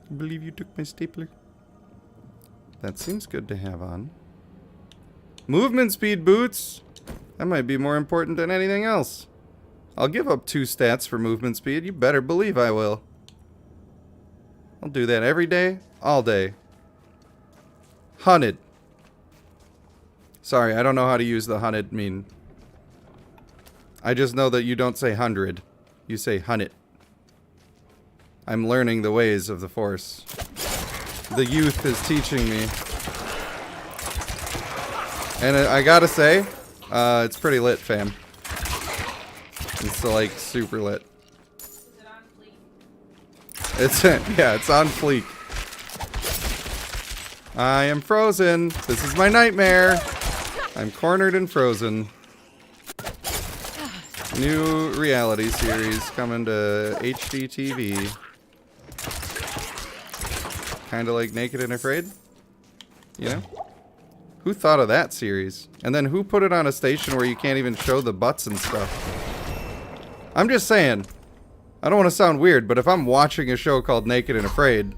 I believe you took my stapler. That seems good to have on. Movement speed boots. That might be more important than anything else. I'll give up 2 stats for movement speed. You better believe I will. I'll do that every day, all day. Hunted. Sorry, I don't know how to use the hunted mean. I just know that you don't say 100. You say hunted. I'm learning the ways of the Force. The youth is teaching me. And I gotta say, it's pretty lit, fam. It's like super lit. It's yeah, it's on fleek. I am frozen. This is my nightmare. I'm cornered and frozen. New reality series coming to HD TV. Kind of like Naked and Afraid. You know? Who thought of that series? And then who put it on a station where you can't even show the butts and stuff? I'm just saying. I don't want to sound weird, but if I'm watching a show called Naked and Afraid,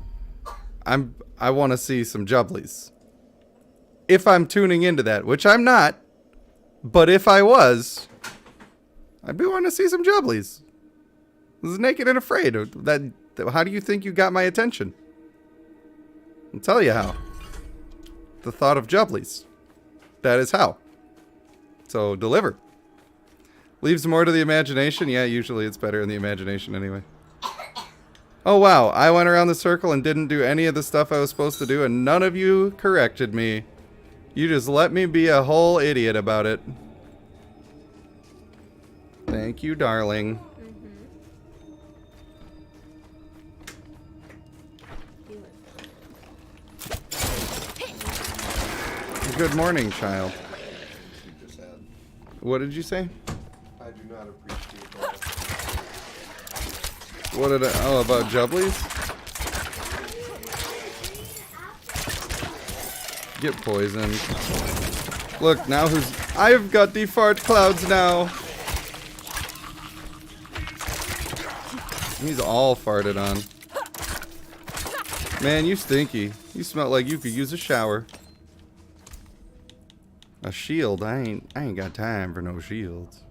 I want to see some jubblies. If I'm tuning into that, which I'm not, but if I was, I'd be wanting to see some jubblies. This is Naked and Afraid. How do you think you got my attention? I'll tell you how. The thought of jubblies. That is how. So deliver. Leaves more to the imagination. Yeah, usually it's better in the imagination anyway. Oh wow, I went around the circle and didn't do any of the stuff I was supposed to do, and none of you corrected me. You just let me be a whole idiot about it. Thank you, darling. Good morning, child. What did you say? I do not appreciate that. What did I... Oh, about jubblies? Get poisoned. Look, now who's... I've got the fart clouds now. He's all farted on. Man, you stinky. You smell like you could use a shower. A shield? I ain't got time for no shields.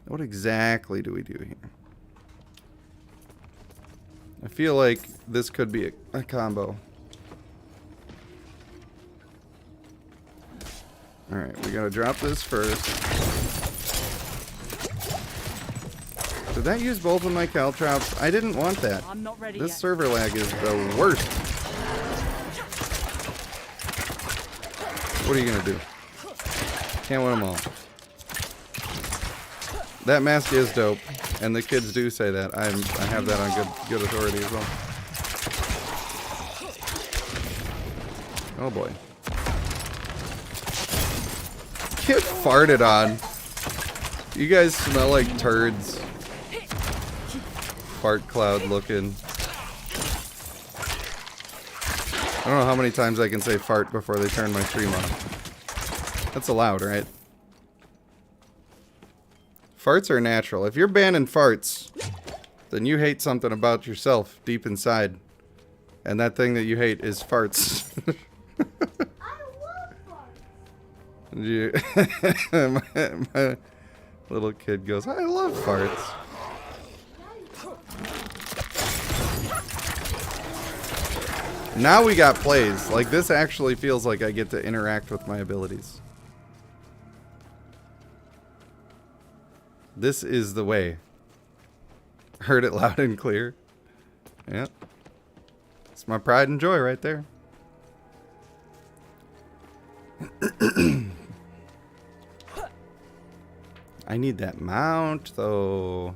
What exactly do we do here? I feel like this could be a combo. Alright, we gotta drop this first. Did that use both of my caltrops? I didn't want that. I'm not ready This yet. server lag is the worst. What are you gonna do? Can't win them all. That mask is dope, and the kids do say that. I have that on good authority as well. Oh boy. Get farted on. You guys smell like turds. Fart cloud looking. I don't know how many times I can say fart before they turn my stream off. That's allowed, right? Farts are natural. If you're banning farts, then you hate something about yourself deep inside. And that thing that you hate is farts. my little kid goes, I love farts. Now we got plays. Like, this actually feels like I get to interact with my abilities. This is the way. Heard it loud and clear. Yep. It's It's my pride and joy right there. I need that mount, though.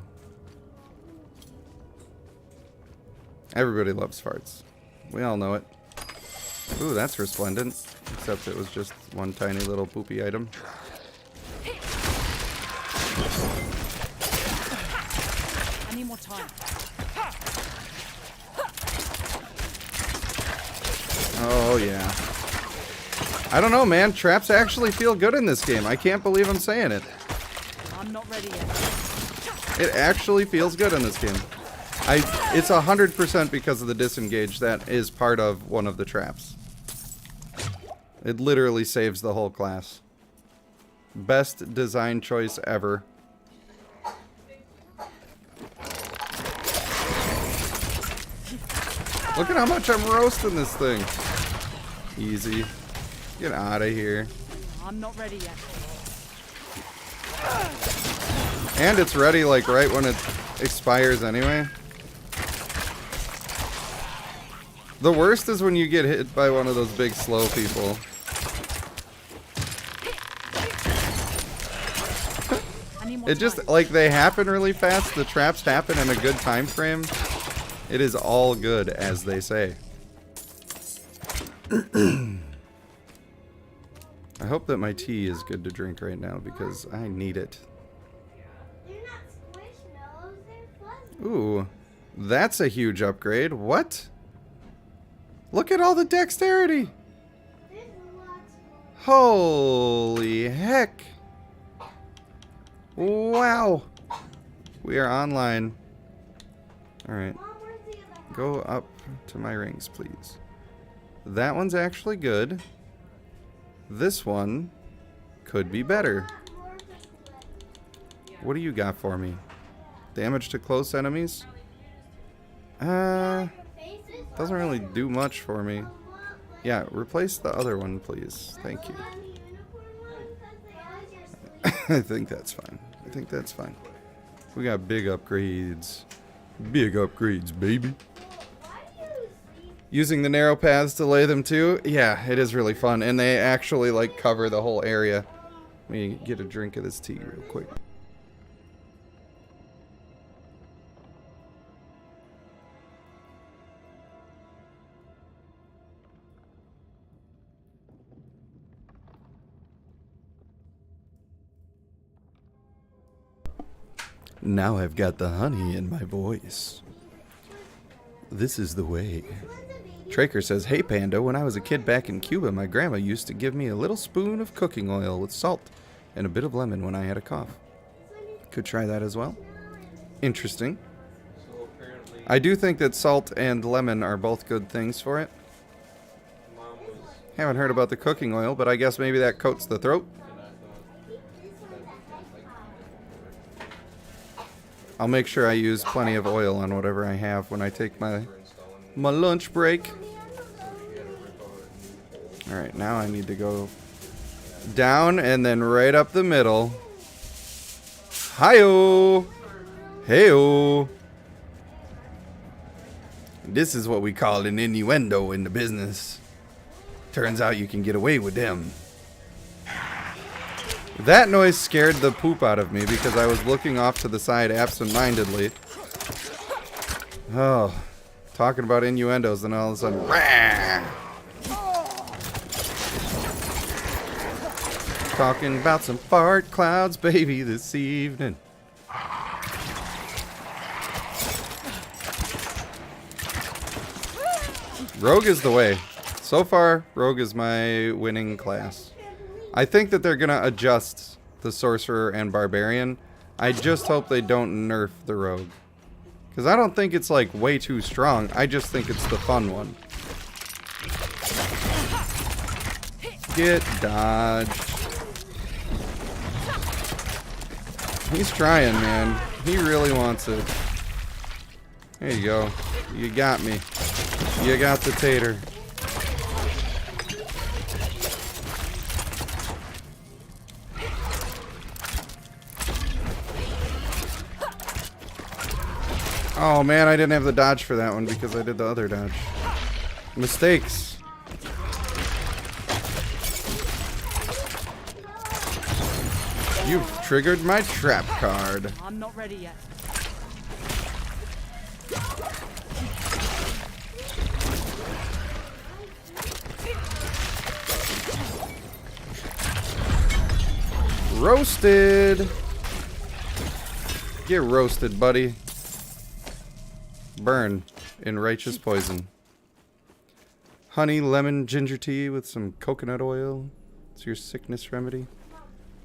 Everybody loves farts. We all know it. Ooh, that's resplendent. Except it was just one tiny little poopy item. I need more time. Oh, yeah. I don't know, man. Traps actually feel good in this game. I can't believe I'm saying it. I'm not ready yet. It actually feels good in this game. It's 100% because of the disengage that is part of one of the traps. It literally saves the whole class. Best design choice ever. Look at how much I'm roasting this thing. Easy. Get out of here. I'm not ready yet. And it's ready like right when it expires anyway. The worst is when you get hit by one of those big slow people. It just, like, they happen really fast. The traps happen in a good time frame. It is all good, as they say. I hope that my tea is good to drink right now because I need it. Ooh, that's a huge upgrade. What? Look at all the dexterity. Holy heck. Wow. We are online. Alright. Go up to my rings, please. That one's actually good. This one could be better. What do you got for me? Damage to close enemies? Doesn't really do much for me. Yeah, replace the other one, please. Thank you. I think that's fine. I think that's fine. We got big upgrades. Big upgrades, baby. Using the narrow paths to lay them too? Yeah, it is really fun. And they actually, like, cover the whole area. Let me get a drink of this tea real quick. Now I've got the honey in my voice. This is the way. Traker says, hey Panda, when I was a kid back in Cuba, my grandma used to give me a little spoon of cooking oil with salt and a bit of lemon when I had a cough. Could try that as well. Interesting. I do think that salt and lemon are both good things for it. Haven't heard about the cooking oil, but I guess maybe that coats the throat. I'll make sure I use plenty of oil on whatever I have when I take my lunch break. Alright, now I need to go down and then right up the middle. Hi-oh! Hey-oh! This is what we call an innuendo in the business. Turns out you can get away with them. That noise scared the poop out of me because I was looking off to the side absent-mindedly. Oh, talking about innuendos and all of a sudden, rah! Talking about some fart clouds, baby, this evening. Rogue is the way. So far, Rogue is my winning class. I think that they're going to adjust the Sorcerer and Barbarian. I just hope they don't nerf the Rogue. Because I don't think it's like way too strong. I just think it's the fun one. Get dodged. He's trying, man. He really wants it. There you go. You got me. You got the tater. Oh man, I didn't have the dodge for that one because I did the other dodge. Mistakes. You've triggered my trap card. I'm not ready yet. Roasted. Get roasted, buddy. Burn in righteous poison. Honey, lemon, ginger tea with some coconut oil. It's your sickness remedy.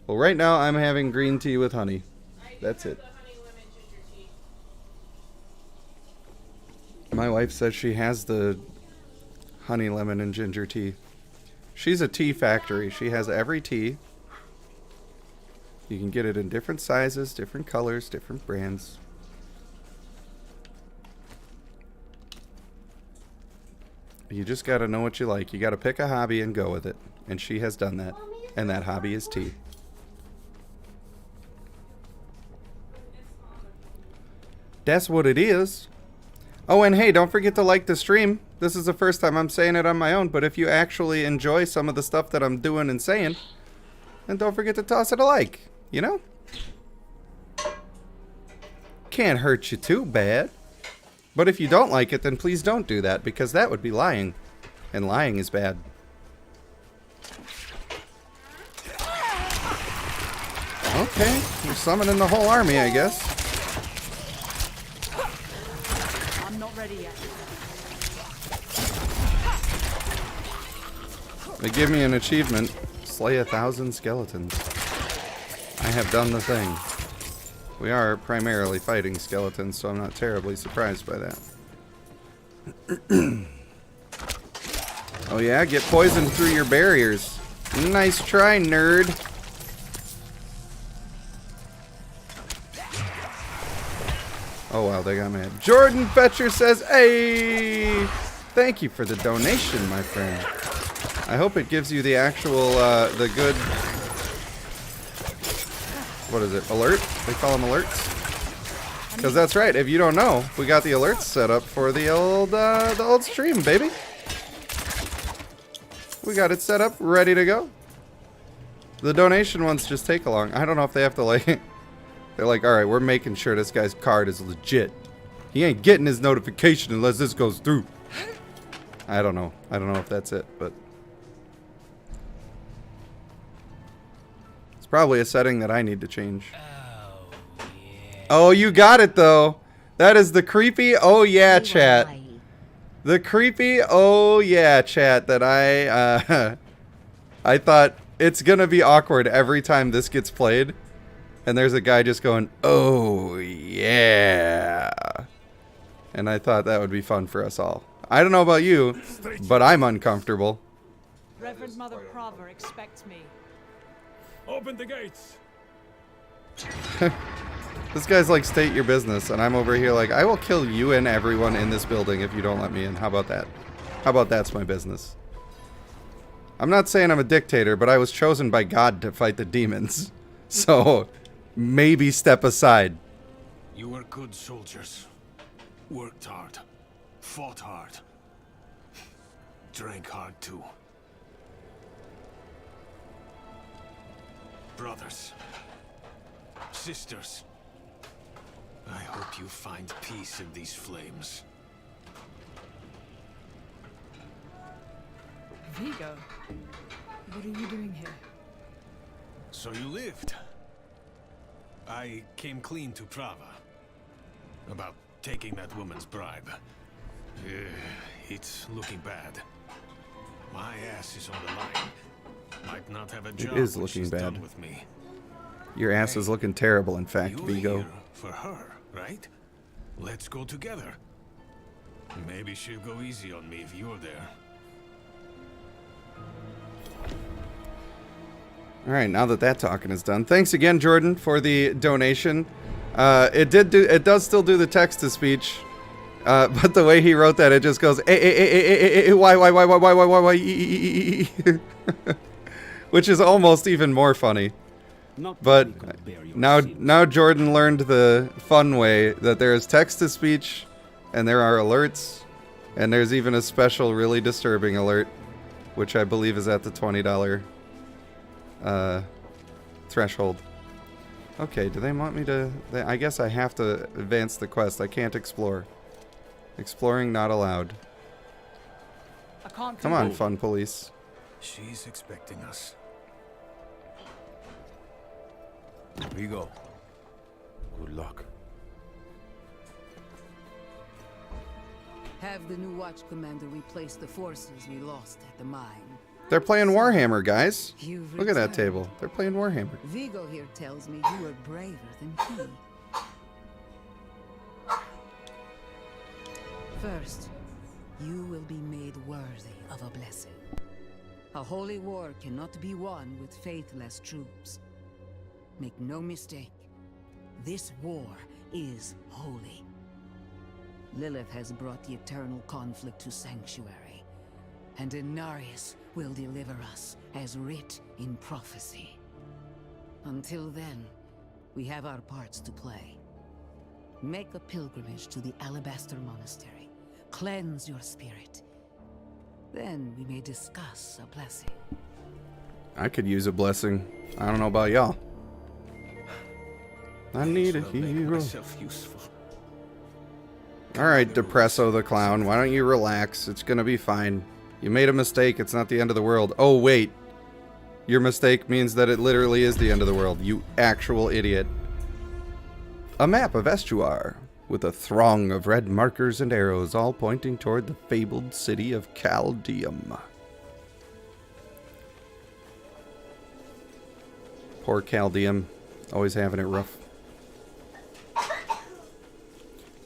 Well, right now I'm having green tea with honey. That's it. My wife says she has the honey, lemon, and ginger tea. She's a tea factory. She has every tea. You can get it in different sizes, different colors, different brands. You just gotta know what you like. You gotta pick a hobby and go with it. And she has done that. And that hobby is tea. That's what it is. Oh, and hey, don't forget to like the stream. This is the first time I'm saying it on my own, but if you actually enjoy some of the stuff that I'm doing and saying, then don't forget to toss it a like. You know? Can't hurt you too bad. But if you don't like it, then please don't do that, because that would be lying. And lying is bad. Okay, you're summoning the whole army, I guess. I'm not ready yet. They give me an achievement. Slay 1,000 skeletons. I have done the thing. We are primarily fighting skeletons, so I'm not terribly surprised by that. Oh yeah, get poisoned through your barriers. Nice try, nerd. Oh wow, they got mad. Jordan Fetcher says, hey! Thank you for the donation, my friend. I hope it gives you the actual, the good... What is it? Alert? They call them alerts? Because that's right. If you don't know, we got the alerts set up for the old stream, baby. We got it set up, ready to go. The donation ones just take along. I don't know if they have to like... They're like, all right, we're making sure this guy's card is legit. He ain't getting his notification unless this goes through. I don't know. I don't know if that's it, but... It's probably a setting that I need to change. Oh, you got it, though. That is the creepy oh yeah chat. The creepy oh yeah chat that I thought it's going to be awkward every time this gets played. And there's a guy just going, oh yeah. And I thought that would be fun for us all. I don't know about you, but I'm uncomfortable. Reverend Mother Prava expects me. Open the gates. This guy's like, state your business, and I'm over here like, I will kill you and everyone in this building if you don't let me in. How about that? How about that's my business? I'm not saying I'm a dictator, but I was chosen by God to fight the demons. So, maybe step aside. You were good soldiers. Worked hard. Fought hard. Drank hard too. Brothers. Sisters. I hope you find peace in these flames. Vigo, what are you doing here? So you lived. I came clean to Prava. About taking that woman's bribe. It's looking bad. My ass is on the line. Might not have a job. It is looking bad. Done with me. Your ass is looking terrible, in fact, You're Vigo. here for her, right? Let's go together. Maybe she'll go easy on me if you're there. Alright, now that that talking is done. Thanks again, Jordan, for the donation. It does still do the text-to-speech. But the way he wrote that, it just goes, why, which is almost even more funny. But now Jordan learned the fun way that there is text-to-speech and there are alerts And there's even a special really disturbing alert, which I believe is at the $20 threshold. Okay, do they want me to... I guess I have to advance the quest. I can't explore. Exploring not allowed. I can't Come on, fun police. She's expecting us. Vigo. Good luck. Have the new watch commander replace the forces we lost at the mine. They're playing Warhammer, guys. You've Look at that returned. table. They're playing Warhammer. Vigo here tells me you were braver than he. First, you will be made worthy of a blessing. A holy war cannot be won with faithless troops. Make no mistake, this war is holy. Lilith has brought the eternal conflict to Sanctuary, and Inarius will deliver us as writ in prophecy. Until then, we have our parts to play. Make a pilgrimage to the Alabaster Monastery. Cleanse your spirit. Then we may discuss a blessing. I could use a blessing. I don't know about y'all. I need a hero. Alright, Depresso the Clown, why don't you relax? It's gonna be fine. You made a mistake, it's not the end of the world. Oh, wait. Your mistake means that it literally is the end of the world, you actual idiot. A map of Estuar, with a throng of red markers and arrows all pointing toward the fabled city of Caldeum. Poor Caldeum, always having it rough.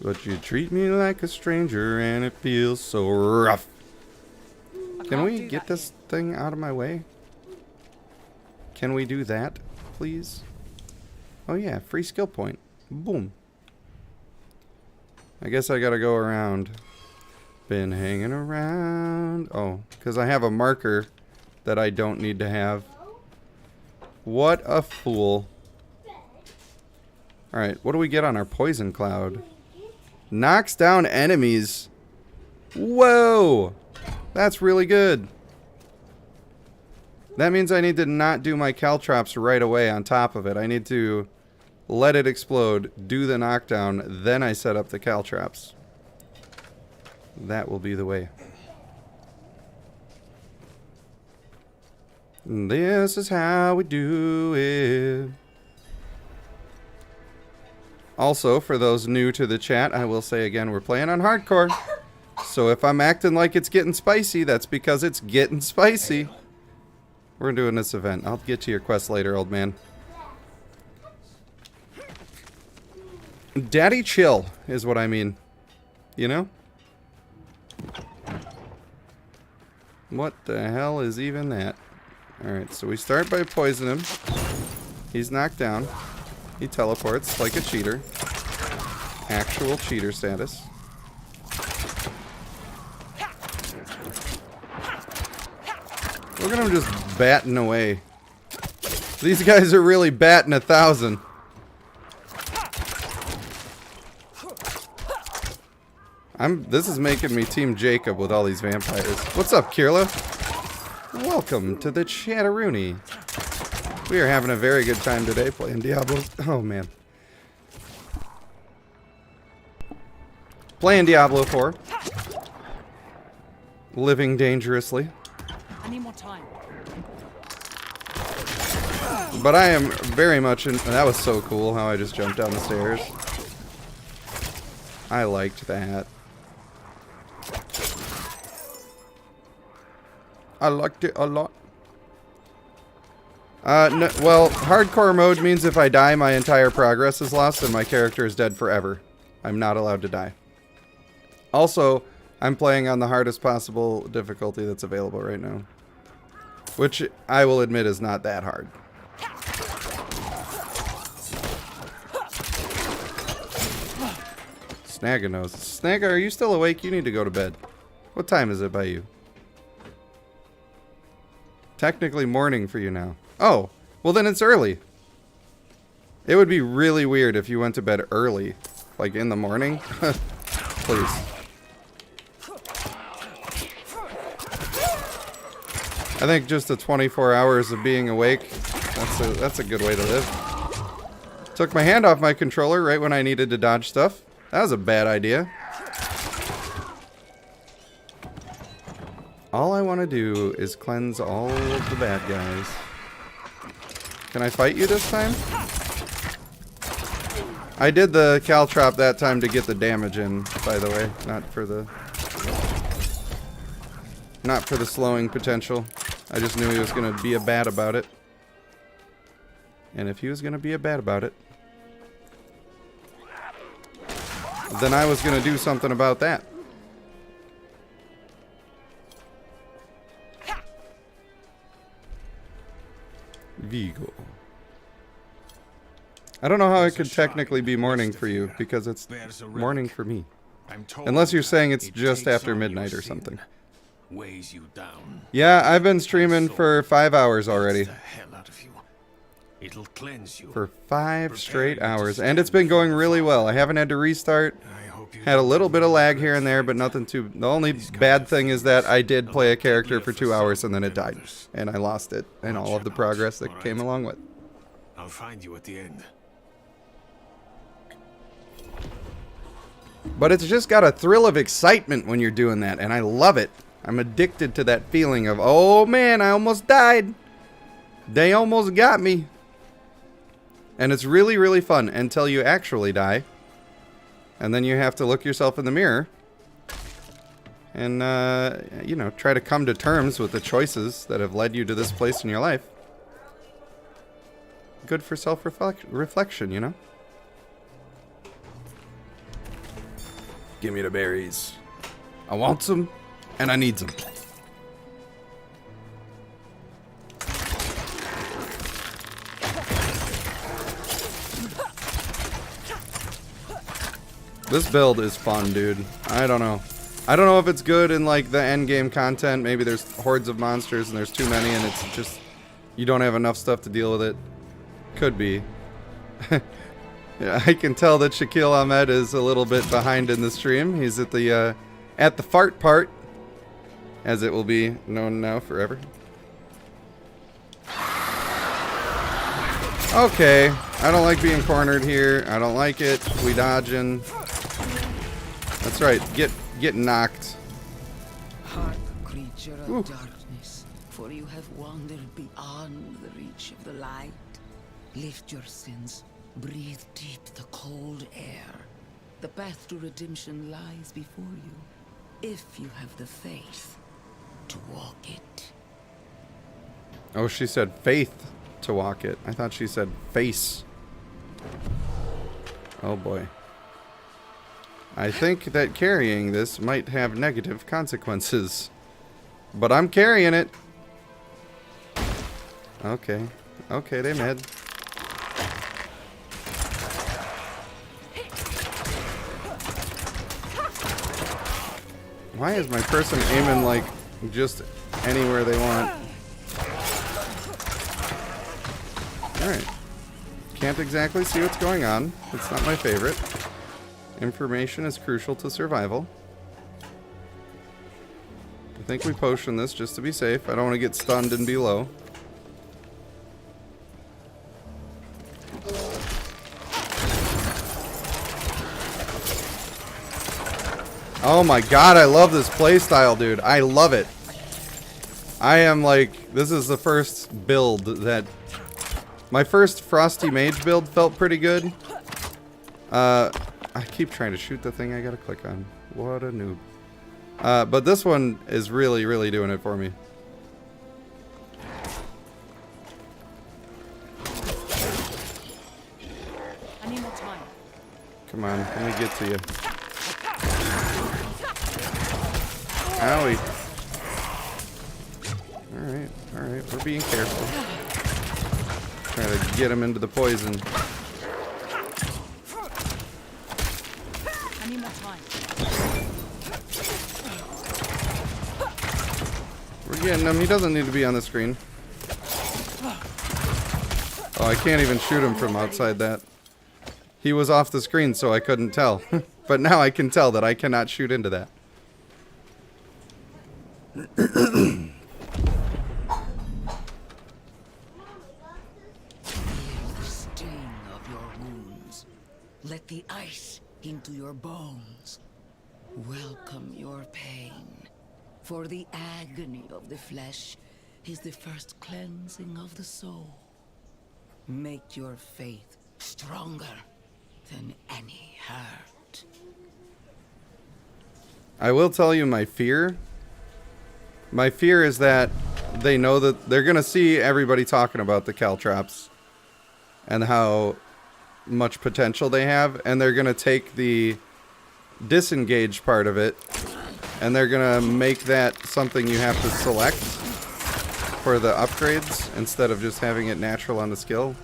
But you treat me like a stranger and it feels so rough. Can we get this thing out of my way? Can we do that, please? Oh yeah, free skill point. Boom. I guess I gotta go around. Been hanging around. Oh, because I have a marker that I don't need to have. What a fool. Alright, what do we get on our poison cloud? Knocks down enemies. Whoa! That's really good. That means I need to not do my caltrops right away on top of it. I need to let it explode, do the knockdown, then I set up the caltrops. That will be the way. And this is how we do it. Also, for those new to the chat, I will say again, we're playing on hardcore. So if I'm acting like it's getting spicy, that's because it's getting spicy. We're doing this event. I'll get to your quest later, old man. Daddy chill is what I mean. You know? What the hell is even that? Alright, so we start by poisoning him. He's knocked down. He teleports like a cheater. Actual cheater status. Look at him just batting away. These guys are really batting 1,000. This is making me Team Jacob with all these vampires. What's up, Kirla? Welcome to the Chatteroony. We are having a very good time today playing Diablo. Oh, man. Playing Diablo 4. Living dangerously. I need more time. But I am very much in... That was so cool how I just jumped down the stairs. I liked that. I liked it a lot. No, well, hardcore mode means if I die, my entire progress is lost and my character is dead forever. I'm not allowed to die. Also, I'm playing on the hardest possible difficulty that's available right now. Which, I will admit, is not that hard. Snagga-nose. Snagga, are you still awake? You need to go to bed. What time is it by you? Technically morning for you now. Oh, well then it's early. It would be really weird if you went to bed early. Like in the morning. Please. I think just the 24 hours of being awake, that's a good way to live. Took my hand off my controller right when I needed to dodge stuff. That was a bad idea. All I want to do is cleanse all of the bad guys. Can I fight you this time? I did the caltrop that time to get the damage in, by the way, not for the slowing potential. I just knew he was going to be a bat about it. And if he was going to be a bat about it, then I was going to do something about that. Vigo. I don't know how it could technically be morning for you, because it's morning for me. Unless you're saying it's just after midnight or something. Weighs you down. Yeah, I've been streaming for 5 hours already. It'll cleanse you. For 5 straight hours. And it's been going really well. I haven't had to restart. Had a little bit of lag here and there, but nothing too... The only bad thing is that I did play a character for 2 hours and then it died. And I lost it. And all of the progress that came along with. I'll find you at the end. But it's just got a thrill of excitement when you're doing that. And I love it. I'm addicted to that feeling of, oh man, I almost died. They almost got me. And it's really, really fun until you actually die. And then you have to look yourself in the mirror. And, you know, try to come to terms with the choices that have led you to this place in your life. Good for self-reflection, you know? Give me the berries. I want some, and I need some. This build is fun, dude. I don't know. I don't know if it's good in, like, the end game content. Maybe there's hordes of monsters and there's too many and it's just... You don't have enough stuff to deal with it. Could be. Yeah, I can tell that Shaquille Ahmed is a little bit behind in the stream. He's at the fart part, as it will be known now forever. Okay, I don't like being cornered here. I don't like it. We dodging. That's right. Get knocked. Hark, creature of darkness, for you have wandered beyond the reach of the light. Lift your sins. Breathe deep the cold air. The path to redemption lies before you, if you have the faith to walk it. Oh, she said faith to walk it. I thought she said face. Oh boy. I think that carrying this might have negative consequences. But I'm carrying it. Okay. Okay, they mad. Why is my person aiming like just anywhere they want? Alright. Can't exactly see what's going on. It's not my favorite. Information is crucial to survival. I think we potion this just to be safe. I don't want to get stunned and be low. Oh my god, I love this playstyle, dude. I love it. I am like, this is the first build that... My first Frosty Mage build felt pretty good. I keep trying to shoot the thing I gotta click on. What a noob. But this one is really, really doing it for me. I need more time. Come on, let me get to you. Owie. Alright, alright, we're being careful. Trying to get him into the poison. I need more time. We're getting him. He doesn't need to be on the screen. Oh, I can't even shoot him from outside that. He was off the screen, so I couldn't tell. But now I can tell that I cannot shoot into that. Let the ice into your bones. Welcome your pain. For the agony of the flesh is the first cleansing of the soul. Make your faith stronger than any hurt. I will tell you my fear. My fear is that they know that they're going to see everybody talking about the caltrops and how much potential they have, and they're going to take the disengaged part of it and they're going to make that something you have to select for the upgrades instead of just having it natural on the skill,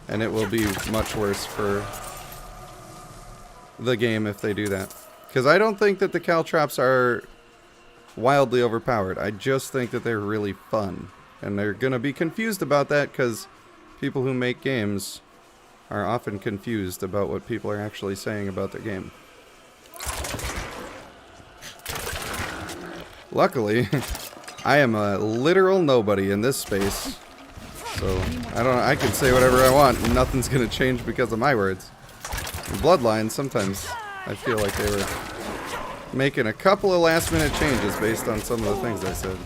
and it will be much worse for the game if they do that. Because I don't think that the caltrops are wildly overpowered. I just think that they're really fun. And they're going to be confused about that because people who make games are often confused about what people are actually saying about their game. Luckily, I am a literal nobody in this space. So, I can say whatever I want and nothing's going to change because of my words. In Bloodline, sometimes I feel like they were making a couple of last minute changes based on some of the things I said.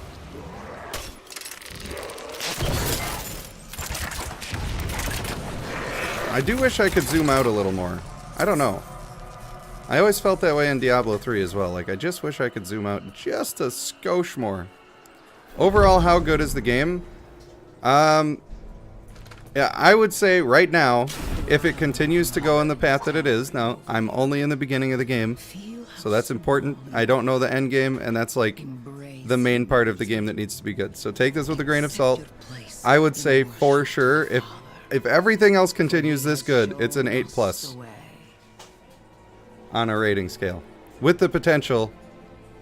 I do wish I could zoom out a little more. I don't know. I always felt that way in Diablo 3 as well. Like, I just wish I could zoom out just a skosh more. Overall, how good is the game? Yeah, I would say right now, if it continues to go in the path that it is, now, I'm only in the beginning of the game, so that's important. I don't know the end game, and that's like the main part of the game that needs to be good. So take this with a grain of salt. I would say for sure, if everything else continues this good, it's an 8+ on a rating scale, with the potential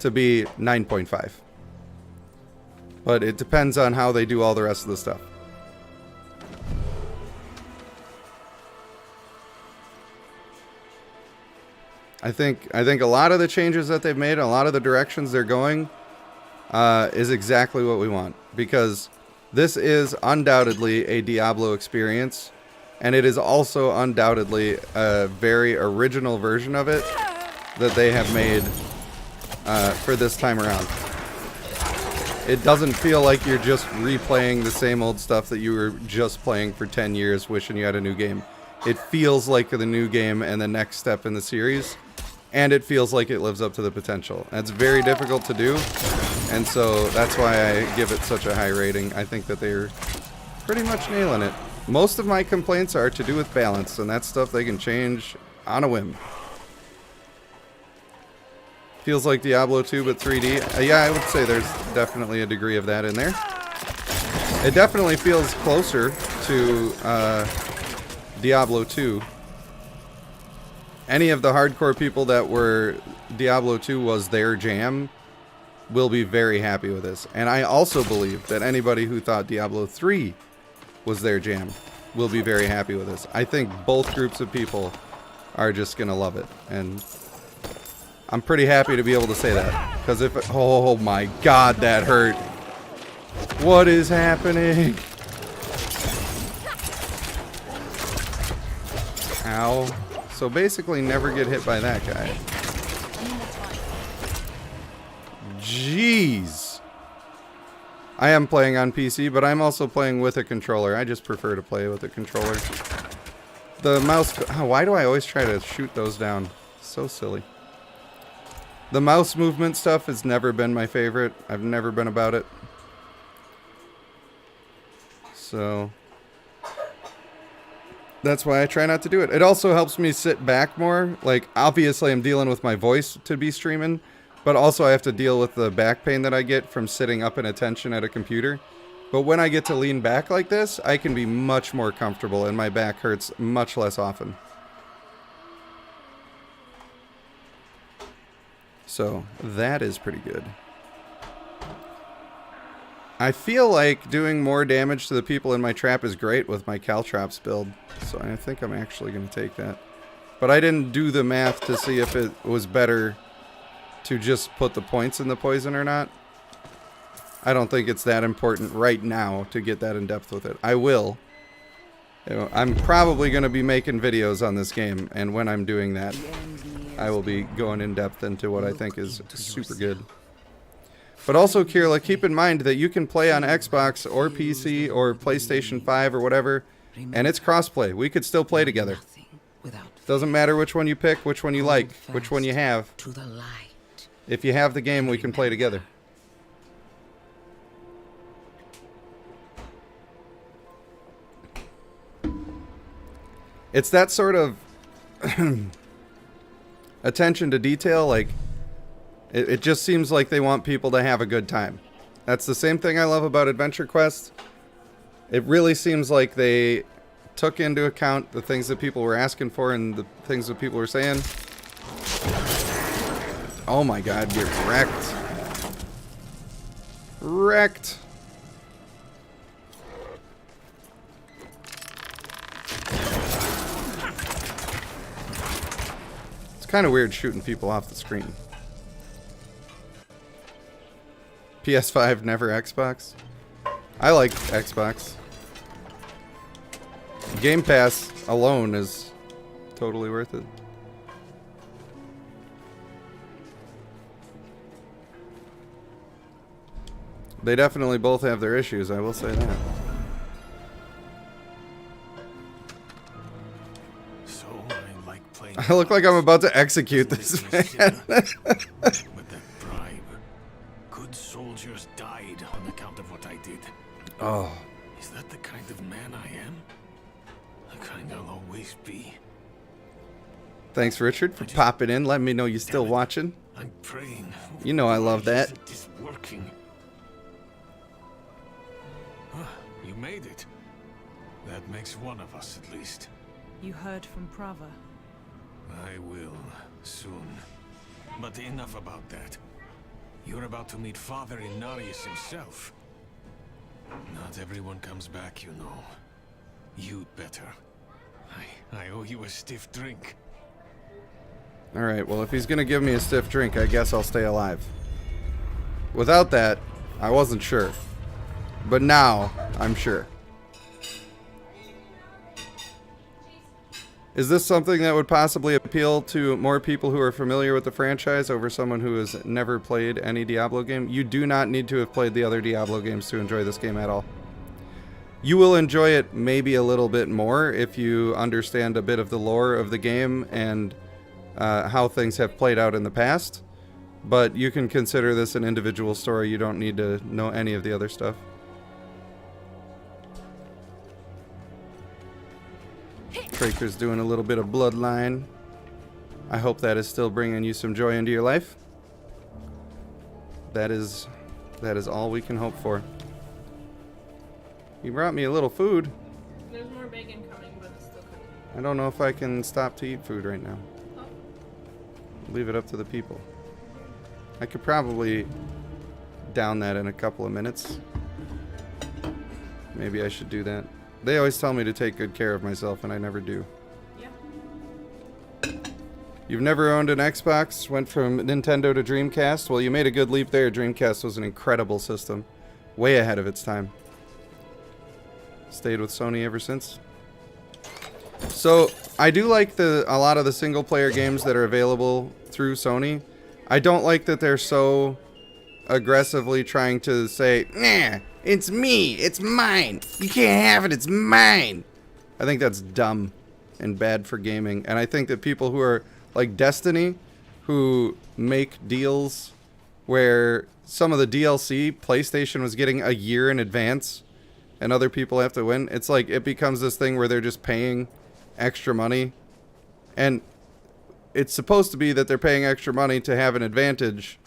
to be 9.5. But it depends on how they do all the rest of the stuff. I think a lot of the changes that they've made, a lot of the directions they're going, is exactly what we want. Because this is undoubtedly a Diablo experience, and it is also undoubtedly a very original version of it that they have made for this time around. It doesn't feel like you're just replaying the same old stuff that you were just playing for 10 years wishing you had a new game. It feels like the new game and the next step in the series, and it feels like it lives up to the potential. That's very difficult to do, and so that's why I give it such a high rating. I think that they're pretty much nailing it. Most of my complaints are to do with balance, and that's stuff they can change on a whim. Feels like Diablo 2, but 3D. Yeah, I would say there's definitely a degree of that in there. It definitely feels closer to Diablo 2. Any of the hardcore people that were Diablo 2 was their jam will be very happy with this. And I also believe that anybody who thought Diablo 3 was their jam will be very happy with this. I think both groups of people are just gonna love it, and I'm pretty happy to be able to say that, because oh my god, that hurt. What is happening? Ow. So basically never get hit by that guy. Jeez. I am playing on PC, but I'm also playing with a controller. I just prefer to play with a controller. The mouse... why do I always try to shoot those down? So silly. The mouse movement stuff has never been my favorite. I've never been about it. So that's why I try not to do it. It also helps me sit back more. Like, obviously I'm dealing with my voice to be streaming, but also I have to deal with the back pain that I get from sitting up in attention at a computer. But when I get to lean back like this, I can be much more comfortable and my back hurts much less often. So that is pretty good. I feel like doing more damage to the people in my trap is great with my caltrops build. So I think I'm actually going to take that. But I didn't do the math to see if it was better to just put the points in the poison or not. I don't think it's that important right now to get that in depth with it. I will You know, I'm probably going to be making videos on this game, and when I'm doing that, I will be going in depth into what I think is super good. But also, Kirla, keep in mind that you can play on Xbox or PC or PlayStation 5 or whatever, and it's crossplay. We could still play together. Doesn't matter which one you pick, which one you like, which one you have. If you have the game, we can play together. It's that sort of attention to detail, like, it just seems like they want people to have a good time. That's the same thing I love about Adventure Quest. It really seems like they took into account the things that people were asking for and the things that people were saying. Oh my god, get wrecked. Wrecked. It's kind of weird shooting people off the screen. PS5, never Xbox. I like Xbox. Game Pass alone is totally worth it. They definitely both have their issues, I will say that. So I like playing. I look like I'm about to execute this man. With that bribe, good soldiers died on account of what I did. Oh. Is that the kind of man I am? The kind I'll always be. Thanks, Richard, for popping in. Let me know you're still watching. I'm praying. You know I love that. It is working. You made it. That makes one of us at least. You heard from Prava. I will, soon. But enough about that. You're about to meet Father Inarius himself. Not everyone comes back, you know. You'd better. I owe you a stiff drink. Alright, well, if he's gonna give me a stiff drink, I guess I'll stay alive. Without that, I wasn't sure. But now, I'm sure. Is this something that would possibly appeal to more people who are familiar with the franchise over someone who has never played any Diablo game? You do not need to have played the other Diablo games to enjoy this game at all. You will enjoy it maybe a little bit more if you understand a bit of the lore of the game and how things have played out in the past. But you can consider this an individual story. You don't need to know any of the other stuff. Traker's doing a little bit of Bloodline. I hope that is still bringing you some joy into your life. That is all we can hope for. You brought me a little food. There's more bacon coming, but it's still cooking. I don't know if I can stop to eat food right now. Oh. Leave it up to the people. I could probably down that in a couple of minutes. Maybe I should do that. They always tell me to take good care of myself, and I never do. Yeah. You've never owned an Xbox? Went from Nintendo to Dreamcast? Well, you made a good leap there. Dreamcast was an incredible system. Way ahead of its time. Stayed with Sony ever since. So, I do like a lot of the single-player games that are available through Sony. I don't like that they're so aggressively trying to say, nah, it's me, it's mine, you can't have it, it's mine. I think that's dumb and bad for gaming. And I think that people who are like Destiny, who make deals where some of the DLC PlayStation was getting a year in advance and other people have to win, it's like it becomes this thing where they're just paying extra money. And it's supposed to be that they're paying extra money to have an advantage,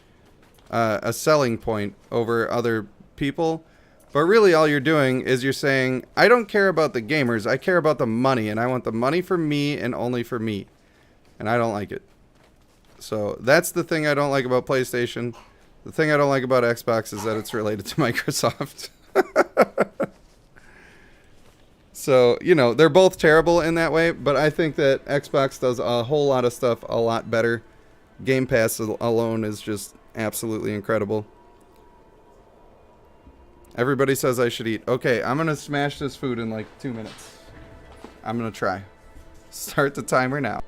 a selling point over other people. But really all you're doing is you're saying, I don't care about the gamers, I care about the money, and I want the money for me and only for me. And I don't like it. So that's the thing I don't like about PlayStation. The thing I don't like about Xbox is that it's related to Microsoft. So, you know, they're both terrible in that way, but I think that Xbox does a whole lot of stuff a lot better. Game Pass alone is just absolutely incredible. Everybody says I should eat. Okay, I'm going to smash this food in like 2 minutes. I'm gonna try. Start the timer now.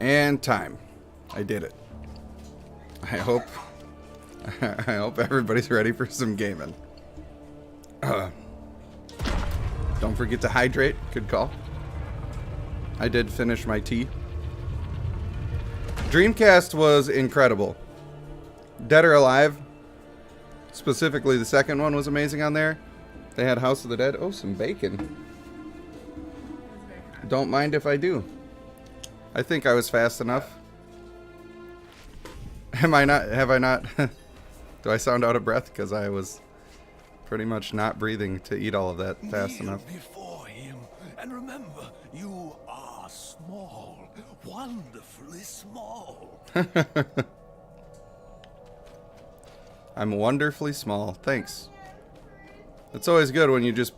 And time. I did it. I hope everybody's ready for some gaming. Don't forget to hydrate. Good call. I did finish my tea. Dreamcast was incredible. Dead or Alive, specifically the second one, was amazing on there. They had House of the Dead. Oh, some bacon. Don't mind if I do. I think I was fast enough. Am I not? Have I not? Do I sound out of breath? Because I was pretty much not breathing to eat all of that fast enough. Before him, and remember, you are small, wonderfully small. I'm wonderfully small. Thanks. It's always good when you just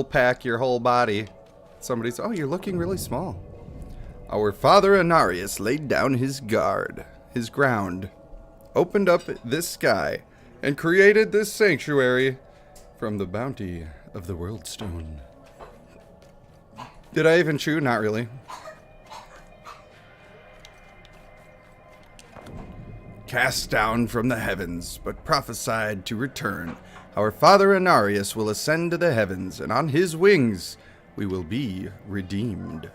pack your whole body. Somebody's, oh, you're looking really small. Our father Anarius laid down his ground, opened up this sky, and created this sanctuary from the bounty of the World Stone. Did I even chew? Not really. Cast down from the heavens, but prophesied to return. Our father Anarius will ascend to the heavens, and on his wings we will be redeemed.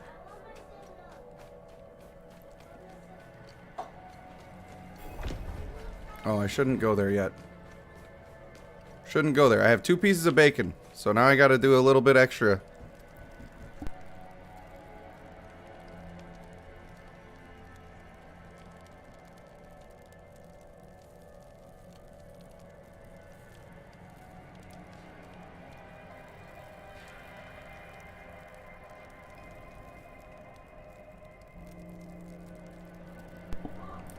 Oh, I shouldn't go there yet. Shouldn't go there. I have 2 pieces of bacon, so now I gotta do a little bit extra.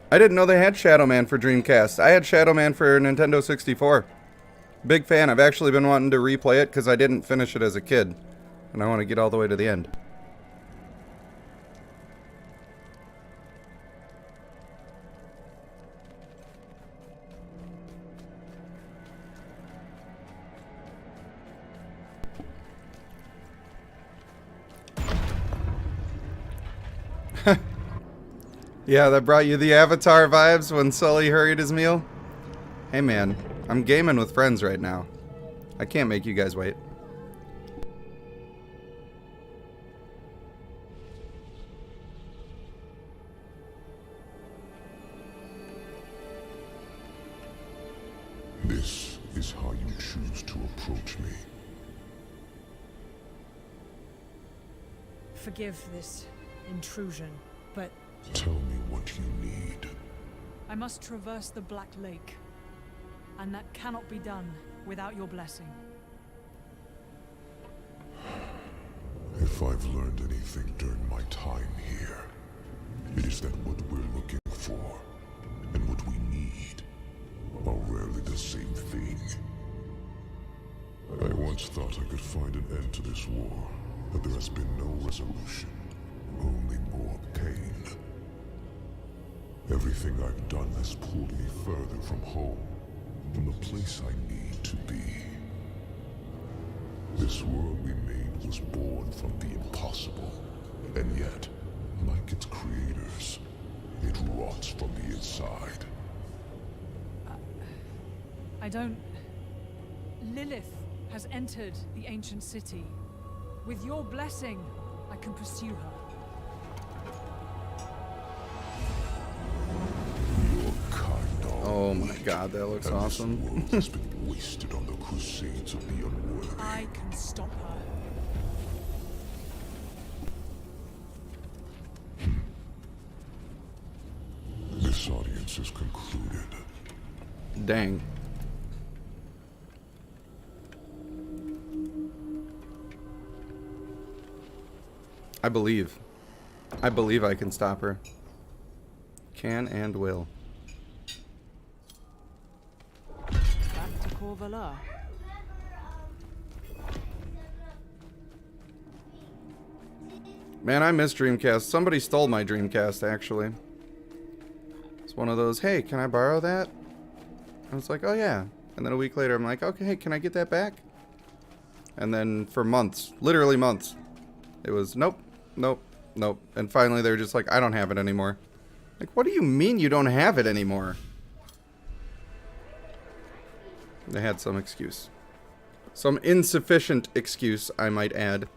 I didn't know they had Shadow Man for Dreamcast. I had Shadow Man for Nintendo 64. Big fan. I've actually been wanting to replay it because I didn't finish it as a kid. And I want to get all the way to the end. Yeah, that brought you the Avatar vibes when Sully hurried his meal? Hey man, I'm gaming with friends right now. I can't make you guys wait. This is how you choose to approach me. Forgive this intrusion, but Tell me what you need. I must traverse the Black Lake, and that cannot be done without your blessing. If I've learned anything during my time here, it is that what we're looking for and what we need are rarely the same thing. I once thought I could find an end to this war, but there has been no resolution, only more pain. Everything I've done has pulled me further from home, from the place I need to be. This world we made was born from the impossible, and yet, like its creators, it rots from the inside. I don't... Lilith has entered the ancient city. With your blessing, I can pursue her. Oh my god, that looks awesome. This world has been wasted on the crusades of the unworthy. I can stop her. This audience is concluded. Dang. I believe. I believe I can stop her. Can and will. Back to Corvallis. Man, I miss Dreamcast. Somebody stole my Dreamcast, actually. It's one of those, hey, can I borrow that? I was like, oh yeah. And then a week later, I'm like, okay, hey, can I get that back? And then for months, literally months, it was, nope, nope, nope. And finally, they were just like, I don't have it anymore. Like, what do you mean you don't have it anymore? They had some excuse. Some insufficient excuse, I might add.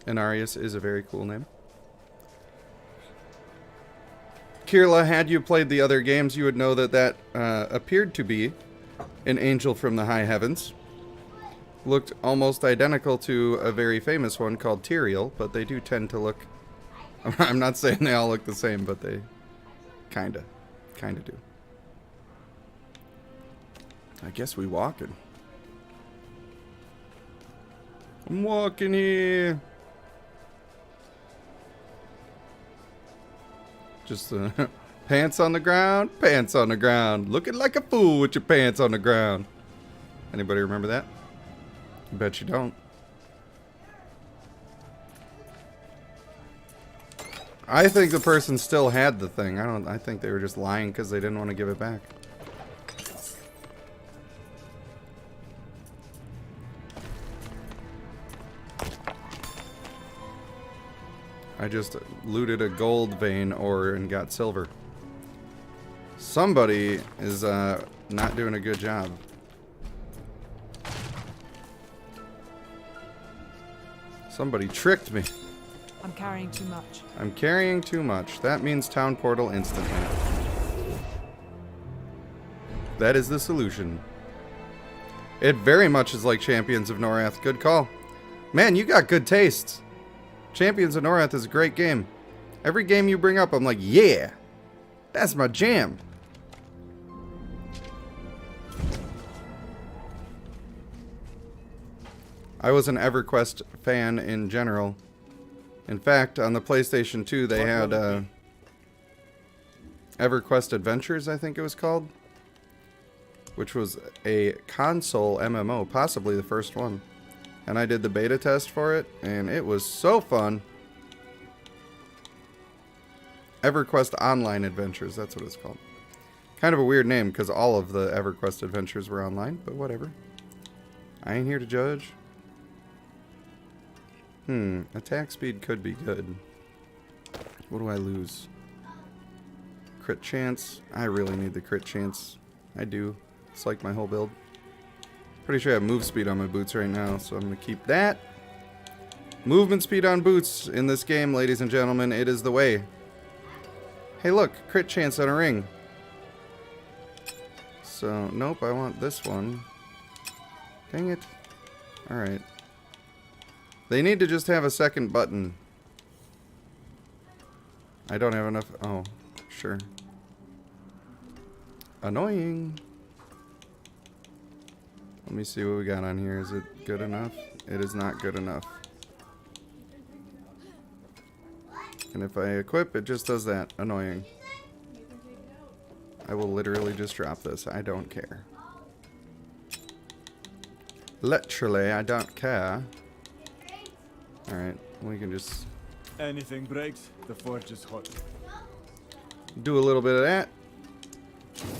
Inarius is a very cool name. Kirla, had you played the other games, you would know that that appeared to be an angel from the high heavens. Looked almost identical to a very famous one called Tyrael, but they do tend to look... I'm not saying they all look the same, but they kinda do. I guess we walking. I'm walking here. Just pants on the ground, looking like a fool with your pants on the ground. Anybody remember that? Bet you don't. I think the person still had the thing. I think they were just lying because they didn't want to give it back. I just looted a gold vein ore and got silver. Somebody is not doing a good job. Somebody tricked me. I'm carrying too much. I'm carrying too much. That means town portal instantly. That is the solution. It very much is like Champions of Norath. Good call. Man, you got good tastes. Champions of Norath is a great game. Every game you bring up, I'm like, yeah, that's my jam. I was an EverQuest fan in general. In fact, on the PlayStation 2, they had EverQuest Adventures, I think it was called, which was a console MMO, possibly the first one. And I did the beta test for it, and it was so fun. EverQuest Online Adventures, that's what it's called. Kind of a weird name, because all of the EverQuest adventures were online, but whatever. I ain't here to judge. Attack speed could be good. What do I lose? Crit chance. I really need the crit chance. I do. It's like my whole build. Pretty sure I have move speed on my boots right now, so I'm going to keep that. Movement speed on boots in this game, ladies and gentlemen. It is the way. Hey, look. Crit chance on a ring. So, nope. I want this one. Dang it. Alright. They need to just have a second button. I don't have enough. Oh, sure. Annoying. Let me see what we got on here. Is it good enough? It is not good enough. And if I equip, it just does that. Annoying. I will literally just drop this. I don't care. Literally, I don't care. Alright, we can just... Anything breaks, the forge is hot. do a little bit of that.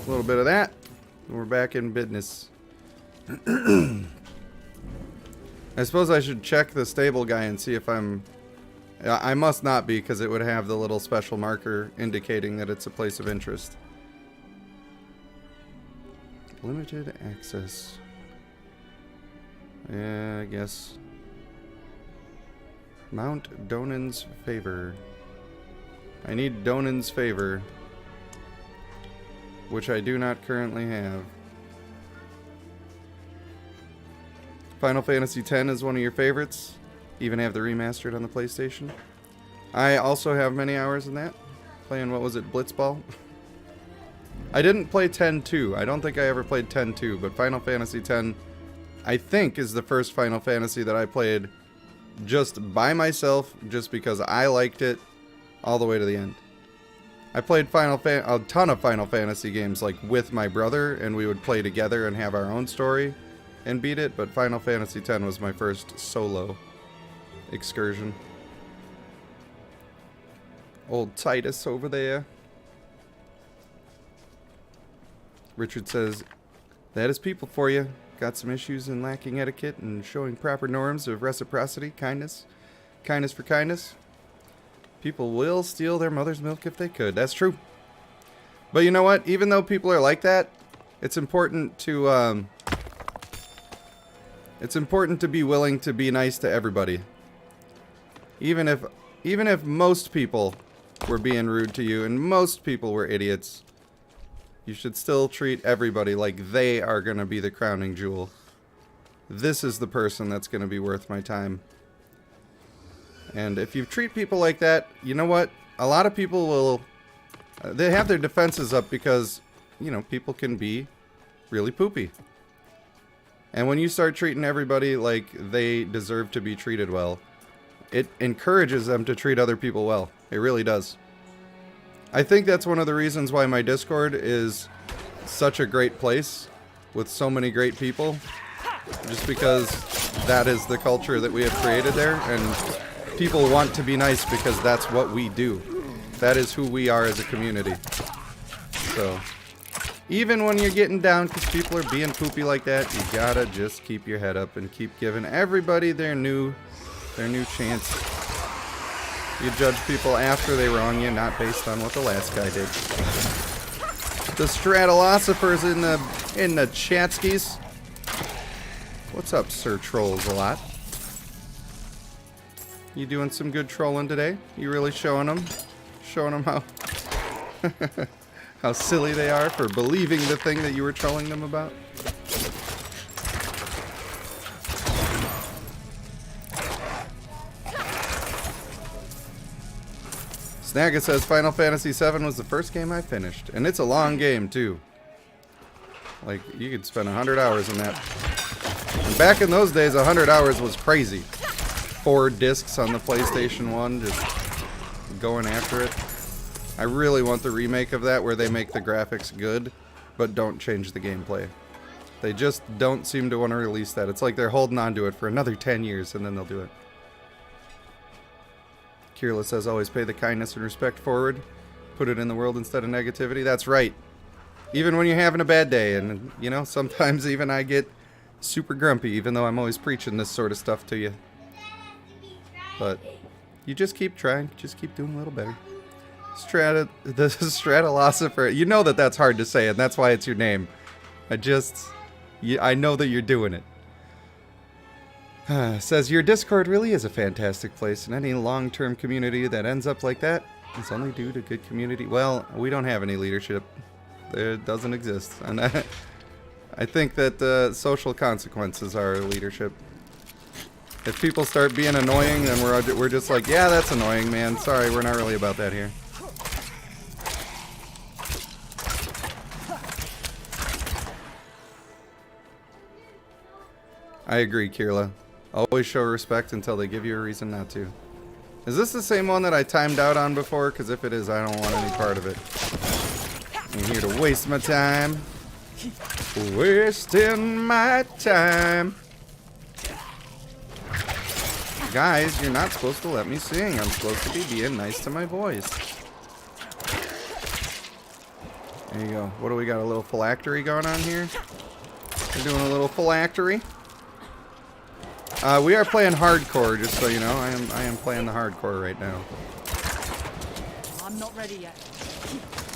A little bit of that. And we're back in business. I suppose I should check the stable guy and see if I'm... I must not be, because it would have the little special marker indicating that it's a place of interest. Limited access. Yeah, I guess. Mount Donan's favor. I need Donan's favor, which I do not currently have. Final Fantasy X is one of your favorites. Even have the remastered on the PlayStation. I also have many hours in that. Playing, what was it, Blitzball? I didn't play 10-2. I don't think I ever played 10-2, but Final Fantasy X, I think, is the first Final Fantasy that I played just by myself, just because I liked it all the way to the end. I played a ton of Final Fantasy games like with my brother, and we would play together and have our own story and beat it, but Final Fantasy X was my first solo excursion. Old Titus over there. Richard says, that is people for you. Got some issues in lacking etiquette and showing proper norms of reciprocity, kindness. Kindness for kindness. People will steal their mother's milk if they could. That's true. But you know what? Even though people are like that, it's important to be willing to be nice to everybody. Even if most people were being rude to you and most people were idiots, you should still treat everybody like they are going to be the crowning jewel. This is the person that's going to be worth my time. And if you treat people like that, you know what? A lot of people will... they have their defenses up because, you know, people can be really poopy. And when you start treating everybody like they deserve to be treated well, it encourages them to treat other people well. It really does. I think that's one of the reasons why my Discord is such a great place with so many great people. Just because that is the culture that we have created there, and people want to be nice because that's what we do. That is who we are as a community. So, even when you're getting down because people are being poopy like that, you gotta just keep your head up and keep giving everybody their new chance. You judge people after they wrong you, not based on what the last guy did. The Stratolosophers in the chatskis. What's up, Sir Trolls-a-lot? You doing some good trolling today? You really showing them how how silly they are for believing the thing that you were trolling them about? Snagga says Final Fantasy VII was the first game I finished. And it's a long game, too. Like, you could spend 100 hours in that. And back in those days, 100 hours was crazy. 4 discs on the PlayStation 1, just going after it. I really want the remake of that where they make the graphics good, but don't change the gameplay. They just don't seem to want to release that. It's like they're holding on to it for another 10 years, and then they'll do it. Kirla says, always pay the kindness and respect forward. Put it in the world instead of negativity. That's right. Even when you're having a bad day. And, you know, sometimes even I get super grumpy, even though I'm always preaching this sort of stuff to you. but you just keep trying. Just keep doing a little better. The Stratolosifer. You know that that's hard to say, and that's why it's your name. I know that you're doing it. Says, your Discord really is a fantastic place, and any long-term community that ends up like that is only due to good community. Well, we don't have any leadership. There doesn't exist. And I think that the social consequences are leadership. If people start being annoying, then we're just like, yeah, that's annoying, man. Sorry, we're not really about that here. I agree, Kirla. Always show respect until they give you a reason not to. Is this the same one that I timed out on before? Because if it is, I don't want any part of it. I'm here to waste my time. Wasting my time. Guys, you're not supposed to let me sing. I'm supposed to be being nice to my voice. There you go. What do we got? A little phylactery going on here? We're doing a little phylactery. We are playing hardcore, just so you know. I am playing the hardcore right now. I'm not ready yet.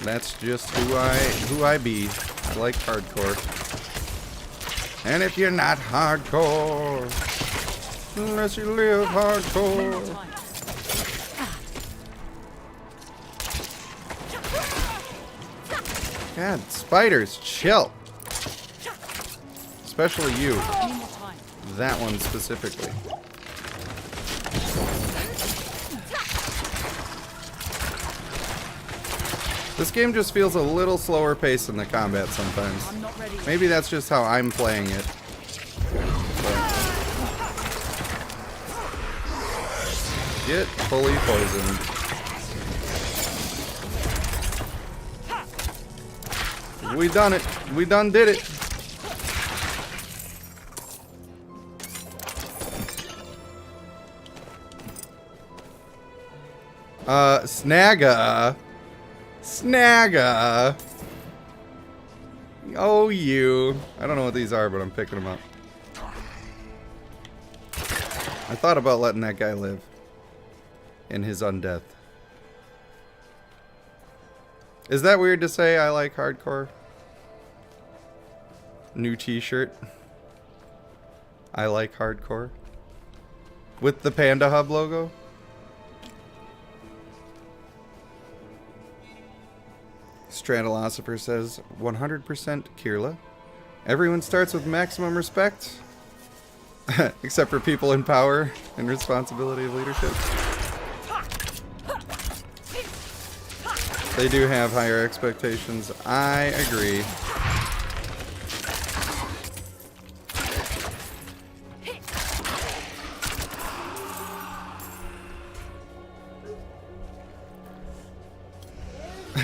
That's just who I be. I like hardcore. And if you're not hardcore, unless you live hardcore. God, spiders, chill. Especially you. That one specifically. This game just feels a little slower paced in the combat sometimes. Maybe that's just how I'm playing it. Get fully poisoned. We done it. We done did it. Snagga. Oh, you. I don't know what these are, but I'm picking them up. I thought about letting that guy live in his undeath. Is that weird to say I like hardcore? New t-shirt. I like hardcore. With the Panda Hub logo. Stratolosifer says, 100% Kirla. Everyone starts with maximum respect. Except for people in power and responsibility of leadership. They do have higher expectations. I agree.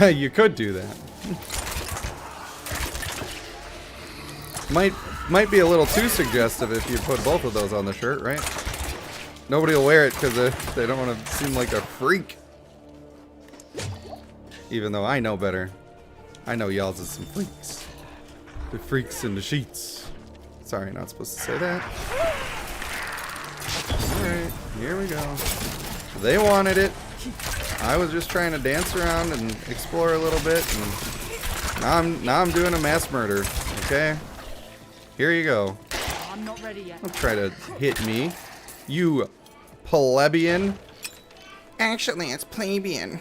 You could do that. Might be a little too suggestive if you put both of those on the shirt, right? Nobody will wear it because they don't want to seem like a freak. Even though I know better. I know y'all's is some freaks. The freaks in the sheets. Sorry, not supposed to say that. Alright, here we go. They wanted it. I was just trying to dance around and explore a little bit, and now I'm doing a mass murder. Okay, here you go. I'm not ready yet. Don't try to hit me, you plebeian. Actually, it's plebeian.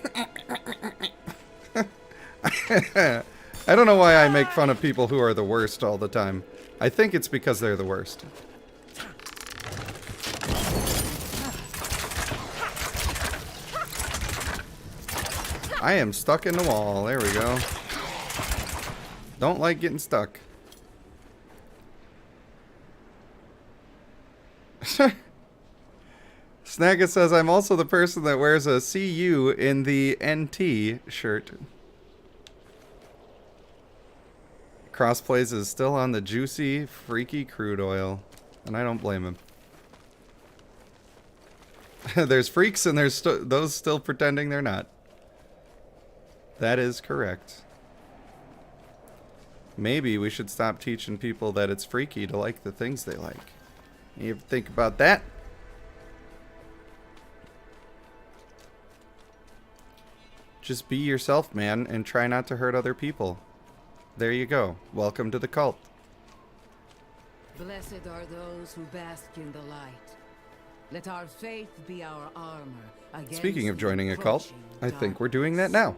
I don't know why I make fun of people who are the worst all the time. I think it's because they're the worst. I am stuck in the wall. There we go. Don't like getting stuck. Snagga says, I'm also the person that wears a CU in the NT shirt. Crossplays is still on the juicy, freaky crude oil. And I don't blame him. There's freaks and there's those still pretending they're not. That is correct. Maybe we should stop teaching people that it's freaky to like the things they like. You ever think about that? Just be yourself, man, and try not to hurt other people. There you go. Welcome to the cult. Blessed are those who bask in the light. Let our faith be our armor against Speaking of the joining a cult, approaching I think we're doing that now.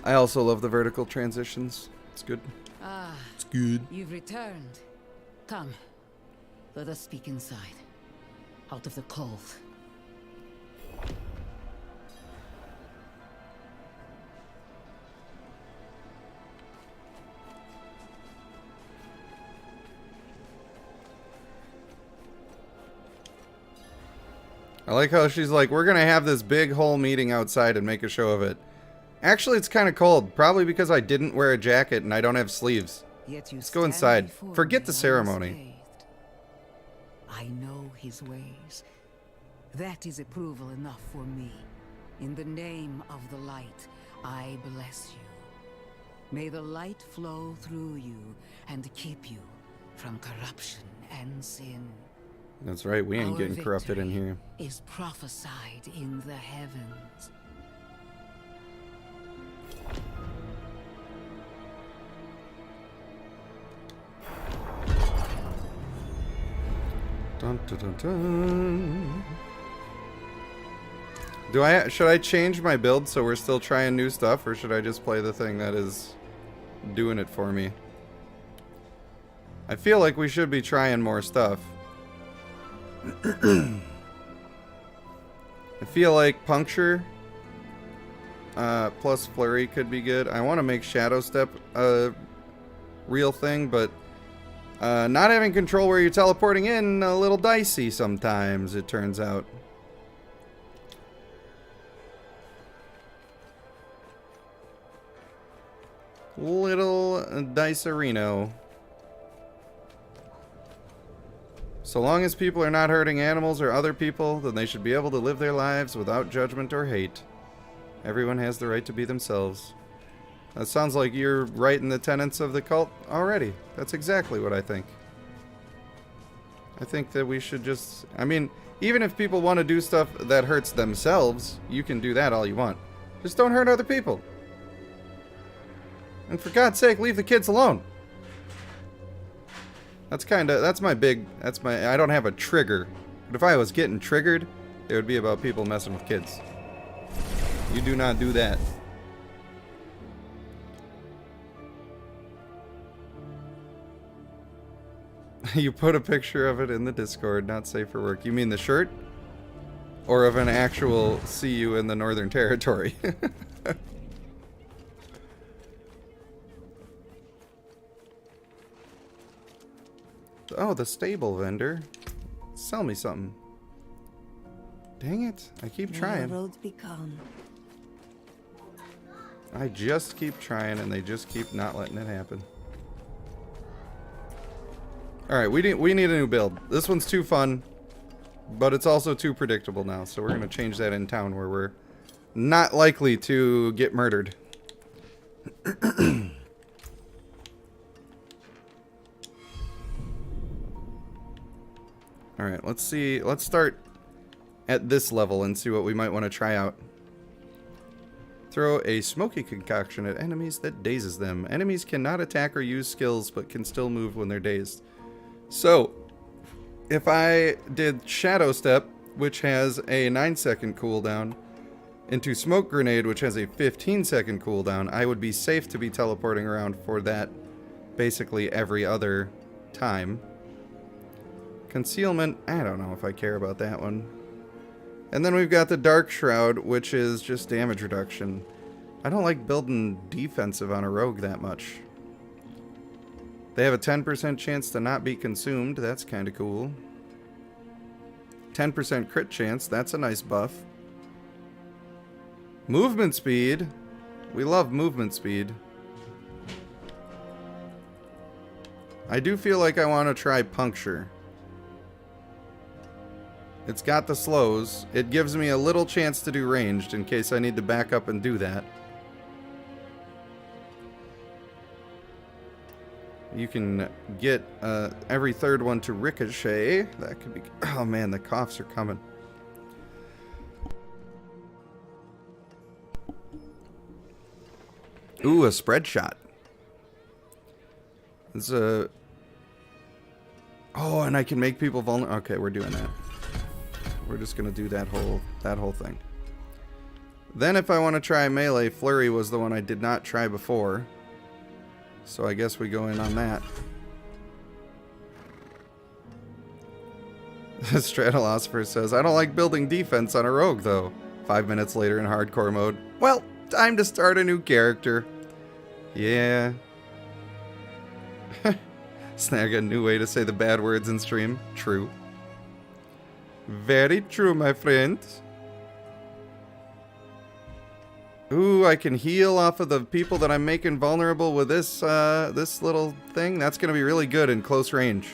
I also love the vertical transitions. It's good. Ah, it's good. You've returned. Come, let us speak inside, out of the cold. I like how she's like, we're gonna have this big whole meeting outside and make a show of it. Actually, it's kind of cold. Probably because I didn't wear a jacket and I don't have sleeves. Let's go inside. Forget the ceremony. I know his ways. That is approval enough for me. In the name of the light, I bless you. May the light flow through you and keep you from corruption and sin. That's right, we ain't Our getting corrupted in here. Is prophesied in the heavens. Dun, dun, dun, dun. Should I change my build so we're still trying new stuff, or should I just play the thing that is doing it for me? I feel like we should be trying more stuff. I feel like Puncture plus Flurry could be good. I want to make Shadow Step a real thing, but not having control where you're teleporting in, a little dicey sometimes, it turns out. Little Dicerino. So long as people are not hurting animals or other people, then they should be able to live their lives without judgment or hate. Everyone has the right to be themselves. That sounds like you're right in the tenets of the cult already. That's exactly what I think. I think that we should just... I mean, even if people want to do stuff that hurts themselves, you can do that all you want. Just don't hurt other people. And for God's sake, leave the kids alone. That's my I don't have a trigger. But if I was getting triggered, it would be about people messing with kids. You do not do that. You put a picture of it in the Discord, not safe for work. You mean the shirt? Or of an actual see you in the Northern Territory? Oh, the stable vendor. Sell me something. Dang it. I keep trying. Roads become. I just keep trying and they just keep not letting it happen. Alright, we need a new build. This one's too fun, but it's also too predictable now, so we're going to change that in town where we're not likely to get murdered. Alright, let's see. Let's start at this level and see what we might want to try out. Throw a smoky concoction at enemies that dazes them. Enemies cannot attack or use skills, but can still move when they're dazed. So, if I did Shadow Step, which has a 9-second cooldown, into Smoke Grenade, which has a 15-second cooldown, I would be safe to be teleporting around for that basically every other time. Concealment, I don't know if I care about that one. And then we've got the Dark Shroud, which is just damage reduction. I don't like building defensive on a rogue that much. They have a 10% chance to not be consumed. That's kind of cool. 10% crit chance. That's a nice buff. Movement speed. We love movement speed. I do feel like I want to try Puncture. It's got the slows. It gives me a little chance to do ranged in case I need to back up and do that. You can get every third one to ricochet. That could be... Oh man, the coughs are coming. Ooh, a spread shot. It's a... Oh, and I can make people vulnerable. Okay, we're doing that. We're just gonna do that whole thing. Then if I want to try melee, flurry was the one I did not try before. So I guess we go in on that. Stratolosopher says, I don't like building defense on a rogue though. 5 minutes later in hardcore mode. Well, time to start a new character. Yeah. Snag a new way to say the bad words in stream. True. Very true, my friend. Ooh, I can heal off of the people that I'm making vulnerable with this this little thing. That's going to be really good in close range.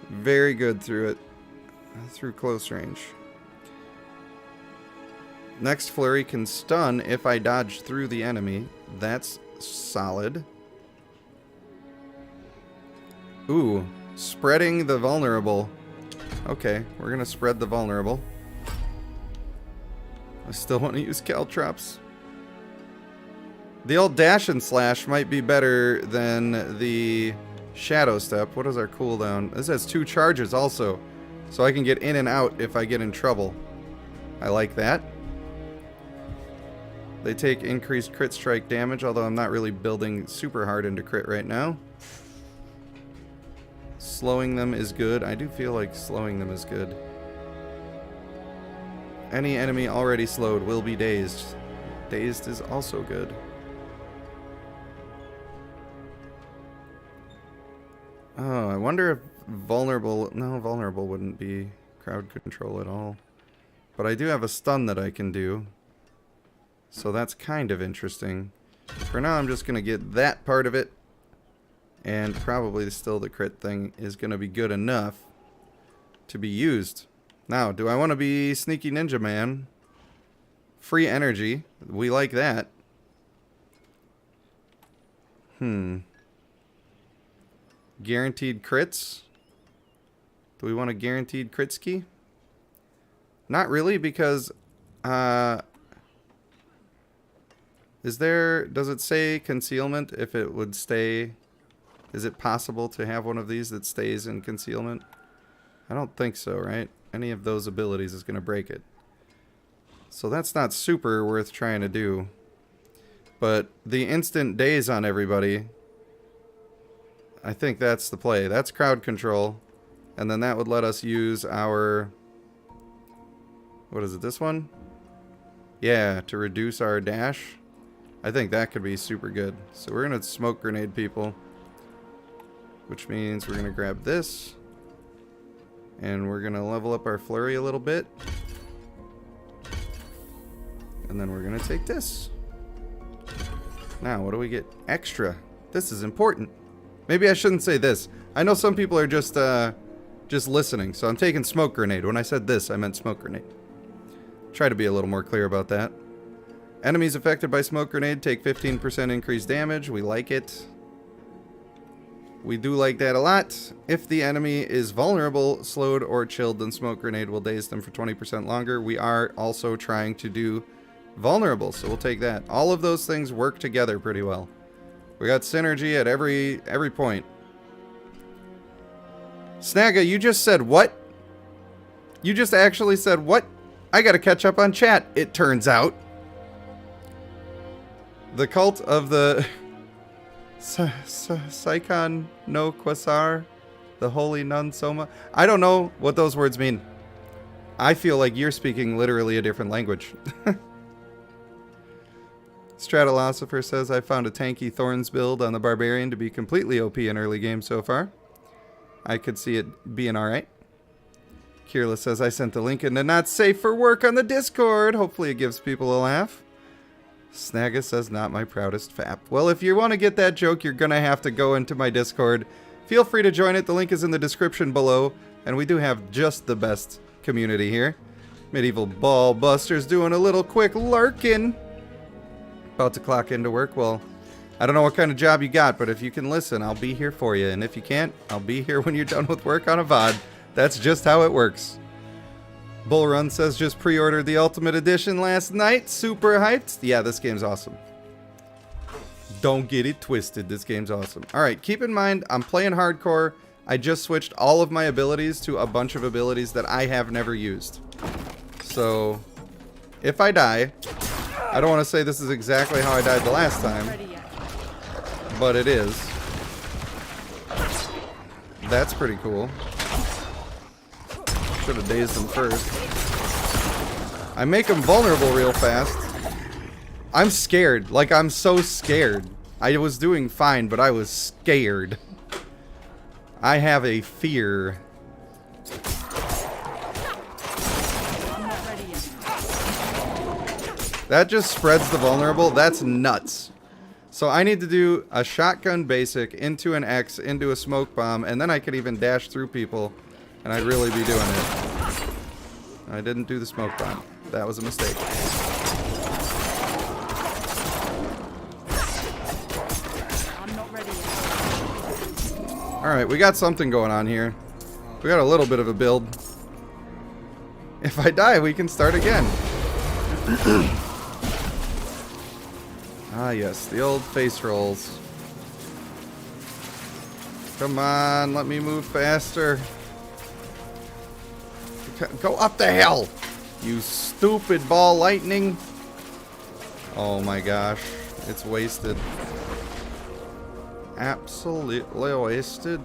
Very good through close range. Next flurry can stun if I dodge through the enemy. That's solid. Ooh, spreading the vulnerable. Okay, we're going to spread the vulnerable. I still want to use caltrops. The old dash and slash might be better than the shadow step. What is our cooldown? This has 2 charges also. So I can get in and out if I get in trouble. I like that. They take increased crit strike damage, although I'm not really building super hard into crit right now. Slowing them is good. I do feel like slowing them is good. Any enemy already slowed will be dazed. Dazed is also good. Oh, I wonder if vulnerable... No, vulnerable wouldn't be crowd control at all. But I do have a stun that I can do. So that's kind of interesting. For now, I'm just going to get that part of it. And probably still the crit thing is going to be good enough to be used. Now, do I want to be Sneaky Ninja Man? Free energy. We like that. Guaranteed crits. Do we want a guaranteed crit ski? Not really, because does it say concealment if it would stay? Is it possible to have one of these that stays in concealment? I don't think so, right? Any of those abilities is going to break it. So that's not super worth trying to do. But the instant daze on everybody, I think that's the play. That's crowd control. And then that would let us use our... What is it, this one? Yeah, to reduce our dash. I think that could be super good. So we're going to smoke grenade people. Which means we're going to grab this. And we're going to level up our flurry a little bit. And then we're going to take this. Now, what do we get? Extra. This is important. Maybe I shouldn't say this. I know some people are just listening. So I'm taking smoke grenade. When I said this, I meant smoke grenade. Try to be a little more clear about that. Enemies affected by smoke grenade take 15% increased damage. We like it. We do like that a lot. If the enemy is vulnerable, slowed, or chilled, then smoke grenade will daze them for 20% longer. We are also trying to do vulnerable, so we'll take that. All of those things work together pretty well. We got synergy at every point. Snagga, you just said what? You just actually said what? I gotta catch up on chat, it turns out. The cult of the... Saikon no Quasar, the holy nun Soma. I don't know what those words mean. I feel like you're speaking literally a different language. Stratolosopher says, I found a tanky Thorns build on the Barbarian to be completely OP in early game so far. I could see it being alright. Kirla says, I sent the link in the not safe for work on the Discord. Hopefully it gives people a laugh. Snagga says, not my proudest fap. Well, if you want to get that joke, you're going to have to go into my Discord. Feel free to join it. The link is in the description below. And we do have just the best community here. Medieval Ball Busters doing a little quick lurking. About to clock into work. Well, I don't know what kind of job you got, but if you can listen, I'll be here for you. And if you can't, I'll be here when you're done with work on a VOD. That's just how it works. Bull Run says, just pre-ordered the Ultimate Edition last night. Super hyped. Yeah, this game's awesome. Don't get it twisted. This game's awesome. Alright, keep in mind, I'm playing hardcore. I just switched all of my abilities to a bunch of abilities that I have never used. So, if I die, I don't want to say this is exactly how I died the last time, but it is. That's pretty cool. Should have dazed him first. I make him vulnerable real fast. I'm scared. Like, I'm so scared. I was doing fine, but I was scared. I have a fear. That just spreads the vulnerable. That's nuts. So I need to do a shotgun basic into an X, into a smoke bomb, and then I could even dash through people, and I'd really be doing it. I didn't do the smoke bomb. That was a mistake. Alright, we got something going on here. We got a little bit of a build. If I die, we can start again. Ah, yes, the old face rolls. Come on, let me move faster. Go up the hill, you stupid ball lightning. Oh my gosh, it's wasted. Absolutely wasted.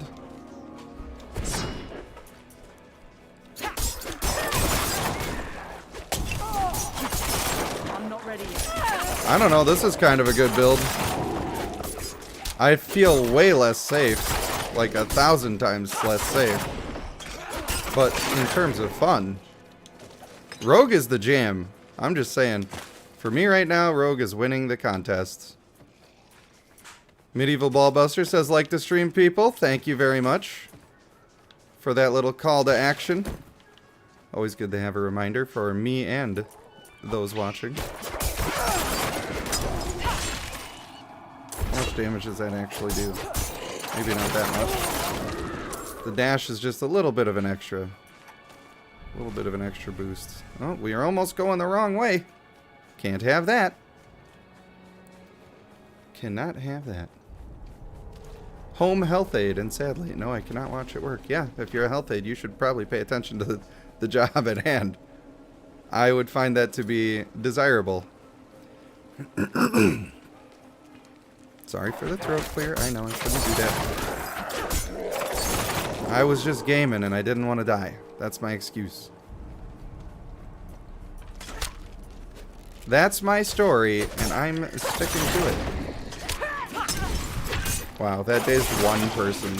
I'm not ready yet. I don't know, this is kind of a good build. I feel way less safe. Like 1,000 times less safe. But in terms of fun, Rogue is the jam. I'm just saying. For me right now, Rogue is winning the contest. Medieval Ballbuster says, like to stream, people. Thank you very much for that little call to action. Always good to have a reminder for me and those watching. How much damage does that actually do? Maybe not that much. The dash is just a little bit of an extra. A little bit of an extra boost. Oh, we are almost going the wrong way. Can't have that. Cannot have that. Home health aid, and sadly, no, I cannot watch it work. Yeah, if you're a health aid, you should probably pay attention to the job at hand. I would find that to be desirable. Sorry for the throat clear. I know I shouldn't do that. I was just gaming and I didn't want to die. That's my excuse. That's my story, and I'm sticking to it. Wow, that day's one person.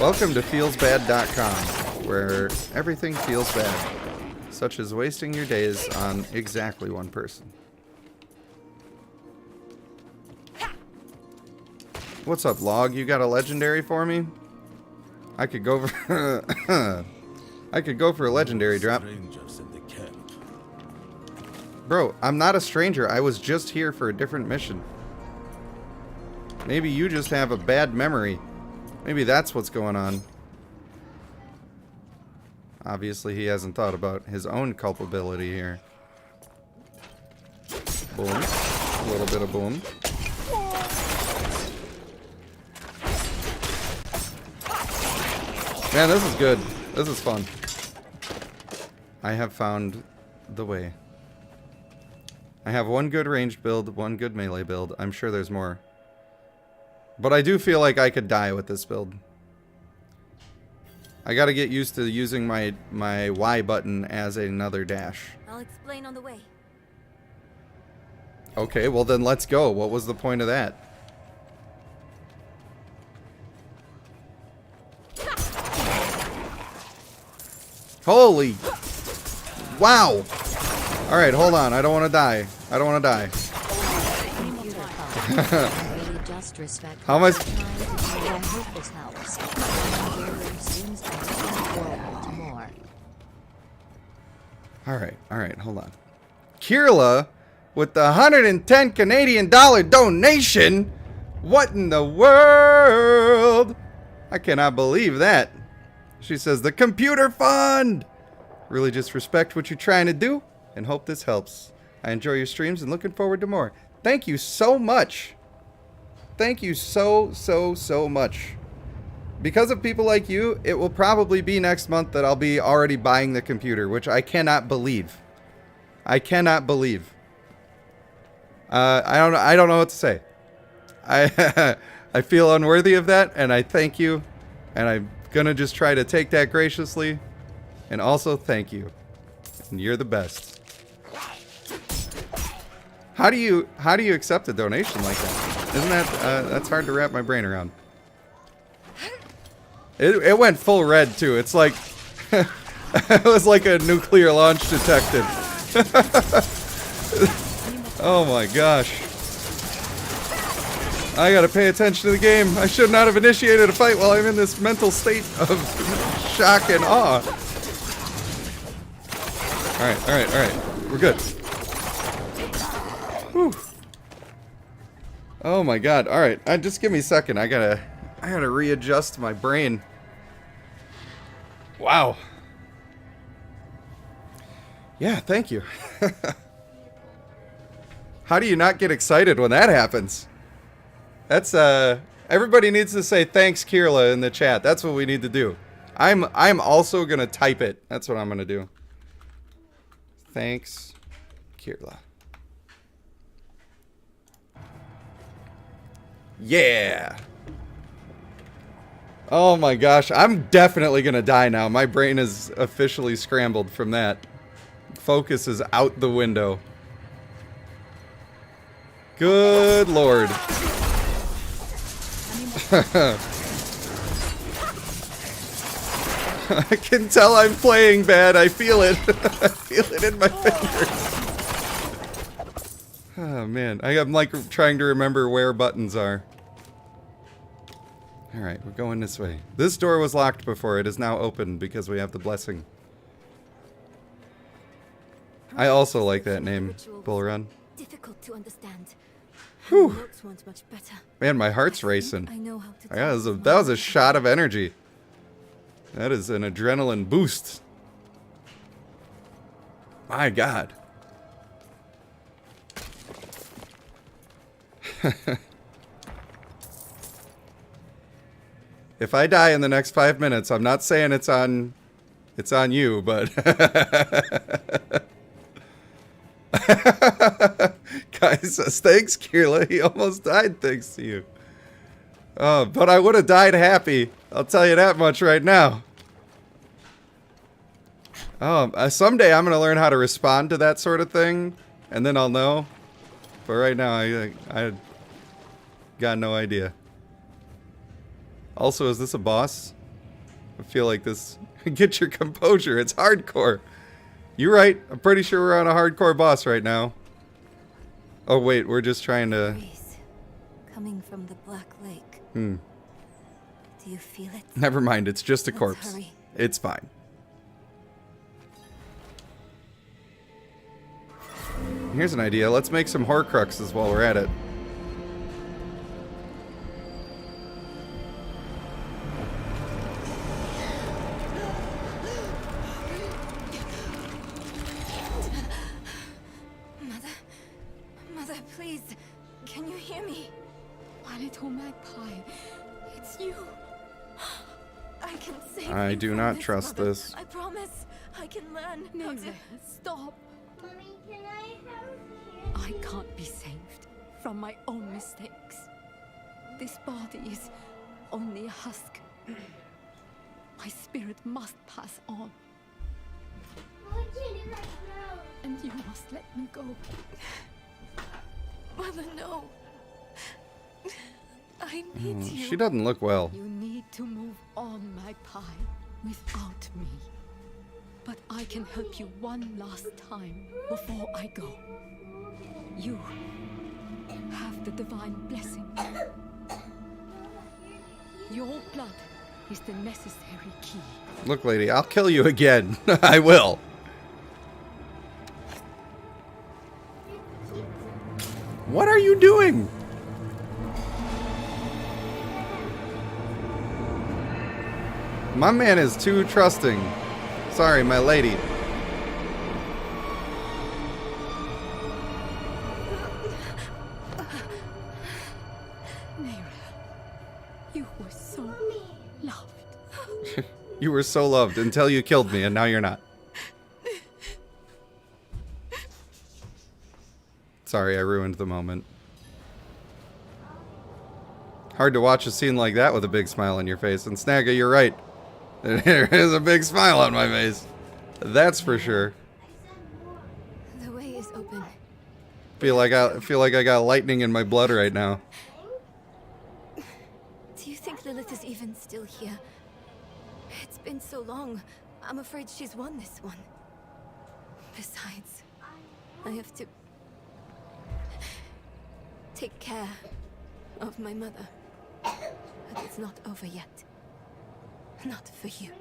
Welcome to feelsbad.com, where everything feels bad, such as wasting your days on exactly one person. What's up, Log? You got a legendary for me? I could go for I could go for a legendary drop. Bro, I'm not a stranger. I was just here for a different mission. Maybe you just have a bad memory. Maybe that's what's going on. Obviously, he hasn't thought about his own culpability here. Boom. A little bit of boom. Man, this is good. This is fun. I have found the way. I have one good ranged build, one good melee build. I'm sure there's more. But I do feel like I could die with this build. I gotta get used to using my Y button as another dash. I'll explain on the way. Okay, well then let's go. What was the point of that? Holy! Wow! Alright, hold on. I don't want to die. I don't want to die. How am I... Alright, hold on. Kirla, with the 110 Canadian dollar donation? What in the world? I cannot believe that. She says, the computer fund! Really just respect what you're trying to do and hope this helps. I enjoy your streams and looking forward to more. Thank you so much. thank you so much. Because of people like you, it will probably be next month that I'll be already buying the computer, which I cannot believe. I cannot believe. I don't know what to say. I feel unworthy of that, and I thank you. And I'm gonna just try to take that graciously. And also thank you. And you're the best. How do you accept a donation like that? Isn't that that's hard to wrap my brain around. It went full red too. It's like it was like a nuclear launch detected. Oh my gosh. I gotta pay attention to the game. I should not have initiated a fight while I'm in this mental state of shock and awe. Alright. We're good. Whew. Oh my god. Alright, just give me a second. I gotta readjust my brain. Wow. Yeah, thank you. How do you not get excited when that happens? That's everybody needs to say thanks Kirla in the chat. That's what we need to do. I'm also gonna type it. That's what I'm gonna do. Thanks Kirla. Yeah. Oh my gosh, I'm definitely gonna die now. My brain is officially scrambled from that. Focus is out the window. Good lord. I can tell I'm playing bad. I feel it. I feel it in my fingers. Oh man, I'm like trying to remember where buttons are. Alright, we're going this way. This door was locked before. It is now open because we have the blessing. I also like that name, Bull Run. Difficult to understand. Whew. Much better. Man, my heart's racing. I know how to That was a shot of energy. That is an adrenaline boost. My god. If I die in the next 5 minutes, I'm not saying it's on you, but Guy says, thanks, Kirla. He almost died thanks to you. But I would have died happy. I'll tell you that much right now. Someday I'm going to learn how to respond to that sort of thing, and then I'll know. But right now, I got no idea. Also, is this a boss? I feel like this... Get your composure. It's hardcore. You're right. I'm pretty sure we're on a hardcore boss right now. Oh, wait. We're just trying to... Breeze coming from the Black Lake. Do you feel it? Never mind. It's just a corpse. Hurry. It's fine. Here's an idea. Let's make some Horcruxes while we're at it. Mother, please. Can you hear me? My little magpie. It's you. I can save I you do from not this, trust Mother. this. I promise. I can learn No, how to... stop. Mommy, can I help you? I can't be saved from my own mistakes. This body is only a husk. My spirit must pass on. Why can't you let go? And you must let me go. Mother, no. I need you. She doesn't look well. You need to move on, magpie, without me. But I can help you one last time before I go. You have the divine blessing. Your blood is the necessary key. Look, lady, I'll kill you again. I will. What are you doing? My man is too trusting. Sorry, my lady. Naomi. You were so loved until you killed me, and now you're not. Sorry, I ruined the moment. Hard to watch a scene like that with a big smile on your face. And Snagga, you're right. There is a big smile on my face. That's for sure. The way is open. Feel like I got lightning in my blood right now. Do you think Lilith is even still here? It's been so long. I'm afraid she's won this one. Besides, I have to take care of my mother. But it's not over yet. Not for you.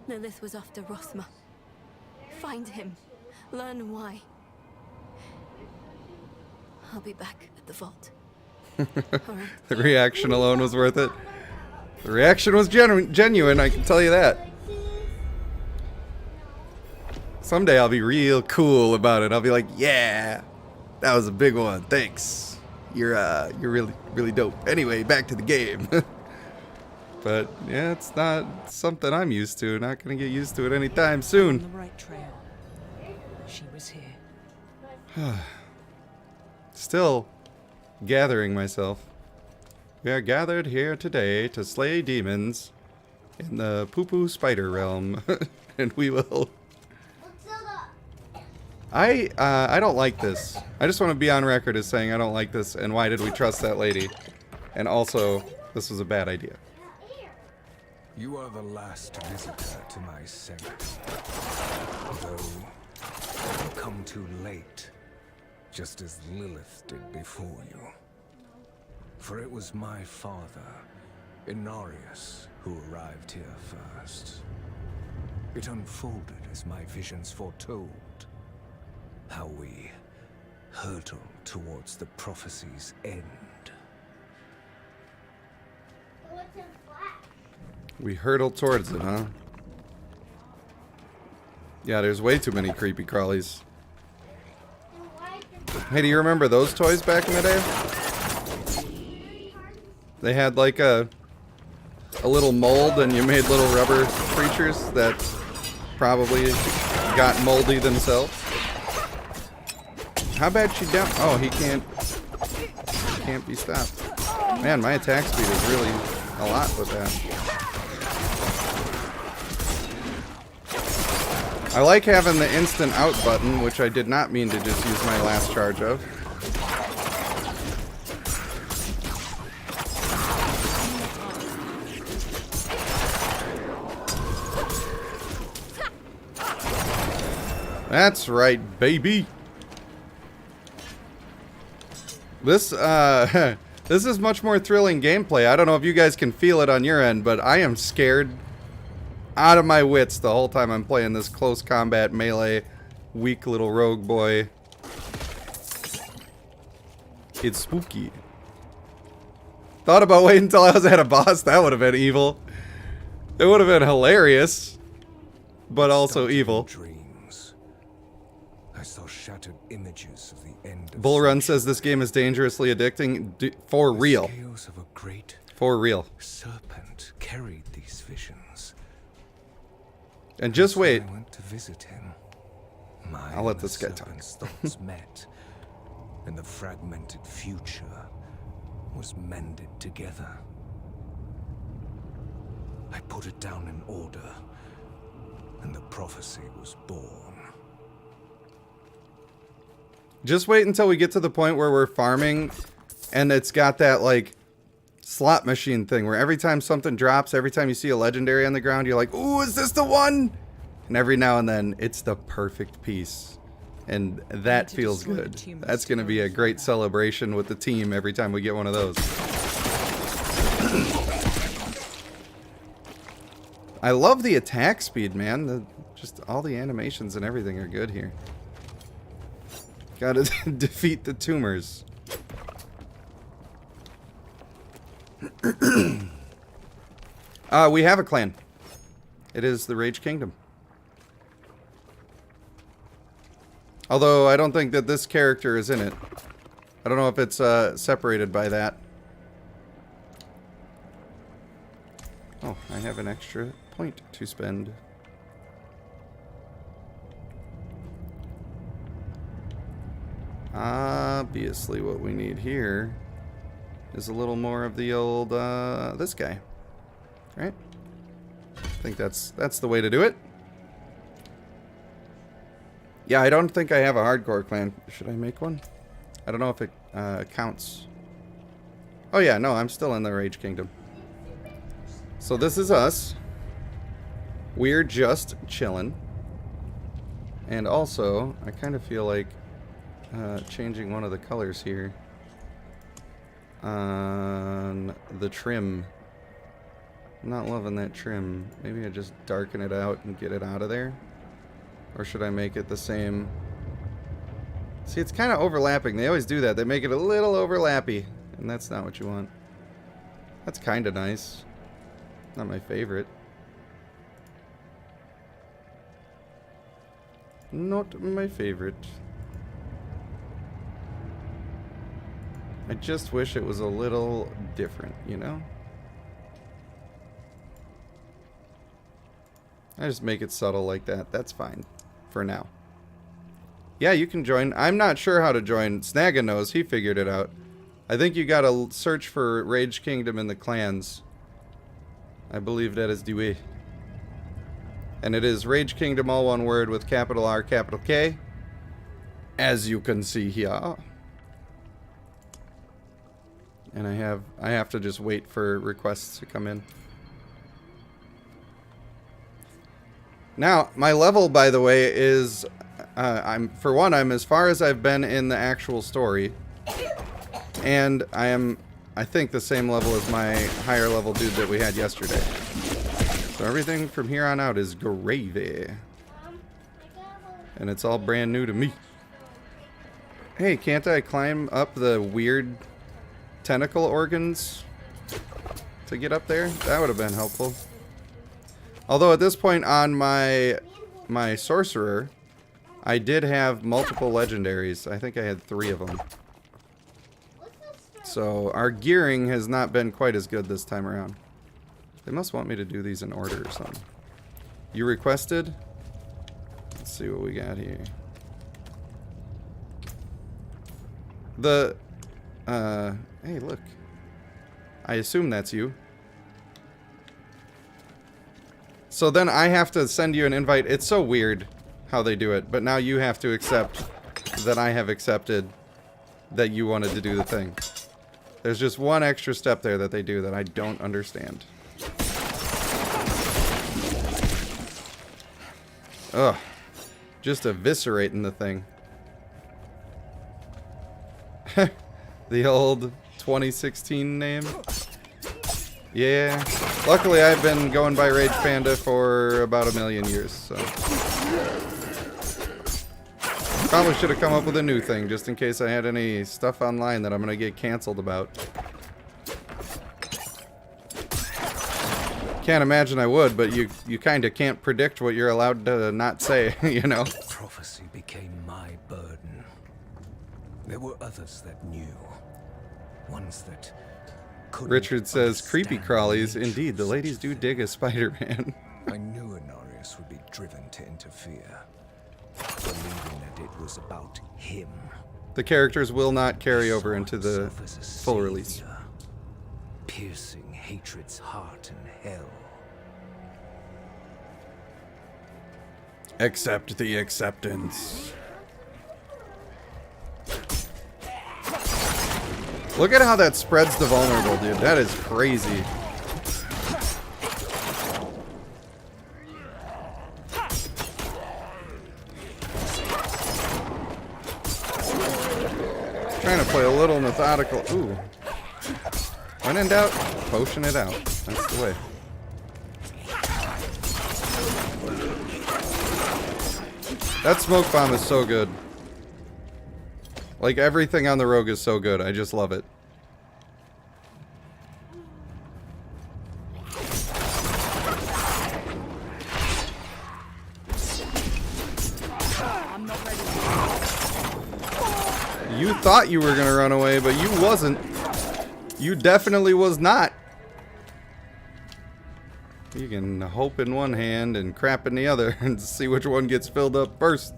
Lilith was after Rosma. Find him. Learn why. I'll be back at the vault. The reaction alone was worth it. The reaction was genuine, I can tell you that. Someday I'll be real cool about it. I'll be like, yeah, that was a big one. Thanks. You're really dope. Anyway, back to the game. But yeah, it's not something I'm used to. Not gonna get used to it anytime soon. On the right trail. She was here. Still gathering myself. We are gathered here today to slay demons in the poo-poo spider realm. And we will. I don't like this. I just want to be on record as saying I don't like this, and why did we trust that lady? And also, this was a bad idea. You are the last visitor to my sanctum. Though you come too late, just as Lilith did before you. For it was my father, Inarius, who arrived here first. It unfolded as my visions foretold. How we hurtle towards the prophecy's end. We hurtle towards it, huh? Yeah, there's way too many creepy crawlies. Hey, do you remember those toys back in the day? They had like a little mold and you made little rubber creatures that probably got moldy themselves. How bad she down? Oh, he can't be stopped. Man, my attack speed is really a lot with that. I like having the instant out button, which I did not mean to just use my last charge of. That's right, baby. This this is much more thrilling gameplay. I don't know if you guys can feel it on your end, but I am scared out of my wits the whole time I'm playing this close combat melee weak little rogue boy. It's spooky. Thought about waiting until I was at a boss. That would have been evil. It would have been hilarious, but also evil. Dreams. I saw shattered images of the end of Bullrun says this game is dangerously addicting. For real. Scales of a great For real. serpent carried these visions. And just wait. I went to visit him. I'll let this guy talk. Thoughts met, and the fragmented future was mended together. I put it down in order, and the prophecy was born. Just wait until we get to the point where we're farming and it's got that like slot machine thing where every time something drops, every time you see a legendary on the ground, you're like, ooh, is this the one? And every now and then it's the perfect piece. And that feels good. That's going to be a great celebration with the team every time we get one of those. I love the attack speed, man. Just all the animations and everything are good here. Gotta defeat the tumors. We have a clan. It is the RageKingdom. Although I don't think that this character is in it. I don't know if it's separated by that. Oh, nice. have an extra point to spend. Obviously what we need here is a little more of the old, this guy. Right? I think that's the way to do it. Yeah, I don't think I have a hardcore clan. Should I make one? I don't know if it counts. Oh yeah, no, I'm still in the RageKingdom. So this is us. We're just chilling. And also, I kind of feel like changing one of the colors here on the trim. I'm not loving that trim. Maybe I just darken it out and get it out of there. Or should I make it the same? See, it's kind of overlapping. They always do that. They make it a little overlappy. And that's not what you want. That's kind of nice. Not my favorite. Not my favorite. I just wish it was a little different, you know? I just make it subtle like that. That's fine. For now. Yeah, you can join. I'm not sure how to join. Snagga knows. He figured it out. I think you gotta search for RageKingdom in the clans. I believe that is the way. And it is RageKingdom, all one word, with capital R, capital K. As you can see here. And I have to just wait for requests to come in. Now, my level, by the way, is I'm as far as I've been in the actual story. And I think, the same level as my higher level dude that we had yesterday. So everything from here on out is gravy. And it's all brand new to me. Hey, can't I climb up the weird tentacle organs to get up there? That would have been helpful. Although at this point on my sorcerer, I did have multiple legendaries. I think I had 3 of them. So our gearing has not been quite as good this time around. They must want me to do these in order or something. You requested? Let's see what we got here. Hey, look. I assume that's you. So then I have to send you an invite. It's so weird how they do it, but now you have to accept that I have accepted that you wanted to do the thing. There's just one extra step there that they do that I don't understand. Ugh. Just eviscerating the thing. The old 2016 name. Yeah. Luckily, I've been going by Rage Panda for about 1 million years, so. Probably should have come up with a new thing, just in case I had any stuff online that I'm gonna get canceled about. Can't imagine I would, but you kind of can't predict what you're allowed to not say, you know? Prophecy became my burden. There were others that knew. Ones that Richard says, creepy crawlies. Indeed, the ladies do dig a Spider-Man. I knew Inarius would be driven to interfere, believing that it was about him. The characters will not carry over into the full release. Piercing hatred's heart in hell. Accept the acceptance. Look at how that spreads the vulnerable, dude. That is crazy. Trying to play a little methodical. Ooh. When in doubt, potion it out. That's the way. That smoke bomb is so good. Like, everything on the rogue is so good. I just love it. You thought you were gonna run away, but you wasn't. You definitely was not. You can hope in one hand and crap in the other and see which one gets filled up first.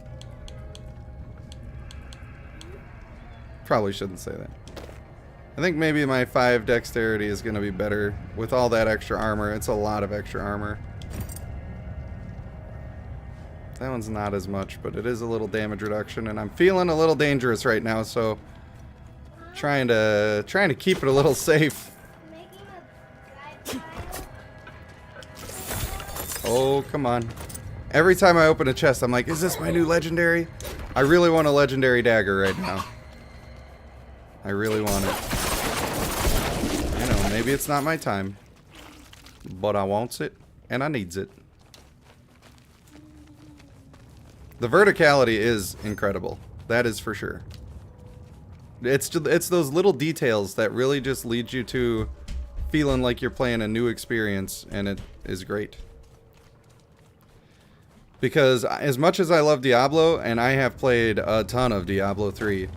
Probably shouldn't say that. I think maybe my 5 dexterity is going to be better with all that extra armor. It's a lot of extra armor. That one's not as much, but it is a little damage reduction, and I'm feeling a little dangerous right now, so trying to keep it a little safe. Oh, come on. Every time I open a chest, I'm like, is this my new legendary? I really want a legendary dagger right now. I really want it. I know, maybe it's not my time, but I wants it, and I needs it. The verticality is incredible. That is for sure. It's those little details that really just lead you to feeling like you're playing a new experience, and it is great. Because as much as I love Diablo, and I have played a ton of Diablo 3,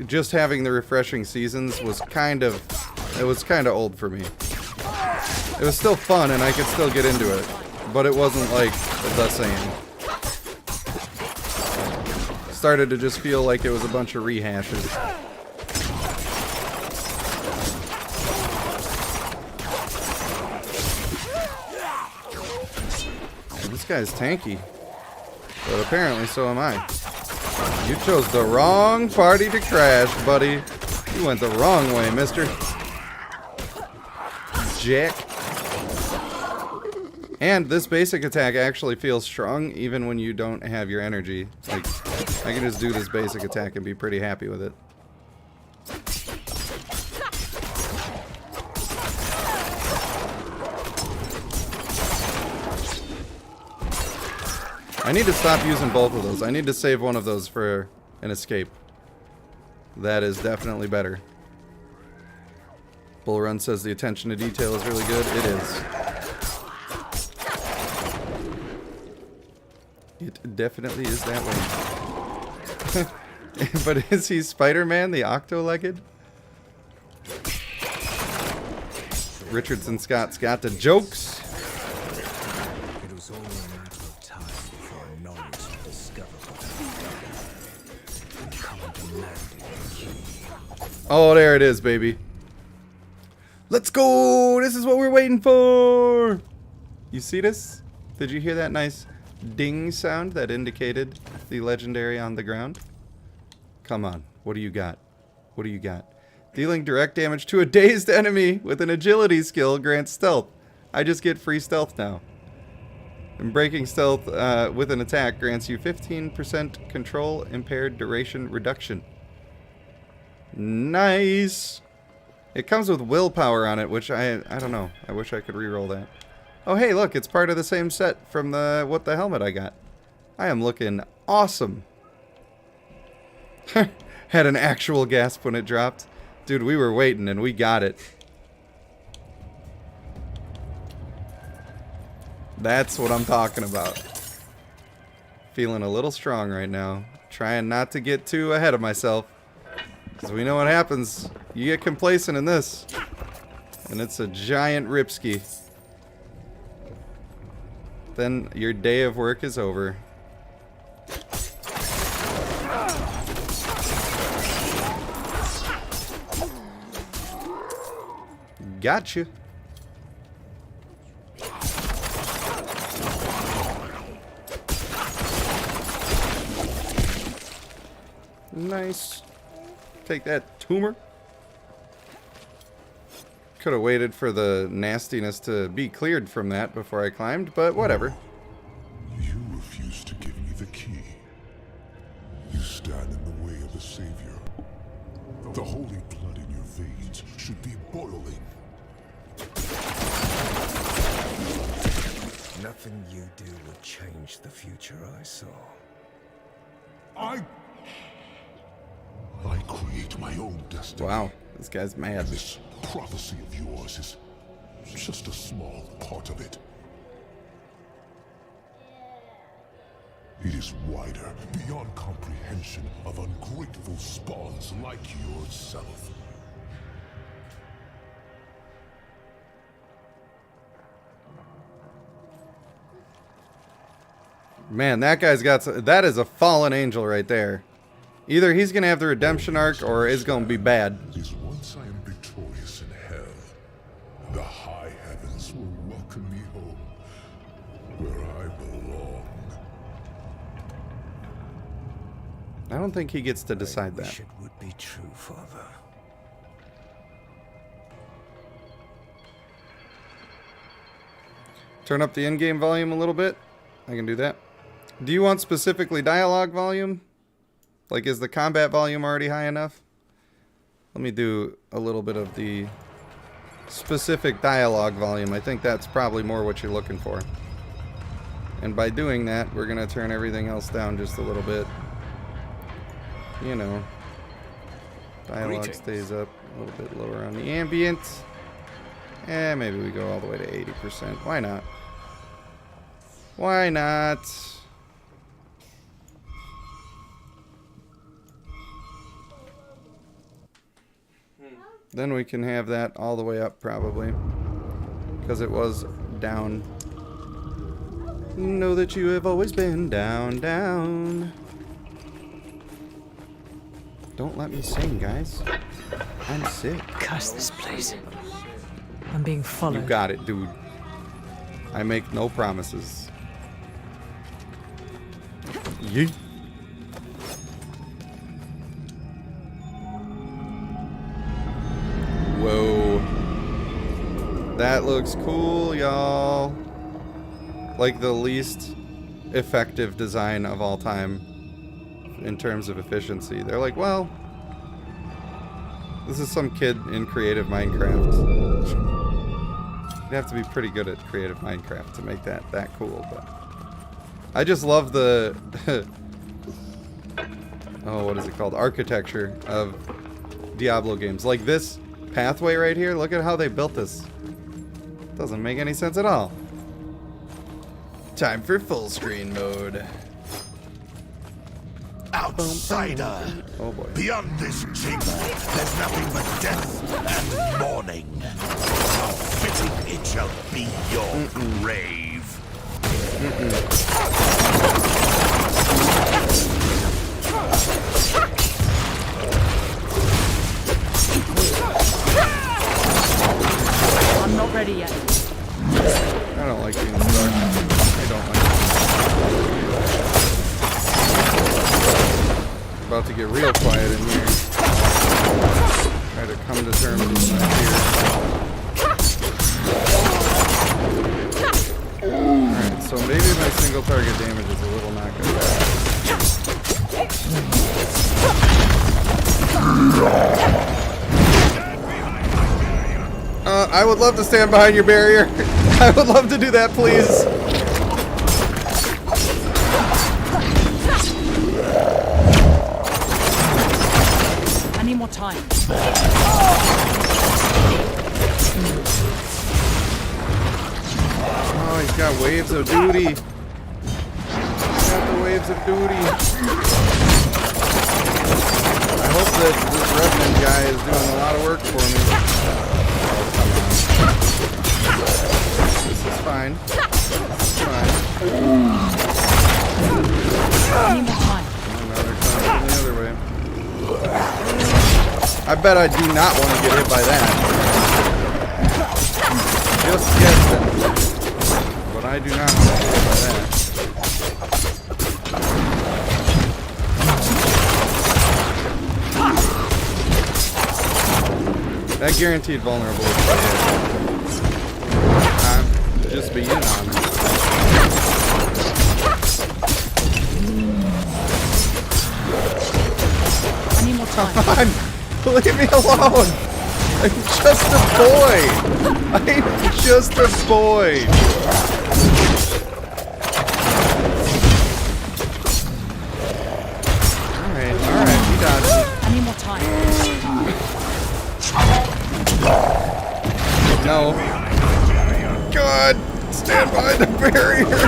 just having the refreshing seasons was kind of old for me. It was still fun, and I could still get into it, but it wasn't like the same. Started to just feel like it was a bunch of rehashes. This guy's tanky, but apparently so am I. You chose the wrong party to crash, buddy. You went the wrong way, mister. Jack. And this basic attack actually feels strong even when you don't have your energy. Like, I can just do this basic attack and be pretty happy with it. I need to stop using both of those. I need to save one of those for an escape. That is definitely better. Bull Run says the attention to detail is really good. It is. It definitely is that way. But is he Spider-Man, the octo-legged? Richardson Scott's got the jokes. It was only a matter of time before knowledge would discover what and come and demand it. Oh, there it is, baby. Let's go! This is what we're waiting for! You see this? Did you hear that nice ding sound that indicated the legendary on the ground? Come on. What do you got? What do you got? Dealing direct damage to a dazed enemy with an agility skill grants stealth. I just get free stealth now. And breaking stealth with an attack grants you 15% control impaired duration reduction. Nice! It comes with willpower on it, which I don't know. I wish I could reroll that. Oh, hey, look, it's part of the same set from the what the helmet I got. I am looking awesome. Had an actual gasp when it dropped. Dude, we were waiting and we got it. That's what I'm talking about. Feeling a little strong right now. Trying not to get too ahead of myself. Because we know what happens. You get complacent in this. And it's a giant ripski. Then your day of work is over. Gotcha. Nice. Take that, tumor. Could have waited for the nastiness to be cleared from that before I climbed, but whatever. You refuse to give me the key. You stand in the way of the Savior. The holy blood in your veins should be boiling. Nothing you do would change the future I saw. I create my own destiny. Wow, this guy's mad. This prophecy of yours is just a small part of it. It is wider, beyond comprehension of ungrateful spawns like yourself. Man, that guy's got... That is a fallen angel right there. Either he's going to have the redemption arc or it's going to be bad. Is once I am victorious in hell, the high heavens will welcome me home, where I belong. I don't think he gets to decide I that. wish it would be true, Father. Turn up the in-game volume a little bit. I can do that. Do you want specifically dialogue volume? Like, is the combat volume already high enough? Let me do a little bit of the specific dialogue volume. I think that's probably more what you're looking for. And by doing that, we're going to turn everything else down just a little bit. You know. Dialogue stays up a little bit lower on the ambient. Maybe we go all the way to 80%. Why not? Why not? Then we can have that all the way up probably. Because it was down. Know that you have always been down, down. Don't let me sing, guys. I'm sick. Curse this place. I'm being followed. You got it, dude. I make no promises. Yeet. Whoa. That looks cool, y'all. Like the least effective design of all time in terms of efficiency. They're like, well, this is some kid in creative Minecraft. You'd have to be pretty good at creative Minecraft to make that cool, but I just love the oh, what is it called? Architecture of Diablo games. Like this pathway right here, look at how they built this. Doesn't make any sense at all. Time for full screen mode. Outsider! Oh boy. Beyond this chamber, there's nothing but death and mourning. How fitting it shall be your grave. I'm not ready yet. I don't like being stuck. I don't like it. About to get real quiet in here. Try to come to terms with my fear. Alright, so maybe my single target damage is a little not good. I would love to stand behind your barrier. I would love to do that, please. I need more time. Oh, he's got waves of duty. He's got the waves of duty. I hope that this Revenant guy is doing a lot of work for me. This is fine. This is fine. I need more time. Another time the other way. I bet I do not want to get hit by that. Just guessing. But I do not want to get hit by that. That guaranteed vulnerable is I'm just being honest. I need more time. Come on! Leave me alone! I'm just a boy! I'm just a boy! Alright, he dodged it. I need more time. No. God! Stand by the barrier!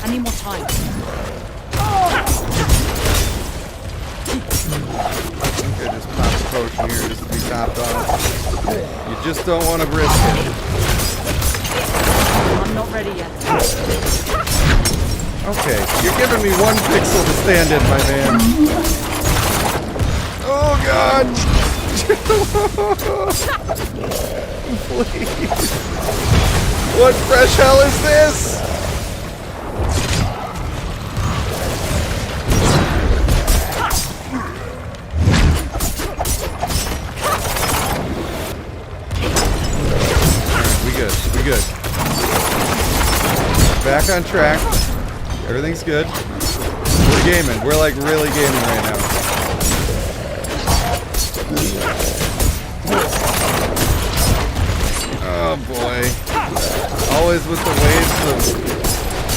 I need more time. I think I just popped potion here just to be topped off. You just don't want to risk it. I'm not ready yet. Okay, you're giving me one pixel to stand in, my man. Oh god! Please. What fresh hell is this? We good. Back on track. Everything's good. We're gaming. We're like really gaming right now. Oh boy. Always with the waves of...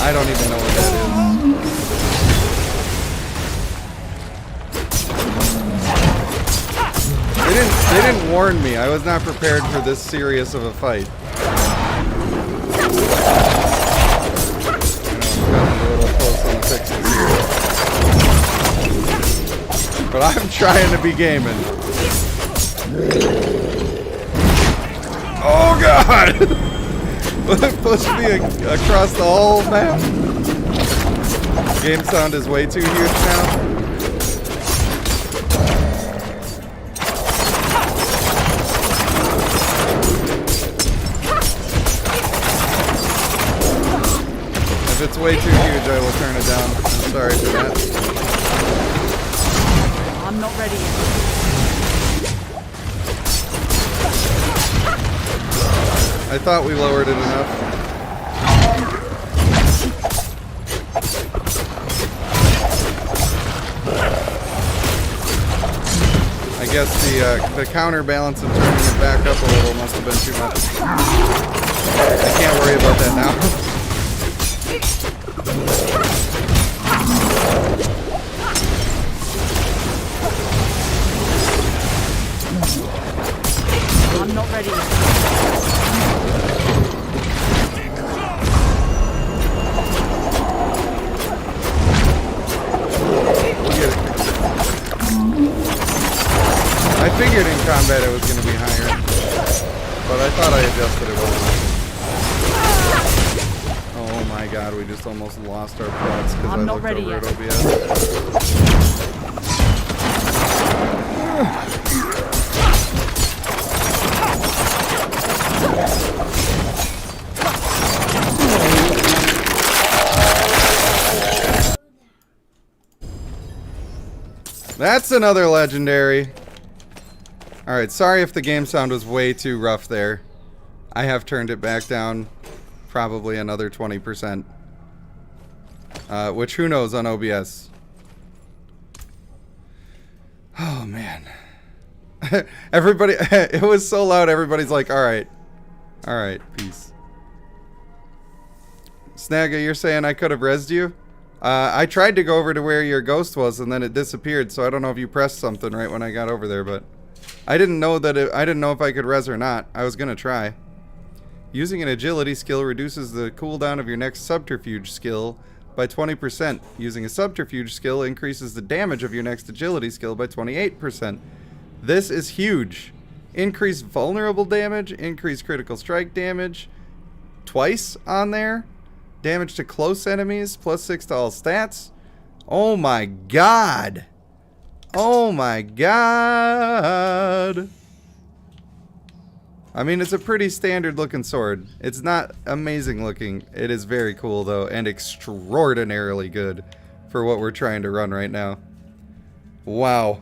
I don't even know what that is. They didn't warn me. I was not prepared for this serious of a fight. But I'm trying to be gaming. Oh god! It pushed me across the whole map. Game sound is way too huge now. If it's way too huge, I will turn it down. I'm sorry for that. I'm not ready yet. I thought we lowered it enough. I guess the counterbalance of turning it back up a little must have been too much. I can't worry about that now. I'm not ready yet. I figured in combat it was going to be higher, but I thought I adjusted it well. Oh my god, we just almost lost our prods because I looked over at OBS. That's another legendary. Alright, sorry if the game sound was way too rough there. I have turned it back down probably another 20%. Which who knows on OBS. Oh man. Everybody, it was so loud everybody's like, alright. Alright, peace. Snagga, you're saying I could have rezzed you? I tried to go over to where your ghost was and then it disappeared, so I don't know if you pressed something right when I got over there, but I didn't know that I didn't know if I could res or not. I was gonna try. Using an agility skill reduces the cooldown of your next subterfuge skill by 20%. Using a subterfuge skill increases the damage of your next agility skill by 28%. This is huge. Increase vulnerable damage, increase critical strike damage twice on there. Damage to close enemies, +6 to all stats. Oh my god. Oh my god. I mean, it's a pretty standard looking sword. It's not amazing looking. It is very cool though, and extraordinarily good for what we're trying to run right now. Wow.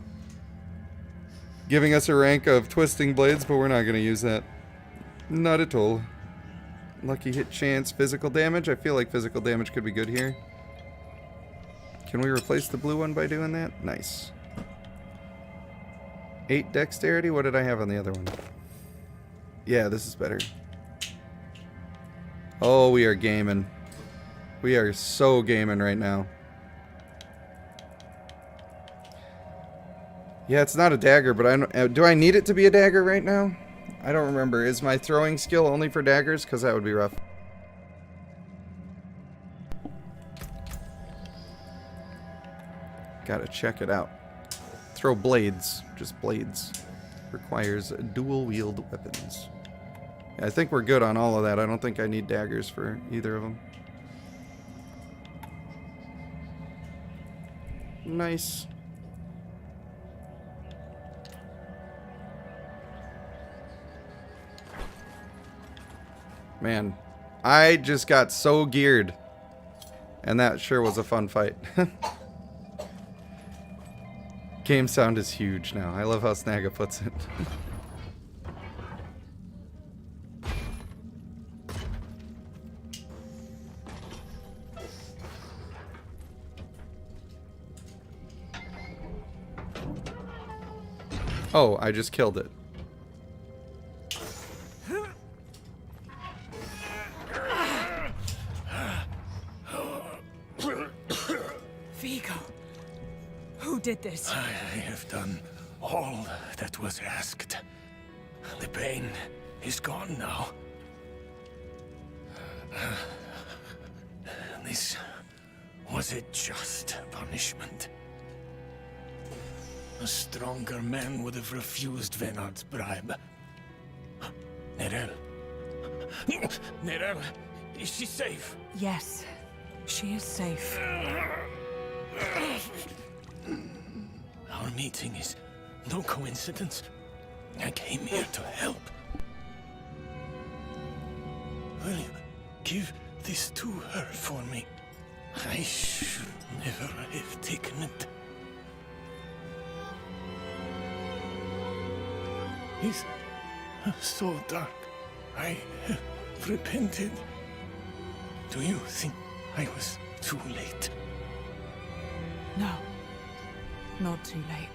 Giving us a rank of twisting blades, but we're not going to use that. Not at all. Lucky hit chance, physical damage. I feel like physical damage could be good here. Can we replace the blue one by doing that? Nice. 8 dexterity. What did I have on the other one? Yeah, this is better. Oh, we are gaming. We are so gaming right now. Yeah, it's not a dagger, but I don't, do I need it to be a dagger right now? I don't remember. Is my throwing skill only for daggers? Because that would be rough. Gotta check it out. throw blades. Just blades. Requires dual wield weapons. I think we're good on all of that. I don't think I need daggers for either of them. Nice. Man, I just got so geared. And that sure was a fun fight. Game sound is huge now. I love how Snagga puts it. Oh, I just killed it. Vigo, who did this? I have done all that was asked. The pain is gone now. This was a just punishment. A stronger man would have refused Venard's bribe. Nerel. Nerel, is she safe? Yes, she is safe. Our meeting is no coincidence. I came here to help. Will you give this to her for me? I should never have taken it. It's so dark. I have repented. Do you think I was too late? No, not too late.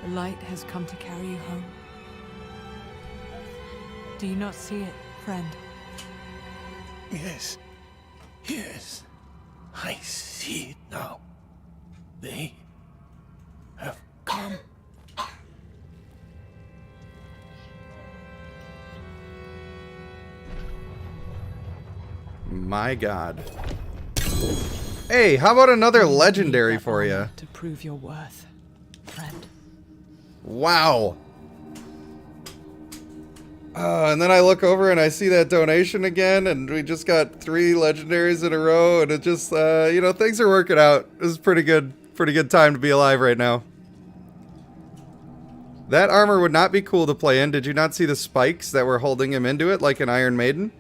The light has come to carry you home. Do you not see it, friend? Yes. Yes. I see it now. They have come. My God. Hey, how about another legendary for you? To prove your worth, friend. Wow. And then I look over and I see that donation again, and we just got 3 legendaries in a row, and it just, you know, things are working out. This is pretty good time to be alive right now. That armor would not be cool to play in. Did you not see the spikes that were holding him into it like an Iron Maiden?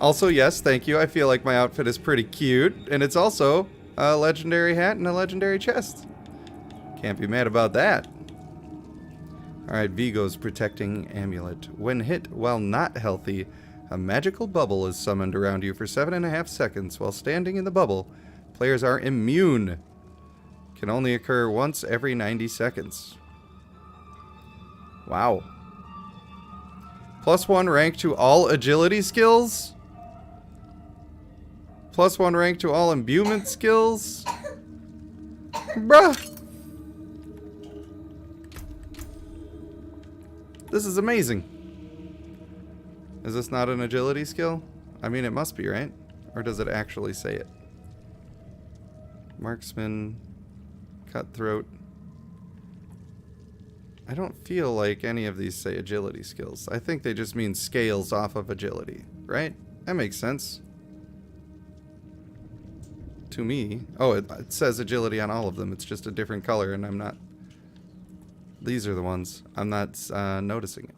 Also, yes, thank you. I feel like my outfit is pretty cute, and it's also a legendary hat and a legendary chest. Can't be mad about that. Alright, Vigo's protecting amulet. When hit while not healthy, a magical bubble is summoned around you for 7.5 seconds. While standing in the bubble, players are immune. Can only occur once every 90 seconds. Wow. +1 rank to all agility skills? +1 rank to all imbuement skills? Bruh! This is amazing. Is this not an agility skill? I mean, it must be, right? Or does it actually say it? Marksman, cutthroat. I don't feel like any of these say agility skills. I think they just mean scales off of agility, right? That makes sense. To me. Oh, it says agility on all of them. It's just a different color, and I'm not... These are the ones. I'm not noticing it.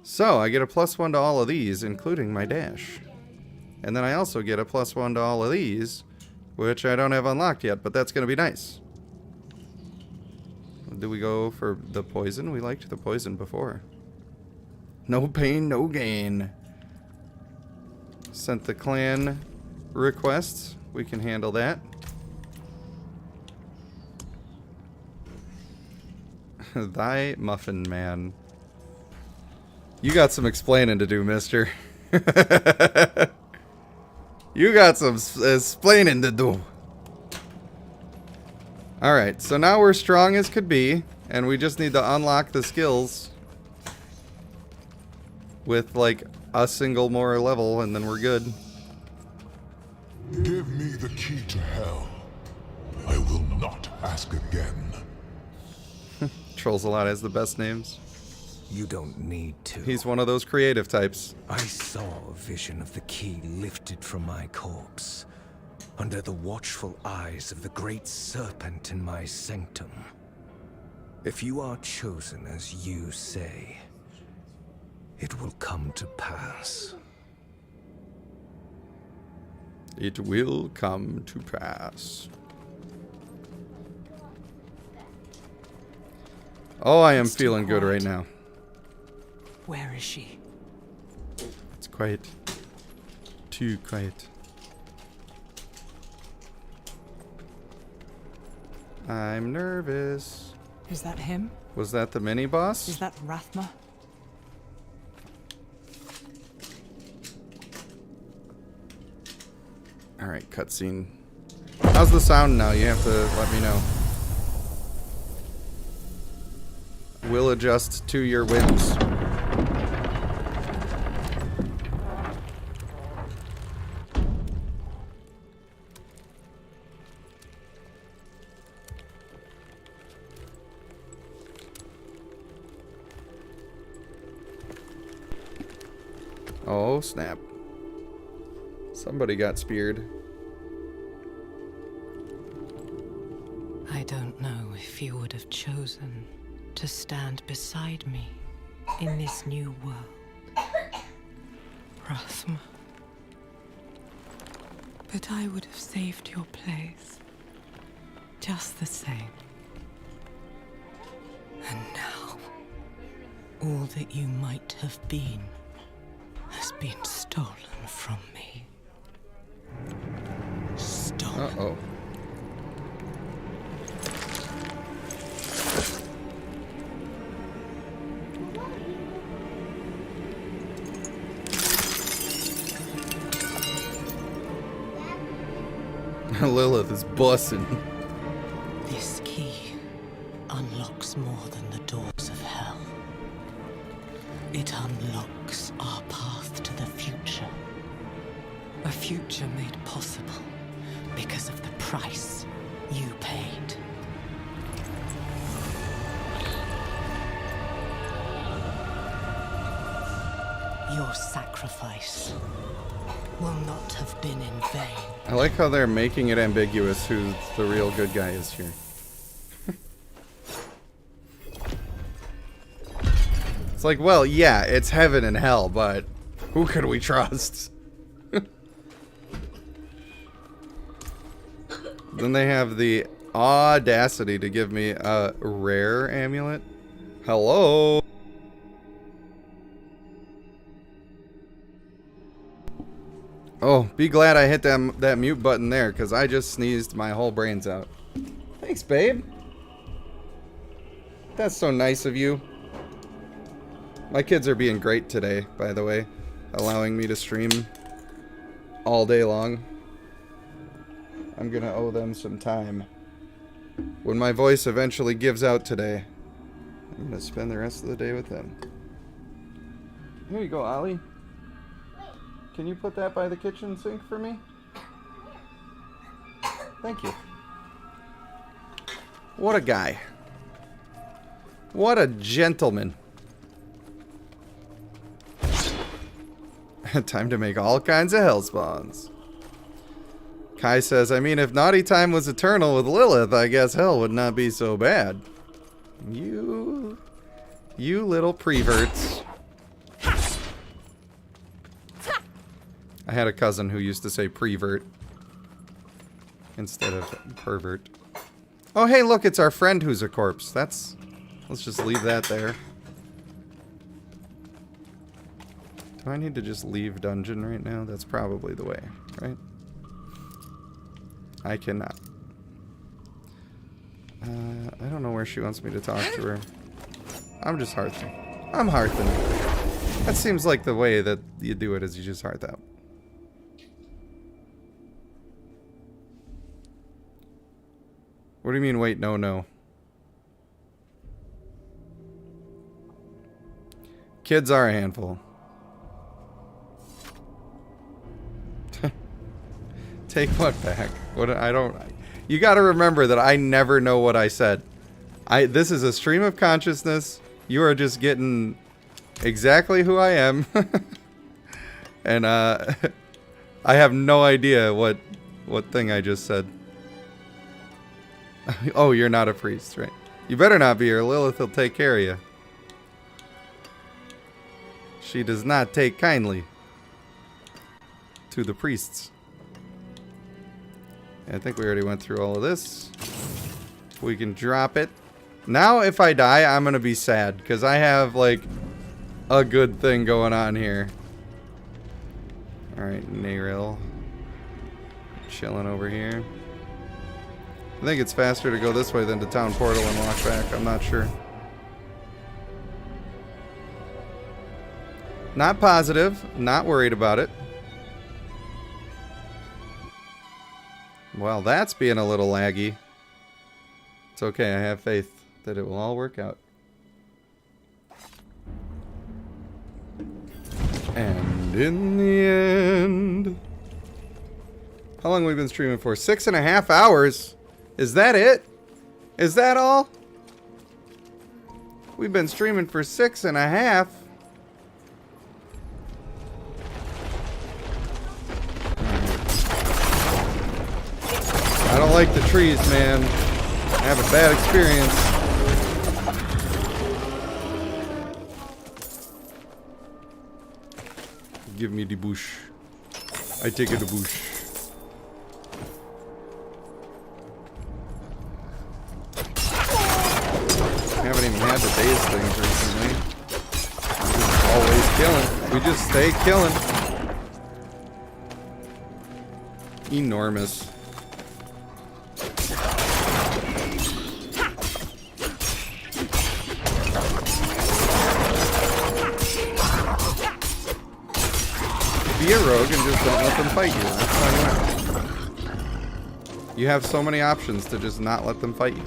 So, I get a +1 to all of these, including my dash. And then I also get a +1 to all of these, which I don't have unlocked yet, but that's going to be nice. Do we go for the poison? We liked the poison before. No pain, no gain. Sent the clan requests. We can handle that. Thy muffin man. You got some explaining to do, mister. You got some explaining to do. Alright, so now we're strong as could be, and we just need to unlock the skills with like a single more level, and then we're good. Give me the key to hell. I will Ask again. Trolls a lot has the best names. You don't need to. He's one of those creative types. I saw a vision of the key lifted from my corpse, under the watchful eyes of the great serpent in my sanctum. If you are chosen as you say, it will come to pass. It will come to pass. Oh, I am feeling good right now. Where is she? It's quiet. Too quiet. I'm nervous. Is that him? Was that the mini boss? Is that Rathma? Alright, cutscene. How's the sound now? You have to let me know. Will adjust to your whims. Oh, snap. Somebody got speared. I don't know if you would have chosen to stand beside me in this new world, Rathma. But I would have saved your place, just the same. And now, all that you might have been has been stolen from me. Stolen. Uh-oh. Lilith is bussin'. This key unlocks more than the doors of hell. It unlocks our path to the future. A future made possible because of the price you paid. Your sacrifice will not have been in vain. I like how they're making it ambiguous who the real good guy is here. It's like, well, yeah, it's heaven and hell, but who could we trust? Then they have the audacity to give me a rare amulet. Hello? Oh, be glad I hit that mute button there, because I just sneezed my whole brains out. Thanks, babe. That's so nice of you. My kids are being great today, by the way. Allowing me to stream all day long. I'm gonna owe them some time. When my voice eventually gives out today, I'm gonna spend the rest of the day with them. Here you go, Ollie. Can you put that by the kitchen sink for me? Thank you. What a guy. What a gentleman. Time to make all kinds of hell spawns. Kai says, I mean, if naughty time was eternal with Lilith, I guess hell would not be so bad. You little preverts. I had a cousin who used to say prevert instead of pervert. Oh, hey, look, it's our friend who's a corpse. Let's just leave that there. Do I need to just leave dungeon right now? That's probably the way, right? I cannot. I don't know where she wants me to talk to her. I'm just hearthing. I'm hearthing. That seems like the way that you do it, is you just hearth out. What do you mean, wait, no? Kids are a handful. Take what back? What? I don't... You got to remember that I never know what I said. This is a stream of consciousness. You are just getting exactly who I am. And I have no idea what thing I just said. Oh, you're not a priest, right? You better not be, or Lilith will take care of you. She does not take kindly to the priests. I think we already went through all of this. We can drop it. Now, if I die, I'm going to be sad, because I have, like, a good thing going on here. Alright, Nayril. Chilling over here. I think it's faster to go this way than to Town Portal and walk back. I'm not sure. Not positive. Not worried about it. Well, that's being a little laggy. It's okay. I have faith that it will all work out. And in the end... How long have we been streaming for? 6.5 hours? Is that it? Is that all? We've been streaming for 6.5. I don't like the trees, man. I have a bad experience. Give me the bush. I take it the bush. I haven't even had the daze things recently. We're just always killing. We just stay killing. Enormous. Be a rogue and just don't let them fight you. That's how you win. You have so many options to just not let them fight you.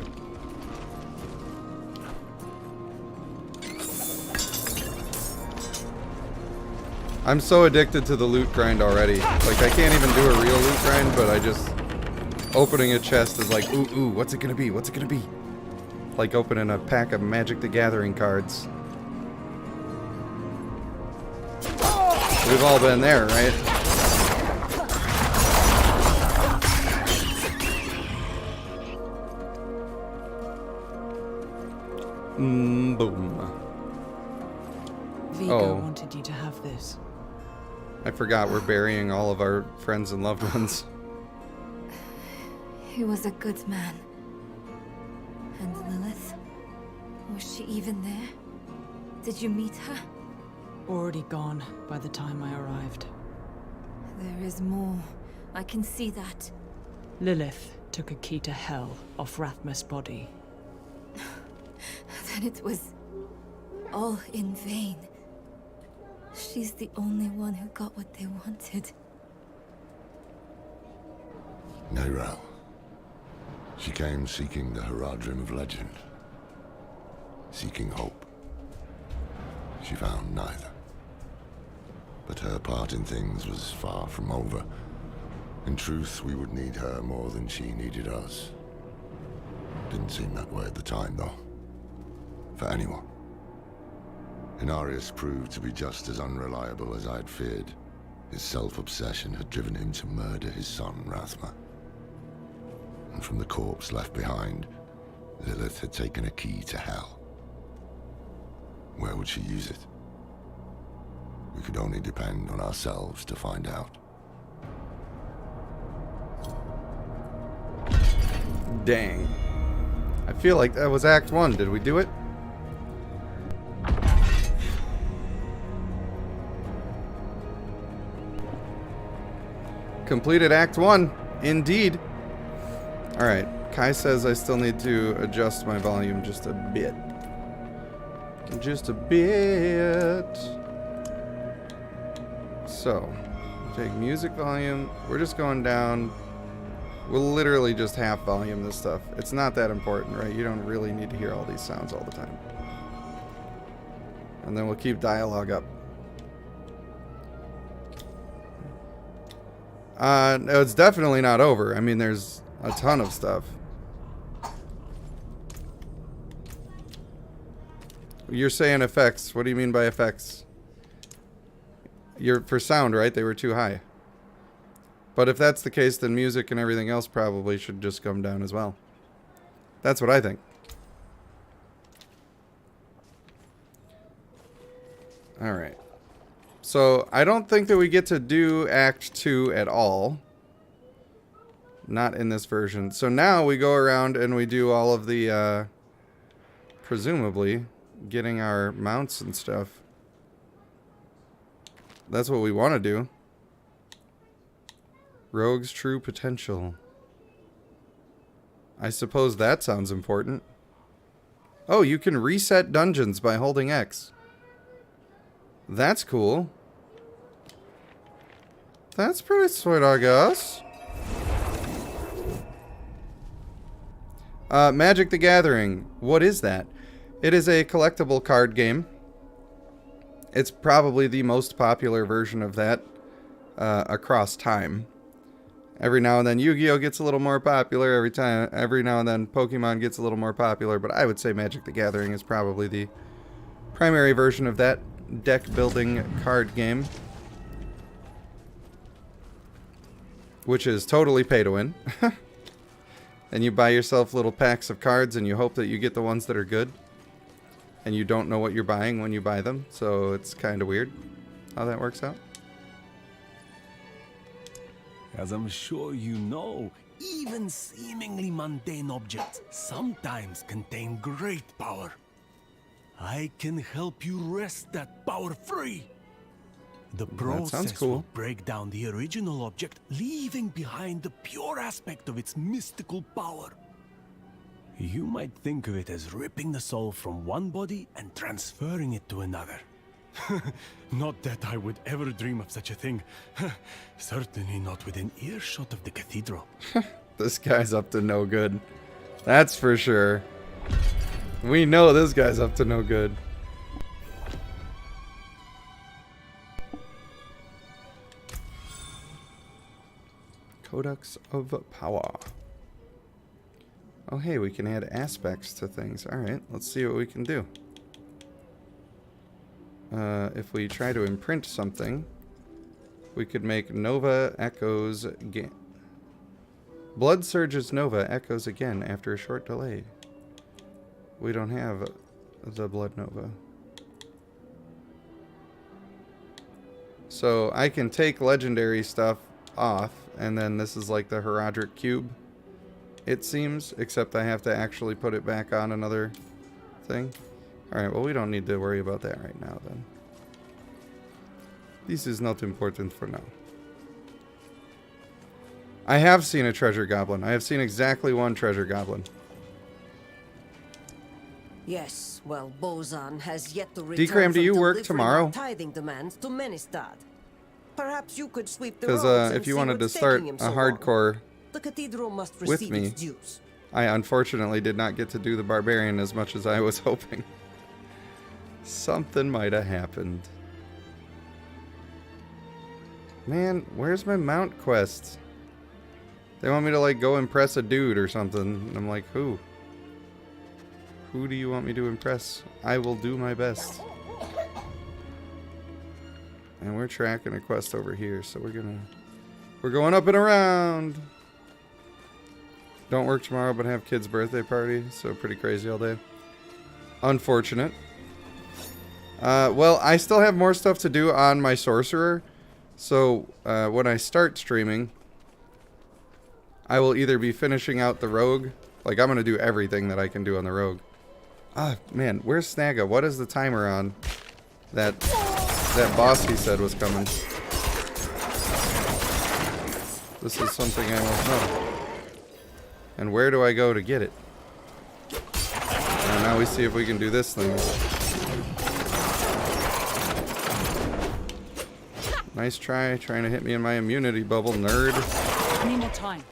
I'm so addicted to the loot grind already. Like, I can't even do a real loot grind, but I just... Opening a chest is like, ooh, ooh, what's it gonna be? What's it gonna be? Like opening a pack of Magic the Gathering cards. We've all been there, right? Boom. Vigo wanted you to have this. I forgot we're burying all of our friends and loved ones. He was a good man. And Lilith? Was she even there? Did you meet her? Already gone by the time I arrived. There is more. I can see that. Lilith took a key to hell off Rathma's body. Then it was all in vain. She's the only one who got what they wanted. Nayril. She came seeking the Haradrim of legend. Seeking hope. She found neither. But her part in things was far from over. In truth, we would need her more than she needed us. Didn't seem that way at the time, though. For anyone. Inarius proved to be just as unreliable as I'd feared. His self-obsession had driven him to murder his son, Rathma. And from the corpse left behind, Lilith had taken a key to hell. Where would she use it? We could only depend on ourselves to find out. Dang. I feel like that was Act 1. Did we do it? Completed Act 1. Indeed. Alright. Kai says I still need to adjust my volume just a bit. Just a bit. So, take music volume. We're just going down. We'll literally just half volume this stuff. It's not that important, right? You don't really need to hear all these sounds all the time. And then we'll keep dialogue up. No, it's definitely not over. I mean, there's A ton of stuff. You're saying effects. What do you mean by effects? You're for sound, right? They were too high. But if that's the case, then music and everything else probably should just come down as well. That's what I think. Alright. So, I don't think that we get to do Act 2 at all. Not in this version. So now we go around and we do all of the, presumably, getting our mounts and stuff. That's what we want to do. Rogue's true potential. I suppose that sounds important. Oh, you can reset dungeons by holding X. That's cool. That's pretty sweet, I guess. Magic the Gathering. What is that? It is a collectible card game. It's probably the most popular version of that across time. Every now and then Yu-Gi-Oh gets a little more popular. Every now and then Pokemon gets a little more popular. But I would say Magic the Gathering is probably the primary version of that deck building card game. Which is totally pay to win. And you buy yourself little packs of cards and you hope that you get the ones that are good. And you don't know what you're buying when you buy them. So it's kind of weird how that works out. As I'm sure you know, even seemingly mundane objects sometimes contain great power. I can help you wrest that power free. The process will break down the original object, leaving behind the pure aspect of its mystical power. You might think of it as ripping the soul from one body and transferring it to another. Not that I would ever dream of such a thing. Certainly not within earshot of the cathedral. This guy's up to no good. That's for sure. We know this guy's up to no good. Codex of Power. Oh hey, we can add aspects to things. Alright, let's see what we can do. If we try to imprint something, we could make Nova echoes again. Blood surges Nova echoes again after a short delay. We don't have the Blood Nova. So I can take legendary stuff off, and then this is like the Heraldric Cube, it seems, except I have to actually put it back on another thing. Alright, well we don't need to worry about that right now then. This is not important for now. I have seen a treasure goblin. I have seen exactly one treasure goblin. Yes, well, Bozan has yet to return. D-Cram, do you work tomorrow? Tithing demands to Menestad. Perhaps you could sweep the Because if you wanted to start a hardcore the cathedral must with receive me, its dues. I unfortunately did not get to do the Barbarian as much as I was hoping. Something might have happened. Man, where's my mount quest? They want me to like go impress a dude or something. And I'm like, who? Who do you want me to impress? I will do my best. And we're tracking a quest over here, so we're going up and around. Don't work tomorrow, but have kids' birthday party, so pretty crazy all day. Unfortunate. Well, I still have more stuff to do on my sorcerer, so when I start streaming, I will either be finishing out the rogue, like I'm gonna do everything that I can do on the rogue. Ah, man, where's Snaga? What is the timer on that boss he said was coming? This is something I won't know. And where do I go to get it? And now we see if we can do this thing. Nice try, trying to hit me in my immunity bubble, nerd. I need more time.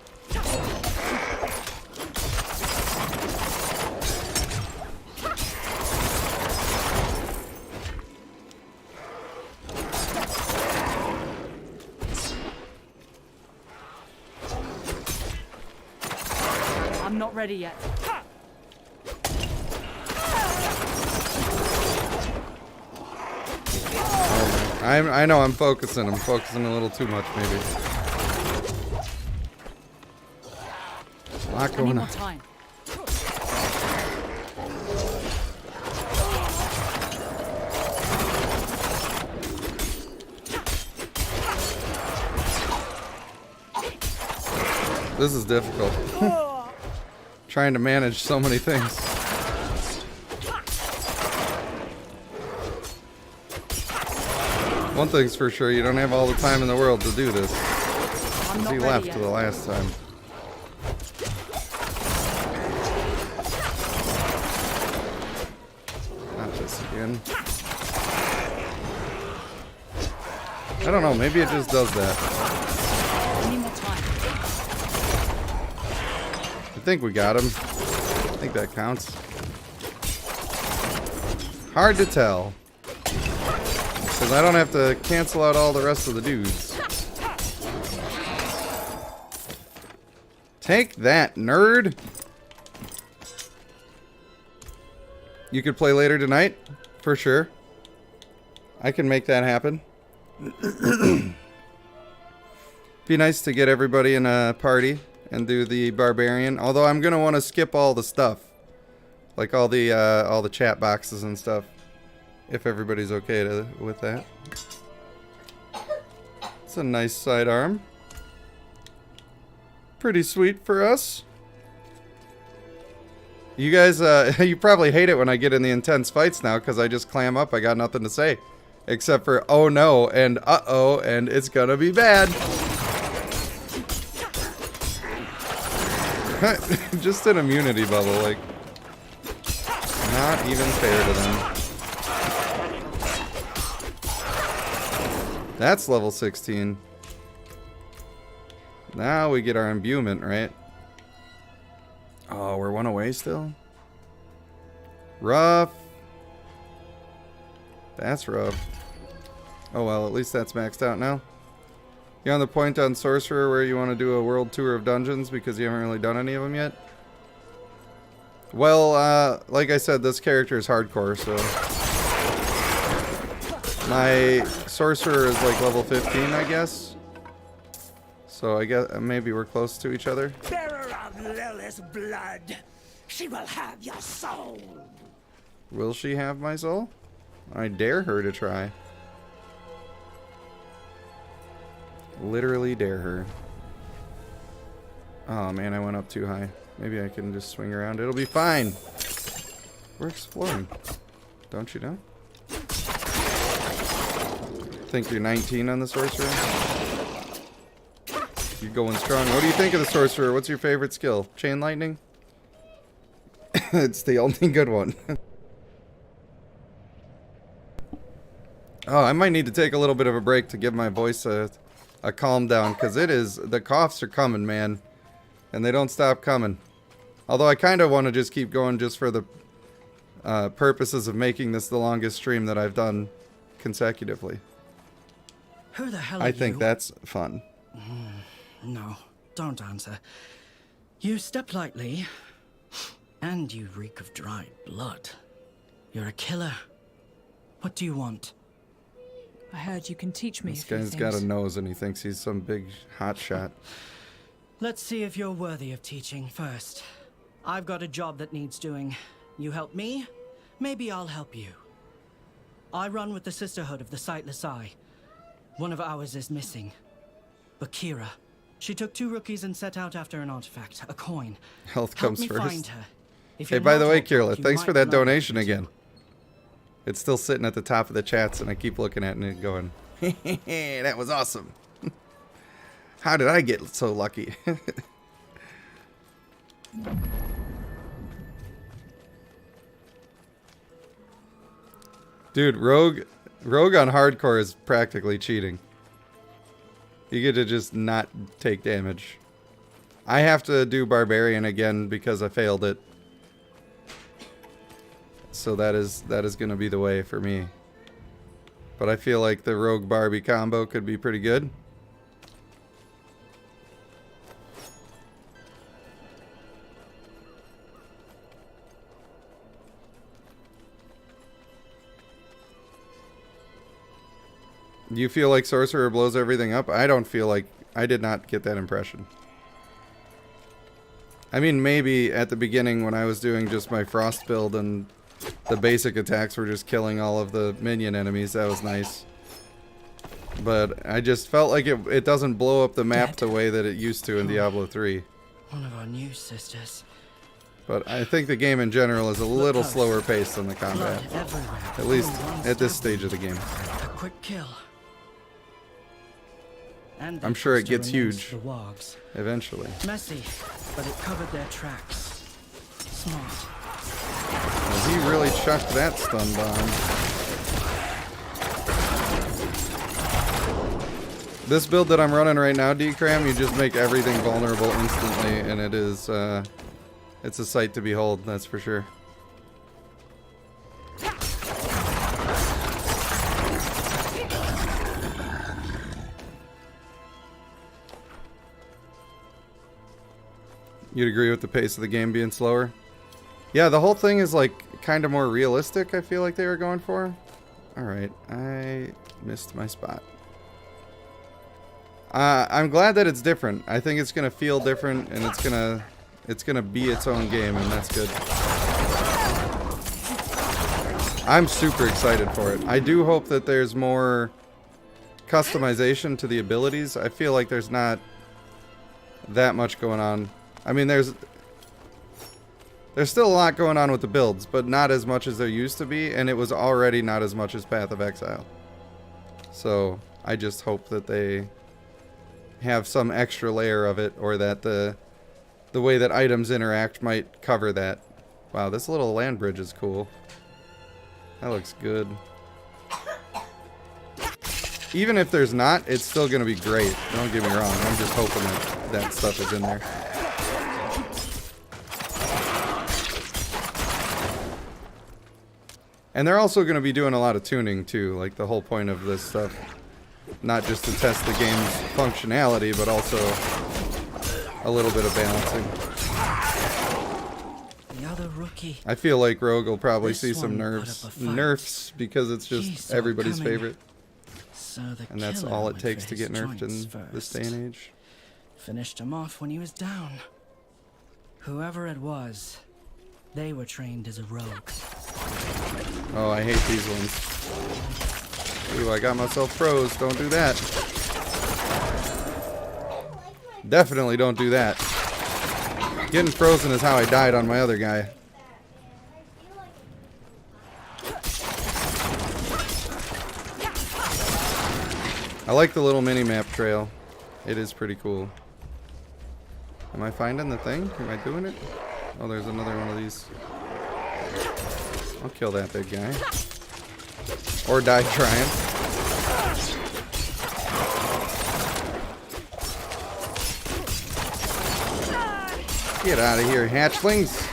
not ready yet. Ha! I know I'm focusing. I'm focusing a little too much, maybe. A lot I need going more on. time. This is difficult. Trying to manage so many things. One thing's for sure, you don't have all the time in the world to do this. 'Cause he left the last time. Not this again. I don't know, maybe it just does that. I need more time. I think we got him. I think that counts. Hard to tell. Because I don't have to cancel out all the rest of the dudes. Take that, nerd! You could play later tonight? For sure. I can make that happen. Be nice to get everybody in a party and do the Barbarian. Although I'm gonna want to skip all the stuff. Like all the chat boxes and stuff. If everybody's okay with that. It's a nice sidearm. Pretty sweet for us. You guys, you probably hate it when I get in the intense fights now because I just clam up. I got nothing to say. Except for, oh no, and uh-oh, and it's gonna be bad. Just an immunity bubble, like. Not even fair to them. That's level 16. Now we get our imbuement, right? Oh, we're one away still? Rough. That's rough. Oh well, at least that's maxed out now. You on the point on Sorcerer where you want to do a world tour of dungeons because you haven't really done any of them yet? Well, like I said, this character is hardcore, so... My Sorcerer is like level 15, I guess. So I guess maybe we're close to each other. Bearer of Lilith's blood, she will have your soul. Will she have my soul? I dare her to try. Literally dare her. Oh man, I went up too high. Maybe I can just swing around. It'll be fine. We're exploring. Don't you know? Think you're 19 on the Sorcerer? You're going strong. What do you think of the Sorcerer? What's your favorite skill? Chain Lightning? It's the only good one. Oh, I might need to take a little bit of a break to give my voice a calm down, because the coughs are coming, man. And they don't stop coming. Although I kind of want to just keep going just for the purposes of making this the longest stream that I've done consecutively. Who the hell are I think you? that's fun. No, don't answer. You step lightly, and you reek of dried blood. You're a killer. What do you want? I heard you can teach me This a few guy's got a things. nose and he thinks he's some big hot shot. Let's see if you're worthy of teaching first. I've got a job that needs doing. You help me, maybe I'll help you. I run with the Sisterhood of the Sightless Eye. One of ours is missing. Bakira. She took 2 rookies and set out after an artifact, a coin. Health Help comes me first. find her. If Hey, you're by the not way, helped, Kirla, you thanks for might that learn donation to- again. It's still sitting at the top of the chats, and I keep looking at it and going, that was awesome. How did I get so lucky? Dude, Rogue on hardcore is practically cheating. You get to just not take damage. I have to do Barbarian again because I failed it. So that is going to be the way for me. But I feel like the Rogue Barbie combo could be pretty good. Do you feel like Sorcerer blows everything up? I don't feel like... I did not get that impression. I mean, maybe at the beginning when I was doing just my Frost build and the basic attacks were just killing all of the minion enemies, that was nice. But I just felt like it doesn't blow up the map the way that it used to in Diablo 3. One of our new sisters. But I think the game in general is a little slower paced than the combat. At least at this stage of the game. A quick kill. And I'm sure it gets remains huge the wogs. eventually. Messy, but it covered their tracks. Smart. Well, he really chucked that stun bomb. This build that I'm running right now, D-Cram, you just make everything vulnerable instantly, and it is, it's a sight to behold, that's for sure. You'd agree with the pace of the game being slower? Yeah, the whole thing is like kind of more realistic, I feel like they were going for. Alright, I missed my spot. I'm glad that it's different. I think it's gonna feel different and it's gonna be its own game, and that's good. I'm super excited for it. I do hope that there's more customization to the abilities. I feel like there's not that much going on. I mean, there's still a lot going on with the builds, but not as much as there used to be, and it was already not as much as Path of Exile. So I just hope that they have some extra layer of it, or that the way that items interact might cover that. Wow, this little land bridge is cool. That looks good. Even if there's not, it's still gonna be great. Don't get me wrong. I'm just hoping that that stuff is in there. And they're also going to be doing a lot of tuning too, like the whole point of this stuff. Not just to test the game's functionality, but also a little bit of balancing. The other rookie. I feel like Rogue will probably see some nerfs because it's just everybody's favorite. So and that's all it takes to get nerfed in this day and age. Finished him off when he was down. Whoever it was, they were trained as a rogue. Oh, I hate these ones. Ooh, I got myself froze. Don't do that. Definitely don't do that. Getting frozen is how I died on my other guy. I like the little mini-map trail. It is pretty cool. Am I finding the thing? Am I doing it? Oh, there's another one of these. I'll kill that big guy. Or die trying. Get out of here, hatchlings!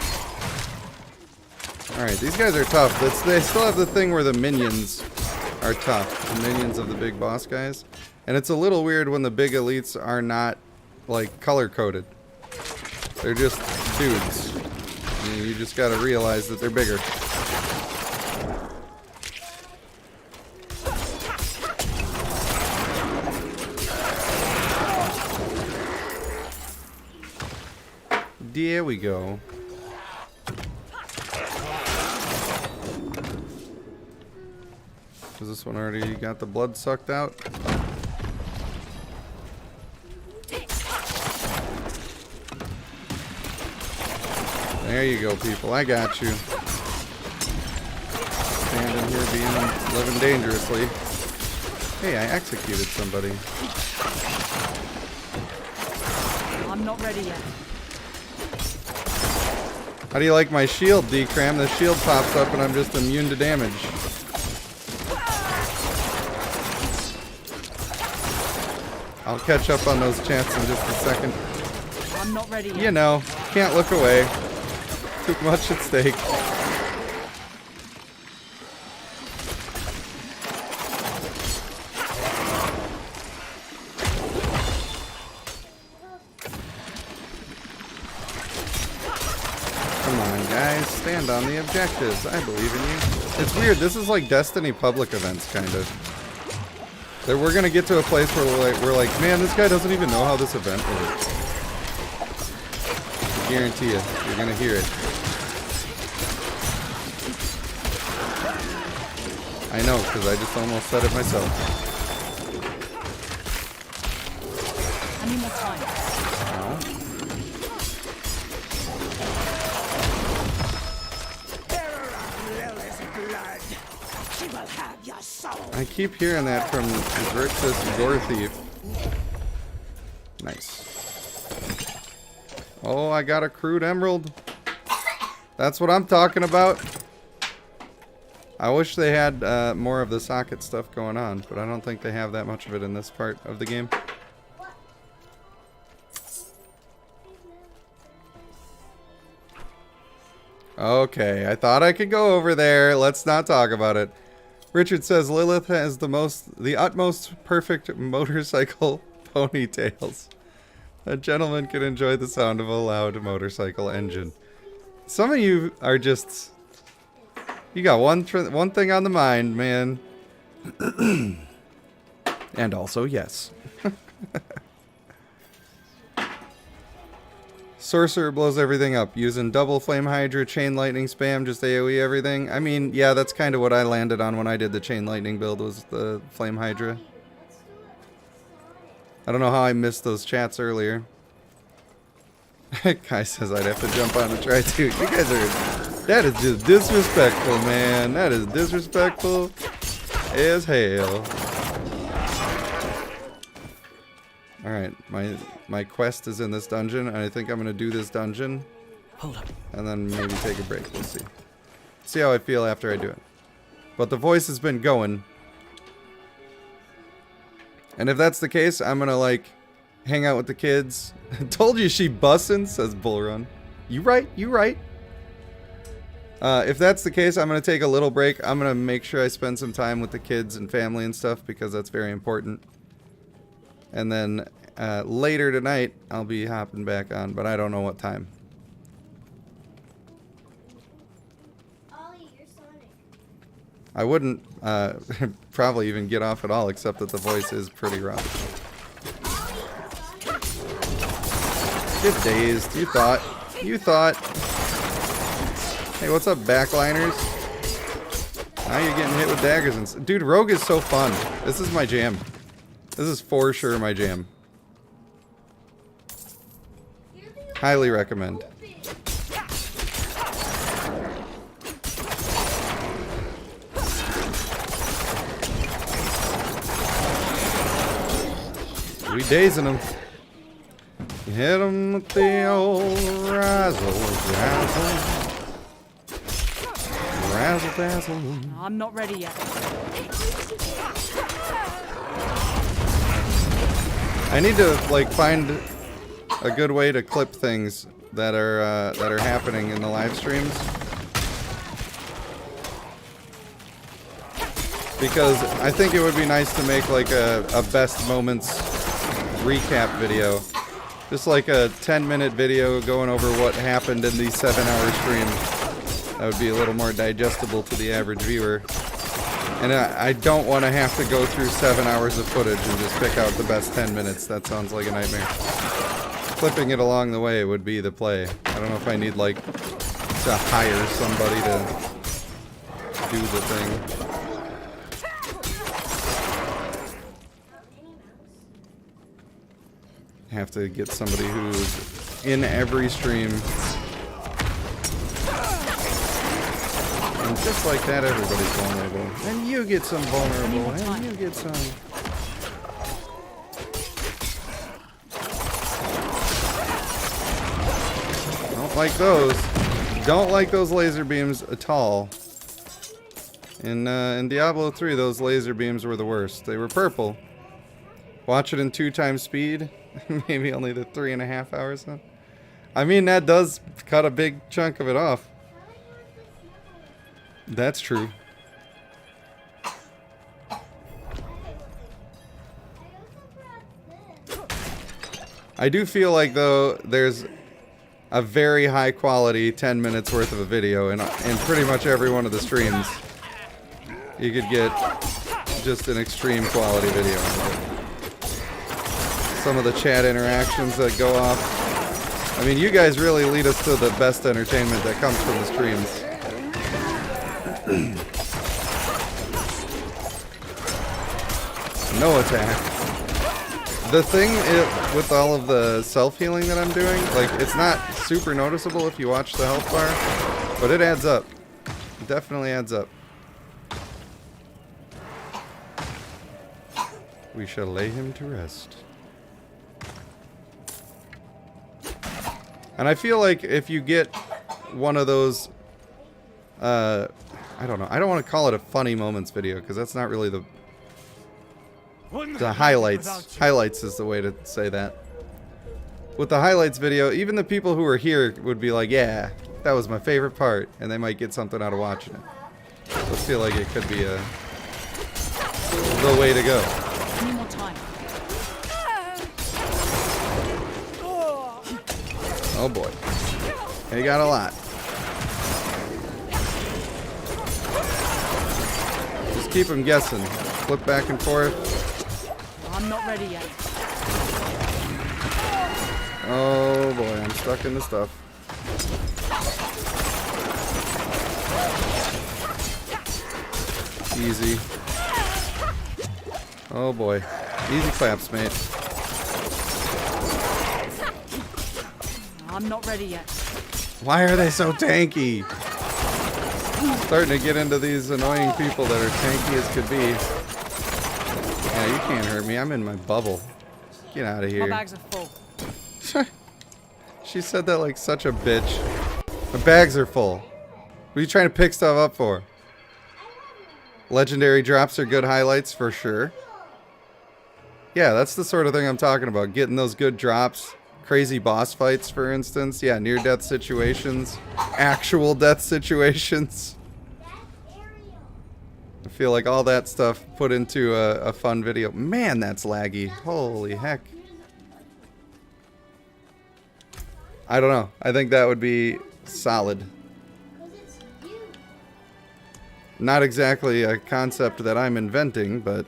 Alright, these guys are tough. They still have the thing where the minions are tough. The minions of the big boss guys. And it's a little weird when the big elites are not, like, color-coded. They're just dudes. And you just gotta realize that they're bigger. There we go. Does this one already got the blood sucked out? There you go, people. I got you. Standing here living dangerously. Hey, I executed somebody. I'm not ready yet. How do you like my shield, D-Cram? The shield pops up and I'm just immune to damage. I'll catch up on those chants in just a second. I'm not ready yet. You know, can't look away. Too much at stake. Come on, guys. Stand on the objectives. I believe in you. It's weird. This is like Destiny public events, kind of. We're gonna get to a place where we're like, man, this guy doesn't even know how this event works. I guarantee you, you're gonna hear it. I know, because I just almost said it myself. I need more time. I keep hearing that from Grixis Gore Thief. Nice. Oh, I got a crude emerald. That's what I'm talking about. I wish they had more of the socket stuff going on, but I don't think they have that much of it in this part of the game. Okay, I thought I could go over there. Let's not talk about it. Richard says Lilith has the utmost perfect motorcycle ponytails. A gentleman can enjoy the sound of a loud motorcycle engine. Some of you are just... You got one thing on the mind, man. And also, yes. Sorcerer blows everything up. Using double flame hydra, chain lightning spam, just AoE everything. I mean, yeah, that's kind of what I landed on when I did the chain lightning build, was the flame hydra. I don't know how I missed those chats earlier. Kai says I'd have to jump on and try to. You guys are... That is just disrespectful, man. That is disrespectful as hell. Alright, my quest is in this dungeon, and I think I'm going to do this dungeon. Hold up. And then maybe take a break. We'll see. See how I feel after I do it. But the voice has been going. And if that's the case, I'm going to, like, hang out with the kids. Told you she bussin', says Bullrun. You right, you right. If that's the case, I'm going to take a little break. I'm going to make sure I spend some time with the kids and family and stuff, because that's very important. And then later tonight, I'll be hopping back on, but I don't know what time. Ollie, you're Sonic. I wouldn't probably even get off at all, except that the voice is pretty rough. Get dazed. You thought. Hey, what's up, backliners? Now you're getting hit with daggers and... Dude, Rogue is so fun. This is my jam. This is for sure my jam. Highly recommend. We dazing them. Hit them with the old razzle dazzle. Razzle dazzle. No, I'm not ready yet. I need to like find a good way to clip things that are happening in the live streams, because I think it would be nice to make like a best moments recap video, just like a 10-minute video going over what happened in these 7-hour streams. That would be a little more digestible to the average viewer. And I don't want to have to go through 7 hours of footage and just pick out the best 10 minutes. That sounds like a nightmare. Clipping it along the way would be the play. I don't know if I need, like, to hire somebody to do the thing. Have to get somebody who's in every stream. And just like that, everybody's vulnerable. And you get some vulnerable, and you get some... Don't like those. Don't like those laser beams at all. In Diablo 3, those laser beams were the worst. They were purple. Watch it in 2 times speed. Maybe only the 3.5 hours then. I mean, that does cut a big chunk of it off. That's true. I do feel like, though, there's a very high quality 10 minutes worth of a video in pretty much every one of the streams. You could get just an extreme quality video. Some of the chat interactions that go off. I mean, you guys really lead us to the best entertainment that comes from the streams. No attack. The thing with all of the self-healing that I'm doing, like, it's not super noticeable if you watch the health bar, but it adds up. It definitely adds up. We shall lay him to rest. And I feel like if you get one of those, I don't know, I don't want to call it a funny moments video, because that's not really the highlights. Highlights is the way to say that. With the highlights video, even the people who are here would be like, yeah, that was my favorite part, and they might get something out of watching it. So I feel like it could be the way to go. Need more time. Oh boy. He got a lot. Just keep him guessing. Flip back and forth. I'm not ready yet. Oh boy, I'm stuck in the stuff. Easy. Oh boy. Easy claps, mate. I'm not ready yet. Why are they so tanky? Starting to get into these annoying people that are tanky as could be. Yeah, you can't hurt me. I'm in my bubble. Get out of here. My bags are full. She said that like such a bitch. My bags are full. What are you trying to pick stuff up for? Legendary drops are good highlights for sure. Yeah, that's the sort of thing I'm talking about. Getting those good drops. Crazy boss fights, for instance. Yeah, near-death situations. Actual death situations. I feel like all that stuff put into a fun video. Man, that's laggy. Holy heck. I don't know. I think that would be solid. Not exactly a concept that I'm inventing, but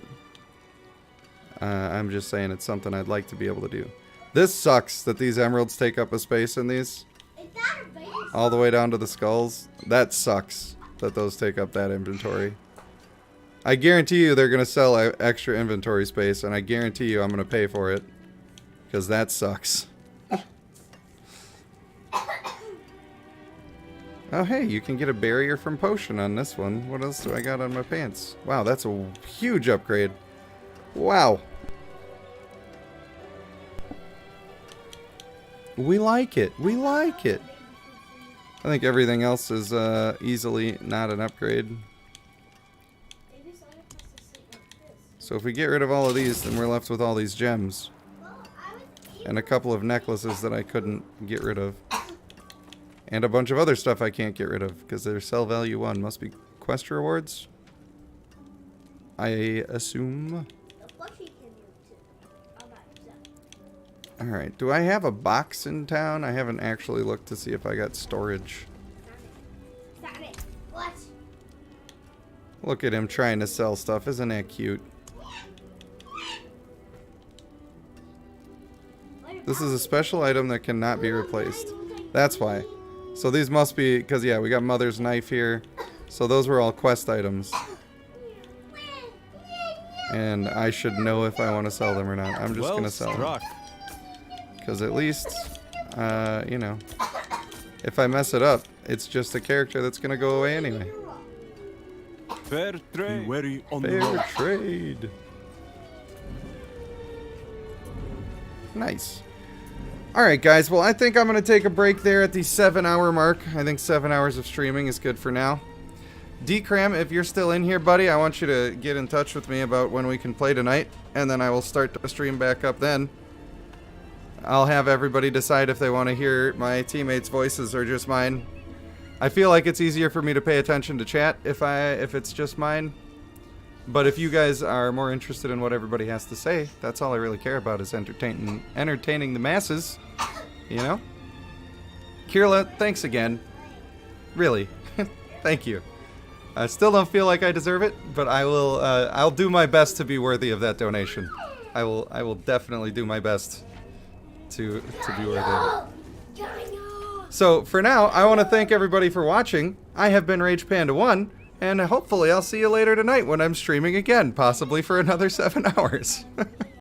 I'm just saying it's something I'd like to be able to do. This sucks that these emeralds take up a space in these. All the way down to the skulls. That sucks that those take up that inventory. I guarantee you they're going to sell extra inventory space, and I guarantee you I'm going to pay for it. Because that sucks. Oh hey, you can get a barrier from potion on this one. What else do I got on my pants? Wow, that's a huge upgrade. Wow. We like it. We like it. I think everything else is easily not an upgrade. So if we get rid of all of these, then we're left with all these gems. And a couple of necklaces that I couldn't get rid of. And a bunch of other stuff I can't get rid of, because they're sell value 1. Must be quest rewards? I assume. Alright, do I have a box in town? I haven't actually looked to see if I got storage. Look at him trying to sell stuff. Isn't that cute? This is a special item that cannot be replaced. That's why. So these must be, because yeah, we got Mother's Knife here. So those were all quest items. And I should know if I want to sell them or not. I'm just going to sell them. Because at least, you know, if I mess it up, it's just a character that's going to go away anyway. Fair trade. Fair trade. Nice. Alright guys, well I think I'm going to take a break there at the 7-hour mark. I think 7 hours of streaming is good for now. D-Cram, if you're still in here, buddy, I want you to get in touch with me about when we can play tonight. And then I will start the stream back up then. I'll have everybody decide if they want to hear my teammates' voices or just mine. I feel like it's easier for me to pay attention to chat if it's just mine. But if you guys are more interested in what everybody has to say, that's all I really care about is entertaining the masses, you know? Kirla, thanks again. Really. Thank you. I still don't feel like I deserve it, but I will. I'll do my best to be worthy of that donation. I will definitely do my best to be worthy of it. So for now, I want to thank everybody for watching. I have been Rage Panda 1, and hopefully I'll see you later tonight when I'm streaming again, possibly for another 7 hours.